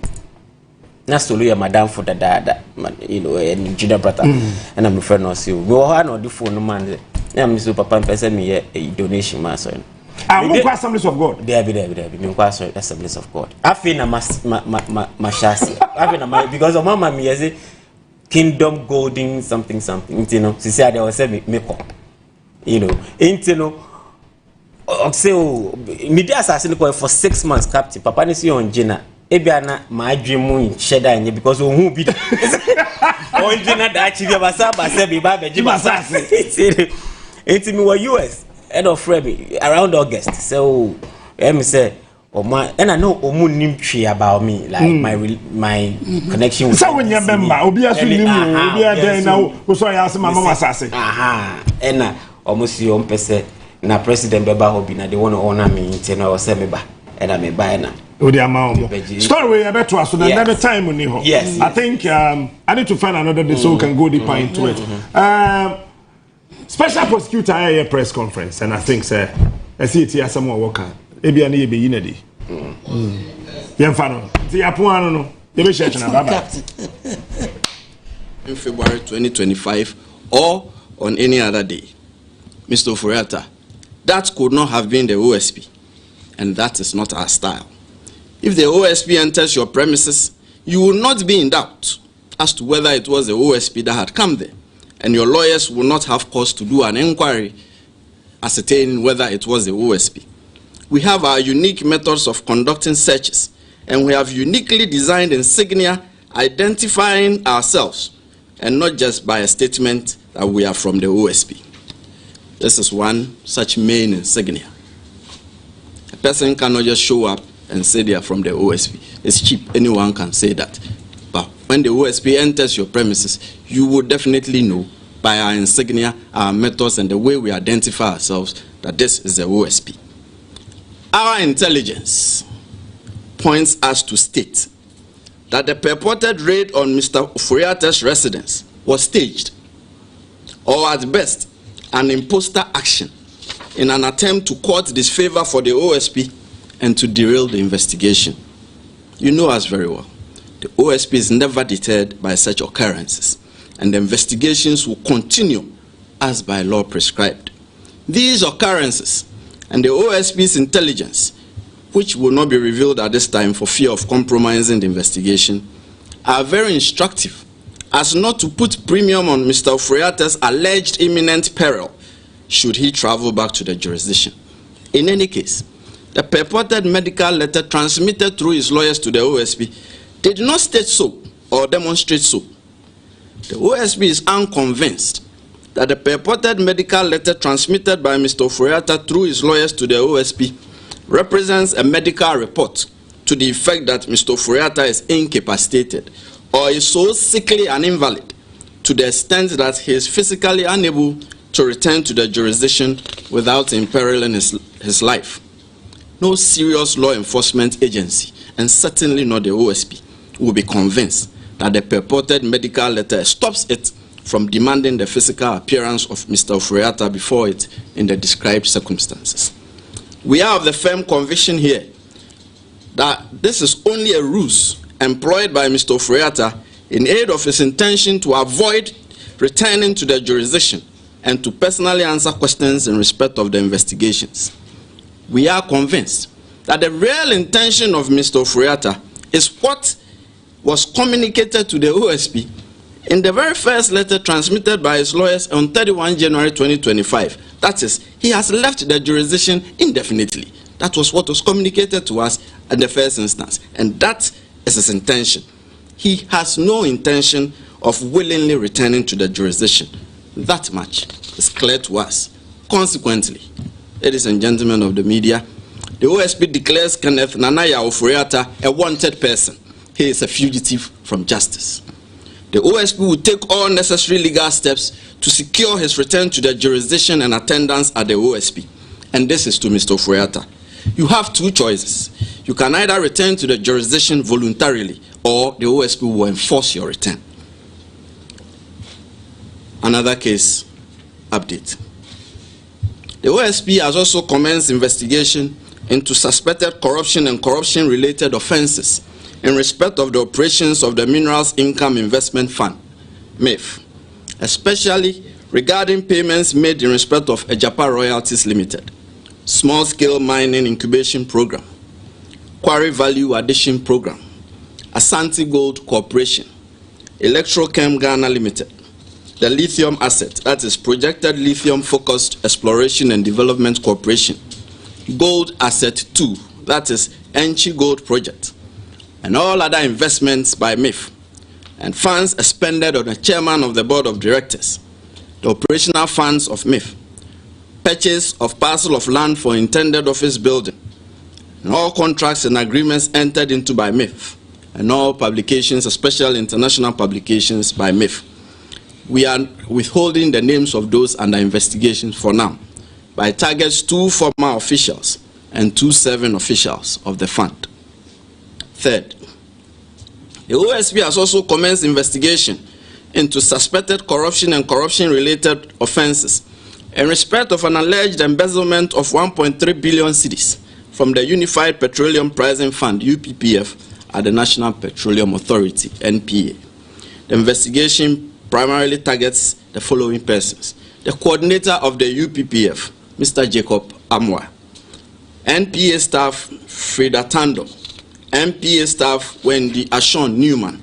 na solo madam for the dada, you know, and junior brother, and I'm a friend of you. Go on or the phone man. Yeah, Mr. Papa person me a donation master. I won't pass Assemblies of God. There be. Me pass Assemblies of God. I feel na mashasi. I feel na because of mama me say Kingdom Golden something. You know, she said there was a makeup. You know, you know. Say media assassin for 6 months, Captain. Papa ni si on Gina. Ebiana my dream in sheda and because who be on Gina that achieve basaba say be ba beji basasi. It's me were US head of Frebby around August. So me say and I know Omu nimtri about me, like my connection with. So when you remember, Obi asu nimu, Obi ade na wo so ya se mama wasase. And na almost your person na president beba hobi na they want to honor me intena o se me ba and I me buy na. Odi ama story we beto aso na never time ni ho. Yes. I think I need to find another day so we can go deeper into it. Special prosecutor at press conference and I think sir I see it here someone worker. Ebi ani ebe yinadi. Yemfa no. Ti apo anu no. Ebe church na baba. In February 2025 or on any other day. Mr. Oforiatta, that could not have been the OSP, and that is not our style. If the OSP enters your premises, you will not be in doubt as to whether it was the OSP that had come there, and your lawyers will not have cause to do an inquiry ascertaining whether it was the OSP. We have our unique methods of conducting searches, and we have uniquely designed insignia identifying ourselves, and not just by a statement that we are from the OSP. This is one such main insignia. A person cannot just show up and say they are from the OSP. It's cheap, anyone can say that. But when the OSP enters your premises, you will definitely know by our insignia, our methods, and the way we identify ourselves that this is the OSP. Our intelligence points us to state that the purported raid on Mr. Oforiatta's residence was staged, or at best, an imposter action in an attempt to court disfavor for the OSP and to derail the investigation. You know us very well. The OSP is never deterred by such occurrences, and the investigations will continue as by law prescribed. These occurrences and the OSP's intelligence, which will not be revealed at this time for fear of compromising the investigation, are very instructive as not to put premium on Mr. Oforiatta's alleged imminent peril should he travel back to the jurisdiction. In any case, the purported medical letter transmitted through his lawyers to the OSP did not state so or demonstrate so. The OSP is unconvinced that the purported medical letter transmitted by Mr. Ofori-Atta through his lawyers to the OSP represents a medical report to the effect that Mr. Ofori-Atta is incapacitated or is so sickly and invalid to the extent that he is physically unable to return to the jurisdiction without imperiling his life. No serious law enforcement agency, and certainly not the OSP, will be convinced that the purported medical letter stops it from demanding the physical appearance of Mr. Ofori-Atta before it in the described circumstances. We are of the firm conviction here that this is only a ruse employed by Mr. Ofori-Atta in aid of his intention to avoid returning to the jurisdiction and to personally answer questions in respect of the investigations. We are convinced that the real intention of Mr. Ofori-Atta is what was communicated to the OSP in the very first letter transmitted by his lawyers on 31 January 2025. That is, he has left the jurisdiction indefinitely. That was what was communicated to us in the first instance, and that is his intention. He has no intention of willingly returning to the jurisdiction. That much is clear to us. Consequently, ladies and gentlemen of the media, the OSP declares Kenneth Nanaya Ofori-Atta a wanted person. He is a fugitive from justice. The OSP will take all necessary legal steps to secure his return to the jurisdiction and attendance at the OSP. And this is to Mr. Ofori-Atta. You have two choices. You can either return to the jurisdiction voluntarily, or the OSP will enforce your return. Another case update. The OSP has also commenced investigation into suspected corruption and corruption-related offenses in respect of the operations of the Minerals Income Investment Fund, MIF, especially regarding payments made in respect of Ejapa Royalties Limited, Small-Scale Mining Incubation Program, Quarry Value Addition Program, Asante Gold Corporation, Electrochem Ghana Limited, the Lithium Asset, that is Projected Lithium Focused Exploration and Development Corporation, Gold Asset 2, that is Enchi Gold Project, and all other investments by MIF, and funds expended on the chairman of the board of directors, the operational funds of MIF, purchase of parcel of land for intended office building, and all contracts and agreements entered into by MIF, and all publications, especially international publications by MIF. We are withholding the names of those under investigation for now, by targets 2 former officials and 2 serving officials of the fund. Third, the OSP has also commenced investigation into suspected corruption and corruption-related offenses in respect of an alleged embezzlement of 1.3 billion cedis from the Unified Petroleum Pricing Fund, UPPF, at the National Petroleum Authority, NPA. The investigation primarily targets the following persons: the coordinator of the UPPF, Mr. Jacob Amwa, NPA staff Frida Tando, NPA staff Wendy Ashon Newman,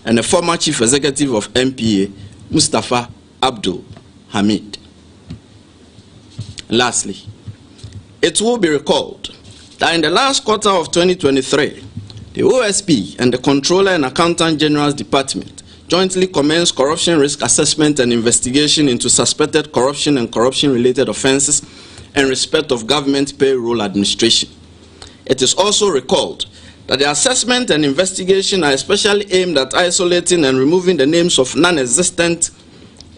and the former chief executive of NPA, Mustafa Abdul Hamid. Lastly, it will be recalled that in the last quarter of 2023, the OSP and the Controller and Accountant General's Department jointly commenced corruption risk assessment and investigation into suspected corruption and corruption-related offenses in respect of government payroll administration. It is also recalled that the assessment and investigation are especially aimed at isolating and removing the names of non-existent,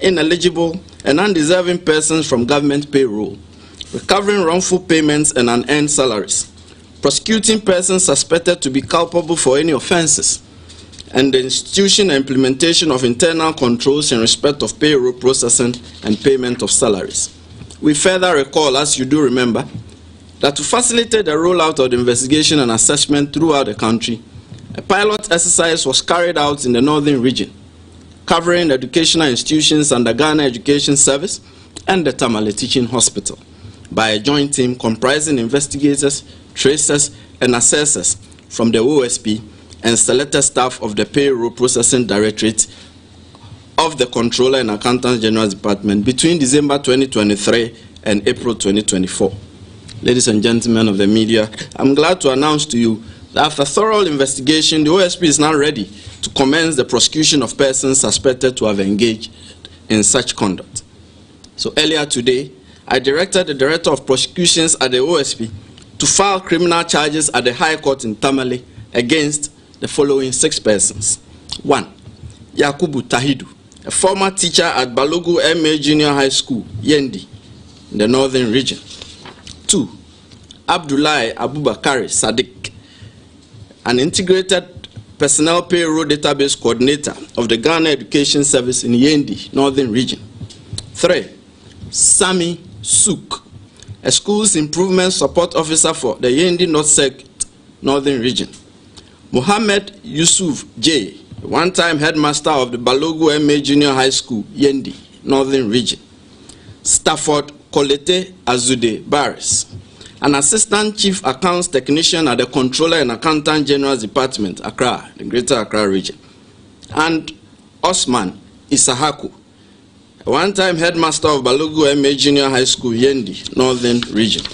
ineligible, and undeserving persons from government payroll, recovering wrongful payments and unearned salaries, prosecuting persons suspected to be culpable for any offenses, and the institution and implementation of internal controls in respect of payroll processing and payment of salaries. We further recall, as you do remember, that to facilitate the rollout of the investigation and assessment throughout the country, a pilot exercise was carried out in the northern region, covering educational institutions under Ghana Education Service and the Tamale Teaching Hospital, by a joint team comprising investigators, tracers, and assessors from the OSP and selected staff of the Payroll Processing Directorate of the Controller and Accountant General's Department between December 2023 and April 2024. Ladies and gentlemen of the media, I'm glad to announce to you After thorough investigation, the OSP is now ready to commence the prosecution of persons suspected to have engaged in such conduct. So earlier today, I directed the Director of Prosecutions at the OSP to file criminal charges at the High Court in Tamale against the following 6 persons. 1. Yakubu Tahidu, a former teacher at Balogu MA Junior High School, Yendi, in the Northern Region. 2. Abdullahi Abubakari Sadiq, an integrated personnel payroll database coordinator of the Ghana Education Service in Yendi, Northern Region. 3. Sami Suk, a schools improvement support officer for the Yendi North Circuit, Northern Region. Mohammed Yusuf J, one-time headmaster of the Balogu MA Junior High School, Yendi, Northern Region. Stafford Kolete Azude Barris, an assistant chief accounts technician at the Controller and Accountant General's Department, Accra, the Greater Accra Region. And Osman Isahaku, a one-time headmaster of Balogu MA Junior High School, Yendi, Northern Region.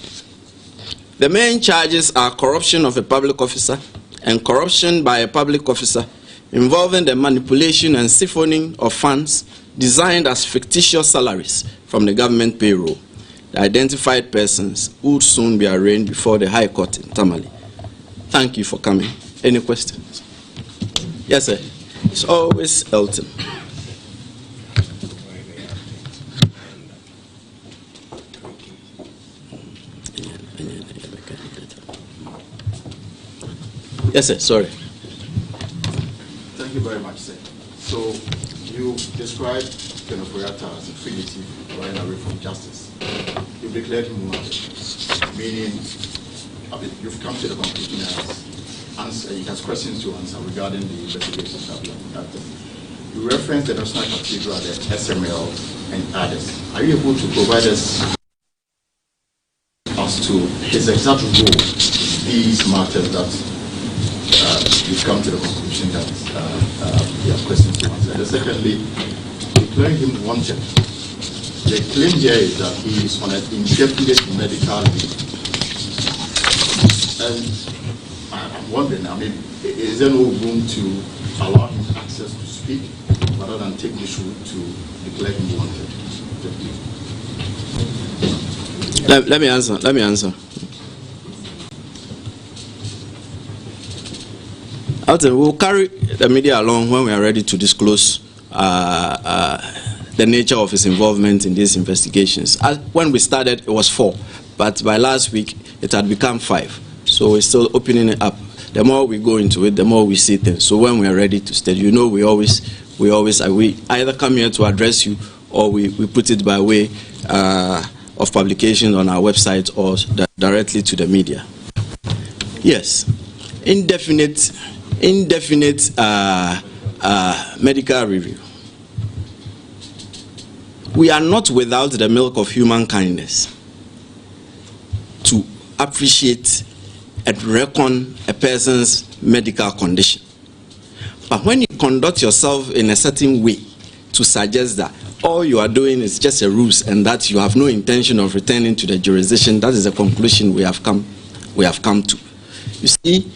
The main charges are corruption of a public officer and corruption by a public officer involving the manipulation and siphoning of funds designed as fictitious salaries from the government payroll. The identified persons would soon be arraigned before the High Court in Tamale. Thank you for coming. Any questions? Yes, sir. It's always Elton. Yes, sir. Sorry. Thank you very much, sir. So you described Kenoforiata as a fugitive running away from justice. You declared him wanted, meaning you've come to the conclusion as he has questions to answer regarding the investigations that we have conducted. You referenced the National Cathedral, the SML, and others. Are you able to provide us as to his exact role in these matters that you've come to the conclusion that you have questions to answer? And secondly, declaring him wanted. The claim here is that he is on an indefinite medical leave. And I'm wondering, I mean, is there no room to allow him access to speak rather than take this route to declare him wanted? Let me answer. We'll carry the media along when we are ready to disclose the nature of his involvement in these investigations. When we started, it was 4, but by last week, it had become 5. So we're still opening it up. The more we go into it, the more we see things. So when we are ready to start, you know, we either come here to address you, or we put it by way of publication on our website or directly to the media. Yes, indefinite medical review. We are not without the milk of human kindness to appreciate and reckon a person's medical condition. But when you conduct yourself in a certain way to suggest that all you are doing is just a ruse and that you have no intention of returning to the jurisdiction, that is the conclusion we have come to. You see,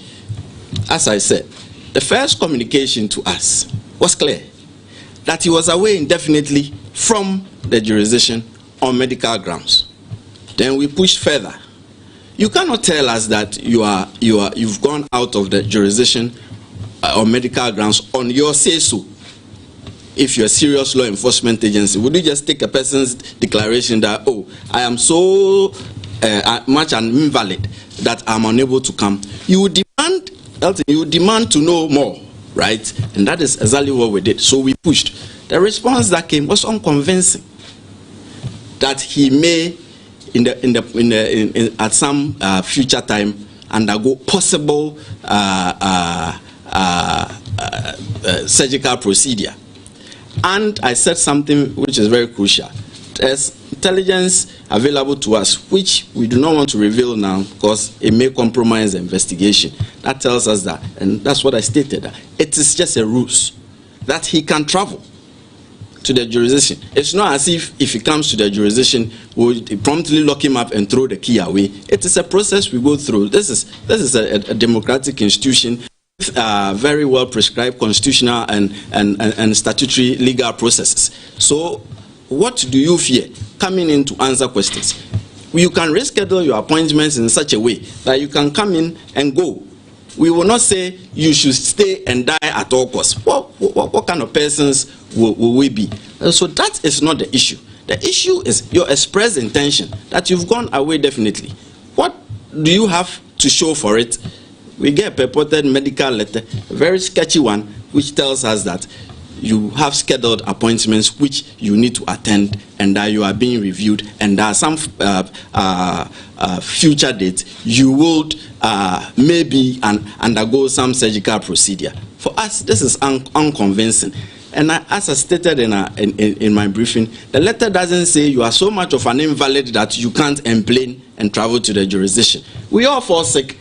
as I said, the first communication to us was clear, that he was away indefinitely from the jurisdiction on medical grounds. Then we pushed further. You cannot tell us that you've gone out of the jurisdiction on medical grounds on your say-so. If you're a serious law enforcement agency, would you just take a person's declaration that, oh, I am so much an invalid that I'm unable to come? You would demand to know more, right? And that is exactly what we did. So we pushed. The response that came was unconvincing. That he may, at some future time, undergo possible surgical procedure. And I said something which is very crucial. There's intelligence available to us, which we do not want to reveal now because it may compromise the investigation. That tells us that, and that's what I stated, that it is just a ruse, that he can travel to the jurisdiction. It's not as if he comes to the jurisdiction, we'll promptly lock him up and throw the key away. It is a process we go through. This is a democratic institution with very well prescribed constitutional and statutory legal processes. So what do you fear coming in to answer questions? You can reschedule your appointments in such a way that you can come in and go. We will not say you should stay and die at all costs. What kind of persons will we be? So that is not the issue. The issue is your expressed intention that you've gone away definitely. What do you have to show for it? We get a purported medical letter, a very sketchy one, which tells us that you have scheduled appointments which you need to attend and that you are being reviewed, and there are some future dates you would maybe undergo some surgical procedure. For us, this is unconvincing. And as I stated in my briefing, the letter doesn't say you are so much of an invalid that you can't complain and travel to the jurisdiction. We all fall sick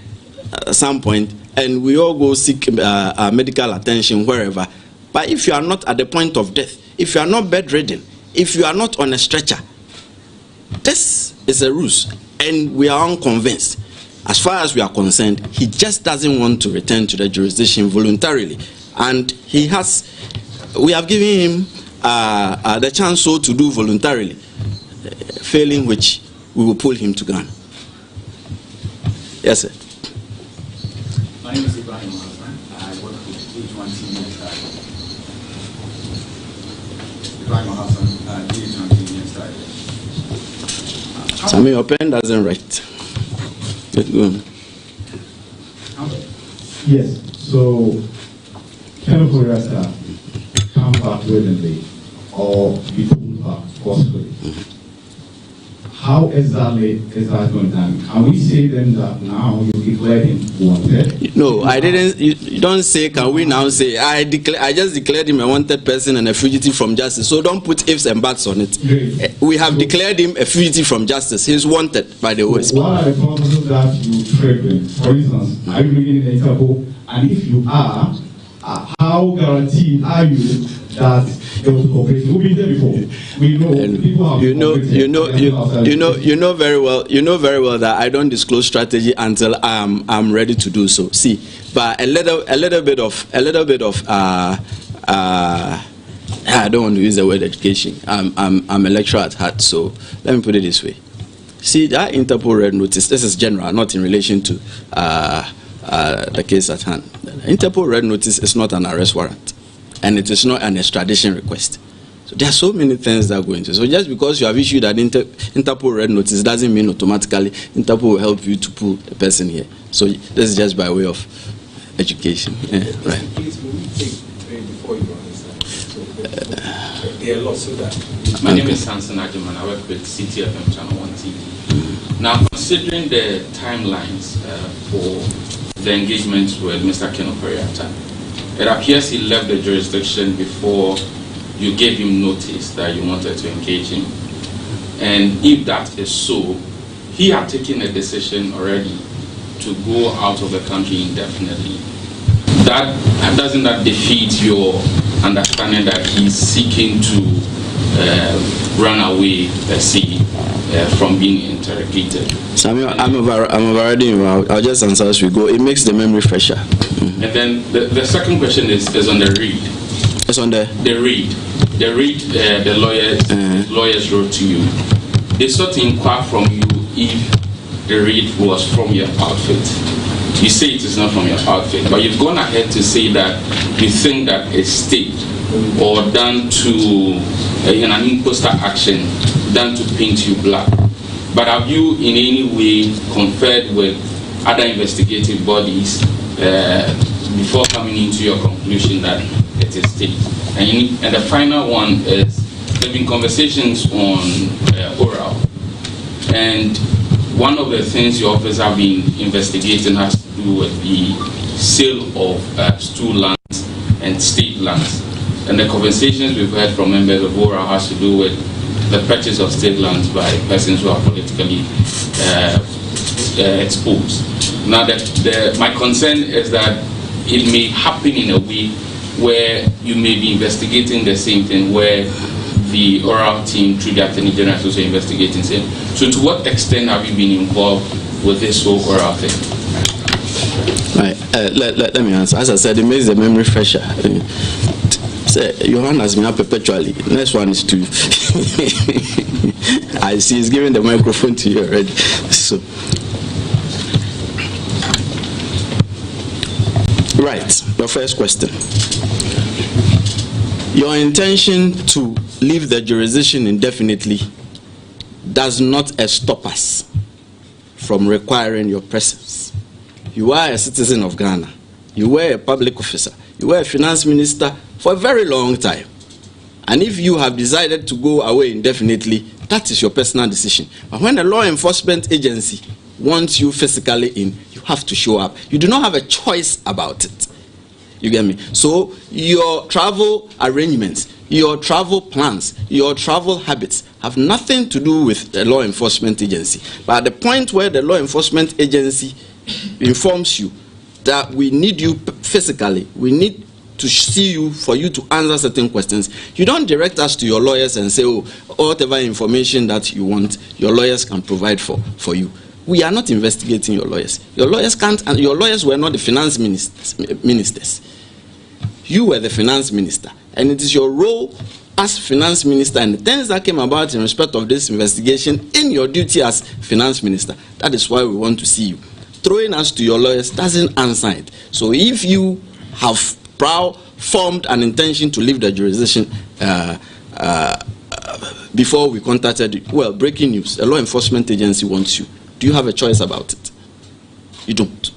at some point, and we all go seek medical attention wherever. But if you are not at the point of death, if you are not bedridden, if you are not on a stretcher, this is a ruse, and we are unconvinced. As far as we are concerned, he just doesn't want to return to the jurisdiction voluntarily, and we have given him the chance so to do voluntarily, failing which we will pull him to Ghana. Yes, sir. My name is Ibrahim Hassan. I work with H1T Next. Ibrahim Hassan, H1T Next. Sammy, your pen doesn't write. Yes, so Ken Ofori-Atta come back willingly or be pulled back forcefully. How exactly is that going to happen? Can we say then that now you declared him wanted? No, I didn't. You don't say. Can we now say I just declared him a wanted person and a fugitive from justice. So don't put ifs and buts on it. Great. We have declared him a fugitive from justice. He's wanted by the OSP. What are the purposes that you trade? For instance, are you bringing in the Interpol? And if you are, how guaranteed are you that there was cooperation? We've been there before. We know people have you know very well that I don't disclose strategy until I'm ready to do so. See, but a little bit of I don't want to use the word education. I'm a lecturer at heart, so let me put it this way. See, that Interpol red notice, this is general, not in relation to the case at hand. Interpol red notice is not an arrest warrant, and it is not an extradition request. So there are so many things that go into it. So just because you have issued an Interpol red notice doesn't mean automatically Interpol will help you to pull the person here. So this is just by way of education. Yeah, right. My name is Hansen Ajiman. I work with CTFM Channel 1 TV. Now, considering the timelines for the engagement with Mr. Ken Ofori-Atta, it appears he left the jurisdiction before you gave him notice that you wanted to engage him. And if that is so, he had taken a decision already to go out of the country indefinitely. Doesn't that defeat your understanding that he's seeking to run away, from being interrogated? Samuel, I'm already involved. I'll just answer as we go. It makes the memory fresher. And then the second question is on the read. It's on the read. The lawyers wrote to you. They sought to inquire from you if the read was from your outfit. You say it is not from your outfit, but you've gone ahead to say that you think that it's staged or done to an imposter action, done to paint you black. But have you in any way conferred with other investigative bodies before coming into your conclusion that it is staged? And the final one is, there have been conversations on oral, and one of the things your office have been investigating has to do with the sale of stool lands and state lands. And the conversations we've heard from members of ORA has to do with the purchase of state lands by persons who are politically exposed. Now, my concern is that it may happen in a way where you may be investigating the same thing, where the oral team through the Attorney General is also investigating him. So to what extent have you been involved with this whole oral thing? Right. Let me answer. As I said, it makes the memory fresher. Your hand has been up perpetually. Next one is to I see he's giving the microphone to you already. So right, your first question. Your intention to leave the jurisdiction indefinitely does not stop us from requiring your presence. You are a citizen of Ghana. You were a public officer. You were a finance minister for a very long time. And if you have decided to go away indefinitely, that is your personal decision. But when the law enforcement agency wants you physically in, you have to show up. You do not have a choice about it. You get me? So your travel arrangements, your travel plans, your travel habits have nothing to do with the law enforcement agency. But at the point where the law enforcement agency informs you that we need you physically, we need to see you for you to answer certain questions, you don't direct us to your lawyers and say, oh, whatever information that you want, your lawyers can provide for you. We are not investigating your lawyers. Your lawyers can't, and your lawyers were not the finance ministers. You were the finance minister, and it is your role as finance minister and the things that came about in respect of this investigation in your duty as finance minister. That is why we want to see you. Throwing us to your lawyers doesn't answer it. So if you have formed an intention to leave the jurisdiction before we contacted you, well, breaking news, a law enforcement agency wants you. Do you have a choice about it? You don't.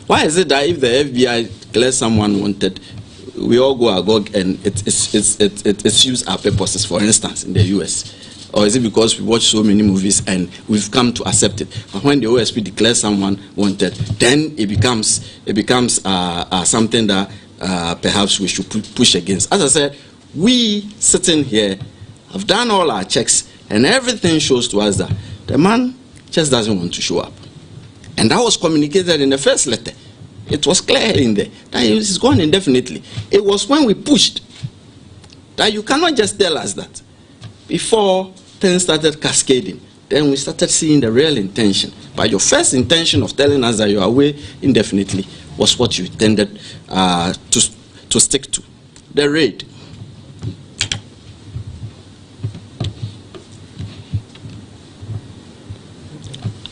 Why is it that if the FBI declares someone wanted, we all go agog and it suits our purposes, for instance, in the US? Or is it because we watch so many movies and we've come to accept it? But when the OSP declares someone wanted, then it becomes something that perhaps we should push against. As I said, we sitting here have done all our checks, and everything shows to us that the man just doesn't want to show up. And that was communicated in the first letter. It was clear in there that he's gone indefinitely. It was when we pushed that you cannot just tell us that. Before things started cascading, then we started seeing the real intention. But your first intention of telling us that you are away indefinitely was what you intended to stick to. The raid.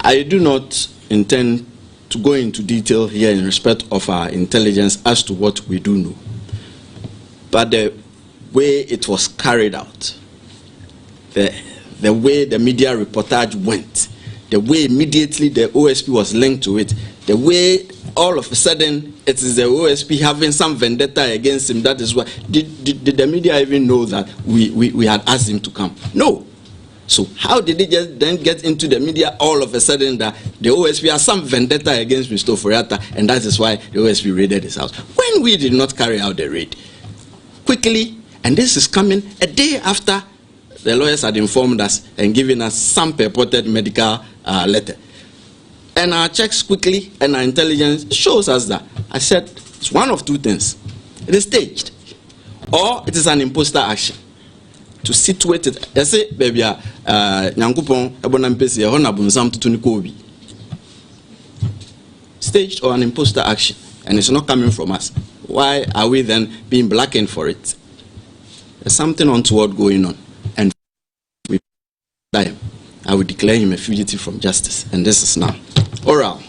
I do not intend to go into detail here in respect of our intelligence as to what we do know. But the way it was carried out, the way the media reportage went, the way immediately the OSP was linked to it, the way all of a sudden it is the OSP having some vendetta against him, that is why. Did the media even know that we had asked him to come? No. So how did it just then get into the media all of a sudden that the OSP has some vendetta against Mr. Oforiatta, and that is why the OSP raided his house? When we did not carry out the raid quickly, and this is coming a day after the lawyers had informed us and given us some purported medical letter. And our checks quickly and our intelligence shows us that, I said, it's one of two things. It is staged, or it is an imposter action. To situate it, I say, baby, Nyankupon, Abonampesi, Honabun, Tutunikobi. Staged or an imposter action, and it's not coming from us. Why are we then being blackened for it? There's something untoward going on, and I will declare him a fugitive from justice, and this is now. Oral.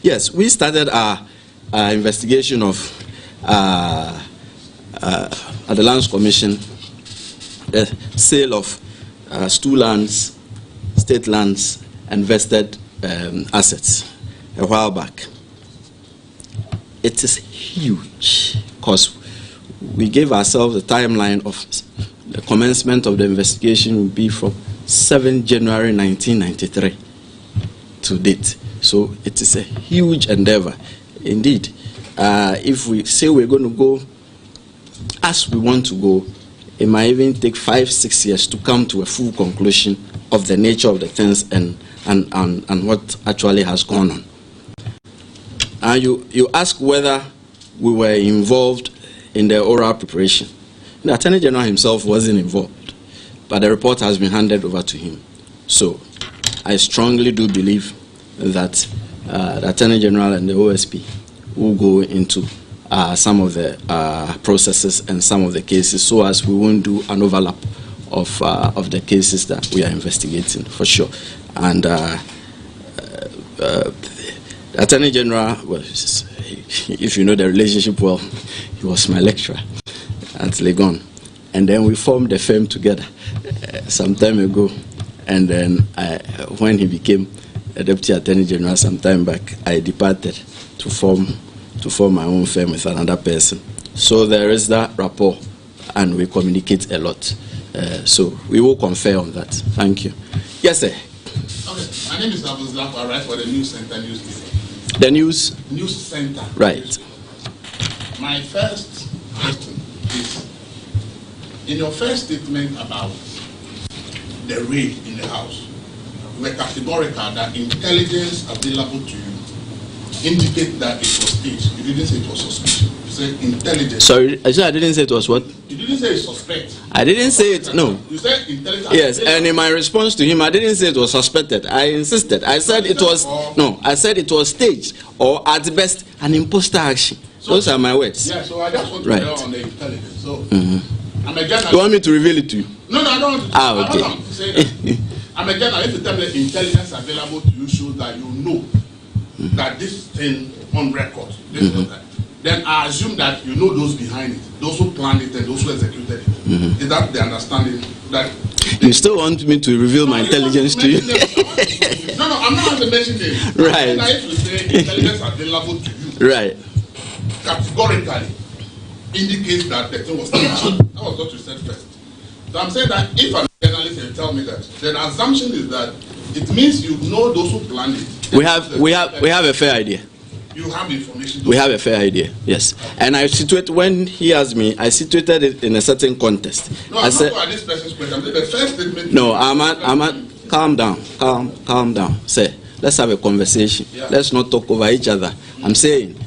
Yes, we started our investigation of at the Lands Commission, the sale of stool lands, state lands, and vested assets a while back. It is huge because we gave ourselves a timeline of the commencement of the investigation will be from 7 January 1993 to date. So it is a huge endeavor. Indeed, if we say we're going to go as we want to go, it might even take 5-6 years to come to a full conclusion of the nature of the things and what actually has gone on. You ask whether we were involved in the oral preparation. The Attorney General himself wasn't involved. but the report has been handed over to him. So I strongly do believe that the Attorney General and the OSP will go into some of the processes and some of the cases, so as we won't do an overlap of the cases that we are investigating, for sure. And the Attorney General, well, if you know the relationship well, he was my lecturer at Legon. And then we formed a firm together some time ago. And then when he became a Deputy Attorney General some time back, I departed to form my own firm with another person. So there is that rapport, and we communicate a lot. So we will confer on that. Thank you. Yes, sir. Okay, my name is Abuzlak. I write for the News Center newspaper. The News Center. Right. My first question is, in your first statement about the raid in the house, you were categorical that intelligence available to you indicate that it was staged. You didn't say it was suspicion. You said intelligence. Sorry, I didn't say it was what? You didn't say it's suspect. I didn't say it, no. You said intelligence. Yes, and in my response to him, I didn't say it was suspected. I insisted. I said it was, no, I said it was staged, or at best, an imposter action. Those are my words. Yeah, so I just want to know on the intelligence. So, I'm a journalist. You want me to reveal it to you? No, I don't want to. Okay. I want to say that I'm a journalist. If you tell me the intelligence available to you shows that you know that this thing on record, this was that, then I assume that you know those behind it, those who planned it and those who executed it. Is that the understanding? That you still want me to reveal my intelligence to you? No, I'm not going to mention it. Right. If you say intelligence available to you, right, categorically indicates that the thing was staged. That was what you said first. So I'm saying that if a journalist can tell me that, then the assumption is that it means you know those who planned it. We have a fair idea. You have information. We have a fair idea, yes. And I situate, when he asked me, I situated it in a certain context. No, I said, not for this person's question. I'm saying the first statement. no, calm down, calm down. Say, let's have a conversation. Yeah. Let's not talk over each other. I'm saying,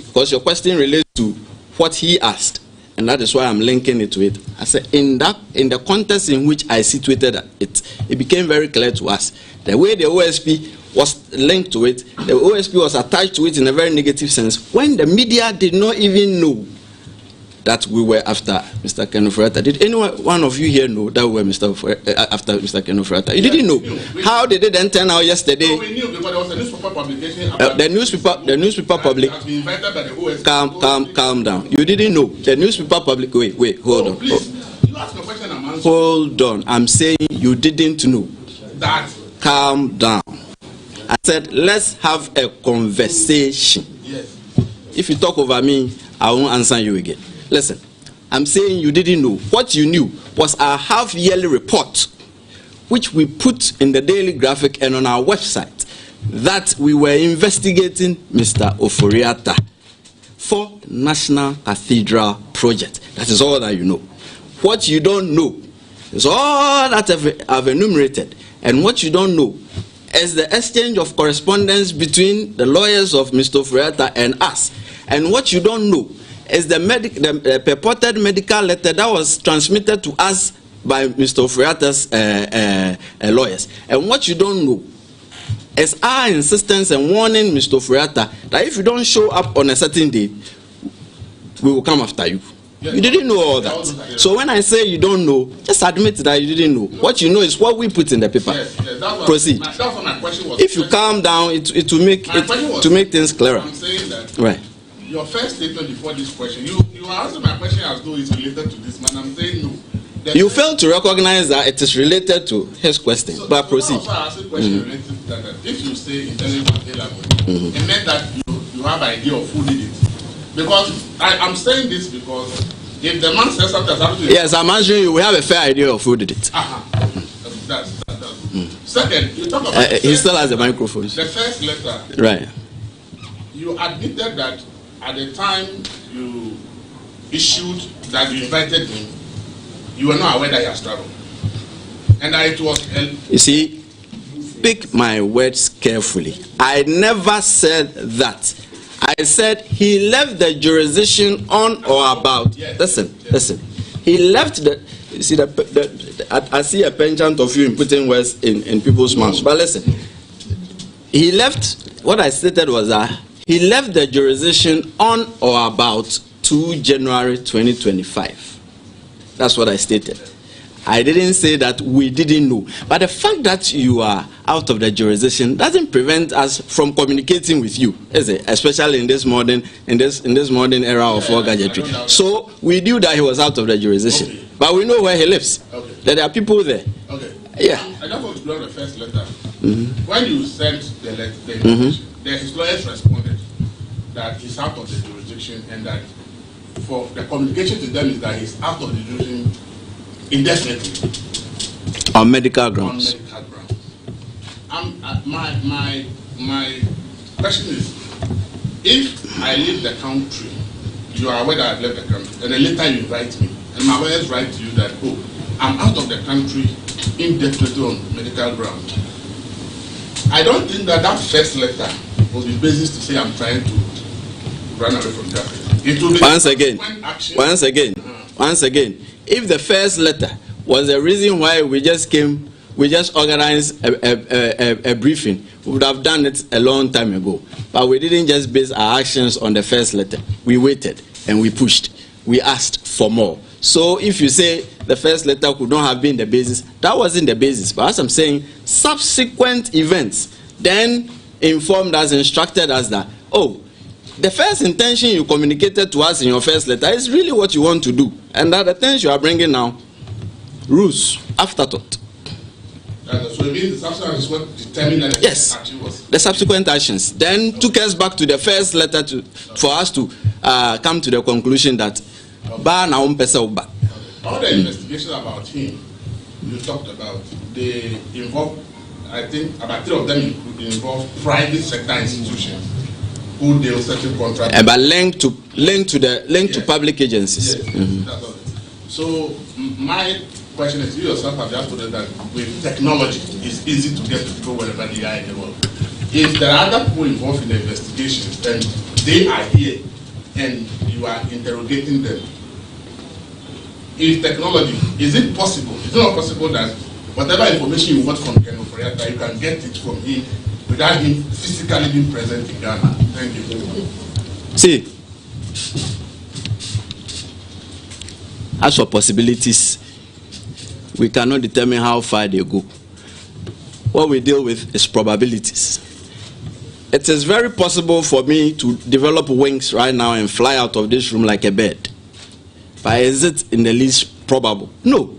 because your question relates to what he asked, and that is why I'm linking it to it. I said, in the context in which I situated it, it became very clear to us the way the OSP was linked to it. The OSP was attached to it in a very negative sense, when the media did not even know that we were after Mr. Ken Ofori-Atta. Did any one of you here know that we were after Mr. Ken Ofori-Atta? You didn't know. How did it then turn out yesterday? No, we knew because there was a newspaper publication. The newspaper public. Has been invited by the OSP. Calm down. You didn't know. The newspaper public. Wait, hold on. Please, you ask a question, I'm answering. Hold on. I'm saying you didn't know. That. Calm down. I said, let's have a conversation. Yes. If you talk over me, I won't answer you again. Listen, I'm saying you didn't know. What you knew was our half-yearly report, which we put in the Daily Graphic and on our website, that we were investigating Mr. Ofori-Atta for National Cathedral Project. That is all that you know. What you don't know is all that I've enumerated. And what you don't know is the exchange of correspondence between the lawyers of Mr. Ofori-Atta and us. And what you don't know is the purported medical letter that was transmitted to us by Mr. Ofori-Atta's lawyers. And what you don't know is our insistence and warning Mr. Ofori-Atta that if you don't show up on a certain day, we will come after you. You didn't know all that. So when I say you don't know, just admit that you didn't know. What you know is what we put in the paper. Proceed. That's what my question was. If you calm down, it will make things clearer. I'm saying that. Right. Your first statement before this question, you answered my question as though it's related to this man. I'm saying no. You failed to recognize that it is related to his question. But proceed. So I asked a question related to that. If you say intelligence available, it meant that you have an idea of who did it. Because I'm saying this because if the man says something, yes, I'm answering you. We have a fair idea of who did it. That's Second, you talk about. He still has the microphone. The first letter. Right. You admitted that at the time you issued that you invited him, you were not aware that he has traveled, and that it was. You see, pick my words carefully. I never said that. I said he left the jurisdiction on or about. Yes. Listen. He left You see, I see a penchant of you in putting words in people's mouths. But listen, he left, what I stated was that he left the jurisdiction on or about 2 January 2025. That's what I stated. I didn't say that we didn't know. But the fact that you are out of the jurisdiction doesn't prevent us from communicating with you, is it? Especially in this modern era of war gadgetry. So we knew that he was out of the jurisdiction. Okay. But we know where he lives. Okay. That there are people there. Okay. Yeah. I just want to know the first letter. When you sent the letter, his lawyers responded that he's out of the jurisdiction and that for the communication to them is that he's out of the jurisdiction indefinitely. On medical grounds. On medical grounds. My question is, if I leave the country, you are aware that I've left the country, and then later you invite me, and my lawyers write to you that, oh, I'm out of the country indefinitely on medical grounds. I don't think that first letter will be basis to say I'm trying to run away from justice. It will be once again, if the first letter was the reason why we just organized a briefing, we would have done it a long time ago. But we didn't just base our actions on the first letter. We waited and we pushed. We asked for more. So if you say the first letter could not have been the basis, that wasn't the basis. But as I'm saying, subsequent events then informed us, instructed us that, oh, the first intention you communicated to us in your first letter is really what you want to do. And that the things you are bringing now, rules, afterthought. So it means the subsequent is what determined that the first action was? The subsequent actions then took us back to the first letter for us to come to the conclusion that all the investigations about him you talked about, they involve, I think about 3 of them involve private sector institutions who deal certain contracts. But linked to public agencies. Yes, that's all. So my question is, you yourself have just told us that with technology, it's easy to get to people wherever they are in the world. If there are other people involved in the investigations, then they are here and you are interrogating them. If technology, is it possible? It's not possible that whatever information you want from Ken Oforiatta, you can get it from him without him physically being present in Ghana. Thank you. See, as for possibilities, we cannot determine how far they go. What we deal with is probabilities. It is very possible for me to develop wings right now and fly out of this room like a bird. But is it in the least probable? No.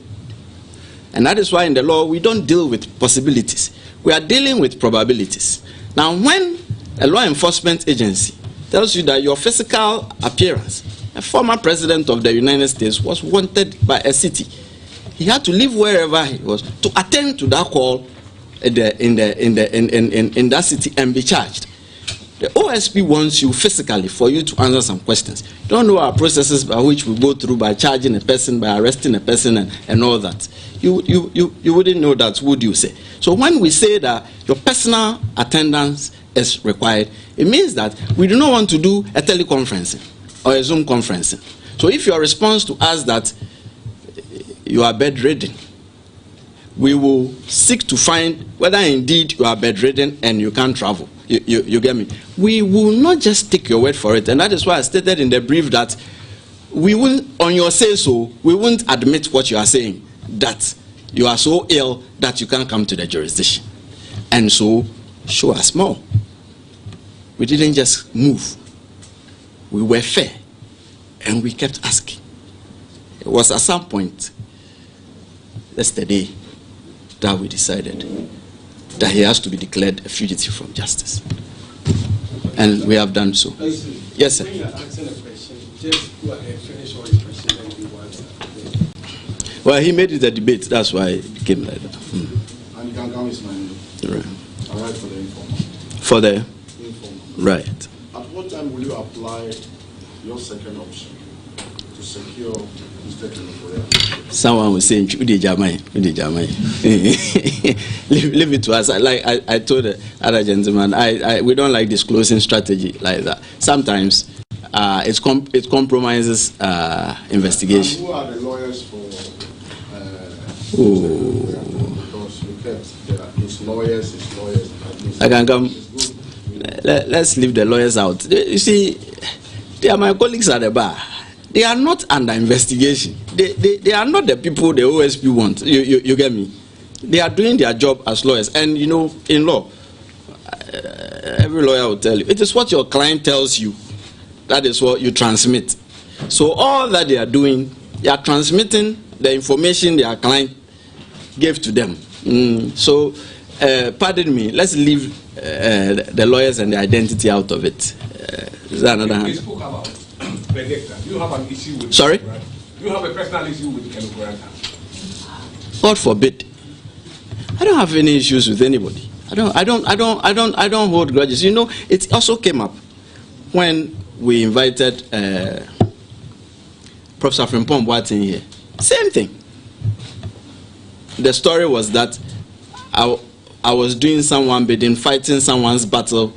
And that is why in the law we don't deal with possibilities. We are dealing with probabilities. Now when a law enforcement agency tells you that your physical appearance, a former president of the United States was wanted by a city, he had to leave wherever he was to attend to that call in that city and be charged. The OSP wants you physically for you to answer some questions. You don't know our processes by which we go through by charging a person, by arresting a person and all that. You wouldn't know that, would you say? So when we say that your personal attendance is required, it means that we do not want to do a teleconferencing or a Zoom conferencing. So if your response to us that you are bedridden, we will seek to find whether indeed you are bedridden and you can't travel. You get me? We will not just take your word for it, and that is why I stated in the brief that we won't, on your say so, we won't admit what you are saying, that you are so ill that you can't come to the jurisdiction. And so, show us more. We didn't just move. We were fair, and we kept asking. It was at some point yesterday that we decided that he has to be declared a fugitive from justice. And we have done so. Yes, sir. When you're asking a question, just go ahead, finish all your questions and you answer. Well, he made it a debate, that's why it became like that. And you can come with my name. Right. I write for the informal. For the? Informal. Right. At what time will you apply your second option to secure Mr. Kenoforia? Someone was saying, leave it to us. Like I told the other gentleman, we don't like disclosing strategy like that. Sometimes it compromises investigation. And who are the lawyers for Because you kept his lawyers. I can come. Let's leave the lawyers out. You see, they are my colleagues at the bar. They are not under investigation. They are not the people the OSP want. You get me? They are doing their job as lawyers. And you know, in law, every lawyer will tell you, it is what your client tells you. That is what you transmit. So all that they are doing, they are transmitting the information their client gave to them. So, pardon me, let's leave the lawyers and the identity out of it. Is that another hand? We spoke about Benedicta. Do you have an issue with? Sorry? Do you have a personal issue with Ken Okoranta? God forbid. I don't have any issues with anybody. I don't hold grudges. You know, it also came up when we invited Professor Frimpong Boateng here. Same thing. The story was that I was doing someone bidding, fighting someone's battle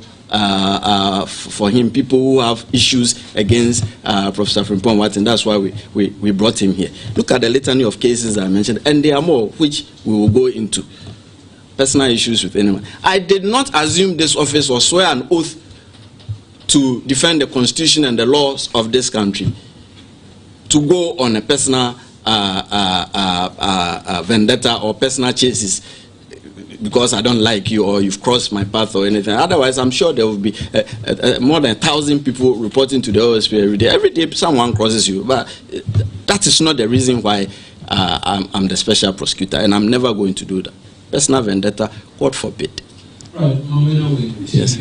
for him. People who have issues against Professor Frimpong Boateng. That's why we brought him here. Look at the litany of cases I mentioned, and there are more which we will go into. Personal issues with anyone. I did not assume this office or swear an oath to defend the constitution and the laws of this country to go on a personal vendetta or personal chases because I don't like you or you've crossed my path or anything. Otherwise, I'm sure there will be more than 1,000 people reporting to the OSP every day. Every day someone crosses you. But that is not the reason why I'm the special prosecutor, and I'm never going to do that. Personal vendetta, God forbid. Right, yes.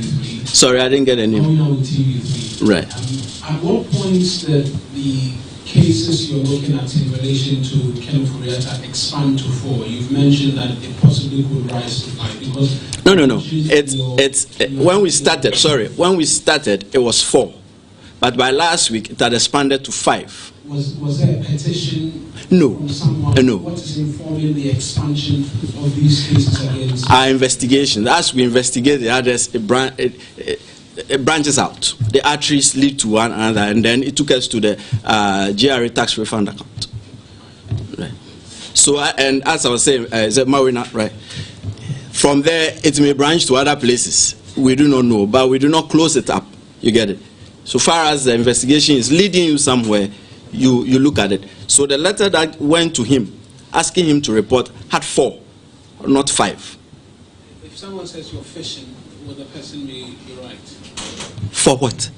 Sorry, I didn't get any. Right. At what points that the cases you're looking at in relation to Ken Ofori-Atta expand to 4? You've mentioned that it possibly could rise to 5 because no. It's when we started. Sorry, when we started, it was 4, but by last week it had expanded to 5. Was there a petition? No. From someone? No. What is informing the expansion of these cases against? Our investigation. As we investigate the others, it branches out. The arteries lead to one another, and then it took us to the GRA tax refund account. Right. So, and as I was saying, Marina, right? From there, it may branch to other places. We do not know, but we do not close it up. You get it? So far as the investigation is leading you somewhere, you look at it. So the letter that went to him, asking him to report, had 4, not 5. If someone says you're fishing, will the person be right? For what?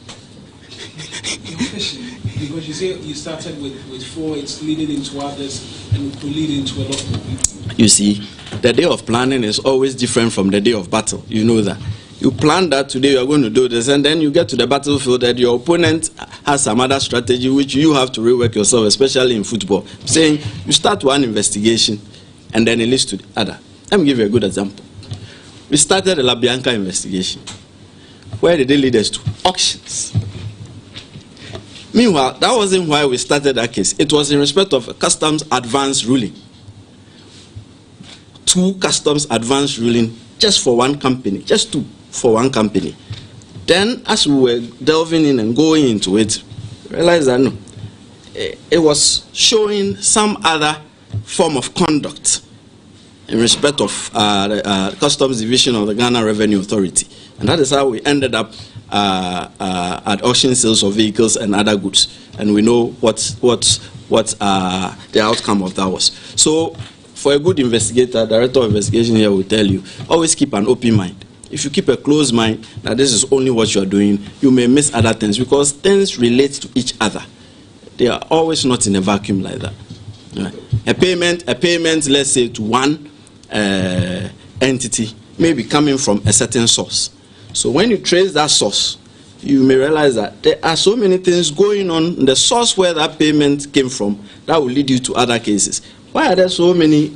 You're fishing because you say you started with 4, it's leading into others, and it could lead into a lot more people. You see, the day of planning is always different from the day of battle. You know that. You plan that today you are going to do this, and then you get to the battlefield that your opponent has some other strategy which you have to rework yourself, especially in football. Saying you start one investigation and then it leads to the other. Let me give you a good example. We started the La Bianca investigation. Where did it lead us to? Auctions. Meanwhile, that wasn't why we started that case. It was in respect of a customs advance ruling. 2 customs advance ruling just for one company, just 2 for one company. Then, as we were delving in and going into it, realized that no, it was showing some other form of conduct in respect of the Customs Division of the Ghana Revenue Authority. And that is how we ended up at auction sales of vehicles and other goods. And we know what the outcome of that was. So, for a good investigator, director of investigation here will tell you, always keep an open mind. If you keep a closed mind that this is only what you are doing, you may miss other things because things relate to each other. They are always not in a vacuum like that. Right? A payment, let's say, to one entity may be coming from a certain source. So when you trace that source, you may realize that there are so many things going on in the source where that payment came from that will lead you to other cases. Why are there so many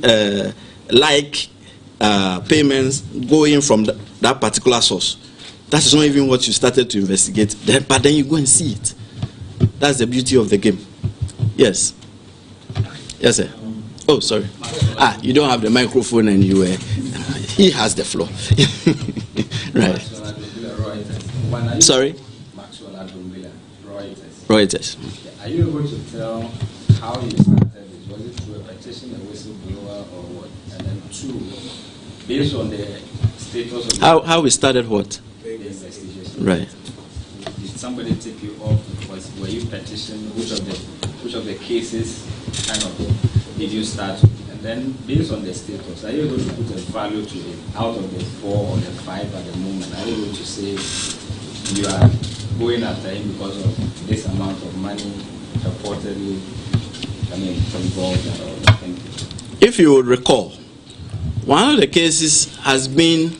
payments going from that particular source? That is not even what you started to investigate, but then you go and see it. That's the beauty of the game. Yes. Yes, sir. Oh, sorry. You don't have the microphone and you he has the floor. Right. Sorry? Reuters. Are you able to tell how you started it? Was it through a petition a whistleblower or what? And then 2, based on the status of how we started what? The investigation. Right. Did somebody take you off? Were you petitioned? Which of the cases kind of did you start with? And then based on the status, are you able to put a value to it out of the 4 or the 5 at the moment? Are you able to say you are going after him because of this amount of money reportedly involved and all that? If you would recall, one of the cases has been,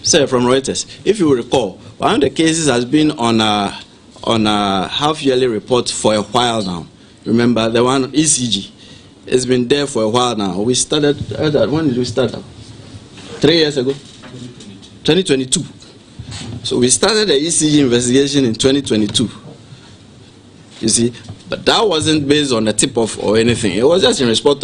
say from Reuters, if you would recall, one of the cases has been on a half-yearly report for a while now. Remember the one ECG? It's been there for a while now. We started that. When did we start? 3 years ago? 2022. So we started the ECG investigation in 2022. You see, but that wasn't based on a tip-off or anything. It was just in respect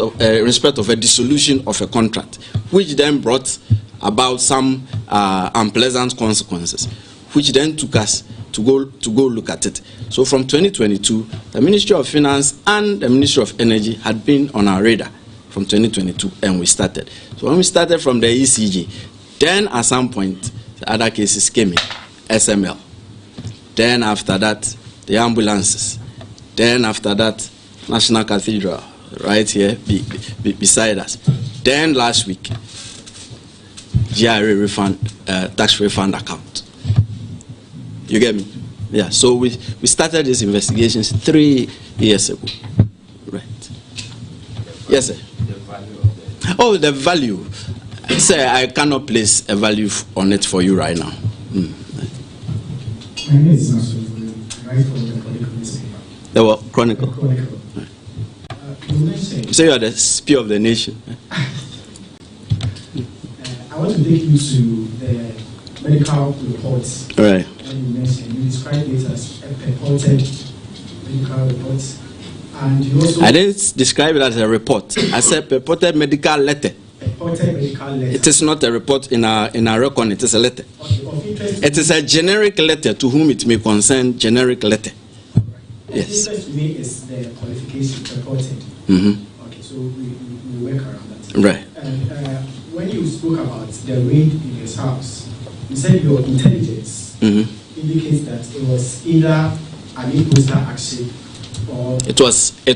of a dissolution of a contract, which then brought about some unpleasant consequences, which then took us to go look at it. So from 2022, the Ministry of Finance and the Ministry of Energy had been on our radar from 2022, and we started. So when we started from the ECG, then at some point, the other cases came in, SML. Then after that, the ambulances. Then after that, National Cathedral, right here beside us. Then last week, GRA refund, tax refund account. You get me? Yeah, so we started these investigations 3 years ago. Right. Yes, sir. Oh, the value. Sir, I cannot place a value on it for you right now. My name is Masu, right from the Chronicle newspaper. The what? Chronicle? Chronicle. You say you are the spear of the nation. I want to take you to the medical reports. Right. And you mentioned, you described it as a purported medical report. And you also... I didn't describe it as a report. I said purported medical letter. Purported medical letter. It is not a report in our record, it is a letter. Okay, of interest. It is a generic letter to whom it may concern, generic letter. Yes. Of interest to me is the qualification purported. Mm-hmm. Okay, so we work around that. Right. And when you spoke about the raid in his house, you said your intelligence indicates that it was either an imposter action or it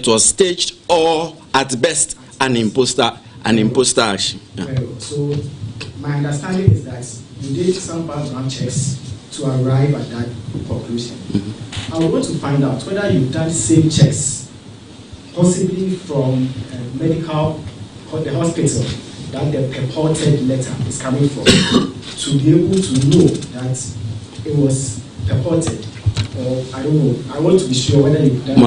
was staged or at best an imposter action. Yeah. So my understanding is that you did some background checks to arrive at that conclusion. I would want to find out whether you've done the same checks, possibly from the hospital that the purported letter is coming from, to be able to know that it was purported, or I don't know. I want to be sure whether you've done.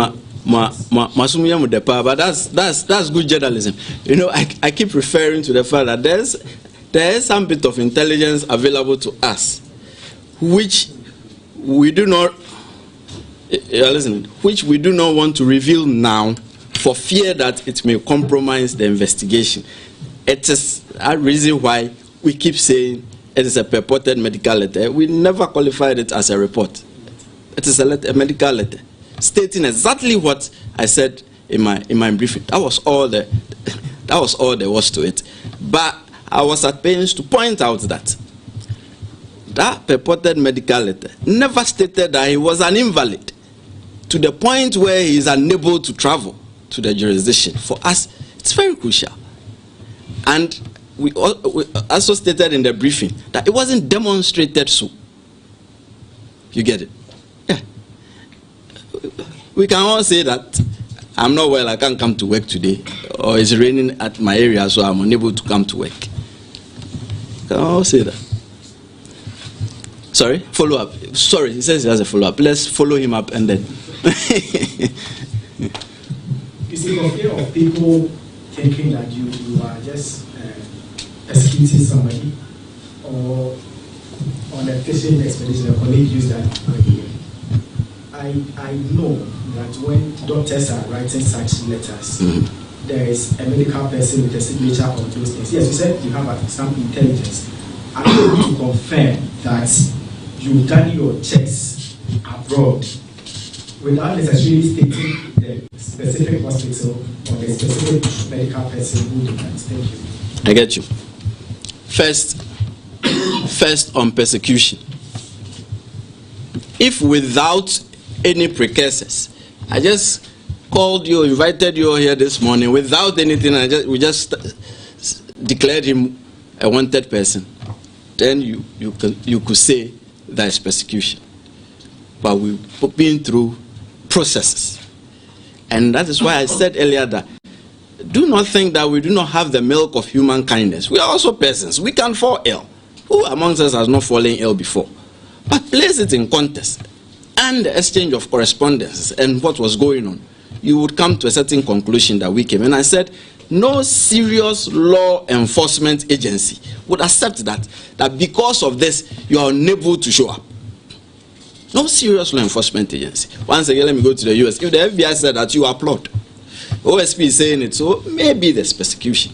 But that's good journalism. You know, I keep referring to the fact that there is some bit of intelligence available to us, which we do not. Which we do not want to reveal now, for fear that it may compromise the investigation. It is a reason why we keep saying it is a purported medical letter. We never qualified it as a report. It is a medical letter stating exactly what I said in my briefing. That was all there was to it. But I was at pains to point out that that purported medical letter never stated that he was an invalid to the point where he is unable to travel to the jurisdiction. For us, it's very crucial. And we also stated in the briefing that it wasn't demonstrated so. You get it? Yeah. We can all say that I'm not well, I can't come to work today, or it's raining at my area, so I'm unable to come to work. We can all say that. Sorry, follow up. Sorry, he says he has a follow up. Let's follow him up and then. You see, for fear of people thinking that you are just persecuting somebody, or on a fishing expedition, a colleague used that idea. I know that when doctors are writing such letters, there is a medical person with a signature on those things. Yes, you said you have some intelligence. I'm able to confirm that you've done your checks abroad without necessarily stating the specific hospital or the specific medical person who did that. Thank you. I get you. First on persecution. If without any precursors, I just called you, invited you here this morning without anything, we just declared him a wanted person, then you could say that is persecution. But we've been through processes. And that is why I said earlier that do not think that we do not have the milk of human kindness. We are also persons. We can fall ill. Who amongst us has not fallen ill before? But place it in context and the exchange of correspondence and what was going on. You would come to a certain conclusion that we came. And I said, no serious law enforcement agency would accept that because of this, you are unable to show up. No serious law enforcement agency. Once again, let me go to the US. If the FBI said that, you applaud. OSP is saying it, so maybe there's persecution.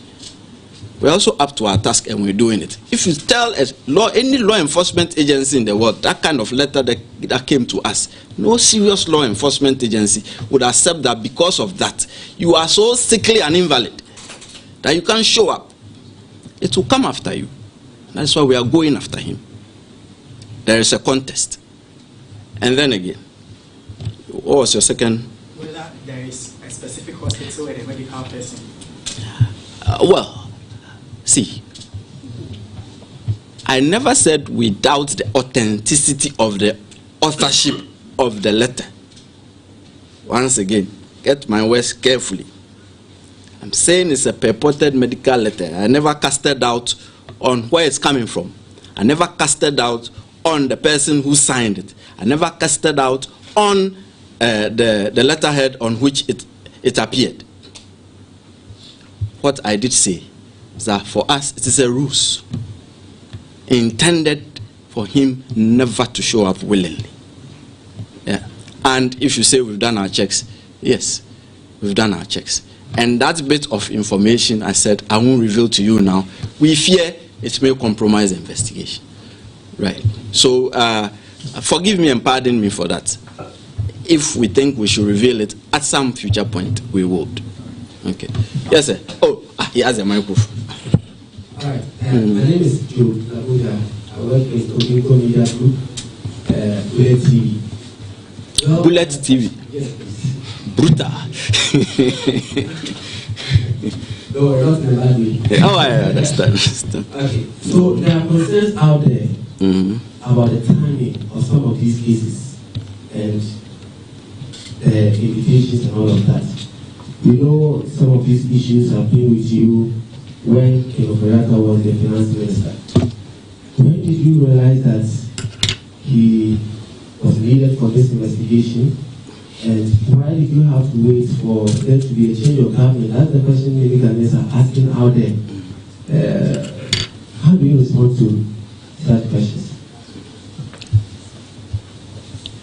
We're also up to our task and we're doing it. If you tell any law enforcement agency in the world that kind of letter that came to us, no serious law enforcement agency would accept that because of that, you are so sickly and invalid that you can't show up. It will come after you. That's why we are going after him. There is a contest. And then again, what was your second? Whether there is a specific hospital and a medical person. Well, see, I never said we doubt the authenticity of the authorship of the letter. Once again, get my words carefully. I'm saying it's a purported medical letter. I never casted doubt on where it's coming from. I never casted doubt on the person who signed it. I never casted doubt on the letterhead on which it appeared. What I did say is that for us, it is a ruse intended for him never to show up willingly. Yeah. And if you say we've done our checks, yes, we've done our checks. And that bit of information I said I won't reveal to you now. We fear it may compromise the investigation. Right. So forgive me and pardon me for that. If we think we should reveal it at some future point, we would. Okay. Yes, sir. Oh, he has a microphone. All right. My name is Joe Labuda. I work in Tokinko Media Group, Bullet TV. Well, Bullet TV. Yes, please. Brutal. No, not in a bad way. Oh, I understand. Okay. So there are concerns out there about the timing of some of these cases and the invitations and all of that. We know some of these issues have been with you when Ken Oforiatta was the finance minister. When did you realize that he was needed for this investigation? And why did you have to wait for there to be a change of government? That's the question many Ghanaians are asking out there. How do you respond to such questions?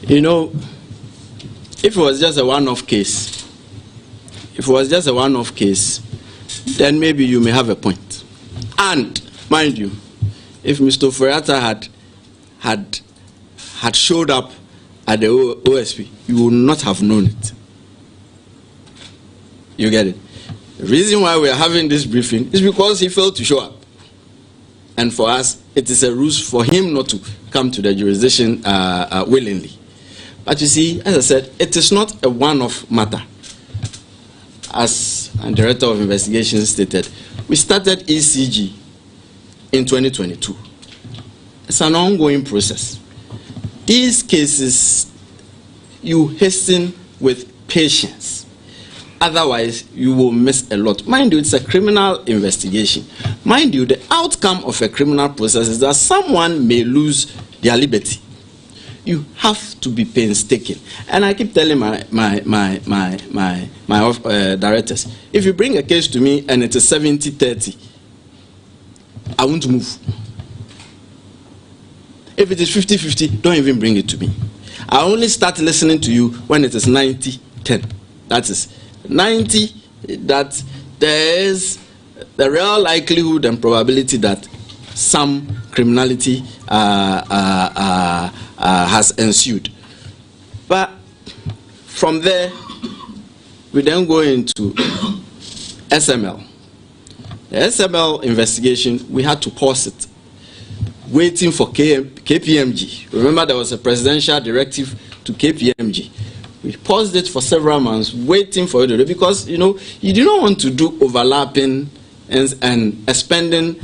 You know, if it was just a one-off case, then maybe you may have a point. And mind you, if Mr. Oforiatta had showed up at the OSP, you would not have known it. You get it? The reason why we are having this briefing is because he failed to show up. And for us, it is a ruse for him not to come to the jurisdiction willingly. But you see, as I said, it is not a one-off matter. As the Director of Investigations stated, we started ECG in 2022. It's an ongoing process. These cases, you hasten with patience. Otherwise, you will miss a lot. Mind you, it's a criminal investigation. Mind you, the outcome of a criminal process is that someone may lose their liberty. You have to be painstaking. And I keep telling my directors, if you bring a case to me and it is 70-30, I won't move. If it is 50-50, don't even bring it to me. I only start listening to you when it is 90-10. That is 90, that there is the real likelihood and probability that some criminality has ensued. But from there, we then go into SML. The SML investigation, we had to pause it, waiting for KPMG. Remember, there was a presidential directive to KPMG. We paused it for several months, waiting for it to do, because you do not want to do overlapping and spending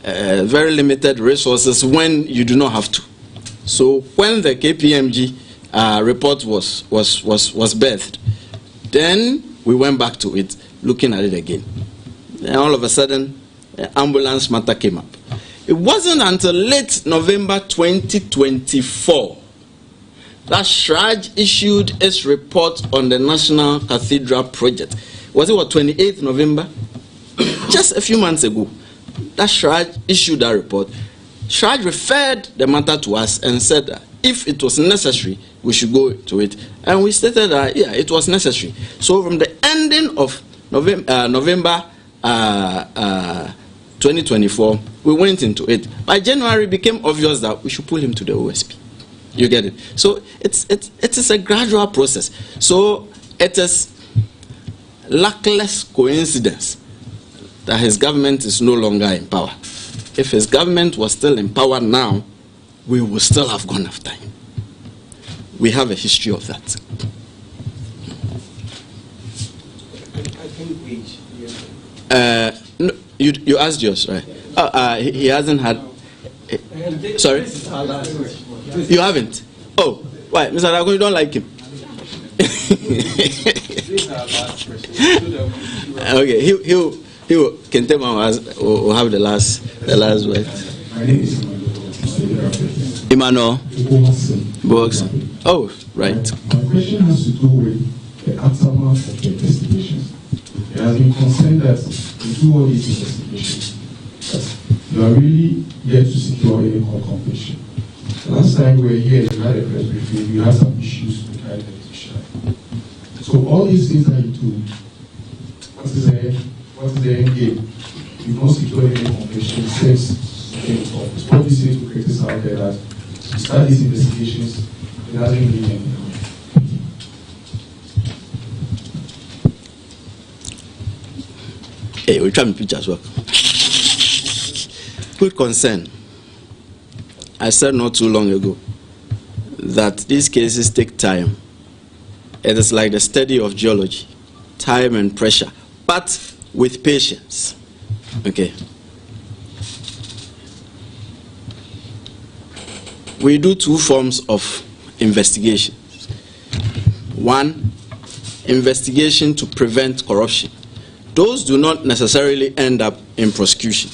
very limited resources when you do not have to. So when the KPMG report was birthed, then we went back to it, looking at it again. And all of a sudden, the ambulance matter came up. It wasn't until late November 2024 that Shraj issued its report on the National Cathedral project. Was it 28th November? Just a few months ago, that Shraj issued that report. Shraj referred the matter to us and said that if it was necessary, we should go to it. And we stated that, yeah, it was necessary. So from the ending of November 2024, we went into it. By January, it became obvious that we should pull him to the OSP. You get it? So it is a gradual process. So it is luckless coincidence that his government is no longer in power. If his government was still in power now, we would still have gone after him. We have a history of that. I think wage. No, you asked yours, right? He hasn't had. Sorry? You haven't? Oh, why? Mr. Dagon, you don't like him? Okay, he can tell will have the last word. My name is Emmanuel Box. Oh, right. My question has to do with the aftermath of the investigations. There has been concern that you do all these investigations, that you are really yet to secure any court completion. Last time we were here, you had a press briefing, you had some issues with the judiciary. So all these things that you do, what is the end game? You don't secure any completion since you came to office. What do you say to critics out there that you start these investigations, it hasn't really ended? Hey, we'll try and pictures work. Good concern. I said not too long ago that these cases take time. It is like the study of geology, time and pressure, but with patience. Okay. We do two forms of investigation. One, investigation to prevent corruption. Those do not necessarily end up in prosecution.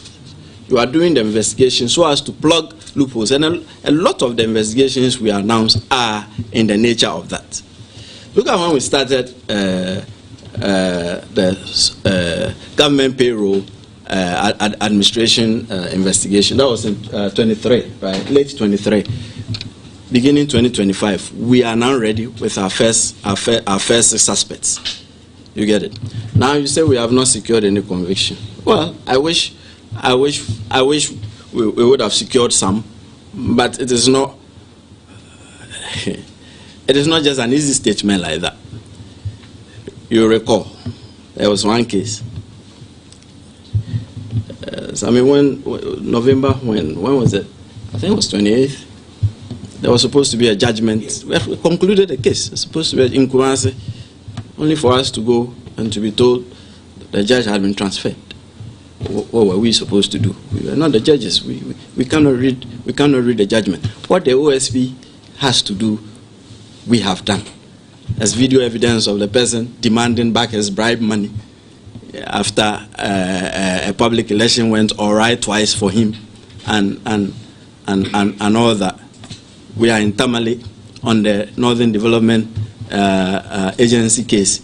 You are doing the investigation so as to plug loopholes, and a lot of the investigations we announce are in the nature of that. Look at when we started the government payroll administration investigation. That was in 23, right? Late 23, beginning 2025. We are now ready with our first suspects. You get it? Now you say we have not secured any conviction. Well, I wish we would have secured some, but it is not. It is not just an easy statement like that. You recall, there was one case. I mean, when was it? I think it was 28th. There was supposed to be a judgment. We have concluded the case. It's supposed to be in Kumasi, only for us to go and to be told the judge had been transferred. What were we supposed to do? We were not the judges. We cannot read the judgment. What the OSP has to do, we have done. As video evidence of the person demanding back his bribe money after a public election went all right twice for him, and all that. We are in Tamale on the Northern Development Agency case.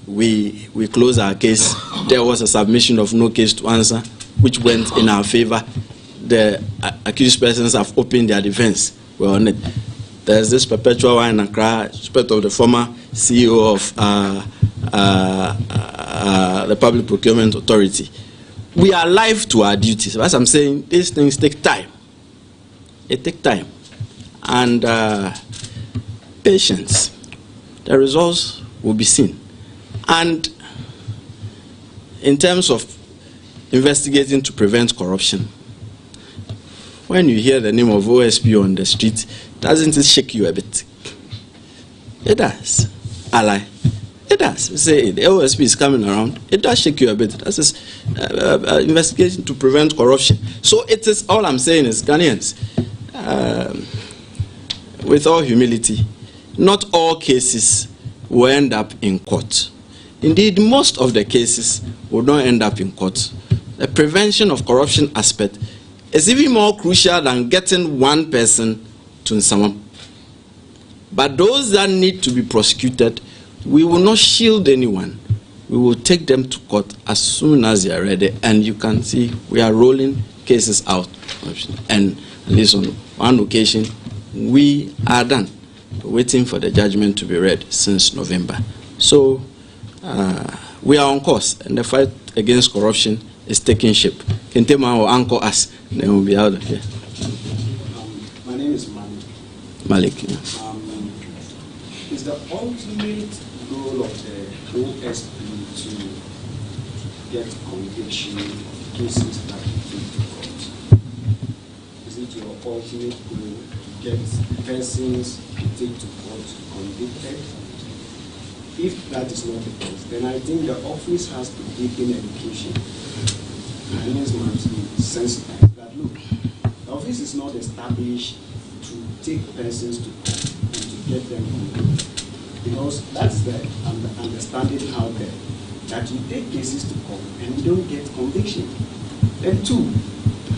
We closed our case. There was a submission of no case to answer, which went in our favor. The accused persons have opened their defense. We're on it. There's this perpetual one in Accra, respect of the former CEO of the Public Procurement Authority. We are alive to our duties. As I'm saying, these things take time. It takes time. And patience. the results will be seen. And in terms of investigating to prevent corruption, when you hear the name of OSP on the street, doesn't it shake you a bit? It does. Ally. It does. Say the OSP is coming around. It does shake you a bit. That's investigation to prevent corruption. So it is, all I'm saying is, Ghanaians, with all humility, not all cases will end up in court. Indeed, most of the cases will not end up in court. The prevention of corruption aspect is even more crucial than getting one person to someone. But those that need to be prosecuted, we will not shield anyone. We will take them to court as soon as they are ready. And you can see we are rolling cases out. And at least on one occasion, we are done, waiting for the judgment to be read since November. So we are on course, and the fight against corruption is taking shape. Kentema will anchor us, then we'll be out of here. My name is Malik. Malik. Yeah. Is the ultimate goal of the OSP to get conviction cases that you take to court? Is it your ultimate goal to get persons you take to court convicted? If that is not the case, then I think the office has to deepen education. And it's must be sensitized that look, the office is not established to take persons to court and to get them convicted. Because that's the understanding out there, that you take cases to court and you don't get conviction. Then two,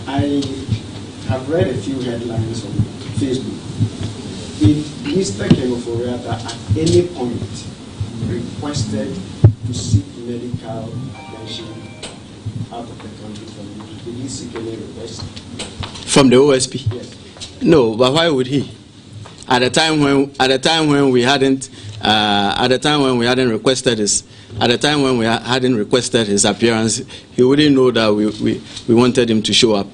I have read a few headlines on Facebook. If Mr. Kenoforiata at any point requested to seek medical attention out of the country from you, did he seek any request? From the OSP? Yes. No, but why would he? At the time when we hadn't requested his appearance, he wouldn't know that we wanted him to show up.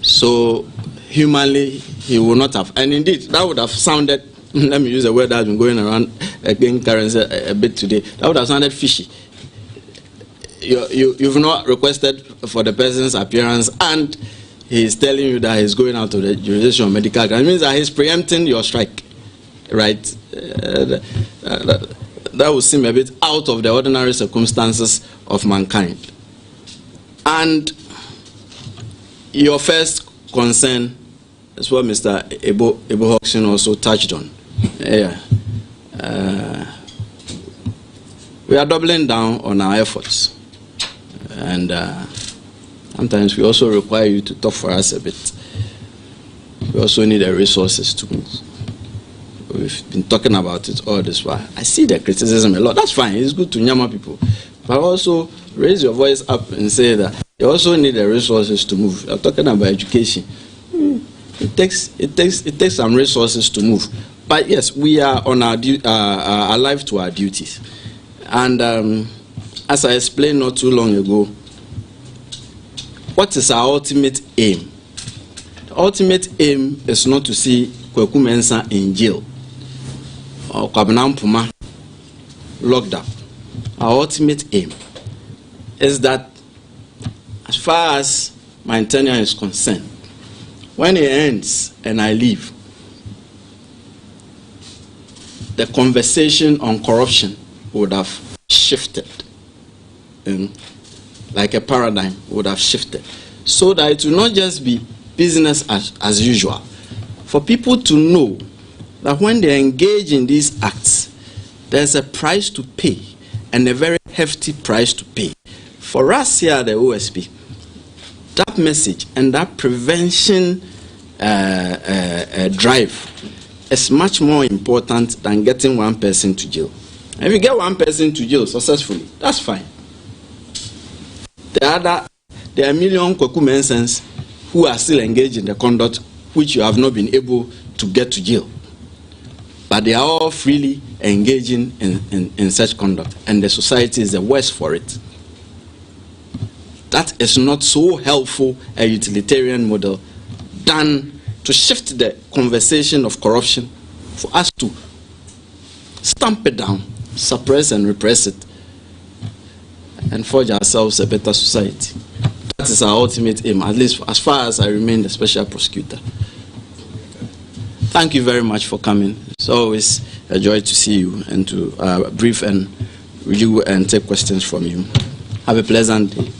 So humanly, he would not have. And indeed, that would have sounded, let me use a word that's been going around again currency a bit today, that would have sounded fishy. You've not requested for the person's appearance, and he's telling you that he's going out of the jurisdiction of medical. That means that he's preempting your strike, right? That would seem a bit out of the ordinary circumstances of mankind. And your first concern is what Mr. Ebo Hoxton also touched on. Yeah. We are doubling down on our efforts. And sometimes we also require you to talk for us a bit. We also need the resources to move. We've been talking about it all this while. I see the criticism a lot. That's fine. It's good to nyama people. But also raise your voice up and say that you also need the resources to move. I'm talking about education. It takes some resources to move. But yes, we are on our alive to our duties. And as I explained not too long ago, what is our ultimate aim? The ultimate aim is not to see Kweku Mensah in jail or Kwabena Mpuma locked up. Our ultimate aim is that, as far as my tenure is concerned, when it ends and I leave, the conversation on corruption would have shifted. Like a paradigm would have shifted. So that it will not just be business as usual. For people to know that when they engage in these acts, there's a price to pay, and a very hefty price to pay. For us here at the OSP, that message and that prevention drive is much more important than getting one person to jail. And if you get one person to jail successfully, that's fine. There are a million Kweku Mensahs who are still engaged in the conduct which you have not been able to get to jail. But they are all freely engaging in such conduct, and the society is the worse for it. That is not so helpful a utilitarian model than to shift the conversation of corruption for us to stamp it down, suppress and repress it, and forge ourselves a better society. That is our ultimate aim, at least as far as I remain the special prosecutor. Thank you very much for coming. It's always a joy to see you and to brief and review and take questions from you. Have a pleasant day.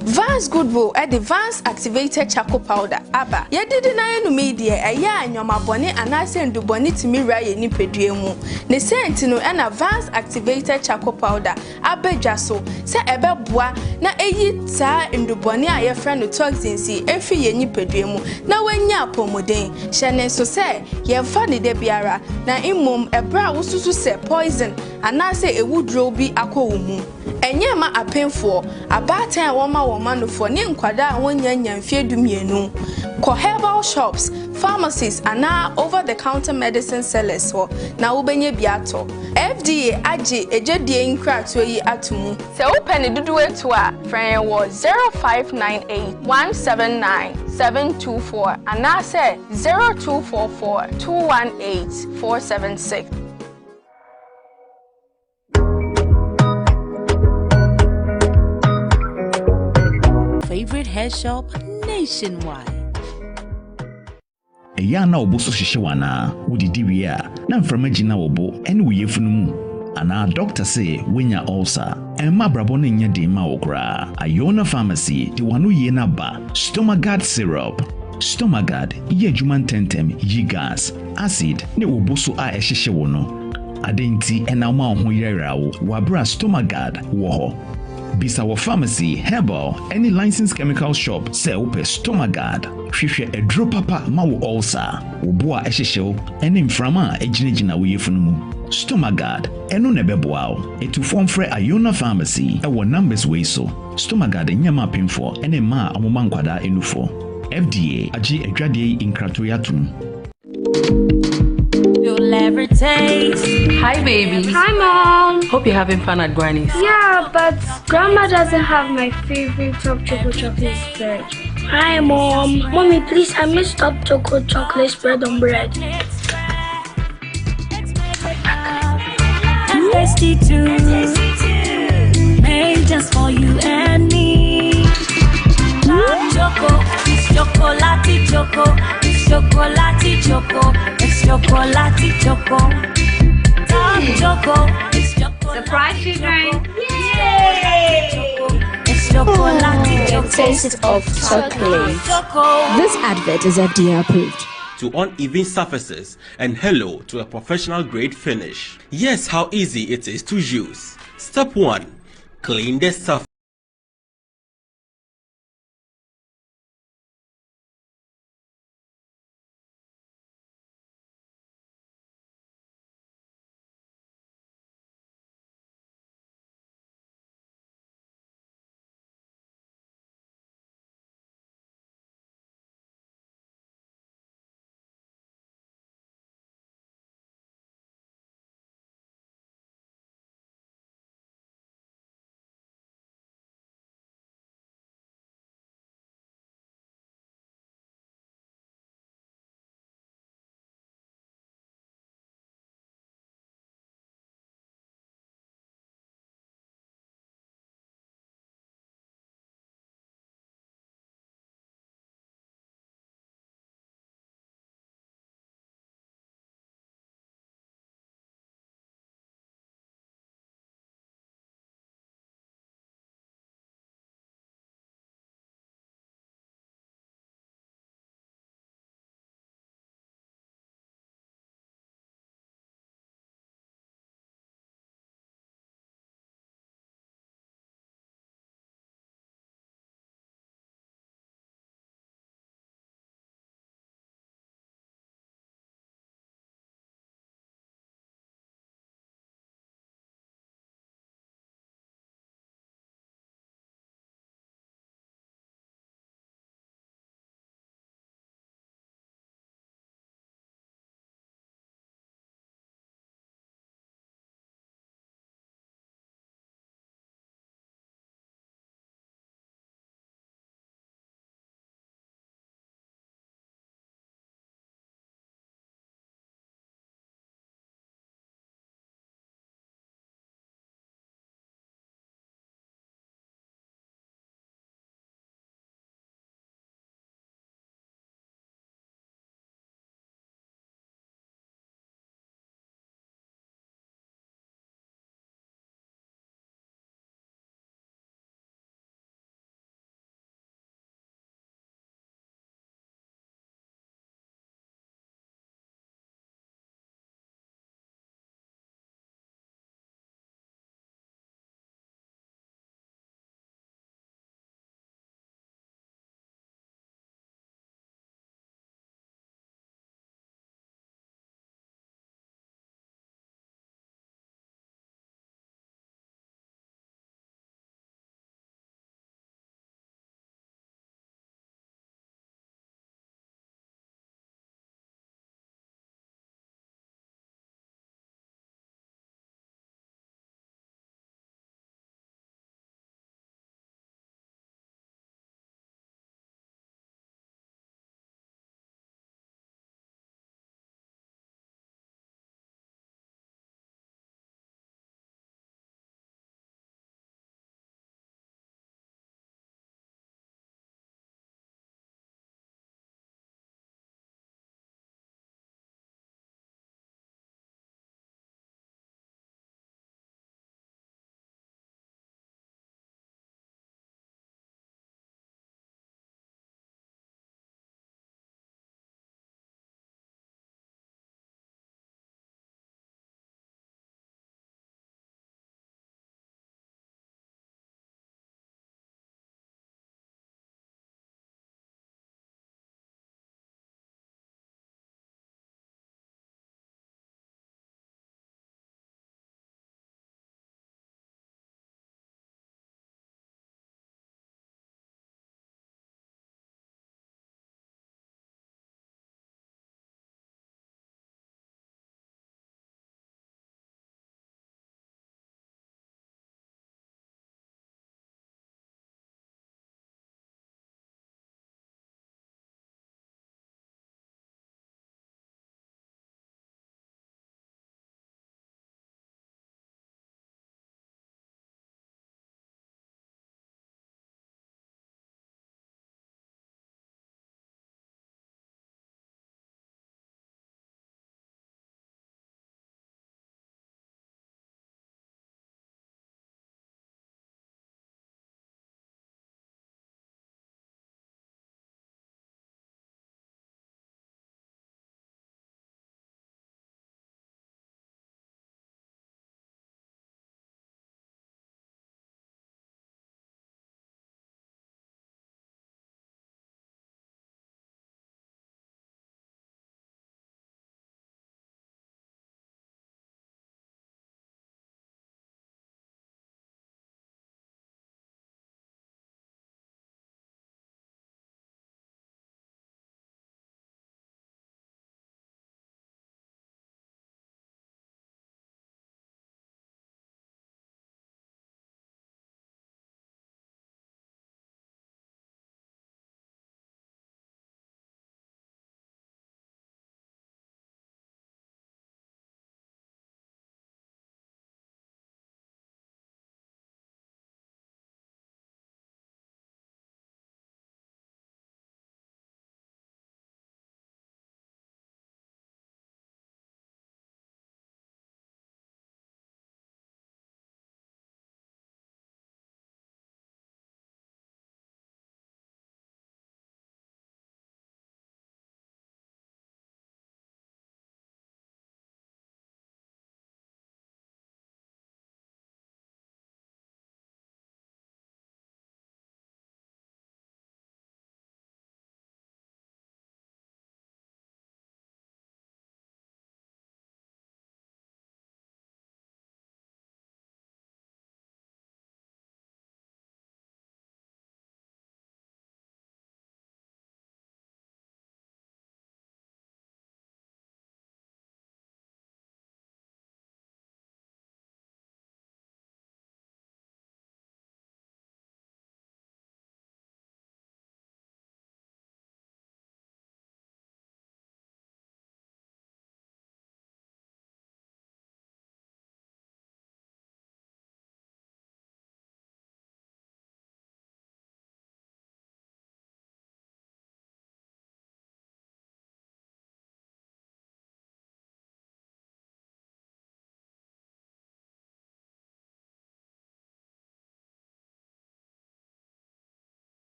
Vance Goodwill at the Vance activated charcoal powder. Abba, ye did na media a ya and your mabonnet and I send to bonnet to me rye ni pedriemu. Ne sentino and a Vance activated charcoal powder. Abba jasso, say ebe bois, na eyi ta in the bonnet a your friend who talks in see every ye ni pedriemu. Na when ya pomodin, shane so say, ye funny de biara, na imum a bra ususu se poison, and I say a wood roby aqua umu. Enye ma apenfo abatan a woma woma no fo ne nkwada a wonya nyamfie dumienu ko herbal shops, pharmacies ana over the counter medicine sellers ho na wo benye biato FDA age ejadie nkrato yi atumu se wo pene dudu etu a friend wo 0598179724 ana se 0244218476. Favorite hair shop nationwide. Eya na obo so hwehwe wana wodidi wie a na mframagina obo ene wo yefunu mu ana doctor say wenya ulcer emma brabo no nya de ma okra Iona Pharmacy di wanu ye na ba Stomagard syrup. Stomagard ye adwuma tentem yi gas acid ne obo so a ehwehwe wo no adenti ena ma ho yererawo wabra Stomagard wo ho. Bisa wa pharmacy, herbal, any licensed chemical shop, say upe Stomagard. Hwehwe edro papa ma wo ulcer. Oboa ehyehyeo, ene mframa ejinejina wo yefunu mu. Stomagard, eno ne beboa wo. Etu fomfre Iona Pharmacy, ewo numbers we so. Stomagard nyama pemfo, ene ma amoma nkwada enufo. FDA, agi edwade inkratoyatum. You'll ever taste. Hi, baby. Hi, Mom. Hope you're having fun at Granny's. Yeah, but Grandma doesn't have my favorite top chocolate spread. Hi, Mom. Mommy, please, I missed top chocolate spread on bread. Tasty too. Made just for you and me. Top choco, it's chocolate choco. It's chocolate choco. It's chocolate choco. Top choco, it's chocolate. Surprise children! Yay! It's chocolate choco. Taste of chocolate. This advert is FDA approved. To uneven surfaces and hello to a professional grade finish. Yes, how easy it is to use. Step 1. Clean the surface.